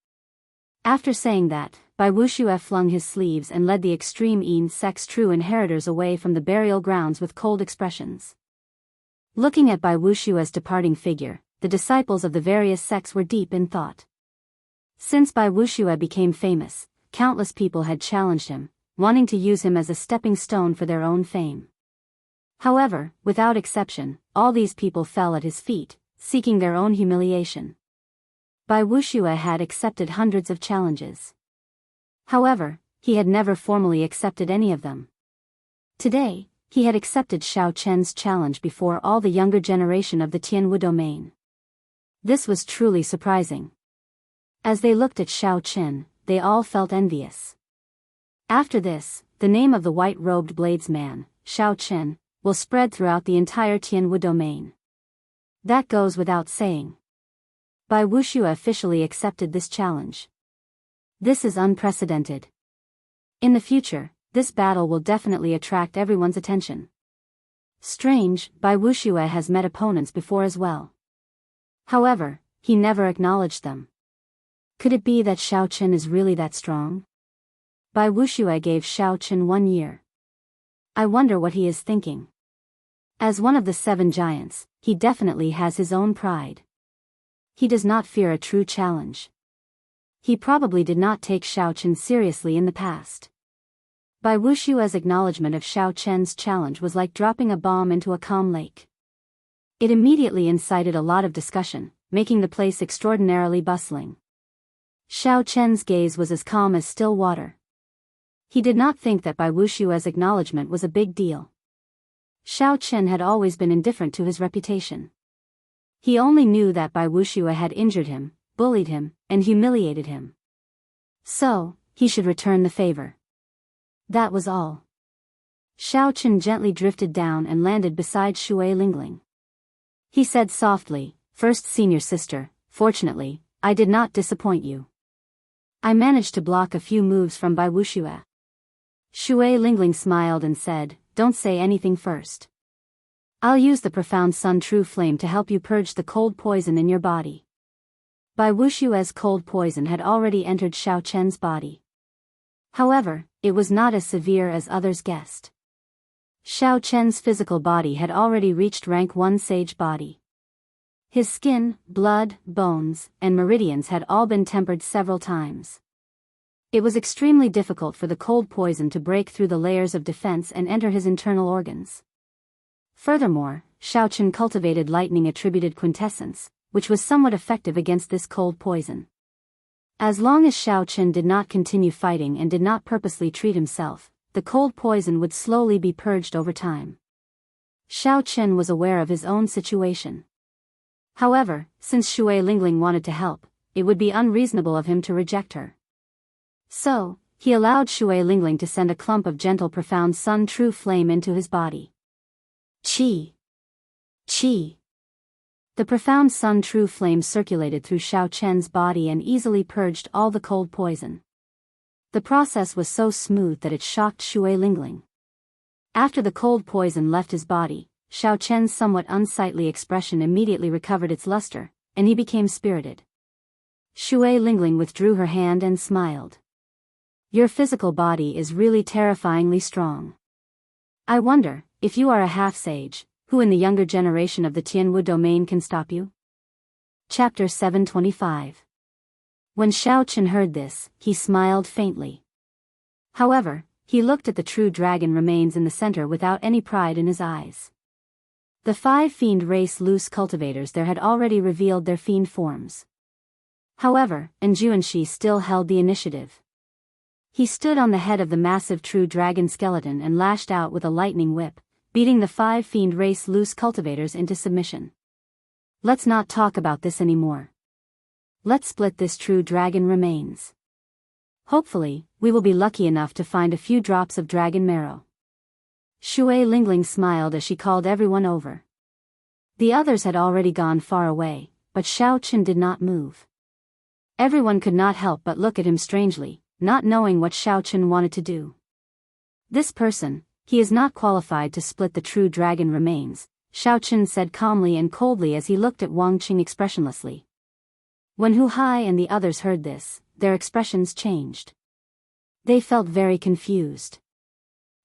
After saying that, Bai Wuxia flung his sleeves and led the extreme Yin sect's true inheritors away from the burial grounds with cold expressions. Looking at Bai Wuxia's departing figure, the disciples of the various sects were deep in thought. Since Bai Wuxia became famous, countless people had challenged him, wanting to use him as a stepping stone for their own fame. However, without exception, all these people fell at his feet, seeking their own humiliation. Bai Wuxia had accepted hundreds of challenges. However, he had never formally accepted any of them. Today, he had accepted Xiao Chen's challenge before all the younger generation of the Tianwu domain. This was truly surprising. As they looked at Xiao Chen, they all felt envious. After this, the name of the white-robed bladesman, Xiao Chen, will spread throughout the entire Tianwu domain. That goes without saying. Bai Wuxia officially accepted this challenge. This is unprecedented. In the future, this battle will definitely attract everyone's attention. Strange, Bai Wuxia has met opponents before as well. However, he never acknowledged them. Could it be that Xiao Chen is really that strong? Bai Wuxia gave Xiao Chen 1 year. I wonder what he is thinking. As one of the 7 giants, he definitely has his own pride. He does not fear a true challenge. He probably did not take Xiao Chen seriously in the past. Bai Wuxia's acknowledgement of Xiao Chen's challenge was like dropping a bomb into a calm lake. It immediately incited a lot of discussion, making the place extraordinarily bustling. Xiao Chen's gaze was as calm as still water. He did not think that Bai Wuxia's acknowledgement was a big deal. Xiao Chen had always been indifferent to his reputation. He only knew that Bai Wuxia had injured him, bullied him, and humiliated him. So, he should return the favor. That was all. Xiao Chen gently drifted down and landed beside Shui Lingling. He said softly, "First senior sister, fortunately, I did not disappoint you. I managed to block a few moves from Bai Wuxia." Shui Lingling smiled and said, "Don't say anything first. I'll use the profound sun true flame to help you purge the cold poison in your body." Bai Wuxia's cold poison had already entered Xiao Chen's body. However, it was not as severe as others guessed. Xiao Chen's physical body had already reached rank 1 sage body. His skin, blood, bones, and meridians had all been tempered several times. It was extremely difficult for the cold poison to break through the layers of defense and enter his internal organs. Furthermore, Xiao Chen cultivated lightning-attributed quintessence, which was somewhat effective against this cold poison. As long as Xiao Chen did not continue fighting and did not purposely treat himself, the cold poison would slowly be purged over time. Xiao Chen was aware of his own situation. However, since Shui Lingling wanted to help, it would be unreasonable of him to reject her. So, he allowed Shui Lingling to send a clump of gentle profound sun true flame into his body. Qi! Qi! The profound sun true flame circulated through Xiao Chen's body and easily purged all the cold poison. The process was so smooth that it shocked Shui Lingling. After the cold poison left his body, Xiao Chen's somewhat unsightly expression immediately recovered its luster, and he became spirited. Shui Lingling withdrew her hand and smiled. "Your physical body is really terrifyingly strong. I wonder, if you are a half-sage, who in the younger generation of the Tianwu domain can stop you?" Chapter 725. When Xiao Chen heard this, he smiled faintly. However, he looked at the true dragon remains in the center without any pride in his eyes. The 5 fiend race loose cultivators there had already revealed their fiend forms. However, Anjuanshi still held the initiative. He stood on the head of the massive true dragon skeleton and lashed out with a lightning whip, beating the 5 fiend race loose cultivators into submission. "Let's not talk about this anymore. Let's split this true dragon remains. Hopefully, we will be lucky enough to find a few drops of dragon marrow." Shui Lingling smiled as she called everyone over. The others had already gone far away, but Xiao Chen did not move. Everyone could not help but look at him strangely, not knowing what Xiao Chen wanted to do. "This person, he is not qualified to split the true dragon remains," Xiao Chen said calmly and coldly as he looked at Wang Qing expressionlessly. When Hu Hai and the others heard this, their expressions changed. They felt very confused.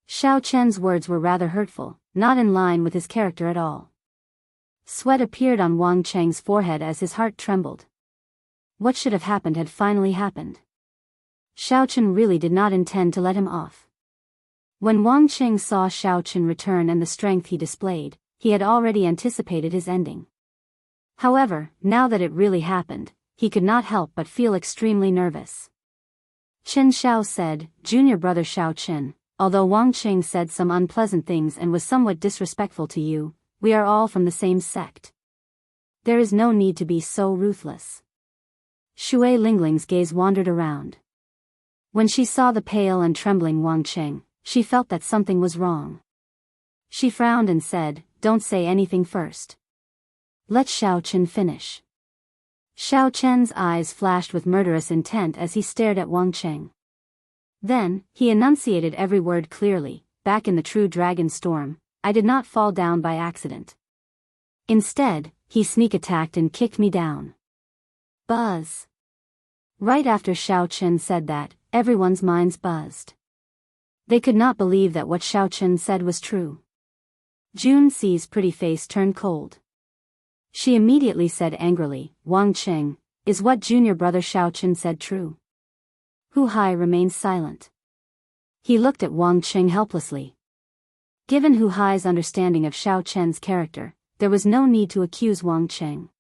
Xiao Chen's words were rather hurtful, not in line with his character at all. Sweat appeared on Wang Cheng's forehead as his heart trembled. What should have happened had finally happened. Xiao Chen really did not intend to let him off. When Wang Cheng saw Xiao Chen return and the strength he displayed, he had already anticipated his ending. However, now that it really happened, he could not help but feel extremely nervous. Qin Xiao said, "Junior brother Xiao Qin, although Wang Qing said some unpleasant things and was somewhat disrespectful to you, we are all from the same sect. There is no need to be so ruthless." Shui Lingling's gaze wandered around. When she saw the pale and trembling Wang Qing, she felt that something was wrong. She frowned and said, "Don't say anything first. Let Xiao Qin finish." Xiao Qin's eyes flashed with murderous intent as he stared at Wang Qing. Then, he enunciated every word clearly. "Back in the True Dragon Storm, I did not fall down by accident. Instead, he sneak attacked and kicked me down." Buzz. Right after Xiao Qin said that, everyone's minds buzzed. They could not believe that what Xiao Qin said was true. Jun Si's pretty face turned cold. She immediately said angrily, "Wang Qing, is what junior brother Xiao Qin said true?" Hu Hai remained silent. He looked at Wang Qing helplessly. Given Hu Hai's understanding of Xiao Qin's character, there was no need to accuse Wang Qing.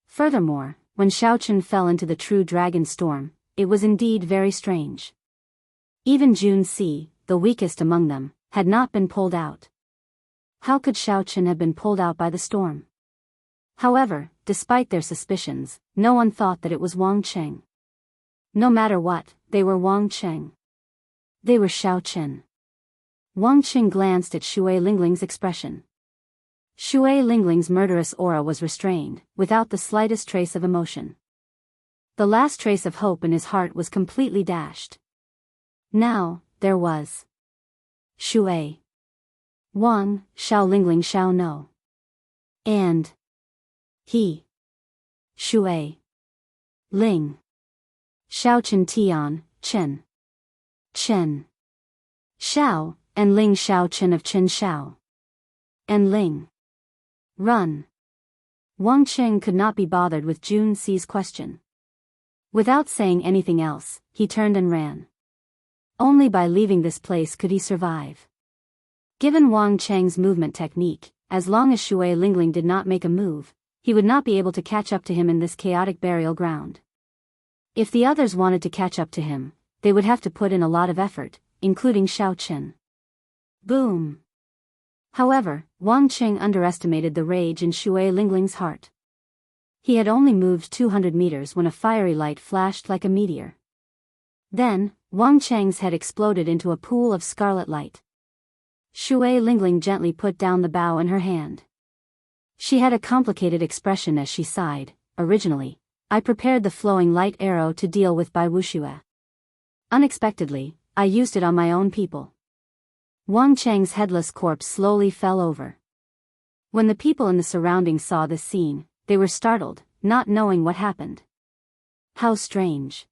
Furthermore, when Xiao Qin fell into the True Dragon Storm, it was indeed very strange. Even Jun Si, the weakest among them, had not been pulled out. How could Xiao Qin have been pulled out by the storm? However, despite their suspicions, no one thought that it was Wang Qing. No matter what, they were Wang Qing. They were Xiao Qin. Wang Qing glanced at Shui Lingling's expression. Shui Lingling's murderous aura was restrained, without the slightest trace of emotion. The last trace of hope in his heart was completely dashed. Now, there was Shui. Wang, Xiao Lingling Xiao No. And he. Shui. Ling. Xiao Qin Tian, Qin. Qin. Xiao, and Ling Xiao Qin of Qin Xiao. And Ling. Run. Wang Qing could not be bothered with Jun Si's question. Without saying anything else, he turned and ran. Only by leaving this place could he survive. Given Wang Cheng's movement technique, as long as Shui Lingling did not make a move, he would not be able to catch up to him in this chaotic burial ground. If the others wanted to catch up to him, they would have to put in a lot of effort, including Xiao Qin. Boom! However, Wang Qing underestimated the rage in Shui Lingling's heart. He had only moved 200 meters when a fiery light flashed like a meteor. Then, Wang Cheng's head exploded into a pool of scarlet light. Shui Lingling gently put down the bow in her hand. She had a complicated expression as she sighed. "Originally, I prepared the flowing light arrow to deal with by Wuxia. Unexpectedly, I used it on my own people." Wang Cheng's headless corpse slowly fell over. When the people in the surroundings saw this scene, they were startled, not knowing what happened. How strange.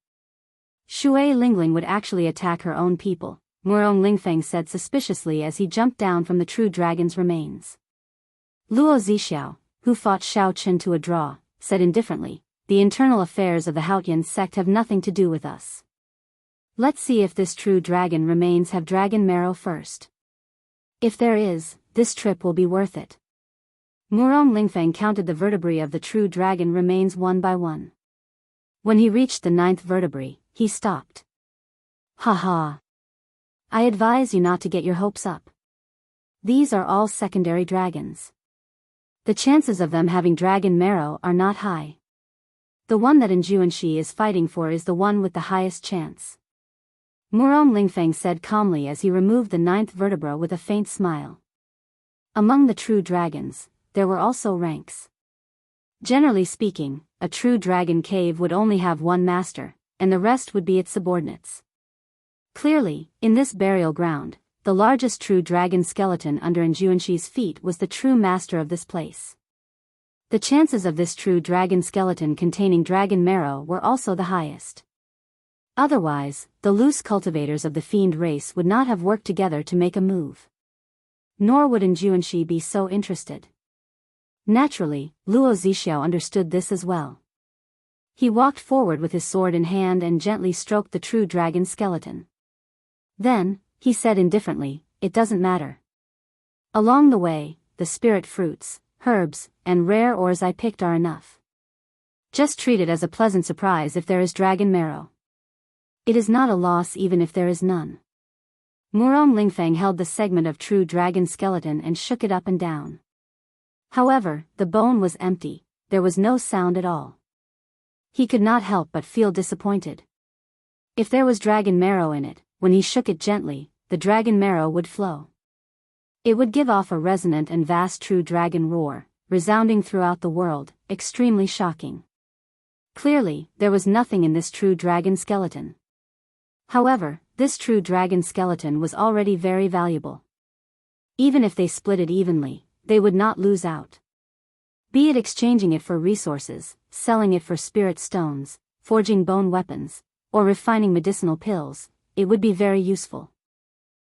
Shui Lingling would actually attack her own people, Murong Lingfeng said suspiciously as he jumped down from the true dragon's remains. Luo Zixiao, who fought Xiao Qin to a draw, said indifferently, "The internal affairs of the Haotian sect have nothing to do with us. Let's see if this true dragon remains have dragon marrow first. If there is, this trip will be worth it." Murong Lingfeng counted the vertebrae of the true dragon remains one by one. When he reached the 9th vertebrae, he stopped. "Ha ha. I advise you not to get your hopes up. These are all secondary dragons. The chances of them having dragon marrow are not high. The one that Injuanshi is fighting for is the one with the highest chance." Murong Lingfeng said calmly as he removed the 9th vertebra with a faint smile. Among the true dragons, there were also ranks. Generally speaking, a true dragon cave would only have one master, and the rest would be its subordinates. Clearly, in this burial ground, the largest true dragon skeleton under Injuanshi's feet was the true master of this place. The chances of this true dragon skeleton containing dragon marrow were also the highest. Otherwise, the loose cultivators of the fiend race would not have worked together to make a move. Nor would Injuanshi be so interested. Naturally, Luo Zixiao understood this as well. He walked forward with his sword in hand and gently stroked the true dragon skeleton. Then, he said indifferently, "It doesn't matter. Along the way, the spirit fruits, herbs, and rare ores I picked are enough. Just treat it as a pleasant surprise if there is dragon marrow. It is not a loss even if there is none. Murong Lingfeng held the segment of true dragon skeleton and shook it up and down. However, the bone was empty, there was no sound at all. He could not help but feel disappointed. If there was dragon marrow in it, when he shook it gently, the dragon marrow would flow. It would give off a resonant and vast true dragon roar, resounding throughout the world, extremely shocking. Clearly, there was nothing in this true dragon skeleton. However, this true dragon skeleton was already very valuable. Even if they split it evenly, they would not lose out. Be it exchanging it for resources, selling it for spirit stones, forging bone weapons, or refining medicinal pills, it would be very useful.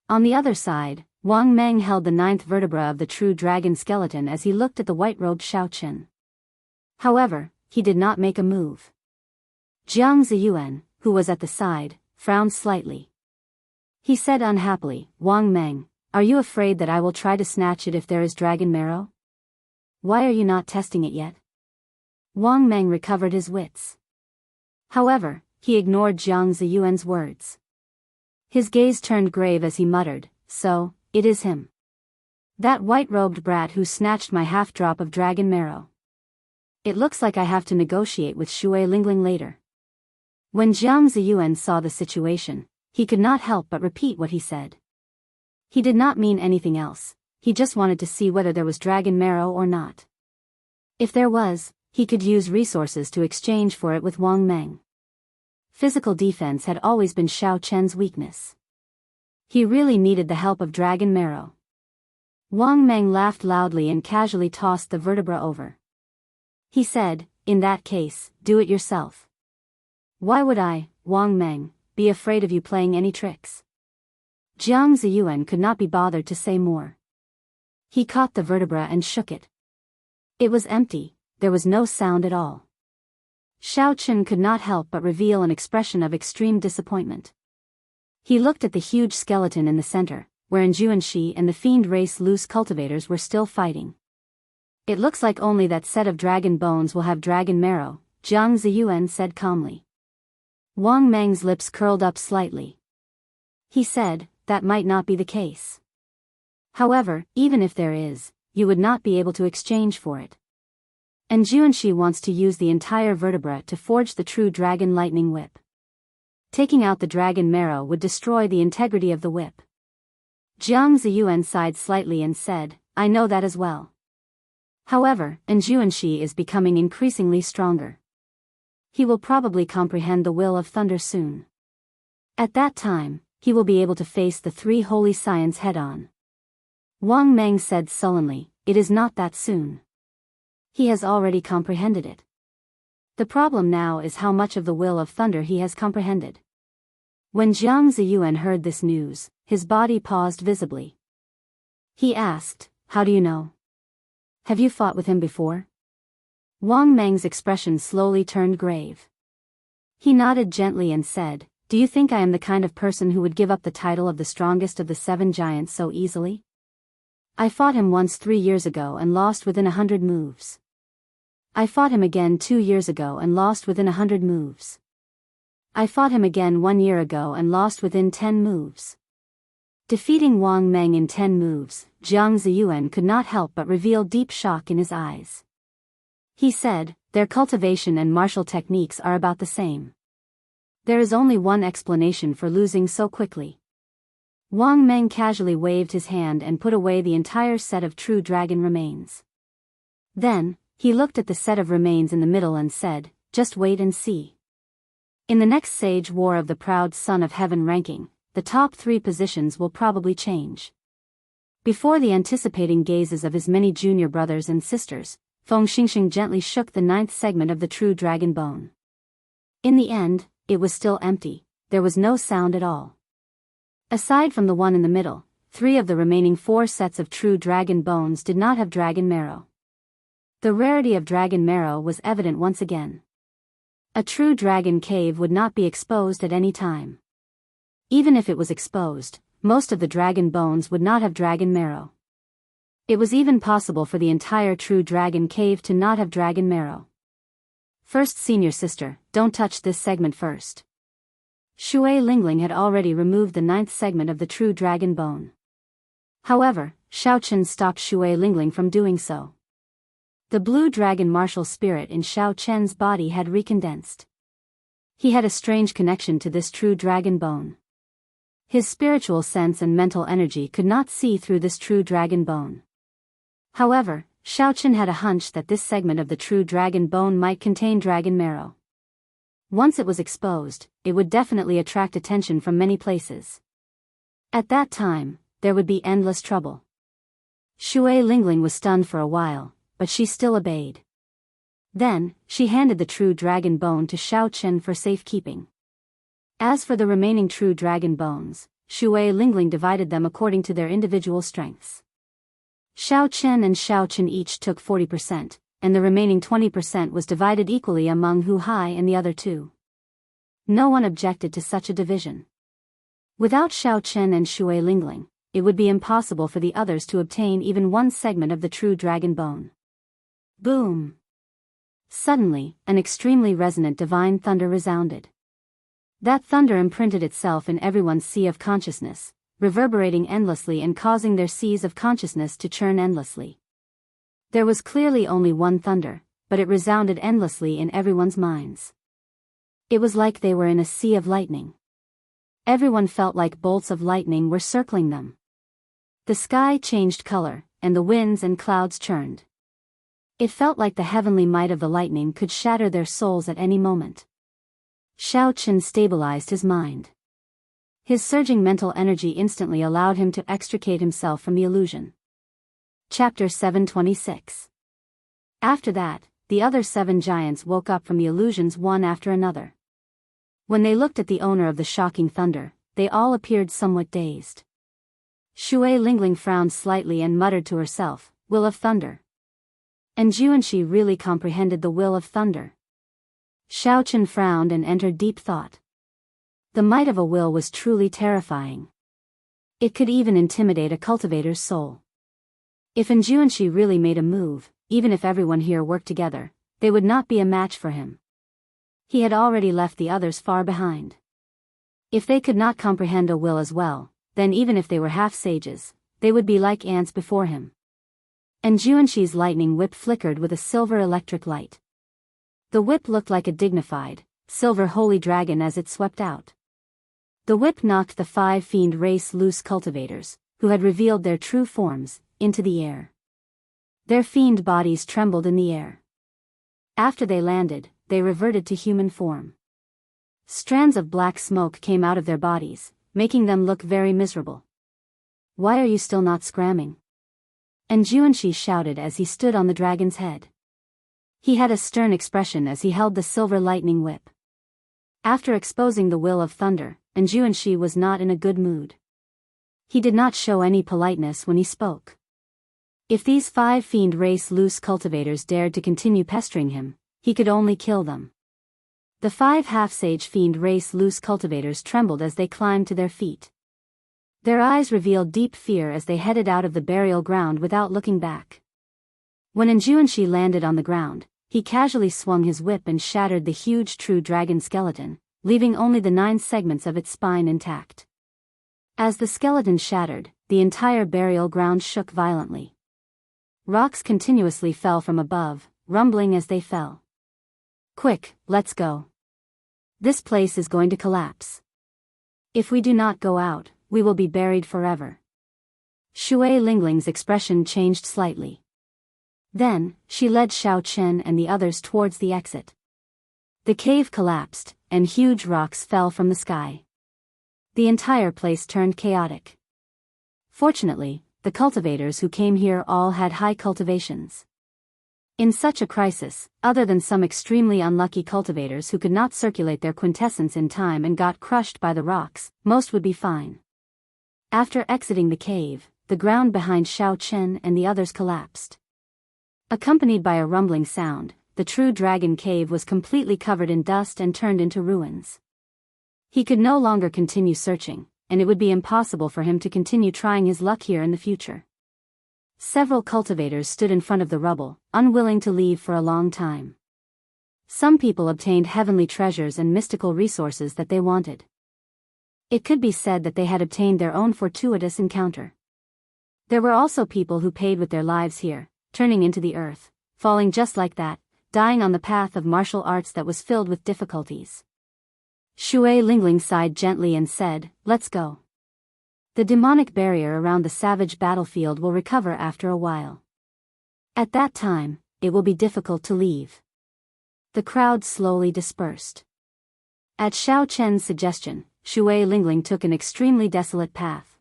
On the other side, Wang Meng held the 9th vertebra of the true dragon skeleton as he looked at the white-robed Xiaoqin. However, he did not make a move. Jiang Ziyuan, who was at the side, frowned slightly. He said unhappily, Wang Meng, are you afraid that I will try to snatch it if there is dragon marrow? Why are you not testing it yet? Wang Meng recovered his wits. However, he ignored Jiang Ziyuan's words. His gaze turned grave as he muttered, so, it is him. That white-robed brat who snatched my half-drop of dragon marrow. It looks like I have to negotiate with Shui Lingling later. When Jiang Ziyuan saw the situation, he could not help but repeat what he said. He did not mean anything else, he just wanted to see whether there was dragon marrow or not. If there was, he could use resources to exchange for it with Wang Meng. Physical defense had always been Xiao Chen's weakness. He really needed the help of dragon marrow. Wang Meng laughed loudly and casually tossed the vertebra over. He said, in that case, do it yourself. Why would I, Wang Meng, be afraid of you playing any tricks? Jiang Ziyuan could not be bothered to say more. He caught the vertebra and shook it. It was empty, there was no sound at all. Xiaoqin could not help but reveal an expression of extreme disappointment. He looked at the huge skeleton in the center, wherein Juanxi and the fiend race loose cultivators were still fighting. It looks like only that set of dragon bones will have dragon marrow, Jiang Ziyuan said calmly. Wang Meng's lips curled up slightly. He said, that might not be the case. However, even if there is, you would not be able to exchange for it. And Juanxi wants to use the entire vertebra to forge the true dragon lightning whip. Taking out the dragon marrow would destroy the integrity of the whip. Jiang Ziyuan sighed slightly and said, I know that as well. However, Juanxi is becoming increasingly stronger. He will probably comprehend the will of thunder soon. At that time, he will be able to face the 3 holy scions head-on. Wang Meng said sullenly, it is not that soon. He has already comprehended it. The problem now is how much of the will of thunder he has comprehended. When Jiang Ziyuan heard this news, his body paused visibly. He asked, how do you know? Have you fought with him before? Wang Meng's expression slowly turned grave. He nodded gently and said, do you think I am the kind of person who would give up the title of the strongest of the 7 giants so easily? I fought him once 3 years ago and lost within 100 moves. I fought him again 2 years ago and lost within 100 moves. I fought him again 1 year ago and lost within 10 moves. Defeating Wang Meng in 10 moves, Jiang Ziyuan could not help but reveal deep shock in his eyes. He said, their cultivation and martial techniques are about the same. There is only one explanation for losing so quickly. Wang Meng casually waved his hand and put away the entire set of true dragon remains. Then, he looked at the set of remains in the middle and said, just wait and see. In the next Sage War of the Proud Son of Heaven ranking, the top 3 positions will probably change. Before the anticipating gazes of his many junior brothers and sisters, Feng Xingxing gently shook the 9th segment of the true dragon bone. In the end, it was still empty, there was no sound at all. Aside from the one in the middle, 3 of the remaining 4 sets of true dragon bones did not have dragon marrow. The rarity of dragon marrow was evident once again. A true dragon cave would not be exposed at any time. Even if it was exposed, most of the dragon bones would not have dragon marrow. It was even possible for the entire true dragon cave to not have dragon marrow. First, senior sister, don't touch this segment first. Shui Lingling had already removed the 9th segment of the true dragon bone. However, Xiaochen stopped Shui Lingling from doing so. The blue dragon martial spirit in Xiaochen's body had recondensed. He had a strange connection to this true dragon bone. His spiritual sense and mental energy could not see through this true dragon bone. However, Xiaochen had a hunch that this segment of the true dragon bone might contain dragon marrow. Once it was exposed, it would definitely attract attention from many places. At that time, there would be endless trouble. Shui Lingling was stunned for a while, but she still obeyed. Then, she handed the true dragon bone to Xiaochen for safekeeping. As for the remaining true dragon bones, Shui Lingling divided them according to their individual strengths. Xiaochen and Xiaochen each took 40%, and the remaining 20% was divided equally among Hu Hai and the other two. No one objected to such a division. Without Xiaochen and Shui Lingling, it would be impossible for the others to obtain even one segment of the true dragon bone. Boom! Suddenly, an extremely resonant divine thunder resounded. That thunder imprinted itself in everyone's sea of consciousness, reverberating endlessly and causing their seas of consciousness to churn endlessly. There was clearly only one thunder, but it resounded endlessly in everyone's minds. It was like they were in a sea of lightning. Everyone felt like bolts of lightning were circling them. The sky changed color, and the winds and clouds churned. It felt like the heavenly might of the lightning could shatter their souls at any moment. Xiaochen stabilized his mind. His surging mental energy instantly allowed him to extricate himself from the illusion. Chapter 726. After that, the other 7 giants woke up from the illusions one after another. When they looked at the owner of the shocking thunder, they all appeared somewhat dazed. Shui Lingling frowned slightly and muttered to herself, "Will of thunder." And Juanxi really comprehended the will of thunder. Xiaochen frowned and entered deep thought. The might of a will was truly terrifying. It could even intimidate a cultivator's soul. If Juanxi really made a move, even if everyone here worked together, they would not be a match for him. He had already left the others far behind. If they could not comprehend a will as well, then even if they were half sages, they would be like ants before him. And Juanxi's lightning whip flickered with a silver electric light. The whip looked like a dignified, silver holy dragon as it swept out. The whip knocked the 5 fiend race loose cultivators, who had revealed their true forms, into the air. Their fiend bodies trembled in the air. After they landed, they reverted to human form. Strands of black smoke came out of their bodies, making them look very miserable. "Why are you still not scramming?" And Juanxi shouted as he stood on the dragon's head. He had a stern expression as he held the silver lightning whip. After exposing the will of thunder, and Juanxi was not in a good mood. He did not show any politeness when he spoke. If these 5 fiend race loose cultivators dared to continue pestering him, he could only kill them. The 5 half-sage fiend race loose cultivators trembled as they climbed to their feet. Their eyes revealed deep fear as they headed out of the burial ground without looking back. When Juanxi landed on the ground, he casually swung his whip and shattered the huge true dragon skeleton, leaving only the 9 segments of its spine intact. As the skeleton shattered, the entire burial ground shook violently. Rocks continuously fell from above, rumbling as they fell. "Quick, let's go. This place is going to collapse. If we do not go out, we will be buried forever." Shui Lingling's expression changed slightly. Then, she led Xiaochen and the others towards the exit. The cave collapsed, and huge rocks fell from the sky. The entire place turned chaotic. Fortunately, the cultivators who came here all had high cultivations. In such a crisis, other than some extremely unlucky cultivators who could not circulate their quintessence in time and got crushed by the rocks, most would be fine. After exiting the cave, the ground behind Xiaochen and the others collapsed. Accompanied by a rumbling sound, the true dragon cave was completely covered in dust and turned into ruins. He could no longer continue searching, and it would be impossible for him to continue trying his luck here in the future. Several cultivators stood in front of the rubble, unwilling to leave for a long time. Some people obtained heavenly treasures and mystical resources that they wanted. It could be said that they had obtained their own fortuitous encounter. There were also people who paid with their lives here, turning into the earth, falling just like that, dying on the path of martial arts that was filled with difficulties. Shui Lingling sighed gently and said, "Let's go. The demonic barrier around the savage battlefield will recover after a while. At that time, it will be difficult to leave." The crowd slowly dispersed. At Xiao Chen's suggestion, Shui Lingling took an extremely desolate path.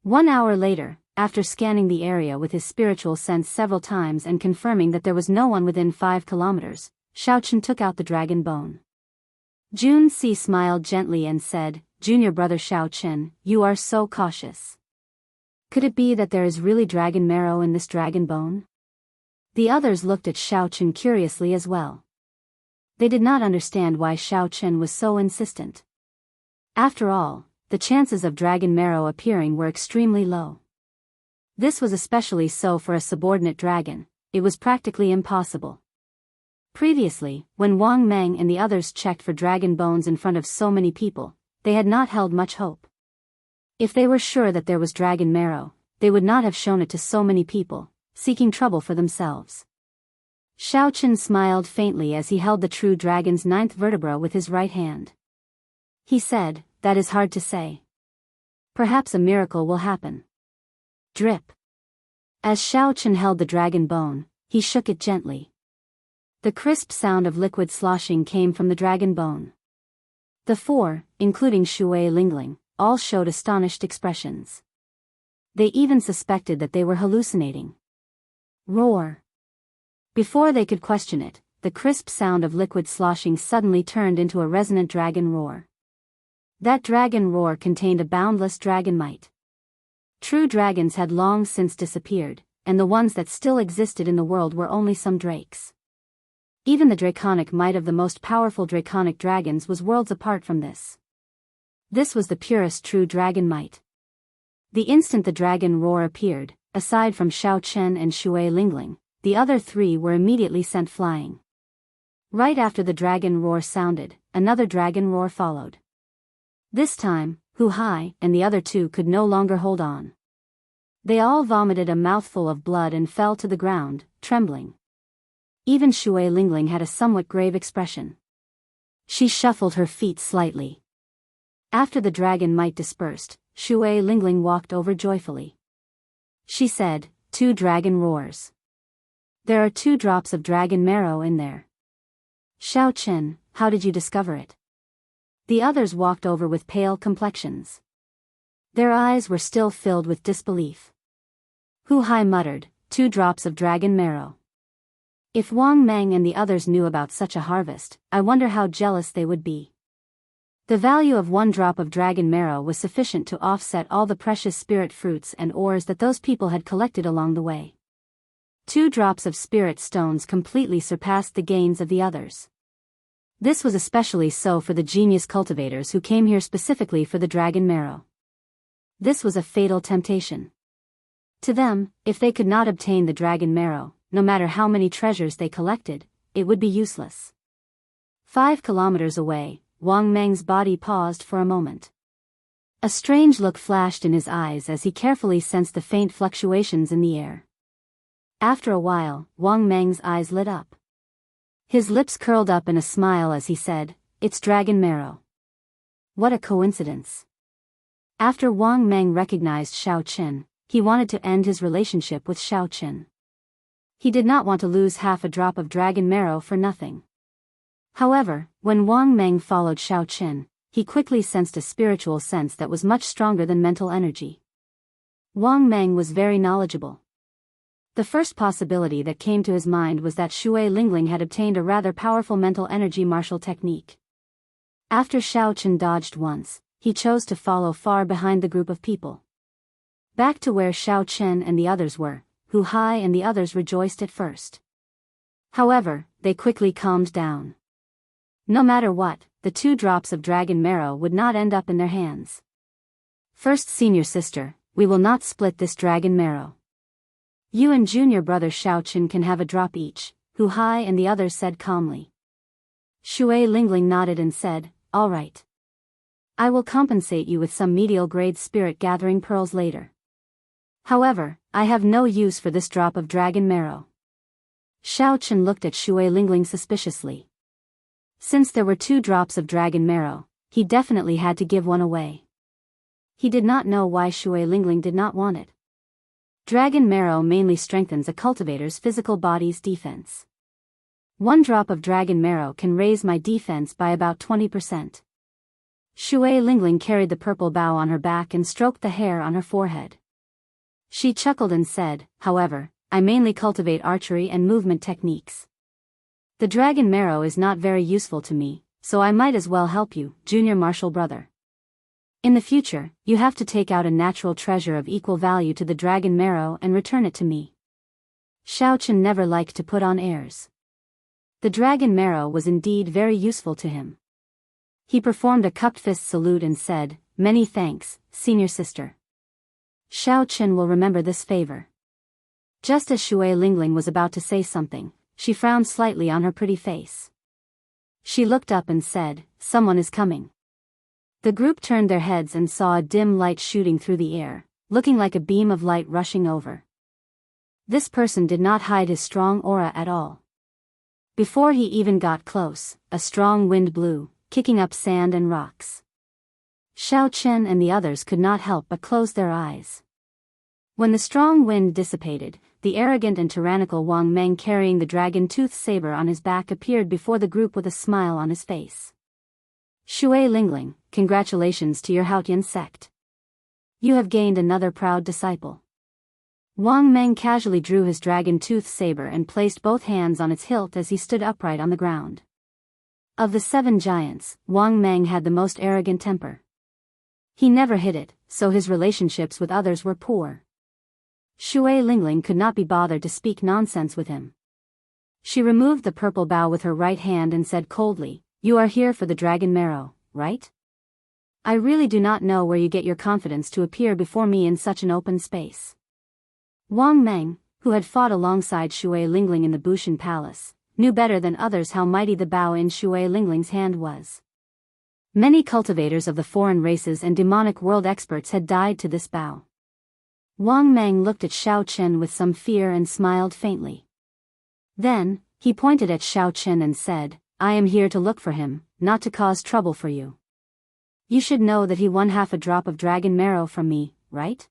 1 hour later, after scanning the area with his spiritual sense several times and confirming that there was no one within 5 kilometers, Xiao Chen took out the dragon bone. Jun Si smiled gently and said, "Junior brother Xiao Chen, you are so cautious. Could it be that there is really dragon marrow in this dragon bone?" The others looked at Xiao Chen curiously as well. They did not understand why Xiao Chen was so insistent. After all, the chances of dragon marrow appearing were extremely low. This was especially so for a subordinate dragon. It was practically impossible. Previously, when Wang Meng and the others checked for dragon bones in front of so many people, they had not held much hope. If they were sure that there was dragon marrow, they would not have shown it to so many people, seeking trouble for themselves. Xiao Chen smiled faintly as he held the true dragon's 9th vertebra with his right hand. He said, "That is hard to say. Perhaps a miracle will happen." Drip. As Xiao Chen held the dragon bone, he shook it gently. The crisp sound of liquid sloshing came from the dragon bone. The 4, including Shui Lingling, all showed astonished expressions. They even suspected that they were hallucinating. Roar. Before they could question it, the crisp sound of liquid sloshing suddenly turned into a resonant dragon roar. That dragon roar contained a boundless dragon might. True dragons had long since disappeared, and the ones that still existed in the world were only some drakes. Even the draconic might of the most powerful draconic dragons was worlds apart from this. This was the purest true dragon might. The instant the dragon roar appeared, aside from Xiao Chen and Shui Lingling, the other 3 were immediately sent flying. Right after the dragon roar sounded, another dragon roar followed. This time, Hu Hai and the other 2 could no longer hold on. They all vomited a mouthful of blood and fell to the ground, trembling. Even Shui Lingling had a somewhat grave expression. She shuffled her feet slightly. After the dragon might dispersed, Shui Lingling walked over joyfully. She said, 2 dragon roars. There are 2 drops of dragon marrow in there. Xiao Chen, how did you discover it? The others walked over with pale complexions. Their eyes were still filled with disbelief. Hu Hai muttered, 2 drops of dragon marrow. If Wang Meng and the others knew about such a harvest, I wonder how jealous they would be. The value of 1 drop of dragon marrow was sufficient to offset all the precious spirit fruits and ores that those people had collected along the way. 2 drops of spirit stones completely surpassed the gains of the others. This was especially so for the genius cultivators who came here specifically for the dragon marrow. This was a fatal temptation. To them, if they could not obtain the dragon marrow, no matter how many treasures they collected, it would be useless. 5 kilometers away, Wang Meng's body paused for a moment. A strange look flashed in his eyes as he carefully sensed the faint fluctuations in the air. After a while, Wang Meng's eyes lit up. His lips curled up in a smile as he said, "It's dragon marrow." What a coincidence. After Wang Meng recognized Xiao Chen, he wanted to end his relationship with Xiao Chen. He did not want to lose half a drop of dragon marrow for nothing. However, when Wang Meng followed Xiao Chen, he quickly sensed a spiritual sense that was much stronger than mental energy. Wang Meng was very knowledgeable. The first possibility that came to his mind was that Shui Lingling had obtained a rather powerful mental energy martial technique. After Xiao Chen dodged once, he chose to follow far behind the group of people. Back to where Xiao Chen and the others were, Hu Hai and the others rejoiced at first. However, they quickly calmed down. No matter what, the 2 drops of dragon marrow would not end up in their hands. First, senior sister, we will not split this dragon marrow. You and junior brother Xiao Chen can have a drop each, Hu Hai and the others said calmly. Shui Lingling nodded and said, "All right. I will compensate you with some medial-grade spirit-gathering pearls later. However, I have no use for this drop of dragon marrow." Xiao Chen looked at Shui Lingling suspiciously. Since there were 2 drops of dragon marrow, he definitely had to give one away. He did not know why Shui Lingling did not want it. Dragon marrow mainly strengthens a cultivator's physical body's defense. 1 drop of dragon marrow can raise my defense by about 20%. Shui Lingling carried the purple bow on her back and stroked the hair on her forehead. She chuckled and said, "However, I mainly cultivate archery and movement techniques. The dragon marrow is not very useful to me, so I might as well help you, junior martial brother. In the future, you have to take out a natural treasure of equal value to the dragon marrow and return it to me." Xiao Chen never liked to put on airs. The dragon marrow was indeed very useful to him. He performed a cupped fist salute and said, "Many thanks, senior sister. Xiao Chen will remember this favor." Just as Shui Lingling was about to say something, she frowned slightly on her pretty face. She looked up and said, "Someone is coming." The group turned their heads and saw a dim light shooting through the air, looking like a beam of light rushing over. This person did not hide his strong aura at all. Before he even got close, a strong wind blew, kicking up sand and rocks. Xiao Chen and the others could not help but close their eyes. When the strong wind dissipated, the arrogant and tyrannical Wang Meng carrying the dragon-toothed saber on his back appeared before the group with a smile on his face. "Shui Lingling, congratulations to your Haotian sect. You have gained another proud disciple." Wang Meng casually drew his dragon-toothed saber and placed both hands on its hilt as he stood upright on the ground. Of the 7 giants, Wang Meng had the most arrogant temper. He never hid it, so his relationships with others were poor. Shui Lingling could not be bothered to speak nonsense with him. She removed the purple bow with her right hand and said coldly, "You are here for the dragon marrow, right? I really do not know where you get your confidence to appear before me in such an open space." Wang Meng, who had fought alongside Shui Lingling in the Bushan Palace, knew better than others how mighty the bow in Shui Lingling's hand was. Many cultivators of the foreign races and demonic world experts had died to this bow. Wang Meng looked at Xiao Chen with some fear and smiled faintly. Then, he pointed at Xiao Chen and said, "I am here to look for him, not to cause trouble for you. You should know that he won half a drop of dragon marrow from me, right?"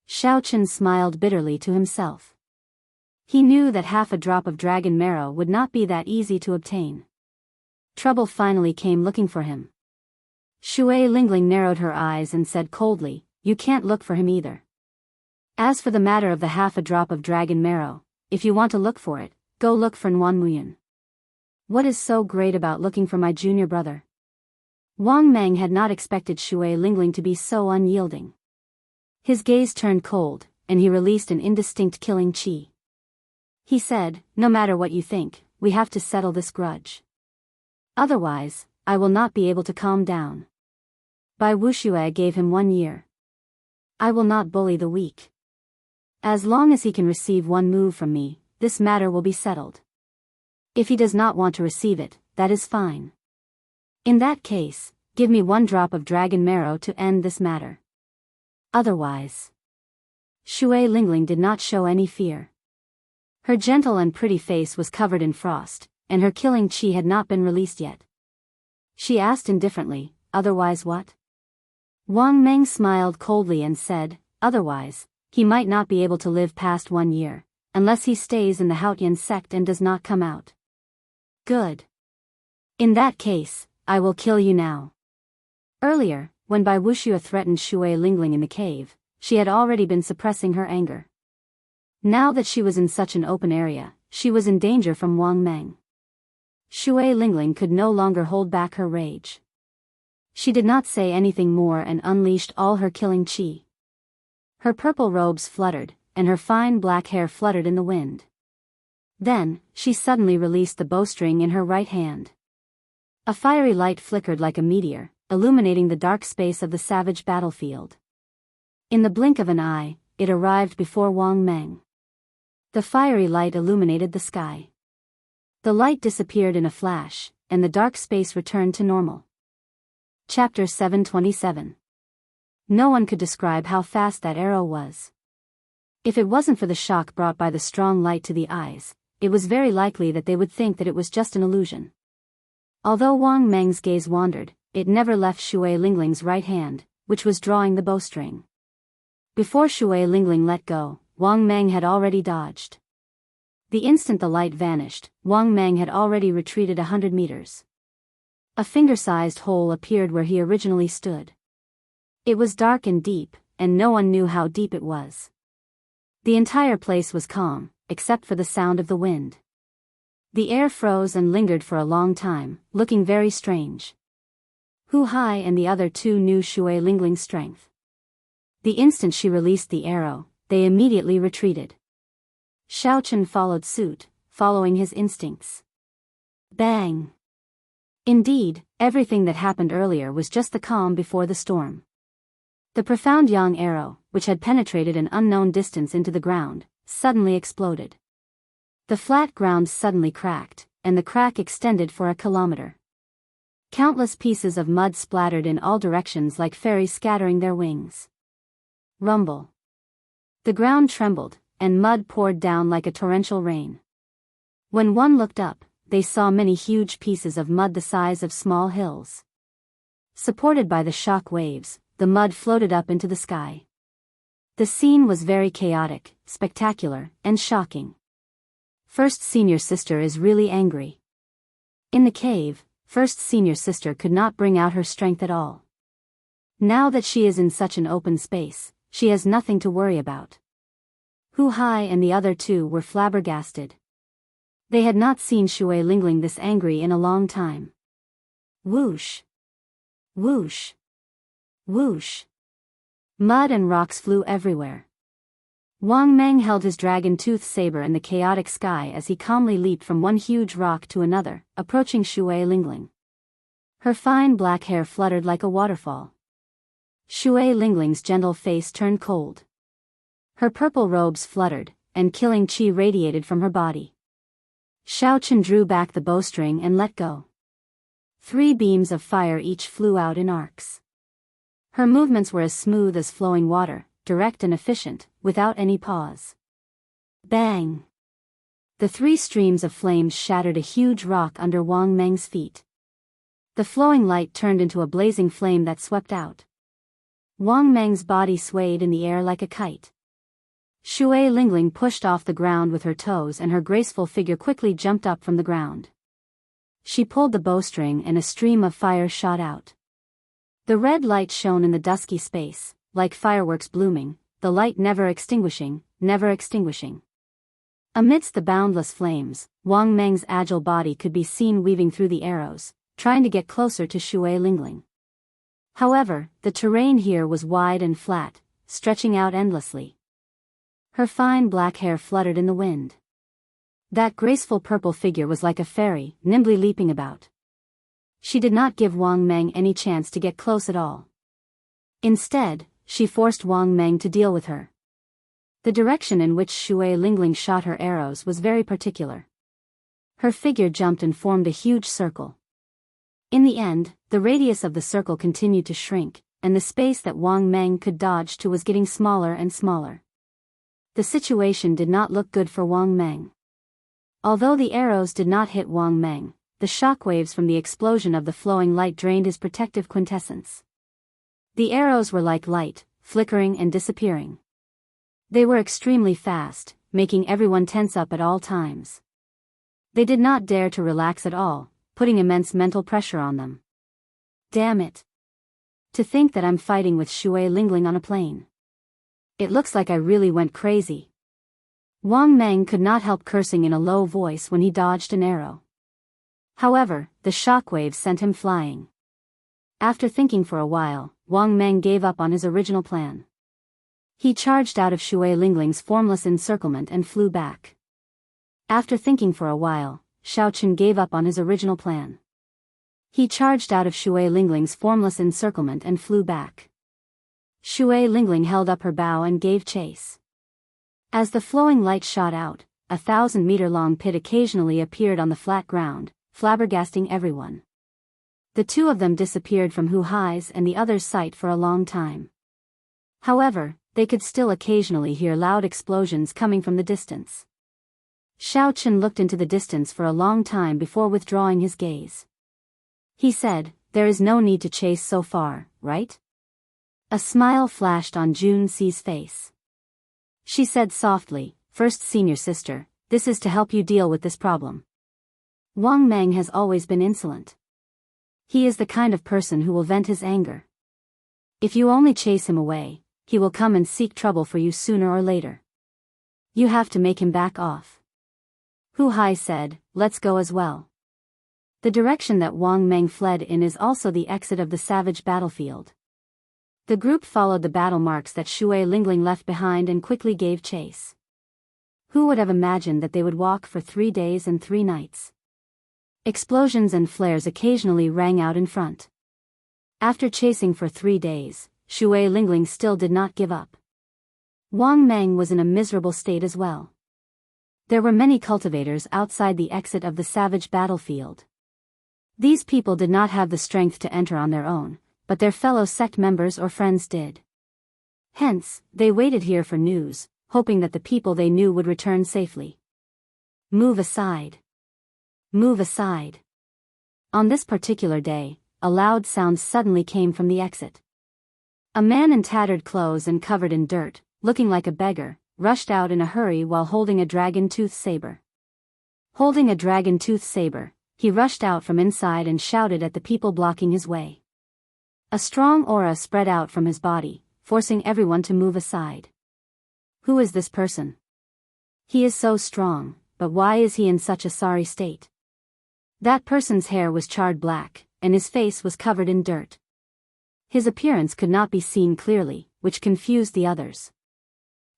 Xiao Chen smiled bitterly to himself. He knew that half a drop of dragon marrow would not be that easy to obtain. Trouble finally came looking for him. Shui Lingling narrowed her eyes and said coldly, "You can't look for him either. As for the matter of the half a drop of dragon marrow, if you want to look for it, go look for Nguyen Muyan. What is so great about looking for my junior brother?" Wang Meng had not expected Shui Lingling to be so unyielding. His gaze turned cold, and he released an indistinct killing chi. He said, "No matter what you think, we have to settle this grudge. Otherwise, I will not be able to calm down." Bai Wuxia gave him 1 year. "I will not bully the weak. As long as he can receive 1 move from me, this matter will be settled. If he does not want to receive it, that is fine. In that case, give me 1 drop of dragon marrow to end this matter. Otherwise..." Shui Lingling did not show any fear. Her gentle and pretty face was covered in frost, and her killing chi had not been released yet. She asked indifferently, "Otherwise what?" Wang Meng smiled coldly and said, "Otherwise, he might not be able to live past 1 year, unless he stays in the Haotian sect and does not come out." "Good. In that case, I will kill you now." Earlier, when Bai Wuxia threatened Shui Lingling in the cave, she had already been suppressing her anger. Now that she was in such an open area, she was in danger from Wang Meng. Shui Lingling could no longer hold back her rage. She did not say anything more and unleashed all her killing chi. Her purple robes fluttered, and her fine black hair fluttered in the wind. Then, she suddenly released the bowstring in her right hand. A fiery light flickered like a meteor, illuminating the dark space of the savage battlefield. In the blink of an eye, it arrived before Wang Meng. The fiery light illuminated the sky. The light disappeared in a flash, and the dark space returned to normal. Chapter 727. No one could describe how fast that arrow was. If it wasn't for the shock brought by the strong light to the eyes, it was very likely that they would think that it was just an illusion. Although Wang Meng's gaze wandered, it never left Shui Lingling's right hand, which was drawing the bowstring. Before Shui Lingling let go, Wang Meng had already dodged. The instant the light vanished, Wang Meng had already retreated 100 meters. A finger-sized hole appeared where he originally stood. It was dark and deep, and no one knew how deep it was. The entire place was calm, except for the sound of the wind. The air froze and lingered for a long time, looking very strange. Hu Hai and the other two knew Shui Lingling's strength. The instant she released the arrow, they immediately retreated. Xiaochen followed suit, following his instincts. Bang! Indeed, everything that happened earlier was just the calm before the storm. The profound yang arrow, which had penetrated an unknown distance into the ground, suddenly exploded. The flat ground suddenly cracked, and the crack extended for a kilometer. Countless pieces of mud splattered in all directions like fairies scattering their wings. Rumble. The ground trembled, and mud poured down like a torrential rain. When one looked up, they saw many huge pieces of mud the size of small hills. Supported by the shock waves, the mud floated up into the sky. The scene was very chaotic, spectacular, and shocking. First Senior Sister is really angry. In the cave, First Senior Sister could not bring out her strength at all. Now that she is in such an open space, she has nothing to worry about. Hu Hai and the other two were flabbergasted. They had not seen Shui Lingling this angry in a long time. Whoosh! Whoosh! Whoosh! Mud and rocks flew everywhere. Wang Meng held his dragon-tooth saber in the chaotic sky as he calmly leaped from one huge rock to another, approaching Shui Lingling. Her fine black hair fluttered like a waterfall. Shui Lingling's gentle face turned cold. Her purple robes fluttered, and killing qi radiated from her body. Xiaochen drew back the bowstring and let go. 3 beams of fire each flew out in arcs. Her movements were as smooth as flowing water, direct and efficient, without any pause. Bang! The 3 streams of flames shattered a huge rock under Wang Meng's feet. The flowing light turned into a blazing flame that swept out. Wang Meng's body swayed in the air like a kite. Shui Lingling pushed off the ground with her toes and her graceful figure quickly jumped up from the ground. She pulled the bowstring and a stream of fire shot out. The red light shone in the dusky space, like fireworks blooming, the light never extinguishing, never extinguishing. Amidst the boundless flames, Wang Meng's agile body could be seen weaving through the arrows, trying to get closer to Shui Lingling. However, the terrain here was wide and flat, stretching out endlessly. Her fine black hair fluttered in the wind. That graceful purple figure was like a fairy, nimbly leaping about. She did not give Wang Meng any chance to get close at all. Instead, she forced Wang Meng to deal with her. The direction in which Shui Lingling shot her arrows was very particular. Her figure jumped and formed a huge circle. In the end, the radius of the circle continued to shrink, and the space that Wang Meng could dodge to was getting smaller and smaller. The situation did not look good for Wang Meng. Although the arrows did not hit Wang Meng, the shockwaves from the explosion of the flowing light drained his protective quintessence. The arrows were like light, flickering and disappearing. They were extremely fast, making everyone tense up at all times. They did not dare to relax at all, putting immense mental pressure on them. Damn it! To think that I'm fighting with Shui Lingling on a plane. It looks like I really went crazy. Wang Meng could not help cursing in a low voice when he dodged an arrow. However, the shockwaves sent him flying. After thinking for a while, Wang Meng gave up on his original plan. He charged out of Shui Lingling's formless encirclement and flew back. After thinking for a while, Xiaochen gave up on his original plan. He charged out of Shui Lingling's formless encirclement and flew back. Shui Lingling held up her bow and gave chase. As the flowing light shot out, a 1,000-meter-long pit occasionally appeared on the flat ground, flabbergasting everyone. The two of them disappeared from Hu Hai's and the other's sight for a long time. However, they could still occasionally hear loud explosions coming from the distance. Xiao Chen looked into the distance for a long time before withdrawing his gaze. He said, "There is no need to chase so far, right?" A smile flashed on Jun Si's face. She said softly, "First senior sister, this is to help you deal with this problem." Wang Meng has always been insolent. He is the kind of person who will vent his anger. If you only chase him away, he will come and seek trouble for you sooner or later. You have to make him back off. Hu Hai said, "Let's go as well." The direction that Wang Meng fled in is also the exit of the savage battlefield. The group followed the battle marks that Shui Lingling left behind and quickly gave chase. Who would have imagined that they would walk for 3 days and 3 nights? Explosions and flares occasionally rang out in front. After chasing for 3 days, Shui Lingling still did not give up. Wang Meng was in a miserable state as well. There were many cultivators outside the exit of the savage battlefield. These people did not have the strength to enter on their own, but their fellow sect members or friends did. Hence, they waited here for news, hoping that the people they knew would return safely. Move aside. Move aside. On this particular day, a loud sound suddenly came from the exit. A man in tattered clothes and covered in dirt, looking like a beggar, rushed out in a hurry while holding a dragon-tooth saber. Holding a dragon-tooth saber, he rushed out from inside and shouted at the people blocking his way. A strong aura spread out from his body, forcing everyone to move aside. Who is this person? He is so strong, but why is he in such a sorry state? That person's hair was charred black, and his face was covered in dirt. His appearance could not be seen clearly, which confused the others.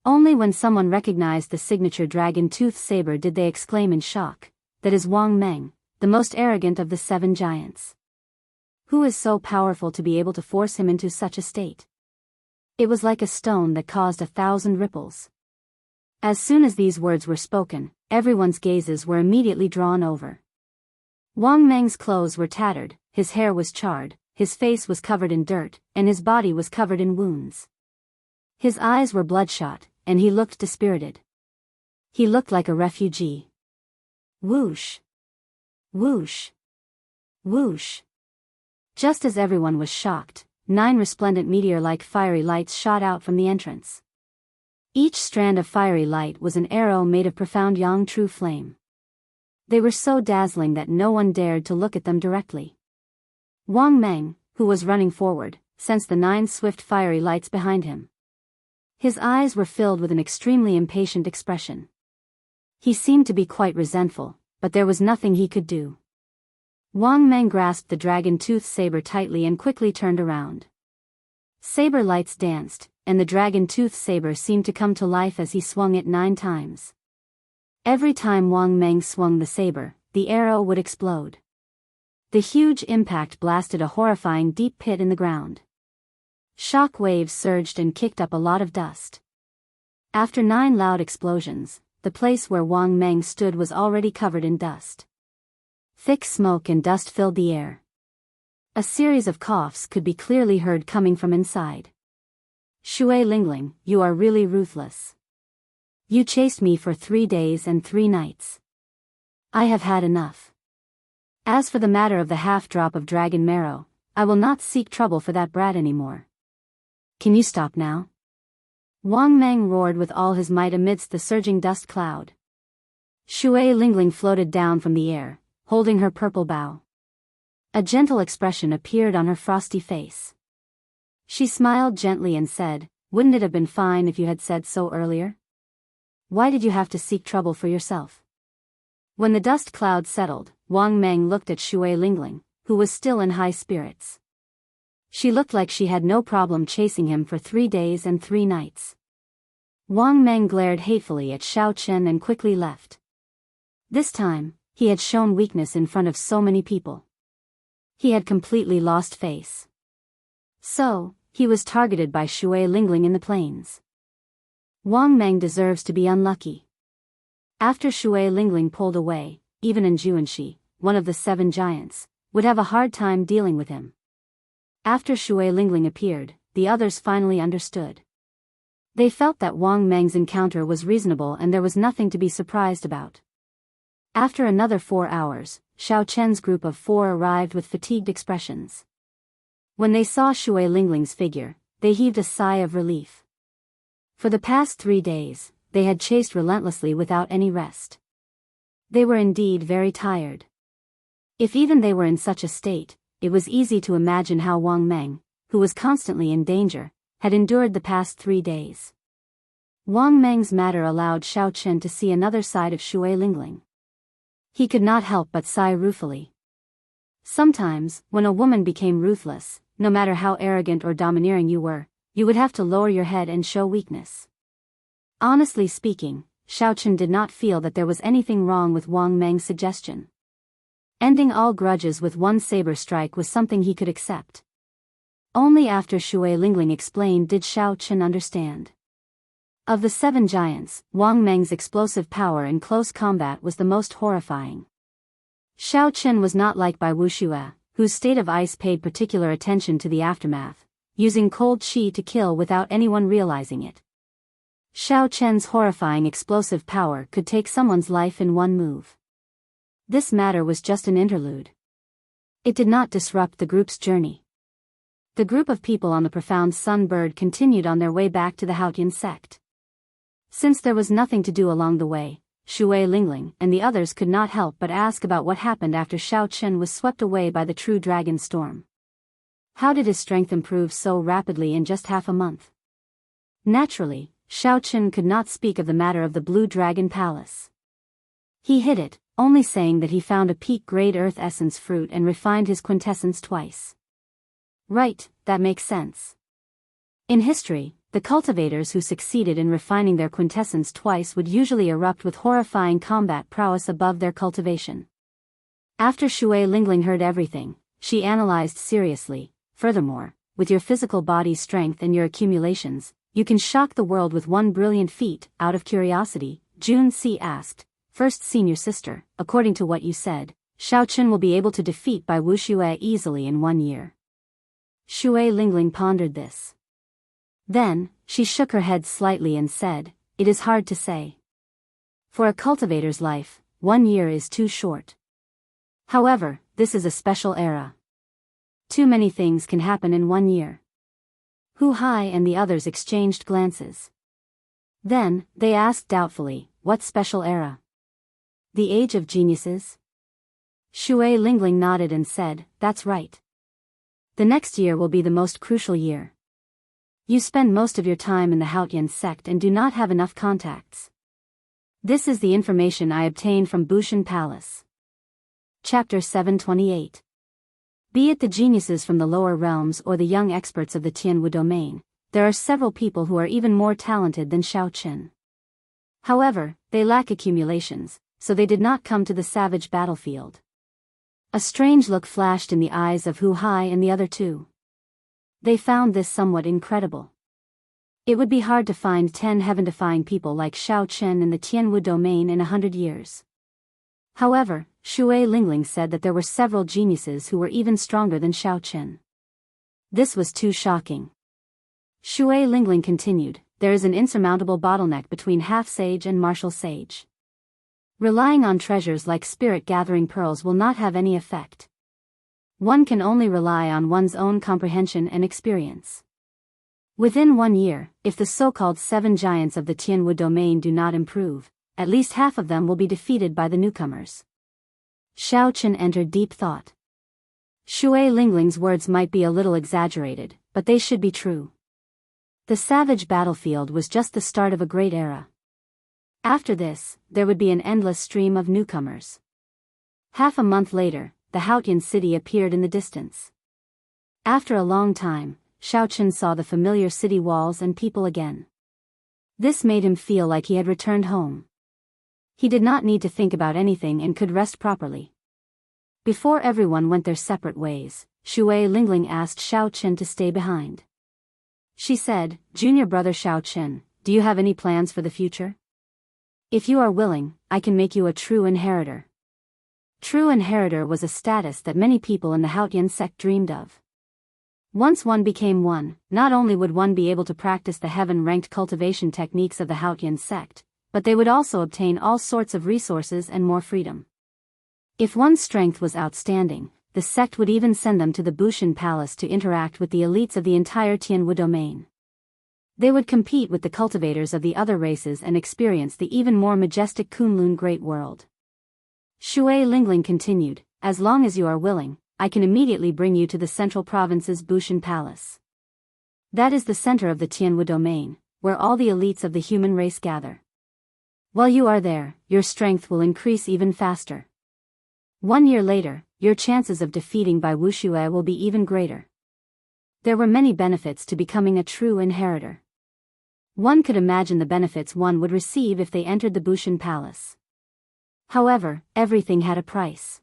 Only when someone recognized the signature dragon-tooth saber did they exclaim in shock, "That is Wang Meng, the most arrogant of the 7 giants. Who is so powerful to be able to force him into such a state?" It was like a stone that caused 1,000 ripples. As soon as these words were spoken, everyone's gazes were immediately drawn over. Wang Meng's clothes were tattered, his hair was charred, his face was covered in dirt, and his body was covered in wounds. His eyes were bloodshot, and he looked dispirited. He looked like a refugee. Whoosh! Whoosh! Whoosh! Just as everyone was shocked, 9 resplendent meteor-like fiery lights shot out from the entrance. Each strand of fiery light was an arrow made of profound yang true flame. They were so dazzling that no one dared to look at them directly. Wang Meng, who was running forward, sensed the 9 swift fiery lights behind him. His eyes were filled with an extremely impatient expression. He seemed to be quite resentful, but there was nothing he could do. Wang Meng grasped the dragon-tooth saber tightly and quickly turned around. Saber lights danced, and the dragon-tooth saber seemed to come to life as he swung it 9 times. Every time Wang Meng swung the saber, the arrow would explode. The huge impact blasted a horrifying deep pit in the ground. Shock waves surged and kicked up a lot of dust. After 9 loud explosions, the place where Wang Meng stood was already covered in dust. Thick smoke and dust filled the air. A series of coughs could be clearly heard coming from inside. "Shui Lingling, you are really ruthless. You chased me for 3 days and 3 nights. I have had enough. As for the matter of the half-drop of dragon marrow, I will not seek trouble for that brat anymore. Can you stop now?" Wang Meng roared with all his might amidst the surging dust cloud. Shui Lingling floated down from the air, holding her purple bow. A gentle expression appeared on her frosty face. She smiled gently and said, "Wouldn't it have been fine if you had said so earlier? Why did you have to seek trouble for yourself?" When the dust cloud settled, Wang Meng looked at Shui Lingling, who was still in high spirits. She looked like she had no problem chasing him for 3 days and 3 nights. Wang Meng glared hatefully at Xiao Chen and quickly left. This time, he had shown weakness in front of so many people. He had completely lost face. So, he was targeted by Shui Lingling in the plains. Wang Meng deserves to be unlucky. After Shui Lingling pulled away, even in Juanxi, one of the 7 giants, would have a hard time dealing with him. After Shui Lingling appeared, the others finally understood. They felt that Wang Meng's encounter was reasonable and there was nothing to be surprised about. After another 4 hours, Xiao Chen's group of 4 arrived with fatigued expressions. When they saw Shui Lingling's figure, they heaved a sigh of relief. For the past 3 days, they had chased relentlessly without any rest. They were indeed very tired. If even they were in such a state, it was easy to imagine how Wang Meng, who was constantly in danger, had endured the past 3 days. Wang Meng's matter allowed Xiao Chen to see another side of Shui Lingling. He could not help but sigh ruefully. Sometimes, when a woman became ruthless, no matter how arrogant or domineering you were, you would have to lower your head and show weakness. Honestly speaking, Xiao Chen did not feel that there was anything wrong with Wang Meng's suggestion. Ending all grudges with one saber strike was something he could accept. Only after Shui Lingling explained did Xiao Chen understand. Of the 7 giants, Wang Meng's explosive power in close combat was the most horrifying. Xiao Chen was not like by Wuxia, whose state of ice paid particular attention to the aftermath, using cold qi to kill without anyone realizing it. Xiao Chen's horrifying explosive power could take someone's life in one move. This matter was just an interlude. It did not disrupt the group's journey. The group of people on the profound Sunbird continued on their way back to the Haotian sect. Since there was nothing to do along the way, Shui Lingling and the others could not help but ask about what happened after Xiao Chen was swept away by the true dragon storm. How did his strength improve so rapidly in just half a month? Naturally, Xiao Chen could not speak of the matter of the Blue Dragon Palace. He hid it, only saying that he found a peak-grade earth essence fruit and refined his quintessence twice. Right, that makes sense. In history, the cultivators who succeeded in refining their quintessence twice would usually erupt with horrifying combat prowess above their cultivation. After Shui Lingling heard everything, she analyzed seriously. Furthermore, with your physical body's strength and your accumulations, you can shock the world with one brilliant feat. Out of curiosity, Jun Si asked, first senior sister, according to what you said, Xiao Chen will be able to defeat Bai Wuxia easily in 1 year. Shui Lingling pondered this. Then, she shook her head slightly and said, it is hard to say. For a cultivator's life, 1 year is too short. However, this is a special era. Too many things can happen in 1 year. Hu Hai and the others exchanged glances. Then, they asked doubtfully, what special era? The age of geniuses? Shui Lingling nodded and said, that's right. The next year will be the most crucial year. You spend most of your time in the Haotian sect and do not have enough contacts. This is the information I obtained from Bushan Palace. Chapter 728. Be it the geniuses from the lower realms or the young experts of the Tianwu domain, there are several people who are even more talented than Xiao Chen. However, they lack accumulations, so they did not come to the savage battlefield. A strange look flashed in the eyes of Hu Hai and the other 2. They found this somewhat incredible. It would be hard to find 10 heaven-defying people like Xiao Chen in the Tianwu domain in 100 years. However, Shui Lingling said that there were several geniuses who were even stronger than Xiao Chen. This was too shocking. Shui Lingling continued, there is an insurmountable bottleneck between half-sage and martial sage. Relying on treasures like spirit-gathering pearls will not have any effect. One can only rely on one's own comprehension and experience. Within 1 year, if the so-called 7 giants of the Tianwu domain do not improve, at least half of them will be defeated by the newcomers. Xiao Chen entered deep thought. Shui Lingling's words might be a little exaggerated, but they should be true. The savage battlefield was just the start of a great era. After this, there would be an endless stream of newcomers. Half a month later, the Haotian city appeared in the distance. After a long time, Xiao Chen saw the familiar city walls and people again. This made him feel like he had returned home. He did not need to think about anything and could rest properly. Before everyone went their separate ways, Shui Lingling asked Xiao Chen to stay behind. She said, Junior brother Xiao Chen, do you have any plans for the future? If you are willing, I can make you a true inheritor. True inheritor was a status that many people in the Haotian sect dreamed of. Once one became one, not only would one be able to practice the heaven-ranked cultivation techniques of the Haotian sect, but they would also obtain all sorts of resources and more freedom. If one's strength was outstanding, the sect would even send them to the Bushan Palace to interact with the elites of the entire Tianwu domain. They would compete with the cultivators of the other races and experience the even more majestic Kunlun Great World. Shui Lingling continued, as long as you are willing, I can immediately bring you to the central province's Bushan Palace. That is the center of the Tianwu domain, where all the elites of the human race gather. While you are there, your strength will increase even faster. 1 year later, your chances of defeating Bai Wuxia will be even greater. There were many benefits to becoming a true inheritor. One could imagine the benefits one would receive if they entered the Bushan Palace. However, everything had a price.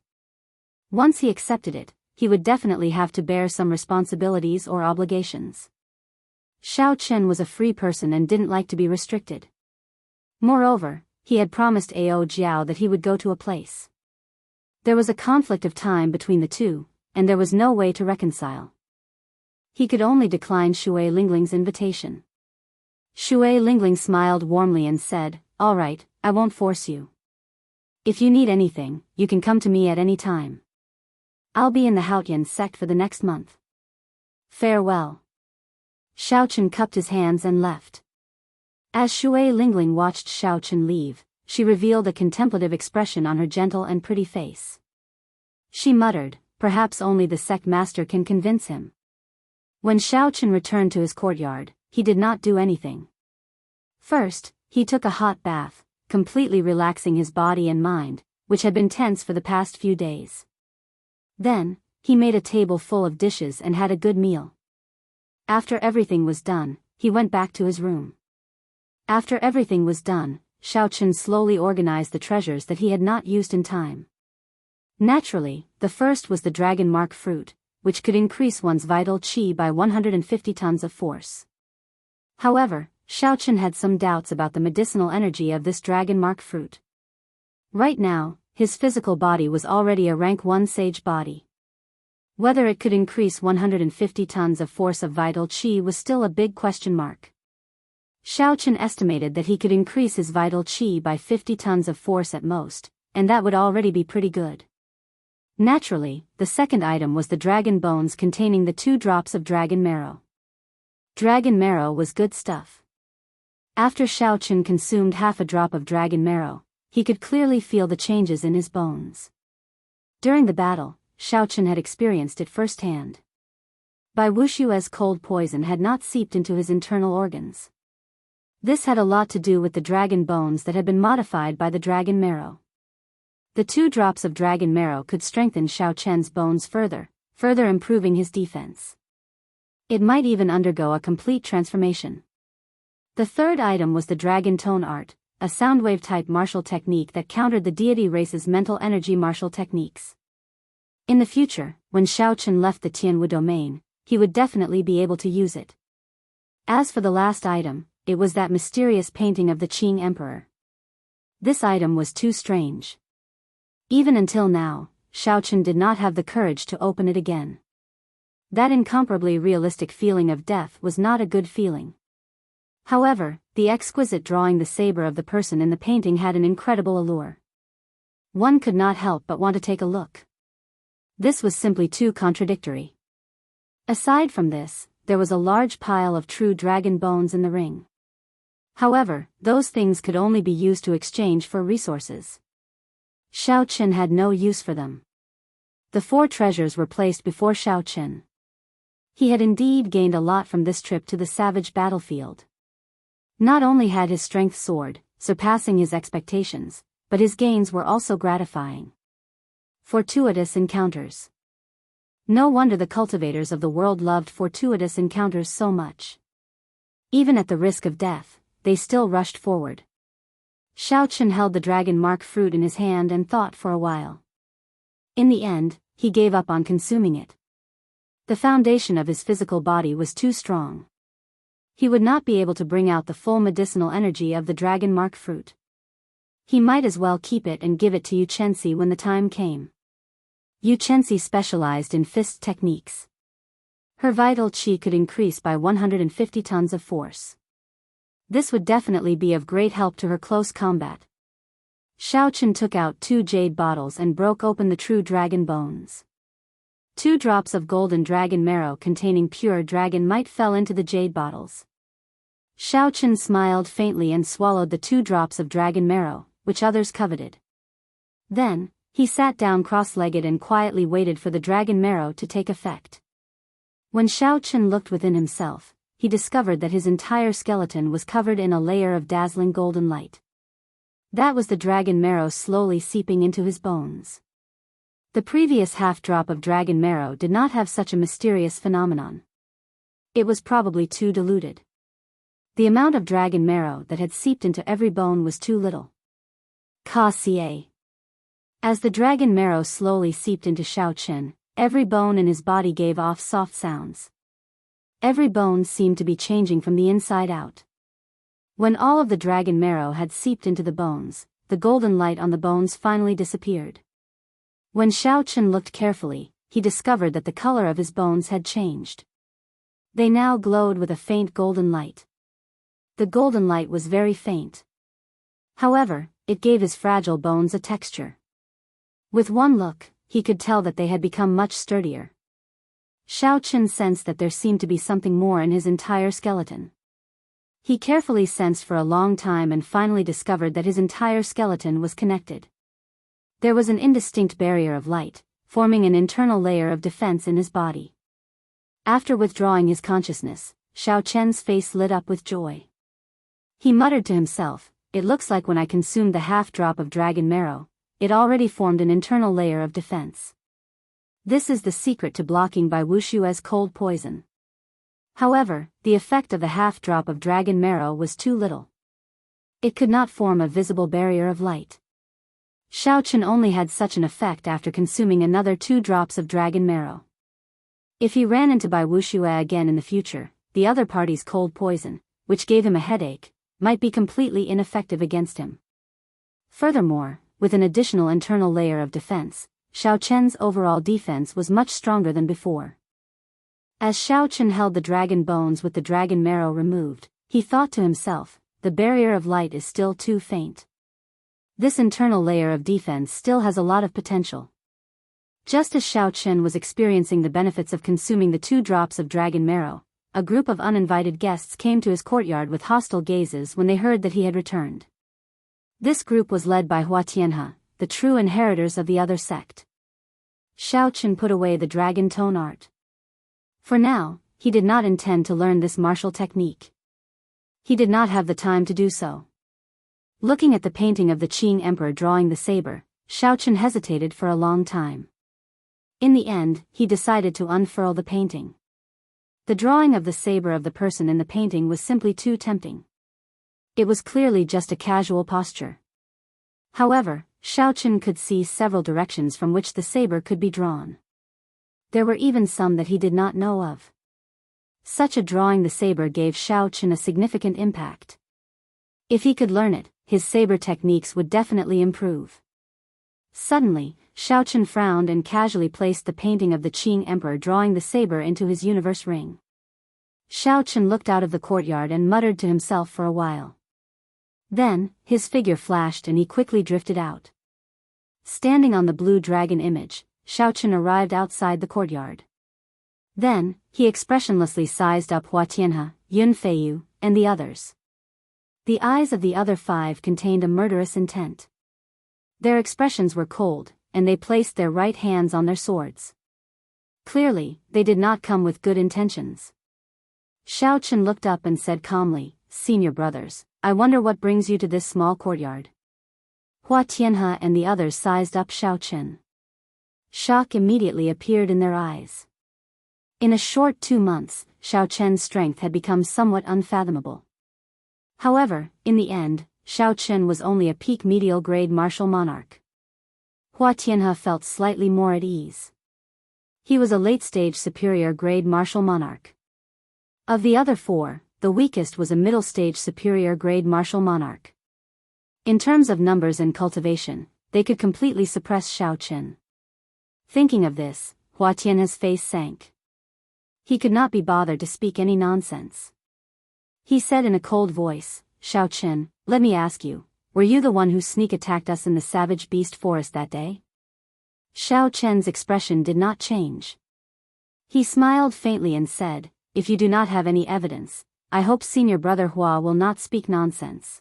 Once he accepted it, he would definitely have to bear some responsibilities or obligations. Xiao Chen was a free person and didn't like to be restricted. Moreover, he had promised Ao Jiao that he would go to a place. There was a conflict of time between the two, and there was no way to reconcile. He could only decline Shui Lingling's invitation. Shui Lingling smiled warmly and said, "All right, I won't force you. If you need anything, you can come to me at any time. I'll be in the Haotian sect for the next month. Farewell." Xiao Chen cupped his hands and left. As Shui Lingling watched Xiao Chen leave, she revealed a contemplative expression on her gentle and pretty face. She muttered, "Perhaps only the sect master can convince him." When Xiao Chen returned to his courtyard, he did not do anything. First, he took a hot bath, completely relaxing his body and mind, which had been tense for the past few days. Then, he made a table full of dishes and had a good meal. After everything was done, he went back to his room. After everything was done, Xiao Chen slowly organized the treasures that he had not used in time. Naturally, the first was the dragon mark fruit, which could increase one's vital qi by 150 tons of force. However, Xiao Chen had some doubts about the medicinal energy of this dragon mark fruit. Right now, his physical body was already a rank 1 sage body. Whether it could increase 150 tons of force of vital qi was still a big question mark. Xiao Chen estimated that he could increase his vital qi by 50 tons of force at most, and that would already be pretty good. Naturally, the second item was the dragon bones containing the 2 drops of dragon marrow. Dragon marrow was good stuff. After Xiao Chen consumed half a drop of dragon marrow, he could clearly feel the changes in his bones. During the battle, Xiao Chen had experienced it firsthand. Bai Wuxue's cold poison had not seeped into his internal organs. This had a lot to do with the dragon bones that had been modified by the dragon marrow. The 2 drops of dragon marrow could strengthen Xiao Chen's bones further improving his defense. It might even undergo a complete transformation. The third item was the dragon tone art, a soundwave-type martial technique that countered the deity race's mental energy martial techniques. In the future, when Xiao Chen left the Tianwu domain, he would definitely be able to use it. As for the last item, it was that mysterious painting of the Qing Emperor. This item was too strange. Even until now, Xiao Chen did not have the courage to open it again. That incomparably realistic feeling of death was not a good feeling. However, the exquisite drawing the saber of the person in the painting had an incredible allure. One could not help but want to take a look. This was simply too contradictory. Aside from this, there was a large pile of true dragon bones in the ring. However, those things could only be used to exchange for resources. Xiao Chen had no use for them. The 4 treasures were placed before Xiao Chen. He had indeed gained a lot from this trip to the savage battlefield. Not only had his strength soared, surpassing his expectations, but his gains were also gratifying. Fortuitous encounters. No wonder the cultivators of the world loved fortuitous encounters so much. Even at the risk of death, they still rushed forward. Xiao Chen held the dragon mark fruit in his hand and thought for a while. In the end, he gave up on consuming it. The foundation of his physical body was too strong. He would not be able to bring out the full medicinal energy of the dragon mark fruit. He might as well keep it and give it to Yu Chensi when the time came. Yu Chensi specialized in fist techniques. Her vital qi could increase by 150 tons of force. This would definitely be of great help to her close combat. Xiaochen took out 2 jade bottles and broke open the true dragon bones. 2 drops of golden dragon marrow containing pure dragon might fell into the jade bottles. Xiaochen smiled faintly and swallowed the 2 drops of dragon marrow, which others coveted. Then, he sat down cross-legged and quietly waited for the dragon marrow to take effect. When Xiaochen looked within himself, he discovered that his entire skeleton was covered in a layer of dazzling golden light. That was the dragon marrow slowly seeping into his bones. The previous half-drop of dragon marrow did not have such a mysterious phenomenon. It was probably too diluted. The amount of dragon marrow that had seeped into every bone was too little. Ka-ca. As the dragon marrow slowly seeped into Xiaochen, every bone in his body gave off soft sounds. Every bone seemed to be changing from the inside out. When all of the dragon marrow had seeped into the bones, the golden light on the bones finally disappeared. When Xiaochen looked carefully, he discovered that the color of his bones had changed. They now glowed with a faint golden light. The golden light was very faint. However, it gave his fragile bones a texture. With one look, he could tell that they had become much sturdier. Xiaochen sensed that there seemed to be something more in his entire skeleton. He carefully sensed for a long time and finally discovered that his entire skeleton was connected. There was an indistinct barrier of light, forming an internal layer of defense in his body. After withdrawing his consciousness, Xiaochen's face lit up with joy. He muttered to himself, "It looks like when I consumed the half-drop of dragon marrow, it already formed an internal layer of defense. This is the secret to blocking by Wuxia's cold poison." However, the effect of the half-drop of dragon marrow was too little. It could not form a visible barrier of light. Xiaochen only had such an effect after consuming another 2 drops of dragon marrow. If he ran into Bai Wuxia again in the future, the other party's cold poison, which gave him a headache, might be completely ineffective against him. Furthermore, with an additional internal layer of defense, Xiaochen's overall defense was much stronger than before. As Xiaochen held the dragon bones with the dragon marrow removed, he thought to himself, the barrier of light is still too faint. This internal layer of defense still has a lot of potential. Just as Xiaochen was experiencing the benefits of consuming the 2 drops of dragon marrow, a group of uninvited guests came to his courtyard with hostile gazes when they heard that he had returned. This group was led by Hua Tianhe, the true inheritors of the other sect. Xiaochen put away the dragon tone art. For now, he did not intend to learn this martial technique. He did not have the time to do so. Looking at the painting of the Qing emperor drawing the saber, Xiaochen hesitated for a long time. In the end, he decided to unfurl the painting. The drawing of the saber of the person in the painting was simply too tempting. It was clearly just a casual posture. However, Xiaochen could see several directions from which the saber could be drawn. There were even some that he did not know of. Such a drawing the saber gave Xiaochen a significant impact. If he could learn it, his saber techniques would definitely improve. Suddenly, Xiaochen frowned and casually placed the painting of the Qing emperor drawing the saber into his universe ring. Xiaochen looked out of the courtyard and muttered to himself for a while. Then, his figure flashed and he quickly drifted out. Standing on the blue dragon image, Xiaochen arrived outside the courtyard. Then, he expressionlessly sized up Hua Tianhe, Yun Feiyu, and the others. The eyes of the other 5 contained a murderous intent. Their expressions were cold, and they placed their right hands on their swords. Clearly, they did not come with good intentions. Xiaochen looked up and said calmly, "Senior brothers, I wonder what brings you to this small courtyard." Hua Tianhe and the others sized up Xiaochen. Shock immediately appeared in their eyes. In a short 2 months, Xiaochen's strength had become somewhat unfathomable. However, in the end, Xiaochen was only a peak medial grade martial monarch. Hua Tianhe felt slightly more at ease. He was a late-stage superior grade martial monarch. Of the other 4, the weakest was a middle-stage superior grade martial monarch. In terms of numbers and cultivation, they could completely suppress Xiao Chen. Thinking of this, Hua Tianhe's face sank. He could not be bothered to speak any nonsense. He said in a cold voice, "Xiao Chen, let me ask you, were you the one who sneak attacked us in the savage beast forest that day?" Xiao Chen's expression did not change. He smiled faintly and said, "If you do not have any evidence, I hope senior brother Hua will not speak nonsense."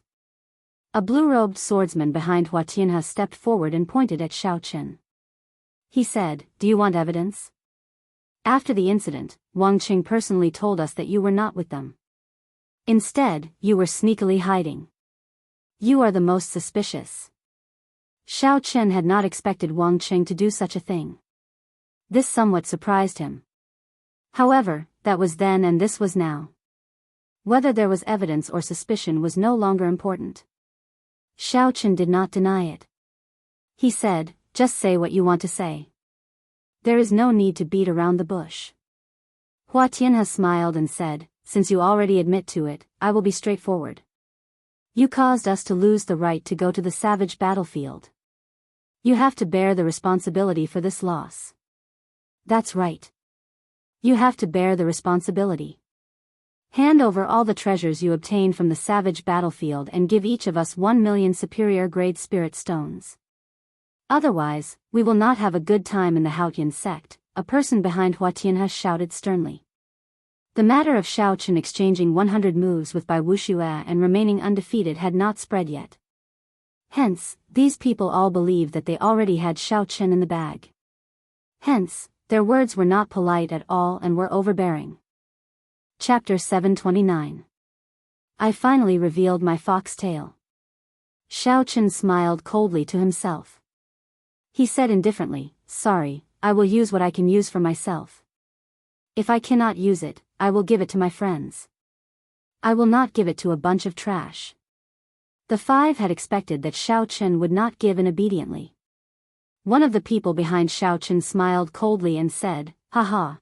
A blue-robed swordsman behind Hua Tianhe stepped forward and pointed at Xiao Chen. He said, "Do you want evidence? After the incident, Wang Qing personally told us that you were not with them. Instead, you were sneakily hiding. You are the most suspicious." Xiao Chen had not expected Wang Qing to do such a thing. This somewhat surprised him. However, that was then and this was now. Whether there was evidence or suspicion was no longer important. Xiao Chen did not deny it. He said, "Just say what you want to say. There is no need to beat around the bush." Hua Tianhe smiled and said, "Since you already admit to it, I will be straightforward. You caused us to lose the right to go to the savage battlefield. You have to bear the responsibility for this loss." "That's right. You have to bear the responsibility. Hand over all the treasures you obtained from the savage battlefield and give each of us 1,000,000 superior-grade spirit stones. Otherwise, we will not have a good time in the Haotian sect," a person behind Hua Tianhe shouted sternly. The matter of Xiao Chen exchanging 100 moves with Bai Wuxia and remaining undefeated had not spread yet. Hence, these people all believed that they already had Xiao Chen in the bag. Hence, their words were not polite at all and were overbearing. Chapter 729. I finally revealed my foxtail. Xiao Chen smiled coldly to himself. He said indifferently, "Sorry, I will use what I can use for myself. If I cannot use it, I will give it to my friends. I will not give it to a bunch of trash." The five had expected that Xiao Chen would not give in obediently. One of the people behind Xiao Chen smiled coldly and said, "Haha.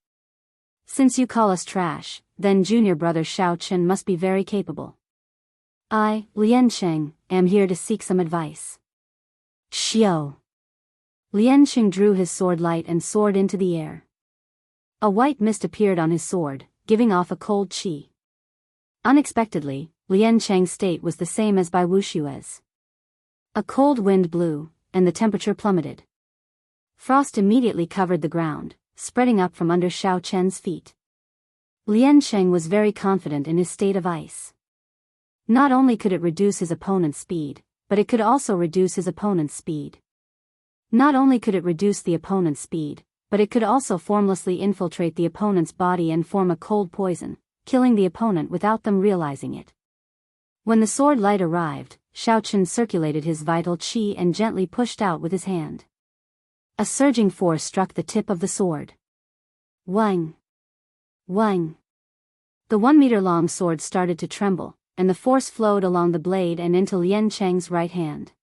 Since you call us trash, then junior brother Xiao Chen must be very capable. I, Lian Cheng, am here to seek some advice." Xiao. Lian Cheng drew his sword light and soared into the air. A white mist appeared on his sword, giving off a cold qi. Unexpectedly, Lian Cheng's state was the same as Bai Wuxua's. A cold wind blew, and the temperature plummeted. Frost immediately covered the ground, spreading up from under Xiao Chen's feet. Lian Cheng was very confident in his state of ice. Not only could it reduce his opponent's speed, but it could also reduce his opponent's speed. Not only could it reduce the opponent's speed, but it could also formlessly infiltrate the opponent's body and form a cold poison, killing the opponent without them realizing it. When the sword light arrived, Xiao Chen circulated his vital qi and gently pushed out with his hand. A surging force struck the tip of the sword. Wang! Wang! The 1-meter-long sword started to tremble, and the force flowed along the blade and into Lian Cheng's right hand.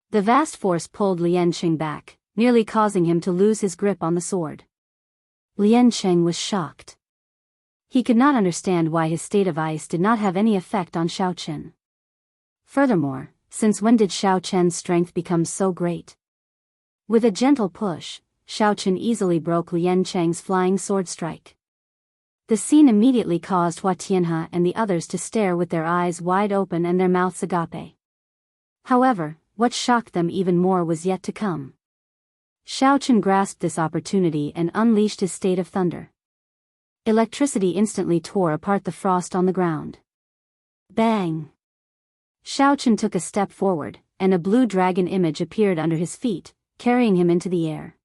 The vast force pulled Lian Cheng back, nearly causing him to lose his grip on the sword. Lian Cheng was shocked. He could not understand why his state of ice did not have any effect on Xiao Chen. Furthermore, since when did Xiao Chen's strength become so great? With a gentle push, Xiao Chen easily broke Lian Cheng's flying sword strike. The scene immediately caused Hua Tianhe and the others to stare with their eyes wide open and their mouths agape. However, what shocked them even more was yet to come. Xiao Chen grasped this opportunity and unleashed his state of thunder. Electricity instantly tore apart the frost on the ground. Bang! Xiao Chen took a step forward, and a blue dragon image appeared under his feet, carrying him into the air.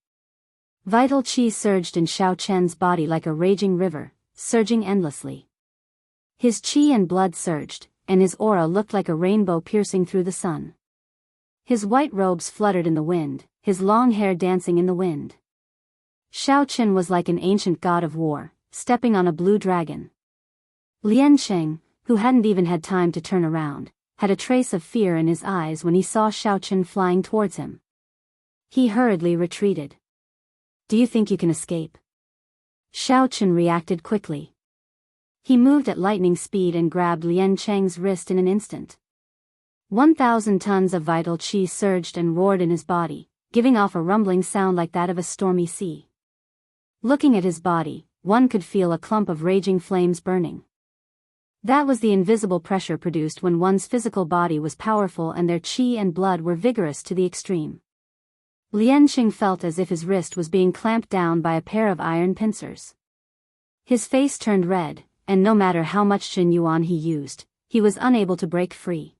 Vital qi surged in Xiao Chen's body like a raging river, surging endlessly. His qi and blood surged, and his aura looked like a rainbow piercing through the sun. His white robes fluttered in the wind, his long hair dancing in the wind. Xiao Chen was like an ancient god of war, stepping on a blue dragon. Lian Cheng, who hadn't even had time to turn around, had a trace of fear in his eyes when he saw Xiao Chen flying towards him. He hurriedly retreated. "Do you think you can escape?" Xiao Chen reacted quickly. He moved at lightning speed and grabbed Lian Cheng's wrist in an instant. 1,000 tons of vital qi surged and roared in his body, giving off a rumbling sound like that of a stormy sea. Looking at his body, one could feel a clump of raging flames burning. That was the invisible pressure produced when one's physical body was powerful and their qi and blood were vigorous to the extreme. Lianqing felt as if his wrist was being clamped down by a pair of iron pincers. His face turned red, and no matter how much Jin Yuan he used, he was unable to break free.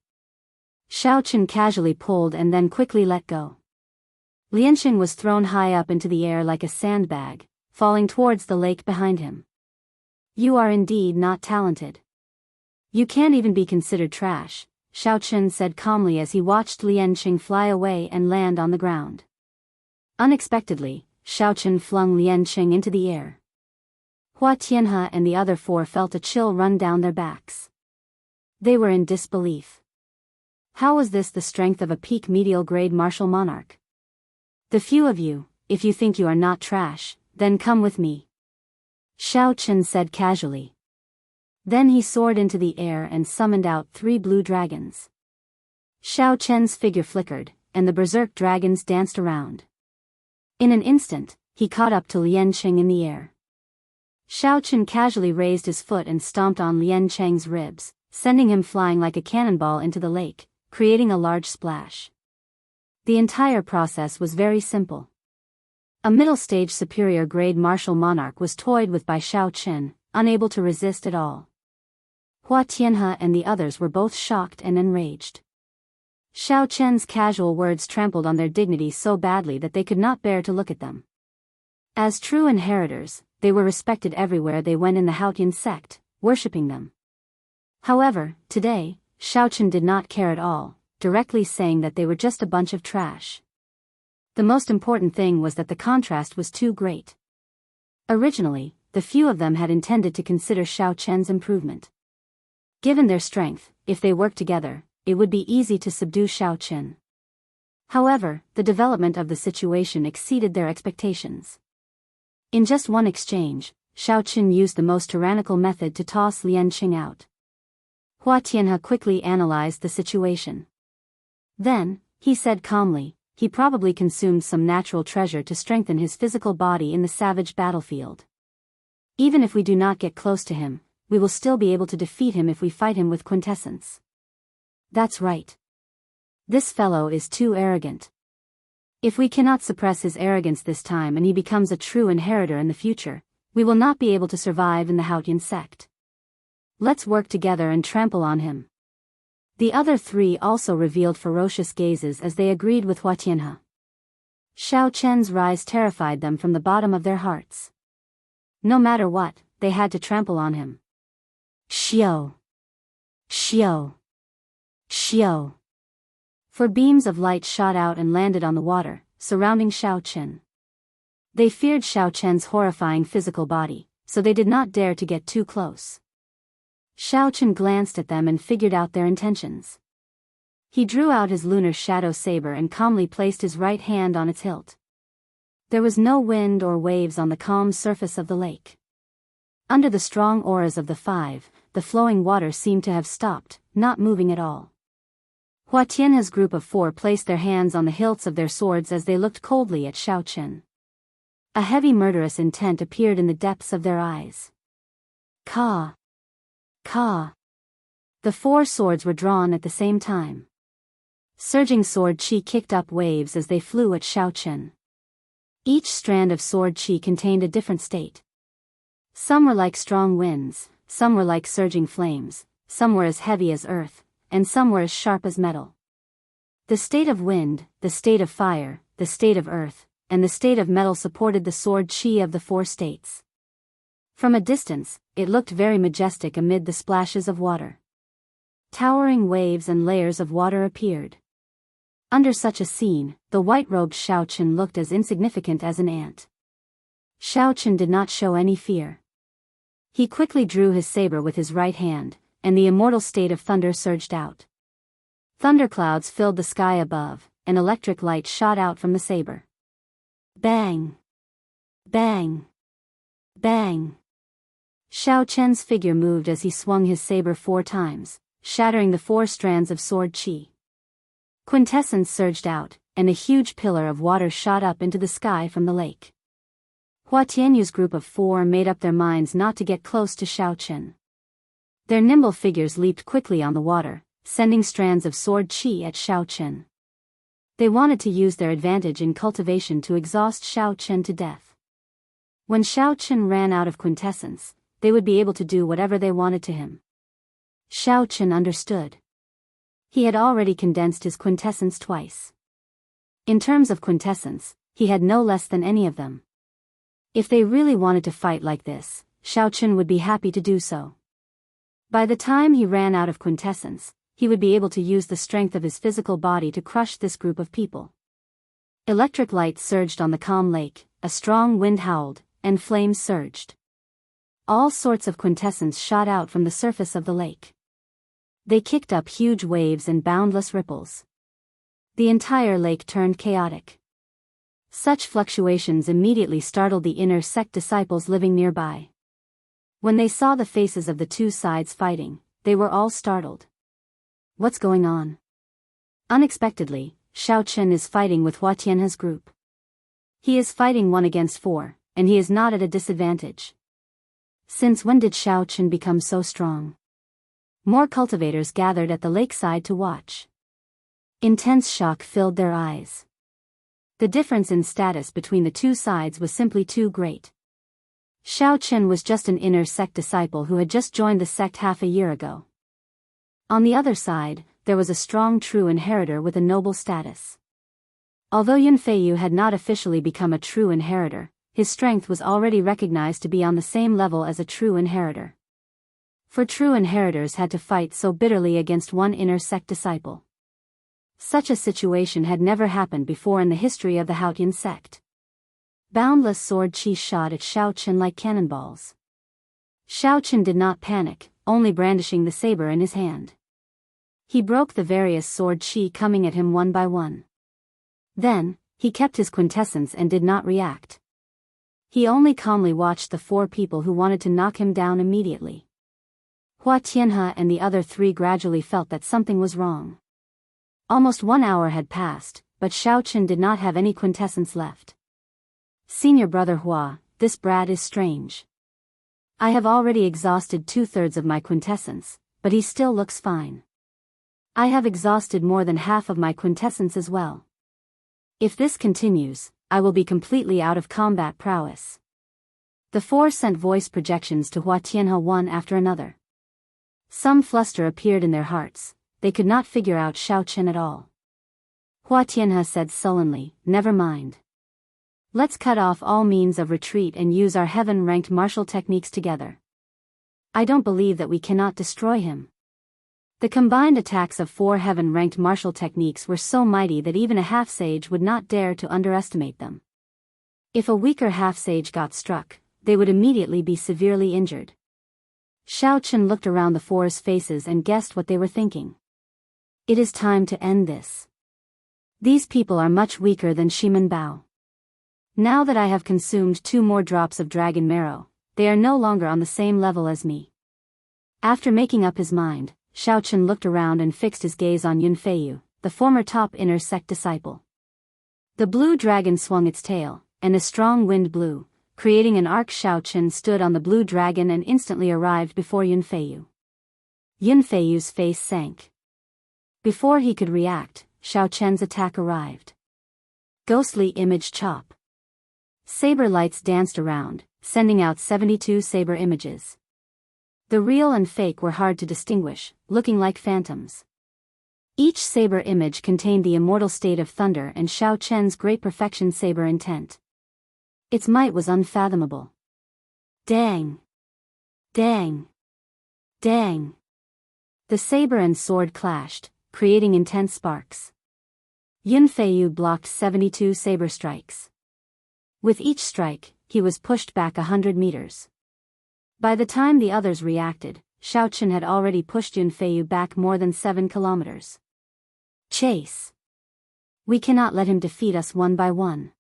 Xiaochen casually pulled and then quickly let go. Lianqing was thrown high up into the air like a sandbag, falling towards the lake behind him. You are indeed not talented. You can't even be considered trash, Xiaochen said calmly as he watched Lianqing fly away and land on the ground. Unexpectedly, Xiaochen flung Lianqing into the air. Hua Tianhe and the other four felt a chill run down their backs. They were in disbelief. How was this the strength of a peak medial grade martial monarch? The few of you, if you think you are not trash, then come with me, Xiaochen said casually. Then he soared into the air and summoned out 3 blue dragons. Xiaochen's figure flickered, and the berserk dragons danced around. In an instant, he caught up to Lianqing in the air. Xiaochen casually raised his foot and stomped on Lianqing's ribs, sending him flying like a cannonball into the lake, creating a large splash. The entire process was very simple. A middle-stage superior-grade martial monarch was toyed with by Xiaochen, unable to resist at all. Hua Tianhe and the others were both shocked and enraged. Xiaochen's casual words trampled on their dignity so badly that they could not bear to look at them. As true inheritors, they were respected everywhere they went in the Haotian sect, worshipping them. However, today, Xiaochen did not care at all, directly saying that they were just a bunch of trash. The most important thing was that the contrast was too great. Originally, the few of them had intended to consider Xiaochen's improvement. Given their strength, if they worked together, it would be easy to subdue Xiaochen. However, the development of the situation exceeded their expectations. In just one exchange, Xiaochen used the most tyrannical method to toss Lianqing out. Hua Tianhe quickly analyzed the situation. Then, he said calmly, he probably consumed some natural treasure to strengthen his physical body in the savage battlefield. Even if we do not get close to him, we will still be able to defeat him if we fight him with quintessence. That's right. This fellow is too arrogant. If we cannot suppress his arrogance this time and he becomes a true inheritor in the future, we will not be able to survive in the Haotian sect. Let's work together and trample on him. The other 3 also revealed ferocious gazes as they agreed with Hua Tianhe. Xiaochen's rise terrified them from the bottom of their hearts. No matter what, they had to trample on him. Xiao! Xiao! Xiao! 4 beams of light shot out and landed on the water, surrounding Xiaochen. They feared Xiaochen's horrifying physical body, so they did not dare to get too close. Xiaochen glanced at them and figured out their intentions. He drew out his lunar shadow saber and calmly placed his right hand on its hilt. There was no wind or waves on the calm surface of the lake. Under the strong auras of the 5, the flowing water seemed to have stopped, not moving at all. Hua Tianhe's group of 4 placed their hands on the hilts of their swords as they looked coldly at Xiaochen. A heavy murderous intent appeared in the depths of their eyes. Ka! Ka! The 4 swords were drawn at the same time. Surging sword chi kicked up waves as they flew at Xiaochen. Each strand of sword chi contained a different state. Some were like strong winds, some were like surging flames, some were as heavy as earth, and some were as sharp as metal. The state of wind, the state of fire, the state of earth, and the state of metal supported the sword chi of the 4 states. From a distance, it looked very majestic amid the splashes of water. Towering waves and layers of water appeared. Under such a scene, the white-robed Xiaochen looked as insignificant as an ant. Xiaochen did not show any fear. He quickly drew his saber with his right hand, and the immortal state of thunder surged out. Thunderclouds filled the sky above, and electric light shot out from the saber. Bang! Bang! Bang! Xiaochen's figure moved as he swung his saber 4 times, shattering the 4 strands of sword chi. Quintessence surged out, and a huge pillar of water shot up into the sky from the lake. Hua Tianyu's group of 4 made up their minds not to get close to Xiaochen. Their nimble figures leaped quickly on the water, sending strands of sword qi at Xiaochen. They wanted to use their advantage in cultivation to exhaust Xiaochen to death. When Xiaochen ran out of quintessence, they would be able to do whatever they wanted to him. Xiaochen understood. He had already condensed his quintessence twice. In terms of quintessence, he had no less than any of them. If they really wanted to fight like this, Xiaochen would be happy to do so. By the time he ran out of quintessence, he would be able to use the strength of his physical body to crush this group of people. Electric light surged on the calm lake, a strong wind howled, and flames surged. All sorts of quintessence shot out from the surface of the lake. They kicked up huge waves and boundless ripples. The entire lake turned chaotic. Such fluctuations immediately startled the inner sect disciples living nearby. When they saw the faces of the two sides fighting, they were all startled. What's going on? Unexpectedly, Xiaochen is fighting with Hua Tianhe's group. He is fighting 1 against 4, and he is not at a disadvantage. Since when did Xiaochen become so strong? More cultivators gathered at the lakeside to watch. Intense shock filled their eyes. The difference in status between the two sides was simply too great. Xiaochen was just an inner sect disciple who had just joined the sect half a year ago. On the other side, there was a strong true inheritor with a noble status. Although Yunfeiyu had not officially become a true inheritor, his strength was already recognized to be on the same level as a true inheritor. For true inheritors had to fight so bitterly against one inner sect disciple. Such a situation had never happened before in the history of the Haotian sect. Boundless sword qi shot at Xiaochen like cannonballs. Xiaochen did not panic, only brandishing the saber in his hand. He broke the various sword qi coming at him one by one. Then, he kept his quintessence and did not react. He only calmly watched the 4 people who wanted to knock him down immediately. Hua Tianhe and the other 3 gradually felt that something was wrong. Almost 1 hour had passed, but Xiaochen did not have any quintessence left. Senior brother Hua, this brat is strange. I have already exhausted 2/3 of my quintessence, but he still looks fine. I have exhausted more than half of my quintessence as well. If this continues, I will be completely out of combat prowess. The 4 sent voice projections to Hua Tianhe one after another. Some fluster appeared in their hearts, they could not figure out Xiaochen at all. Hua Tianhe said sullenly, never mind. Let's cut off all means of retreat and use our heaven-ranked martial techniques together. I don't believe that we cannot destroy him. The combined attacks of 4 heaven-ranked martial techniques were so mighty that even a half-sage would not dare to underestimate them. If a weaker half-sage got struck, they would immediately be severely injured. Xiaochen looked around the 4's faces and guessed what they were thinking. It is time to end this. These people are much weaker than Shimen Bao. Now that I have consumed 2 more drops of dragon marrow, they are no longer on the same level as me. After making up his mind, Xiaochen looked around and fixed his gaze on Yunfeiyu, the former top inner sect disciple. The blue dragon swung its tail, and a strong wind blew, creating an arc. Xiaochen stood on the blue dragon and instantly arrived before Yunfeiyu. Yunfeiyu's face sank. Before he could react, Xiaochen's attack arrived. Ghostly image chop. Saber lights danced around, sending out 72 saber images. The real and fake were hard to distinguish, looking like phantoms. Each saber image contained the immortal state of thunder and Xiaochen's great perfection saber intent. Its might was unfathomable. Dang! Dang! Dang! The saber and sword clashed, creating intense sparks. Yunfeiyu blocked 72 saber strikes. With each strike, he was pushed back 100 meters. By the time the others reacted, Xiaochen had already pushed Yunfeiyu back more than 7 kilometers. Chase! We cannot let him defeat us one by one.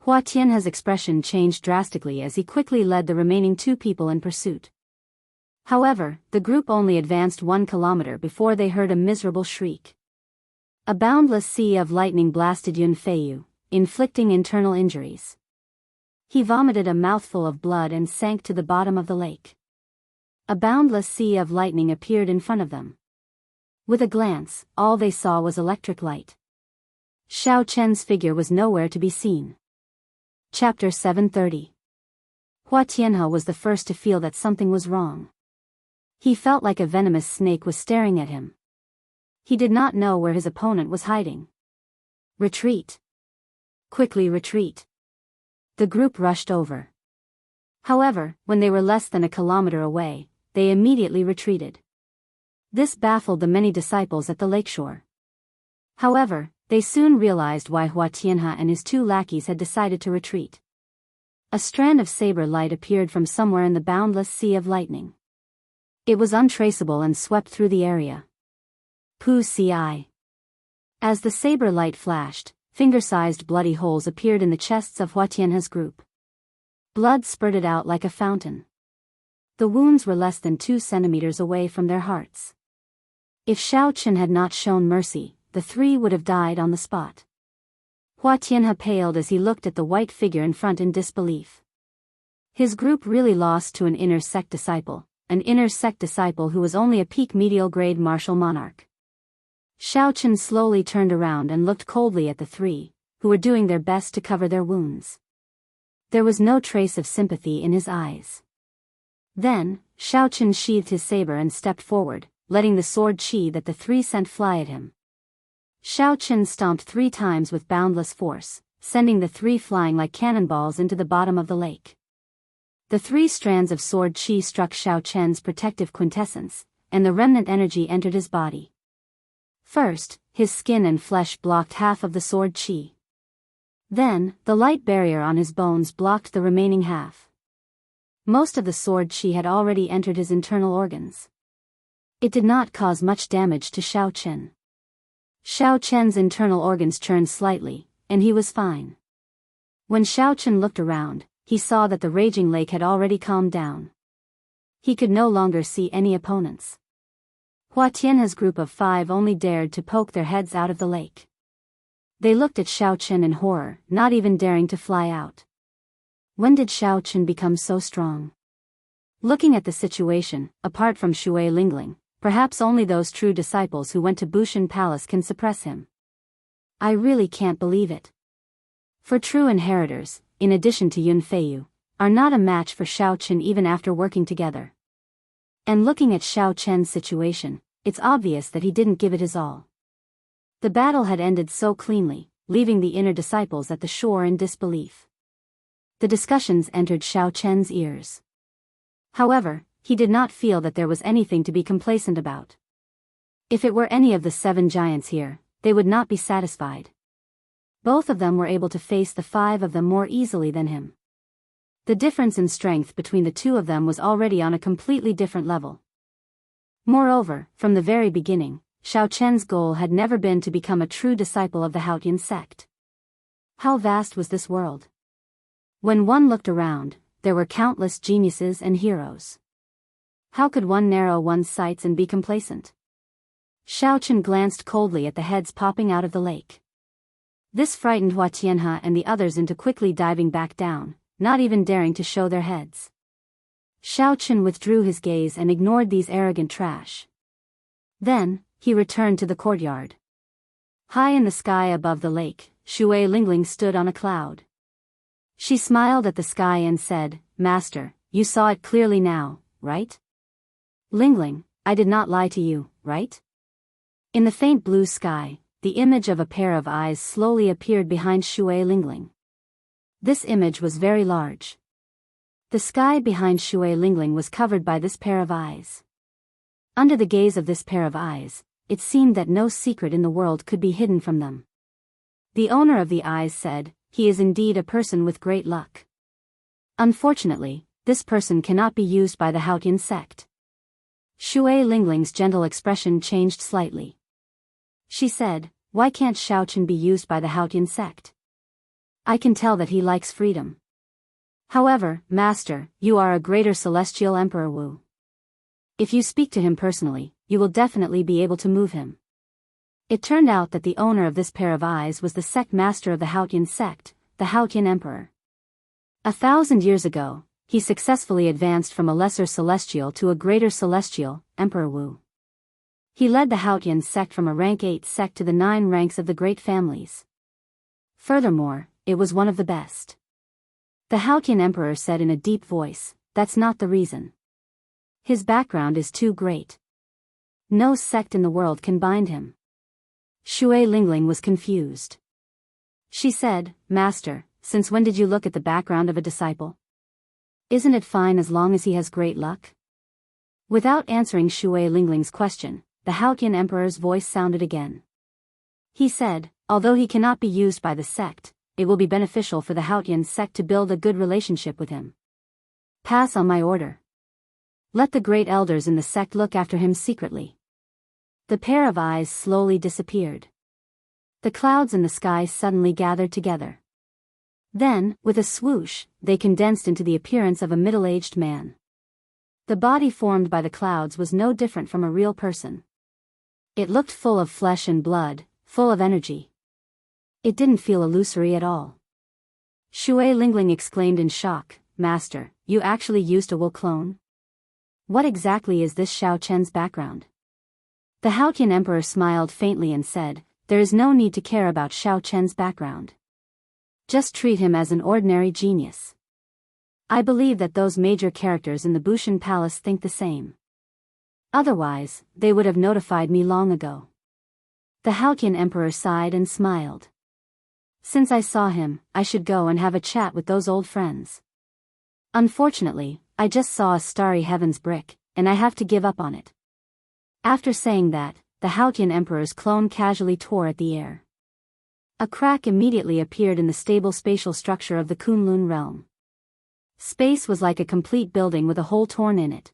Hua Tianhe's expression changed drastically as he quickly led the remaining 2 people in pursuit. However, the group only advanced 1 kilometer before they heard a miserable shriek. A boundless sea of lightning blasted Yun Feiyu, inflicting internal injuries. He vomited a mouthful of blood and sank to the bottom of the lake. A boundless sea of lightning appeared in front of them. With a glance, all they saw was electric light. Xiao Chen's figure was nowhere to be seen. Chapter 730. Hua Tianhe was the first to feel that something was wrong. He felt like a venomous snake was staring at him. He did not know where his opponent was hiding. Retreat. Quickly retreat. The group rushed over. However, when they were less than a kilometer away, they immediately retreated. This baffled the many disciples at the lakeshore. However, they soon realized why Hua Tianhe and his two lackeys had decided to retreat. A strand of saber light appeared from somewhere in the boundless sea of lightning. It was untraceable and swept through the area. Pu Ci. As the saber light flashed, finger-sized bloody holes appeared in the chests of Hua Tianhe's group. Blood spurted out like a fountain. The wounds were less than 2 centimeters away from their hearts. If Xiao Chen had not shown mercy, the three would have died on the spot. Hua Tianhe paled as he looked at the white figure in front in disbelief. His group really lost to an inner sect disciple who was only a peak medial grade martial monarch. Xiao Chen slowly turned around and looked coldly at the three, who were doing their best to cover their wounds. There was no trace of sympathy in his eyes. Then, Xiao Chen sheathed his saber and stepped forward, letting the sword chi that the three sent fly at him. Xiao Chen stomped 3 times with boundless force, sending the three flying like cannonballs into the bottom of the lake. The 3 strands of sword chi struck Xiao Chen's protective quintessence, and the remnant energy entered his body. First, his skin and flesh blocked half of the sword chi. Then, the light barrier on his bones blocked the remaining half. Most of the sword chi had already entered his internal organs. It did not cause much damage to Xiao Chen. Xiao Chen's internal organs churned slightly, and he was fine. When Xiao Chen looked around, he saw that the raging lake had already calmed down. He could no longer see any opponents. Hua Tianhe's group of 5 only dared to poke their heads out of the lake. They looked at Xiao Chen in horror, not even daring to fly out. When did Xiao Chen become so strong? Looking at the situation, apart from Shui Lingling, perhaps only those true disciples who went to Bushan Palace can suppress him. I really can't believe it. For true inheritors, in addition to Yun Feiyu, are not a match for Xiao Chen even after working together. And looking at Xiao Chen's situation, it's obvious that he didn't give it his all. The battle had ended so cleanly, leaving the inner disciples at the shore in disbelief. The discussions entered Xiao Chen's ears. However, he did not feel that there was anything to be complacent about. If it were any of the 7 giants here, they would not be satisfied. Both of them were able to face the 5 of them more easily than him. The difference in strength between the 2 of them was already on a completely different level. Moreover, from the very beginning, Xiao Chen's goal had never been to become a true disciple of the Haotian sect. How vast was this world? When one looked around, there were countless geniuses and heroes. How could one narrow one's sights and be complacent? Xiao Chen glanced coldly at the heads popping out of the lake. This frightened Hua Tianhe and the others into quickly diving back down, not even daring to show their heads. Xiao Chen withdrew his gaze and ignored these arrogant trash. Then, he returned to the courtyard. High in the sky above the lake, Shui Lingling stood on a cloud. She smiled at the sky and said, "Master, you saw it clearly now, right? Lingling, I did not lie to you, right?" In the faint blue sky, the image of a pair of eyes slowly appeared behind Shui Lingling. This image was very large. The sky behind Shui Lingling was covered by this pair of eyes. Under the gaze of this pair of eyes, it seemed that no secret in the world could be hidden from them. The owner of the eyes said, "He is indeed a person with great luck. Unfortunately, this person cannot be used by the Haotian sect." Shui Lingling's gentle expression changed slightly. She said, "Why can't Xiao Chen be used by the Haotian sect? I can tell that he likes freedom. However, Master, you are a greater celestial Emperor Wu. If you speak to him personally, you will definitely be able to move him." It turned out that the owner of this pair of eyes was the sect master of the Haotian sect, the Haotian emperor. 1,000 years ago, he successfully advanced from a lesser celestial to a greater celestial, Emperor Wu. He led the Haotian sect from a rank 8 sect to the 9 ranks of the great families. Furthermore, it was one of the best. The Haotian emperor said in a deep voice, "That's not the reason. His background is too great. No sect in the world can bind him." Shui Lingling was confused. She said, "Master, since when did you look at the background of a disciple? Isn't it fine as long as he has great luck?" Without answering Shui Lingling's question, the Haotian emperor's voice sounded again. He said, "Although he cannot be used by the sect, it will be beneficial for the Haotian sect to build a good relationship with him. Pass on my order. Let the great elders in the sect look after him secretly." The pair of eyes slowly disappeared. The clouds in the sky suddenly gathered together. Then, with a swoosh, they condensed into the appearance of a middle-aged man. The body formed by the clouds was no different from a real person. It looked full of flesh and blood, full of energy. It didn't feel illusory at all. Shui Lingling exclaimed in shock, "Master, you actually used a Wu clone? What exactly is this Xiao Chen's background?" The Haotian emperor smiled faintly and said, "There is no need to care about Xiao Chen's background. Just treat him as an ordinary genius. I believe that those major characters in the Bushan Palace think the same. Otherwise, they would have notified me long ago." The Haotian emperor sighed and smiled. "Since I saw him, I should go and have a chat with those old friends. Unfortunately, I just saw a starry heavens brick, and I have to give up on it." After saying that, the Haotian emperor's clone casually tore at the air. A crack immediately appeared in the stable spatial structure of the Kunlun realm. Space was like a complete building with a hole torn in it.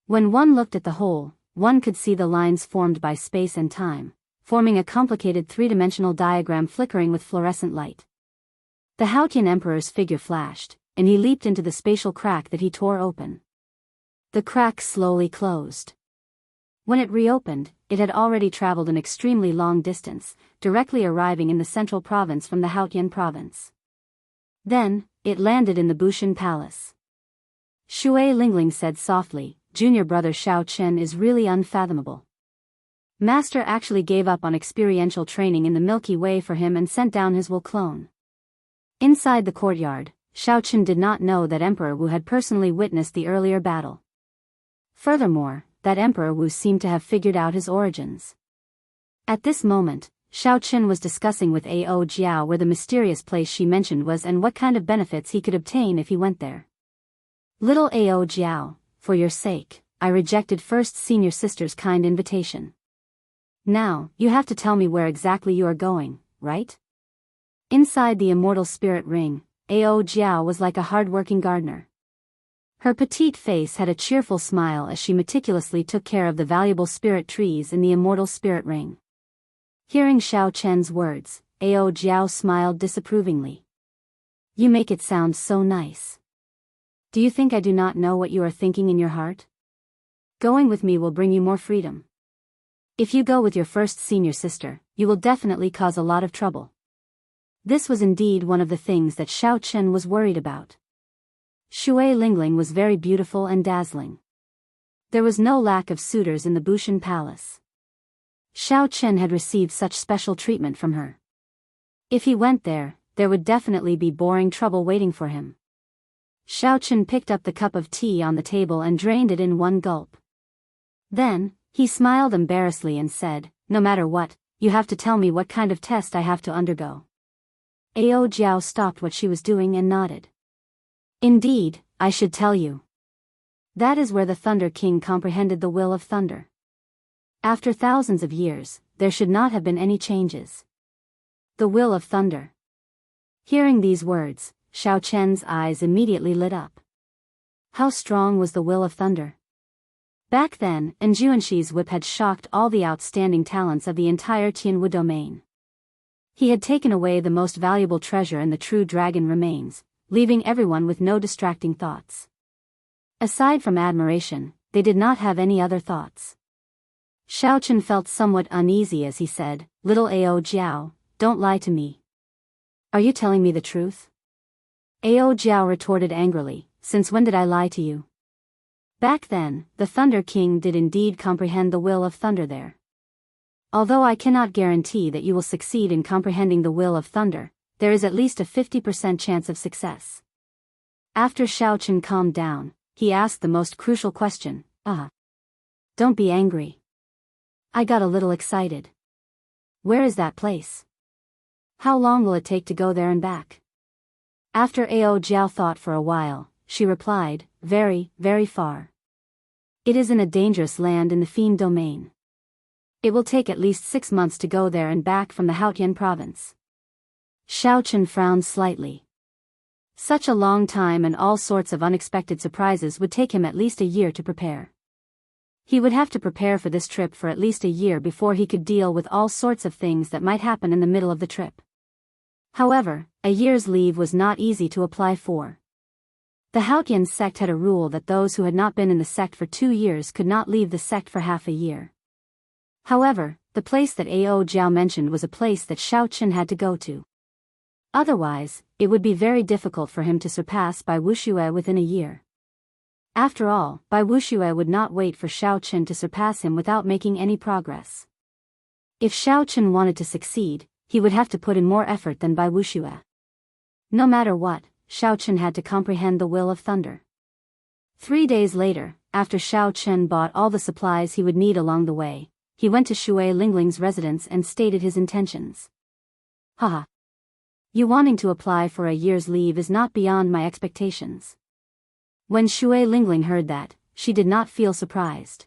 When one looked at the hole, one could see the lines formed by space and time, forming a complicated three-dimensional diagram flickering with fluorescent light. The Haotian emperor's figure flashed, and he leaped into the spatial crack that he tore open. The crack slowly closed. When it reopened, it had already traveled an extremely long distance, directly arriving in the central province from the Haotian province. Then, it landed in the Bushan Palace. Shui Lingling said softly, "Junior brother Xiao Chen is really unfathomable. Master actually gave up on experiential training in the Milky Way for him and sent down his Wu clone." Inside the courtyard, Xiao Chen did not know that Emperor Wu had personally witnessed the earlier battle. Furthermore, that Emperor Wu seemed to have figured out his origins. At this moment, Xiao Chen was discussing with Ao Jiao where the mysterious place she mentioned was and what kind of benefits he could obtain if he went there. "Little Ao Jiao, for your sake, I rejected first senior sister's kind invitation. Now, you have to tell me where exactly you are going, right?" Inside the immortal spirit ring, Ao Jiao was like a hard-working gardener. Her petite face had a cheerful smile as she meticulously took care of the valuable spirit trees in the immortal spirit ring. Hearing Xiao Chen's words, Ao Jiao smiled disapprovingly. "You make it sound so nice. Do you think I do not know what you are thinking in your heart? Going with me will bring you more freedom. If you go with your first senior sister, you will definitely cause a lot of trouble." This was indeed one of the things that Xiao Chen was worried about. Shui Lingling was very beautiful and dazzling. There was no lack of suitors in the Bushan Palace. Xiao Chen had received such special treatment from her. If he went there, there would definitely be boring trouble waiting for him. Xiao Chen picked up the cup of tea on the table and drained it in one gulp. Then, he smiled embarrassedly and said, "No matter what, you have to tell me what kind of test I have to undergo." Ao Jiao stopped what she was doing and nodded. "Indeed, I should tell you. That is where the Thunder King comprehended the will of thunder. After thousands of years, there should not have been any changes. The will of thunder." Hearing these words, Xiao Chen's eyes immediately lit up. How strong was the will of thunder? Back then, Enjuanshi's whip had shocked all the outstanding talents of the entire Tianwu domain. He had taken away the most valuable treasure and the true dragon remains, leaving everyone with no distracting thoughts. Aside from admiration, they did not have any other thoughts. Xiaochen felt somewhat uneasy as he said, "Little Ao Jiao, don't lie to me. Are you telling me the truth?" Ao Jiao retorted angrily, "Since when did I lie to you?" Back then, the Thunder King did indeed comprehend the will of thunder there. Although I cannot guarantee that you will succeed in comprehending the will of thunder, there is at least a 50% chance of success. After Xiaochen calmed down, he asked the most crucial question, Don't be angry. I got a little excited. Where is that place? How long will it take to go there and back?" After Ao Jiao thought for a while, she replied, "Very, very far. It is in a dangerous land in the Fiend domain. It will take at least 6 months to go there and back from the Haotian province." Xiaochen frowned slightly. Such a long time and all sorts of unexpected surprises would take him at least a year to prepare. He would have to prepare for this trip for at least a year before he could deal with all sorts of things that might happen in the middle of the trip. However, a year's leave was not easy to apply for. The Haotian sect had a rule that those who had not been in the sect for 2 years could not leave the sect for half a year. However, the place that Ao Jiao mentioned was a place that Xiaochen had to go to. Otherwise, it would be very difficult for him to surpass Bai Wuxia within a year. After all, Bai Wuxia would not wait for Xiaochen to surpass him without making any progress. If Xiaochen wanted to succeed, he would have to put in more effort than Bai Wuxia. No matter what, Xiaochen had to comprehend the will of thunder. 3 days later, after Xiaochen bought all the supplies he would need along the way, he went to Shui Lingling's residence and stated his intentions. "Haha. You wanting to apply for a year's leave is not beyond my expectations." When Shui Lingling heard that, she did not feel surprised.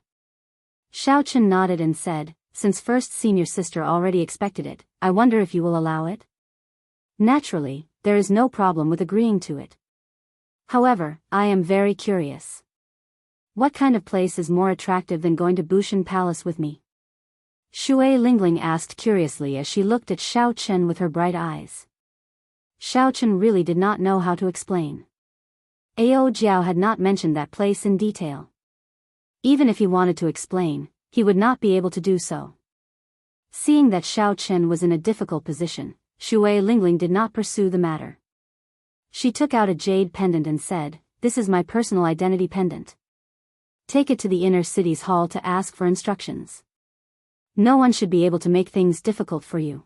Xiaochen nodded and said, "Since first senior sister already expected it, I wonder if you will allow it?" "Naturally, there is no problem with agreeing to it. However, I am very curious. What kind of place is more attractive than going to Bushan Palace with me?" Shui Lingling asked curiously as she looked at Xiaochen with her bright eyes. Xiaochen really did not know how to explain. Ao Jiao had not mentioned that place in detail. Even if he wanted to explain, he would not be able to do so. Seeing that Xiaochen was in a difficult position, Shui Lingling did not pursue the matter. She took out a jade pendant and said, "This is my personal identity pendant. Take it to the inner city's hall to ask for instructions. No one should be able to make things difficult for you."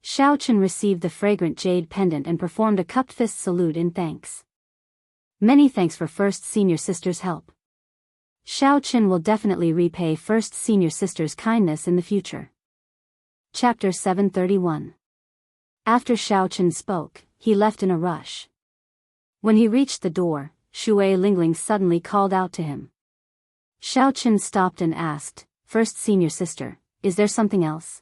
Xiaochen received the fragrant jade pendant and performed a cupped fist salute in thanks. "Many thanks for First Senior Sister's help. Xiaochen will definitely repay First Senior Sister's kindness in the future." Chapter 731. After Xiaochen spoke, he left in a rush. When he reached the door, Shui Lingling suddenly called out to him. Xiaochen stopped and asked, "First Senior Sister, is there something else?"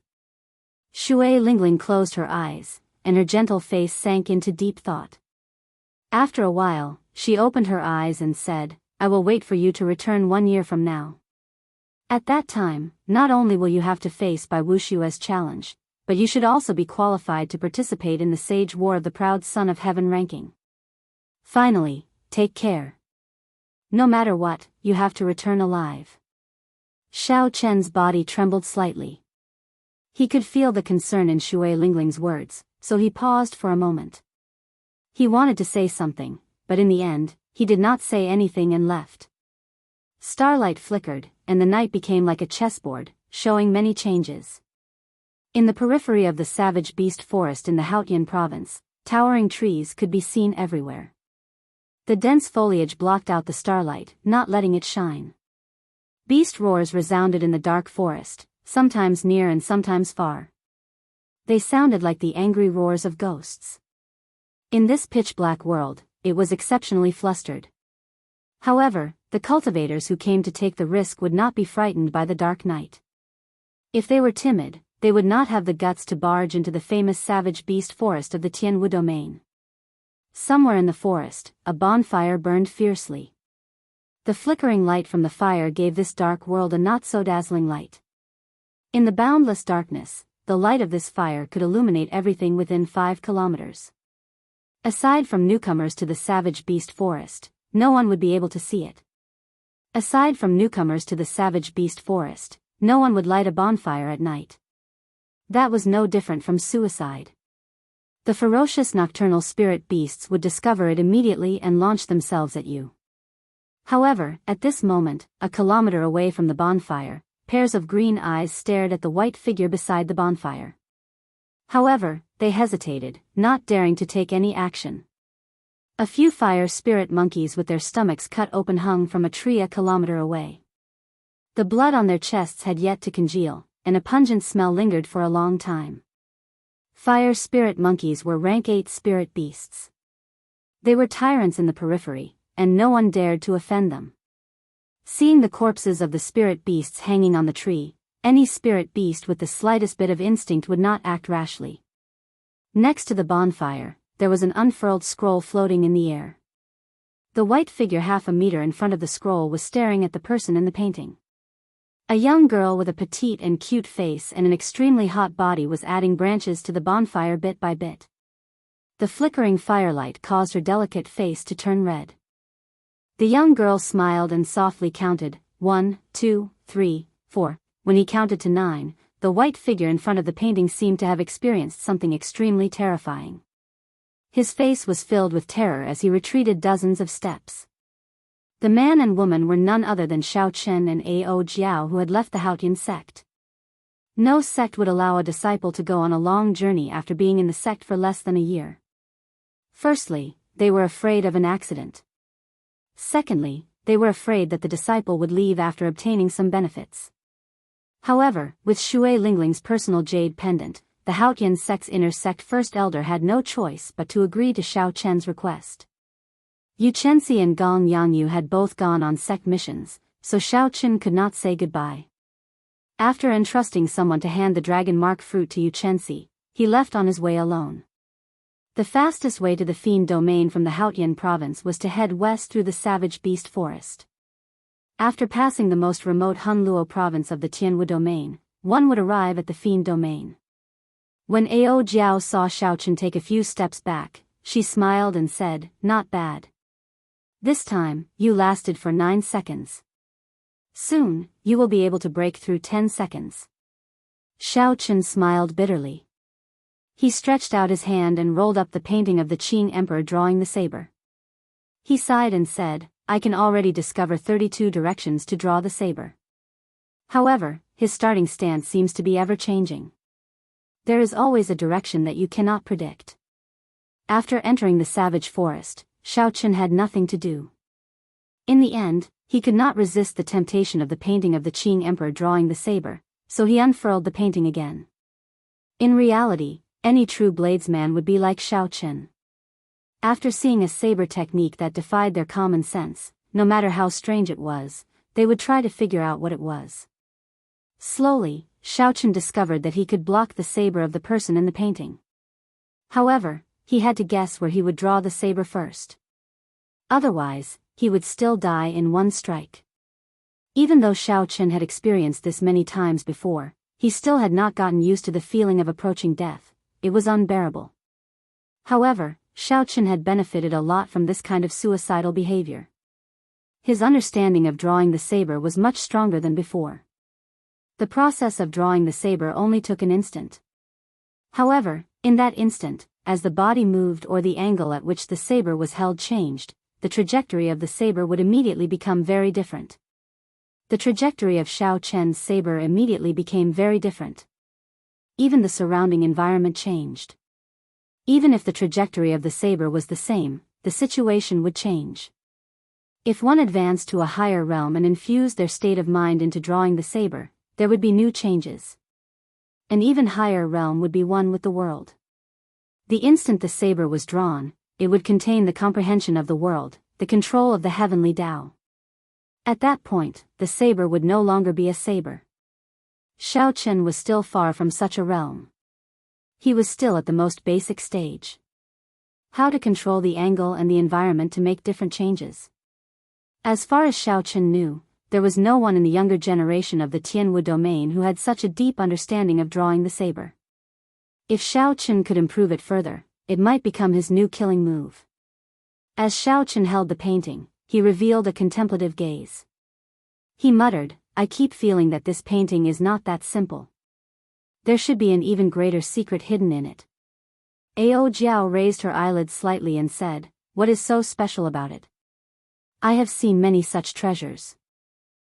Shui Lingling closed her eyes, and her gentle face sank into deep thought. After a while, she opened her eyes and said, "I will wait for you to return 1 year from now. At that time, not only will you have to face Bai Wuxia's challenge, but you should also be qualified to participate in the Sage War of the Proud Son of Heaven ranking. Finally, take care. No matter what, you have to return alive." Xiaochen's body trembled slightly. He could feel the concern in Shui Lingling's words, so he paused for a moment. He wanted to say something, but in the end, he did not say anything and left. Starlight flickered, and the night became like a chessboard, showing many changes. In the periphery of the savage beast forest in the Haotian province, towering trees could be seen everywhere. The dense foliage blocked out the starlight, not letting it shine. Beast roars resounded in the dark forest, sometimes near and sometimes far. They sounded like the angry roars of ghosts. In this pitch-black world, it was exceptionally flustered. However, the cultivators who came to take the risk would not be frightened by the dark night. If they were timid, they would not have the guts to barge into the famous savage beast forest of the Tianwu domain. Somewhere in the forest, a bonfire burned fiercely. The flickering light from the fire gave this dark world a not-so-dazzling light. In the boundless darkness, the light of this fire could illuminate everything within 5 kilometers. Aside from newcomers to the savage beast forest, no one would be able to see it. Aside from newcomers to the savage beast forest, no one would light a bonfire at night. That was no different from suicide. The ferocious nocturnal spirit beasts would discover it immediately and launch themselves at you. However, at this moment, a kilometer away from the bonfire, pairs of green eyes stared at the white figure beside the bonfire. However, they hesitated, not daring to take any action. A few fire spirit monkeys with their stomachs cut open hung from a tree a kilometer away. The blood on their chests had yet to congeal, and a pungent smell lingered for a long time. Fire spirit monkeys were rank 8 spirit beasts. They were tyrants in the periphery, and no one dared to offend them. Seeing the corpses of the spirit beasts hanging on the tree, any spirit beast with the slightest bit of instinct would not act rashly. Next to the bonfire, there was an unfurled scroll floating in the air. The white figure half a meter in front of the scroll was staring at the person in the painting. A young girl with a petite and cute face and an extremely hot body was adding branches to the bonfire bit by bit. The flickering firelight caused her delicate face to turn red. The young girl smiled and softly counted, 1, 2, 3, 4. When he counted to 9, the white figure in front of the painting seemed to have experienced something extremely terrifying. His face was filled with terror as he retreated dozens of steps. The man and woman were none other than Xiao Chen and Ao Jiao, who had left the Haotian sect. No sect would allow a disciple to go on a long journey after being in the sect for less than a year. Firstly, they were afraid of an accident. Secondly, they were afraid that the disciple would leave after obtaining some benefits. However, with Shui Lingling's personal jade pendant, the Haotian sect's inner sect first elder had no choice but to agree to Xiao Chen's request. Yu Chenxi and Gong Yangyu had both gone on sect missions, so Xiao Chen could not say goodbye. After entrusting someone to hand the dragon mark fruit to Yu Chenxi, he left on his way alone. The fastest way to the Fiend domain from the Haotian province was to head west through the savage beast forest. After passing the most remote Hunluo province of the Tianwu domain, one would arrive at the Fiend domain. When Ao Jiao saw Xiao Chen take a few steps back, she smiled and said, "Not bad. This time, you lasted for 9 seconds. Soon, you will be able to break through 10 seconds. Xiao Chen smiled bitterly. He stretched out his hand and rolled up the painting of the Qing Emperor drawing the saber. He sighed and said, "I can already discover 32 directions to draw the saber." However, his starting stance seems to be ever-changing. There is always a direction that you cannot predict. After entering the savage forest, Xiao Chen had nothing to do. In the end, he could not resist the temptation of the painting of the Qing Emperor drawing the saber, so he unfurled the painting again. In reality, any true bladesman would be like Xiao Chen. After seeing a saber technique that defied their common sense, no matter how strange it was, they would try to figure out what it was. Slowly, Xiao Chen discovered that he could block the saber of the person in the painting. However, he had to guess where he would draw the saber first. Otherwise, he would still die in one strike. Even though Xiao Chen had experienced this many times before, he still had not gotten used to the feeling of approaching death. It was unbearable. However, Xiao Chen had benefited a lot from this kind of suicidal behavior. His understanding of drawing the saber was much stronger than before. The process of drawing the saber only took an instant. However, in that instant, as the body moved or the angle at which the saber was held changed, the trajectory of the saber would immediately become very different. The trajectory of Xiao Chen's saber immediately became very different. Even the surrounding environment changed. Even if the trajectory of the saber was the same, the situation would change. If one advanced to a higher realm and infused their state of mind into drawing the saber, there would be new changes. An even higher realm would be one with the world. The instant the saber was drawn, it would contain the comprehension of the world, the control of the heavenly Tao. At that point, the saber would no longer be a saber. Xiao Chen was still far from such a realm. He was still at the most basic stage. How to control the angle and the environment to make different changes. As far as Xiao Chen knew, there was no one in the younger generation of the Tianwu domain who had such a deep understanding of drawing the saber. If Xiao Chen could improve it further, it might become his new killing move. As Xiao Chen held the painting, he revealed a contemplative gaze. He muttered, I keep feeling that this painting is not that simple. There should be an even greater secret hidden in it. Jiao raised her eyelids slightly and said, "What is so special about it? I have seen many such treasures.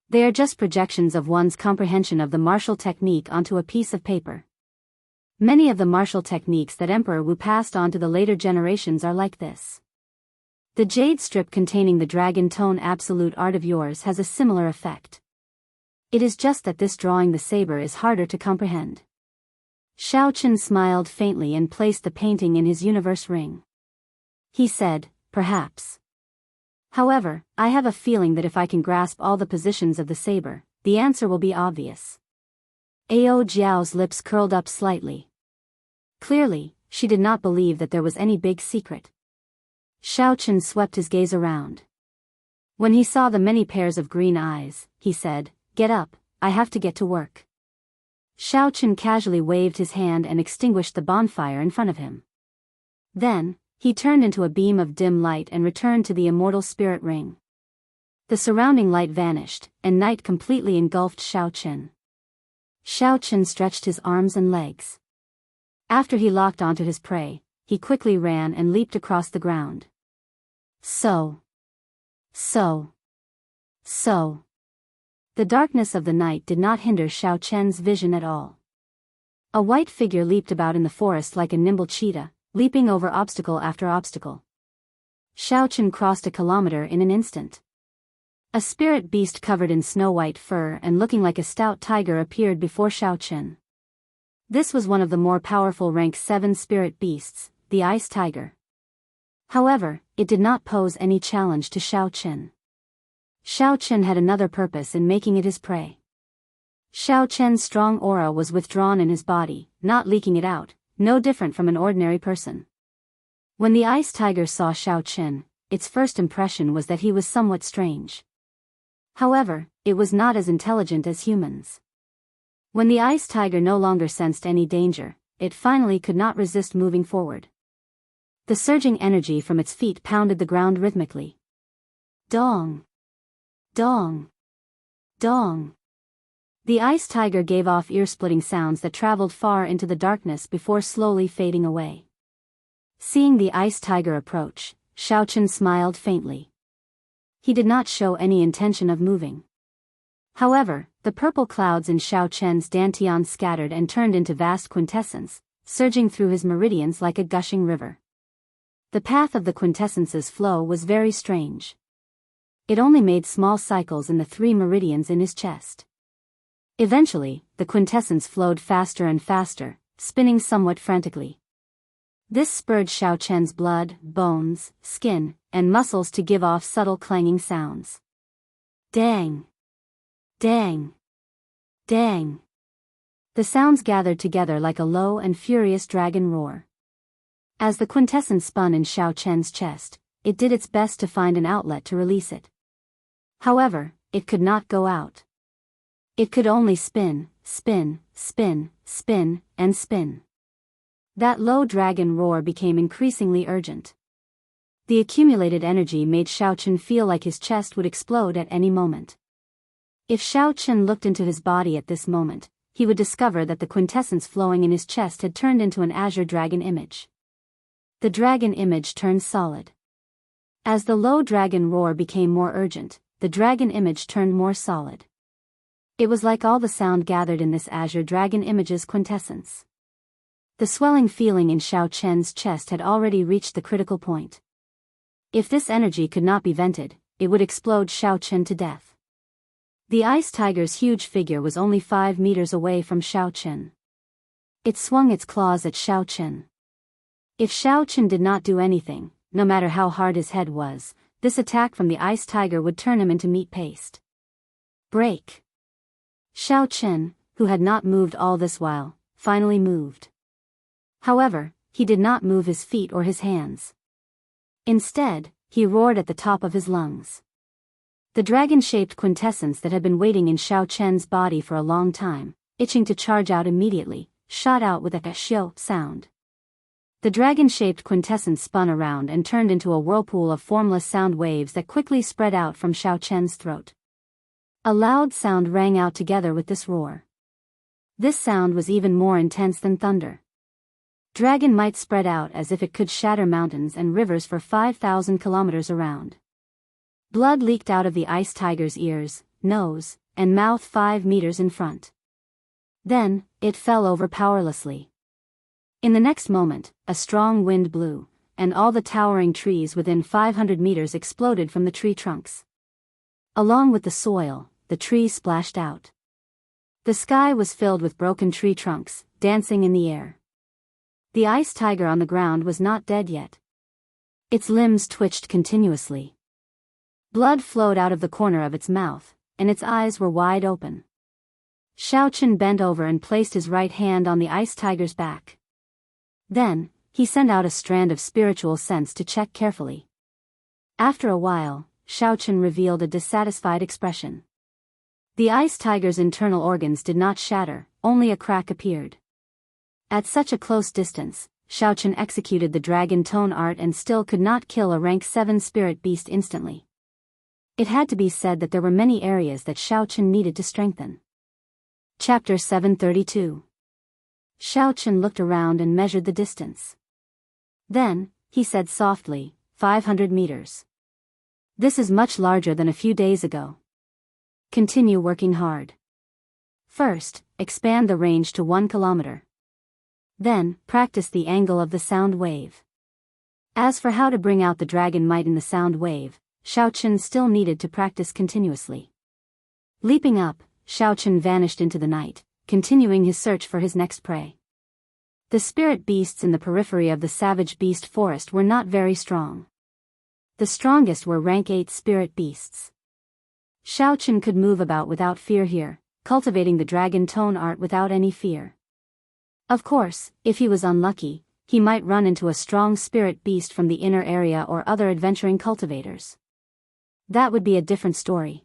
They are just projections of one's comprehension of the martial technique onto a piece of paper. Many of the martial techniques that Emperor Wu passed on to the later generations are like this. The jade strip containing the dragon tone absolute art of yours has a similar effect. It is just that this drawing the saber is harder to comprehend." Xiaochen smiled faintly and placed the painting in his universe ring. He said, "Perhaps. However, I have a feeling that if I can grasp all the positions of the saber, the answer will be obvious." Jiao's lips curled up slightly. Clearly, she did not believe that there was any big secret. Xiaochen swept his gaze around. When he saw the many pairs of green eyes, he said, "Get up, I have to get to work." Xiaochen casually waved his hand and extinguished the bonfire in front of him. Then, he turned into a beam of dim light and returned to the immortal spirit ring. The surrounding light vanished, and night completely engulfed Xiaochen. Xiaochen stretched his arms and legs. After he locked onto his prey, he quickly ran and leaped across the ground. So. The darkness of the night did not hinder Xiaochen's vision at all. A white figure leaped about in the forest like a nimble cheetah, leaping over obstacle after obstacle. Xiaochen crossed a kilometer in an instant. A spirit beast covered in snow-white fur and looking like a stout tiger appeared before Xiaochen. This was one of the more powerful rank 7 spirit beasts, the ice tiger. However, it did not pose any challenge to Xiaochen. Xiaochen had another purpose in making it his prey. Xiaochen's strong aura was withdrawn in his body, not leaking it out, no different from an ordinary person. When the ice tiger saw Xiaochen, its first impression was that he was somewhat strange. However, it was not as intelligent as humans. When the ice tiger no longer sensed any danger, it finally could not resist moving forward. The surging energy from its feet pounded the ground rhythmically. Dong! Dong! Dong! The ice tiger gave off ear-splitting sounds that traveled far into the darkness before slowly fading away. Seeing the ice tiger approach, Xiaochen smiled faintly. He did not show any intention of moving. However, the purple clouds in Xiaochen's dantian scattered and turned into vast quintessence, surging through his meridians like a gushing river. The path of the quintessence's flow was very strange. It only made small cycles in the 3 meridians in his chest. Eventually, the quintessence flowed faster and faster, spinning somewhat frantically. This spurred Xiaochen's blood, bones, skin, and muscles to give off subtle clanging sounds. Dang! Dang! Dang! The sounds gathered together like a low and furious dragon roar. As the quintessence spun in Xiaochen's chest, it did its best to find an outlet to release it. However, it could not go out. It could only spin, spin, spin, spin, and spin. That low dragon roar became increasingly urgent. The accumulated energy made Xiaochen feel like his chest would explode at any moment. If Xiaochen looked into his body at this moment, he would discover that the quintessence flowing in his chest had turned into an azure dragon image. The dragon image turned solid. As the low dragon roar became more urgent, the dragon image turned more solid. It was like all the sound gathered in this azure dragon image's quintessence. The swelling feeling in Xiaochen's chest had already reached the critical point. If this energy could not be vented, it would explode Xiaochen to death. The ice tiger's huge figure was only 5 meters away from Xiaochen. It swung its claws at Xiaochen. If Xiaochen did not do anything, no matter how hard his head was, this attack from the ice tiger would turn him into meat paste. Break! Xiaochen, who had not moved all this while, finally moved. However, he did not move his feet or his hands. Instead, he roared at the top of his lungs. The dragon-shaped quintessence that had been waiting in Xiaochen's body for a long time, itching to charge out immediately, shot out with a xiao sound. The dragon-shaped quintessence spun around and turned into a whirlpool of formless sound waves that quickly spread out from Xiaochen's throat. A loud sound rang out together with this roar. This sound was even more intense than thunder. Dragon might spread out as if it could shatter mountains and rivers for 5,000 kilometers around. Blood leaked out of the ice tiger's ears, nose, and mouth 5 meters in front. Then, it fell over powerlessly. In the next moment, a strong wind blew, and all the towering trees within 500 meters exploded from the tree trunks. Along with the soil, the trees splashed out. The sky was filled with broken tree trunks, dancing in the air. The ice tiger on the ground was not dead yet. Its limbs twitched continuously. Blood flowed out of the corner of its mouth, and its eyes were wide open. Xiaochen bent over and placed his right hand on the ice tiger's back. Then, he sent out a strand of spiritual sense to check carefully. After a while, Xiaochen revealed a dissatisfied expression. The ice tiger's internal organs did not shatter, only a crack appeared. At such a close distance, Xiaochen executed the dragon tone art and still could not kill a rank 7 spirit beast instantly. It had to be said that there were many areas that Xiaochen needed to strengthen. Chapter 732. Xiaochen looked around and measured the distance. Then, he said softly, 500 meters. This is much larger than a few days ago. Continue working hard. First, expand the range to 1 kilometer. Then, practice the angle of the sound wave. As for how to bring out the dragon might in the sound wave, Xiaochen still needed to practice continuously. Leaping up, Xiaochen vanished into the night, continuing his search for his next prey. The spirit beasts in the periphery of the savage beast forest were not very strong. The strongest were rank 8 spirit beasts. Xiaochen could move about without fear here, cultivating the dragon tone art without any fear. Of course, if he was unlucky, he might run into a strong spirit beast from the inner area or other adventuring cultivators. That would be a different story.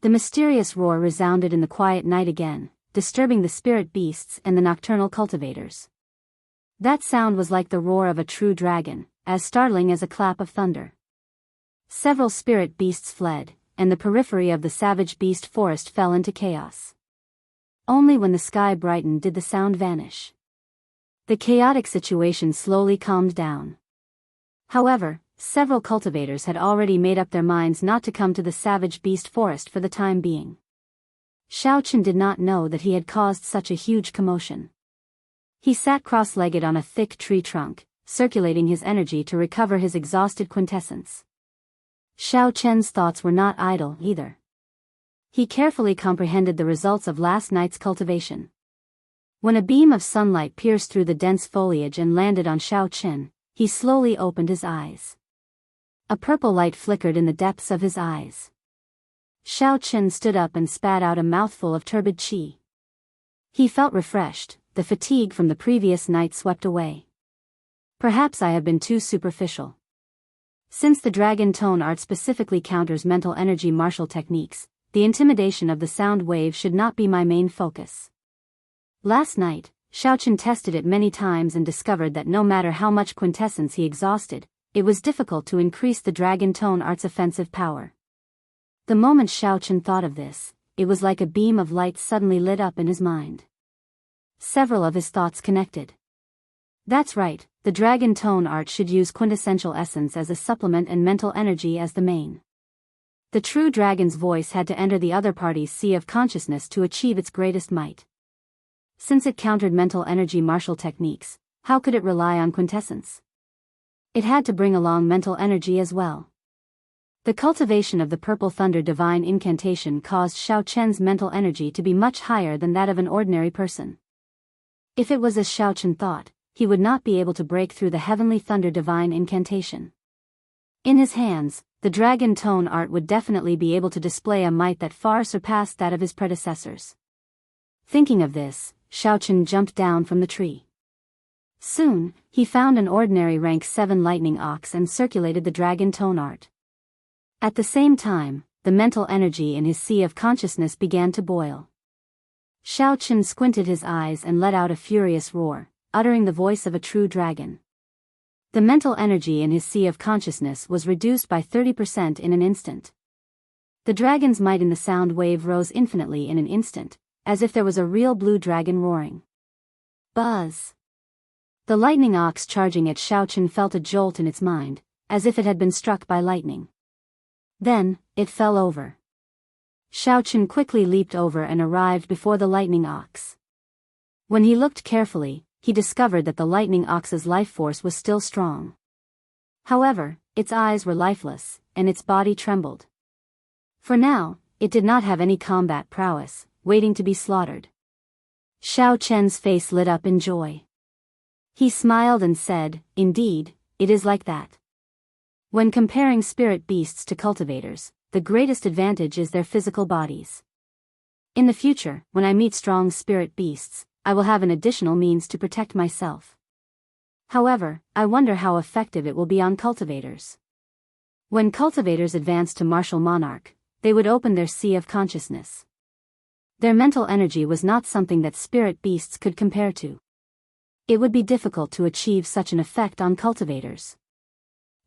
The mysterious roar resounded in the quiet night again, disturbing the spirit beasts and the nocturnal cultivators. That sound was like the roar of a true dragon, as startling as a clap of thunder. Several spirit beasts fled, and the periphery of the savage beast forest fell into chaos. Only when the sky brightened did the sound vanish. The chaotic situation slowly calmed down. However, several cultivators had already made up their minds not to come to the savage beast forest for the time being. Xiaochen did not know that he had caused such a huge commotion. He sat cross-legged on a thick tree trunk, circulating his energy to recover his exhausted quintessence. Xiaochen's thoughts were not idle either. He carefully comprehended the results of last night's cultivation. When a beam of sunlight pierced through the dense foliage and landed on Xiaochen, he slowly opened his eyes. A purple light flickered in the depths of his eyes. Xiaochen stood up and spat out a mouthful of turbid qi. He felt refreshed, the fatigue from the previous night swept away. Perhaps I have been too superficial. Since the dragon tone art specifically counters mental energy martial techniques, the intimidation of the sound wave should not be my main focus. Last night, Xiaochen tested it many times and discovered that no matter how much quintessence he exhausted, it was difficult to increase the dragon tone art's offensive power. The moment Xiaochen thought of this, it was like a beam of light suddenly lit up in his mind. Several of his thoughts connected. That's right, the dragon tone art should use quintessential essence as a supplement and mental energy as the main. The true dragon's voice had to enter the other party's sea of consciousness to achieve its greatest might. Since it countered mental energy martial techniques, how could it rely on quintessence? It had to bring along mental energy as well. The cultivation of the purple thunder divine incantation caused Xiaochen's mental energy to be much higher than that of an ordinary person. If it was as Xiaochen thought, he would not be able to break through the heavenly thunder divine incantation. In his hands, the dragon tone art would definitely be able to display a might that far surpassed that of his predecessors. Thinking of this, Xiaochen jumped down from the tree. Soon, he found an ordinary rank 7 lightning ox and circulated the dragon tone art. At the same time, the mental energy in his sea of consciousness began to boil. Xiaochen squinted his eyes and let out a furious roar, uttering the voice of a true dragon. The mental energy in his sea of consciousness was reduced by 30% in an instant. The dragon's might in the sound wave rose infinitely in an instant, as if there was a real blue dragon roaring. Buzz! The lightning ox charging at Xiaochen felt a jolt in its mind, as if it had been struck by lightning. Then, it fell over. Xiaochen quickly leaped over and arrived before the lightning ox. When he looked carefully, he discovered that the lightning ox's life force was still strong. However, its eyes were lifeless, and its body trembled. For now, it did not have any combat prowess, waiting to be slaughtered. Xiaochen's face lit up in joy. He smiled and said, "Indeed, it is like that." When comparing spirit beasts to cultivators, the greatest advantage is their physical bodies. In the future, when I meet strong spirit beasts, I will have an additional means to protect myself. However, I wonder how effective it will be on cultivators. When cultivators advance to martial monarch, they would open their sea of consciousness. Their mental energy was not something that spirit beasts could compare to. It would be difficult to achieve such an effect on cultivators.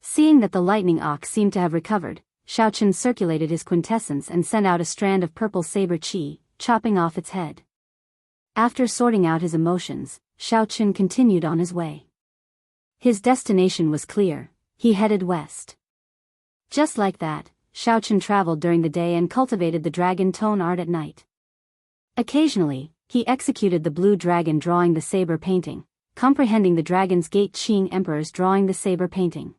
Seeing that the lightning ox seemed to have recovered, Xiaochen circulated his quintessence and sent out a strand of purple saber qi, chopping off its head. After sorting out his emotions, Xiaochen continued on his way. His destination was clear: he headed west. Just like that, Xiaochen traveled during the day and cultivated the dragon tone art at night. Occasionally, he executed the blue dragon drawing the saber painting, comprehending the dragon's gate Qing emperors drawing the saber painting.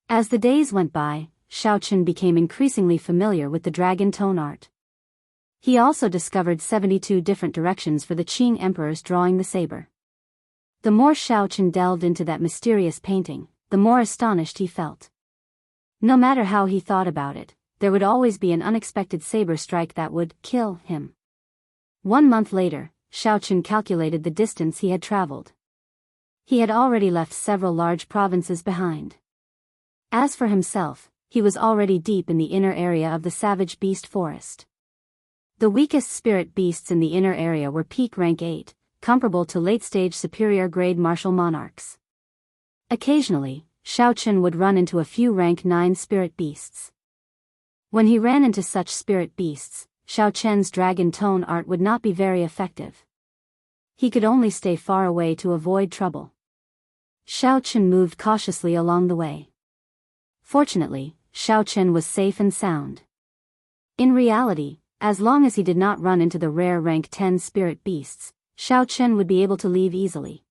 As the days went by, Xiaochen became increasingly familiar with the dragon tone art. He also discovered 72 different directions for the Qing emperors drawing the saber. The more Xiaochen delved into that mysterious painting, the more astonished he felt. No matter how he thought about it, there would always be an unexpected saber strike that would kill him. 1 month later, Xiaochen calculated the distance he had traveled. He had already left several large provinces behind. As for himself, he was already deep in the inner area of the savage beast forest. The weakest spirit beasts in the inner area were peak rank 8, comparable to late-stage superior grade martial monarchs. Occasionally, Xiaochen would run into a few rank 9 spirit beasts. When he ran into such spirit beasts, Xiaochen's dragon tone art would not be very effective. He could only stay far away to avoid trouble. Xiaochen moved cautiously along the way. Fortunately, Xiaochen was safe and sound. In reality, as long as he did not run into the rare rank 10 spirit beasts, Xiaochen would be able to leave easily.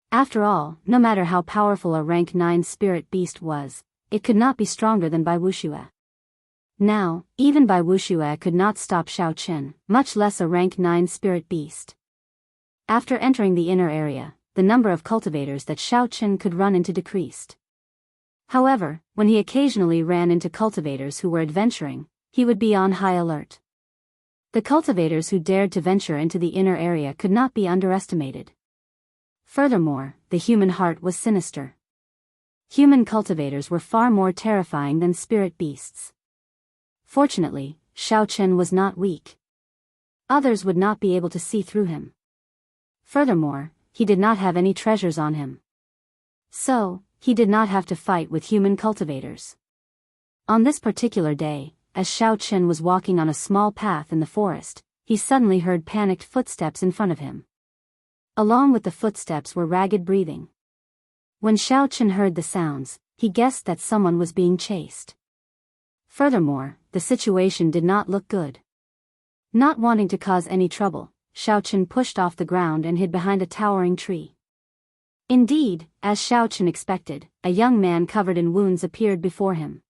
After all, no matter how powerful a rank 9 spirit beast was, it could not be stronger than Bai Wuxia. Now, even Bai Wuxia could not stop Xiaochen, much less a rank 9 spirit beast. After entering the inner area, the number of cultivators that Xiaochen could run into decreased. However, when he occasionally ran into cultivators who were adventuring, he would be on high alert. The cultivators who dared to venture into the inner area could not be underestimated. Furthermore, the human heart was sinister. Human cultivators were far more terrifying than spirit beasts. Fortunately, Xiaochen was not weak. Others would not be able to see through him. Furthermore, he did not have any treasures on him. So, he did not have to fight with human cultivators. On this particular day, as Xiaochen was walking on a small path in the forest, he suddenly heard panicked footsteps in front of him. Along with the footsteps were ragged breathing. When Xiaochen heard the sounds, he guessed that someone was being chased. Furthermore, the situation did not look good. Not wanting to cause any trouble, Xiaochen pushed off the ground and hid behind a towering tree. Indeed, as Xiaochen expected, a young man covered in wounds appeared before him.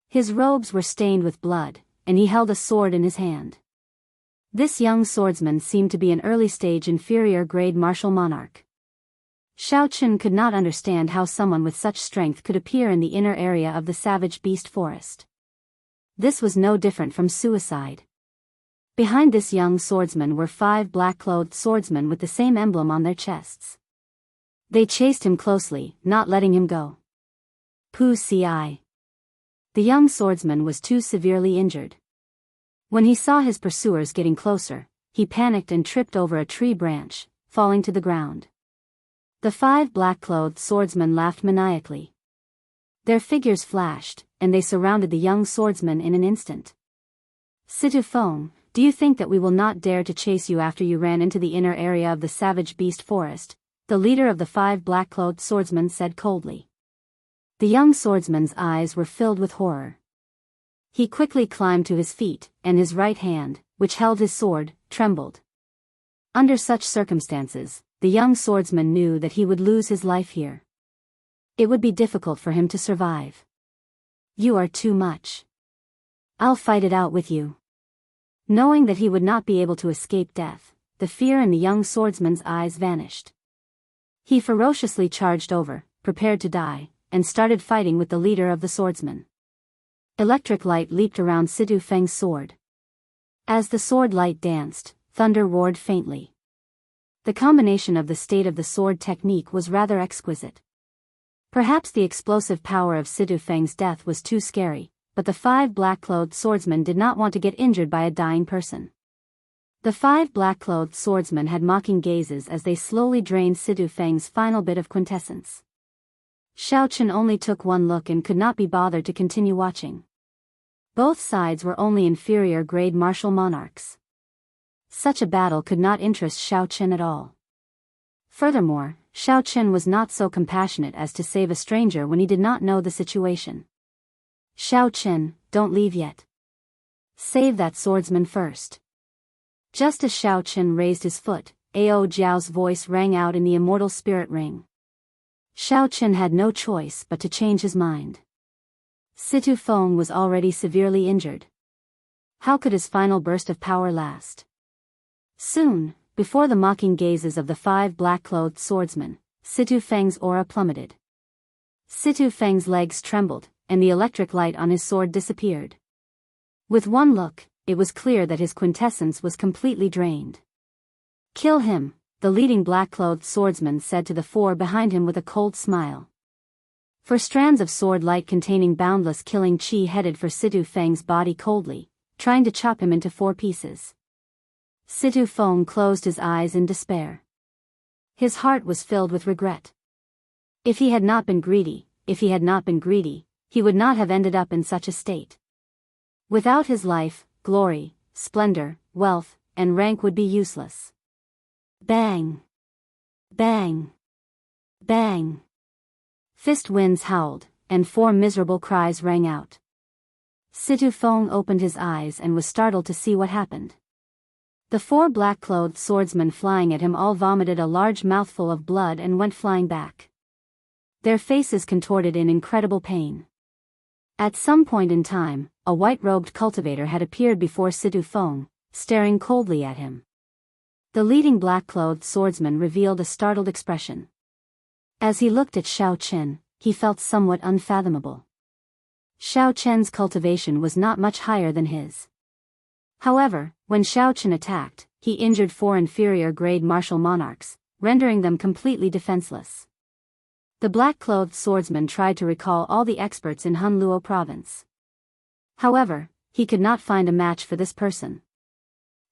His robes were stained with blood, and he held a sword in his hand. This young swordsman seemed to be an early-stage inferior grade martial monarch. Xiaochen could not understand how someone with such strength could appear in the inner area of the savage beast forest. This was no different from suicide. Behind this young swordsman were 5 black-clothed swordsmen with the same emblem on their chests. They chased him closely, not letting him go. Pu Ci. The young swordsman was too severely injured. When he saw his pursuers getting closer, he panicked and tripped over a tree branch, falling to the ground. The 5 black-clothed swordsmen laughed maniacally. Their figures flashed, and they surrounded the young swordsman in an instant. Situ Feng, do you think that we will not dare to chase you after you ran into the inner area of the savage beast forest? The leader of the 5 black-clothed swordsmen said coldly. The young swordsman's eyes were filled with horror. He quickly climbed to his feet, and his right hand, which held his sword, trembled. Under such circumstances, the young swordsman knew that he would lose his life here. It would be difficult for him to survive. You are too much. I'll fight it out with you. Knowing that he would not be able to escape death, the fear in the young swordsman's eyes vanished. He ferociously charged over, prepared to die, and started fighting with the leader of the swordsmen. Electric light leaped around Situ Feng's sword. As the sword light danced, thunder roared faintly. The combination of the state of the sword technique was rather exquisite. Perhaps the explosive power of Situ Feng's death was too scary, but the 5 black-clothed swordsmen did not want to get injured by a dying person. The 5 black-clothed swordsmen had mocking gazes as they slowly drained Situ Feng's final bit of quintessence. Xiao Chen only took one look and could not be bothered to continue watching. Both sides were only inferior-grade martial monarchs. Such a battle could not interest Xiao Chen at all. Furthermore, Xiao Chen was not so compassionate as to save a stranger when he did not know the situation. Xiao Chen, don't leave yet. Save that swordsman first. Just as Xiao Chen raised his foot, Ao Jiao's voice rang out in the immortal spirit ring. Xiao Chen had no choice but to change his mind. Situ Feng was already severely injured. How could his final burst of power last? Soon, before the mocking gazes of the 5 black-clothed swordsmen, Situ Feng's aura plummeted. Situ Feng's legs trembled, and the electric light on his sword disappeared. With one look, it was clear that his quintessence was completely drained. Kill him, the leading black-clothed swordsman said to the 4 behind him with a cold smile. 4 strands of sword light containing boundless killing chi headed for Situ Feng's body coldly, trying to chop him into 4 pieces. Situ Feng closed his eyes in despair. His heart was filled with regret. If he had not been greedy, he would not have ended up in such a state. Without his life, glory, splendor, wealth, and rank would be useless. Bang! Bang! Bang! Fist winds howled, and 4 miserable cries rang out. Situ Feng opened his eyes and was startled to see what happened. The 4 black-clothed swordsmen flying at him all vomited a large mouthful of blood and went flying back. Their faces contorted in incredible pain. At some point in time, a white-robed cultivator had appeared before Situ Feng, staring coldly at him. The leading black-clothed swordsman revealed a startled expression. As he looked at Xiao Chen, he felt somewhat unfathomable. Xiao Chen's cultivation was not much higher than his. However, when Xiao Chen attacked, he injured 4 inferior-grade martial monarchs, rendering them completely defenseless. The black-clothed swordsman tried to recall all the experts in Hunluo province. However, he could not find a match for this person.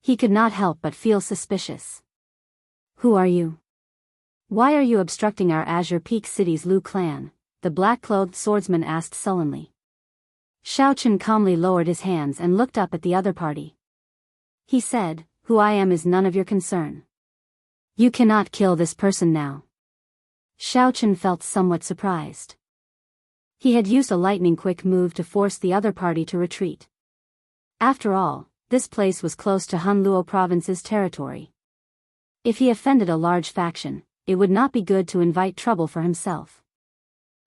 He could not help but feel suspicious. Who are you? Why are you obstructing our Azure Peak City's Lu clan? The black-clothed swordsman asked sullenly. Xiao Chen calmly lowered his hands and looked up at the other party. He said, "Who I am is none of your concern. You cannot kill this person now." Xiao Chen felt somewhat surprised. He had used a lightning-quick move to force the other party to retreat. After all, this place was close to Hunluo province's territory. If he offended a large faction, it would not be good to invite trouble for himself.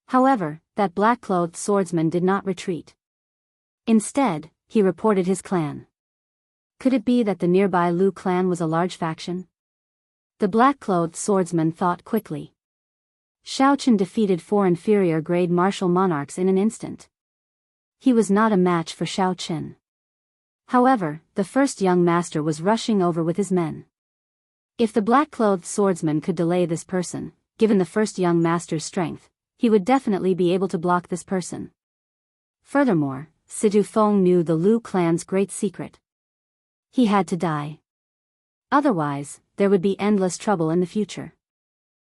However, that black-clothed swordsman did not retreat. Instead, he reported his clan. Could it be that the nearby Lu clan was a large faction? The black-clothed swordsman thought quickly. Xiao Chen defeated 4 inferior-grade martial monarchs in an instant. He was not a match for Xiao Chen. However, the first young master was rushing over with his men. If the black-clothed swordsman could delay this person, given the first young master's strength, he would definitely be able to block this person. Furthermore, Situ Feng knew the Lu clan's great secret. He had to die. Otherwise, there would be endless trouble in the future.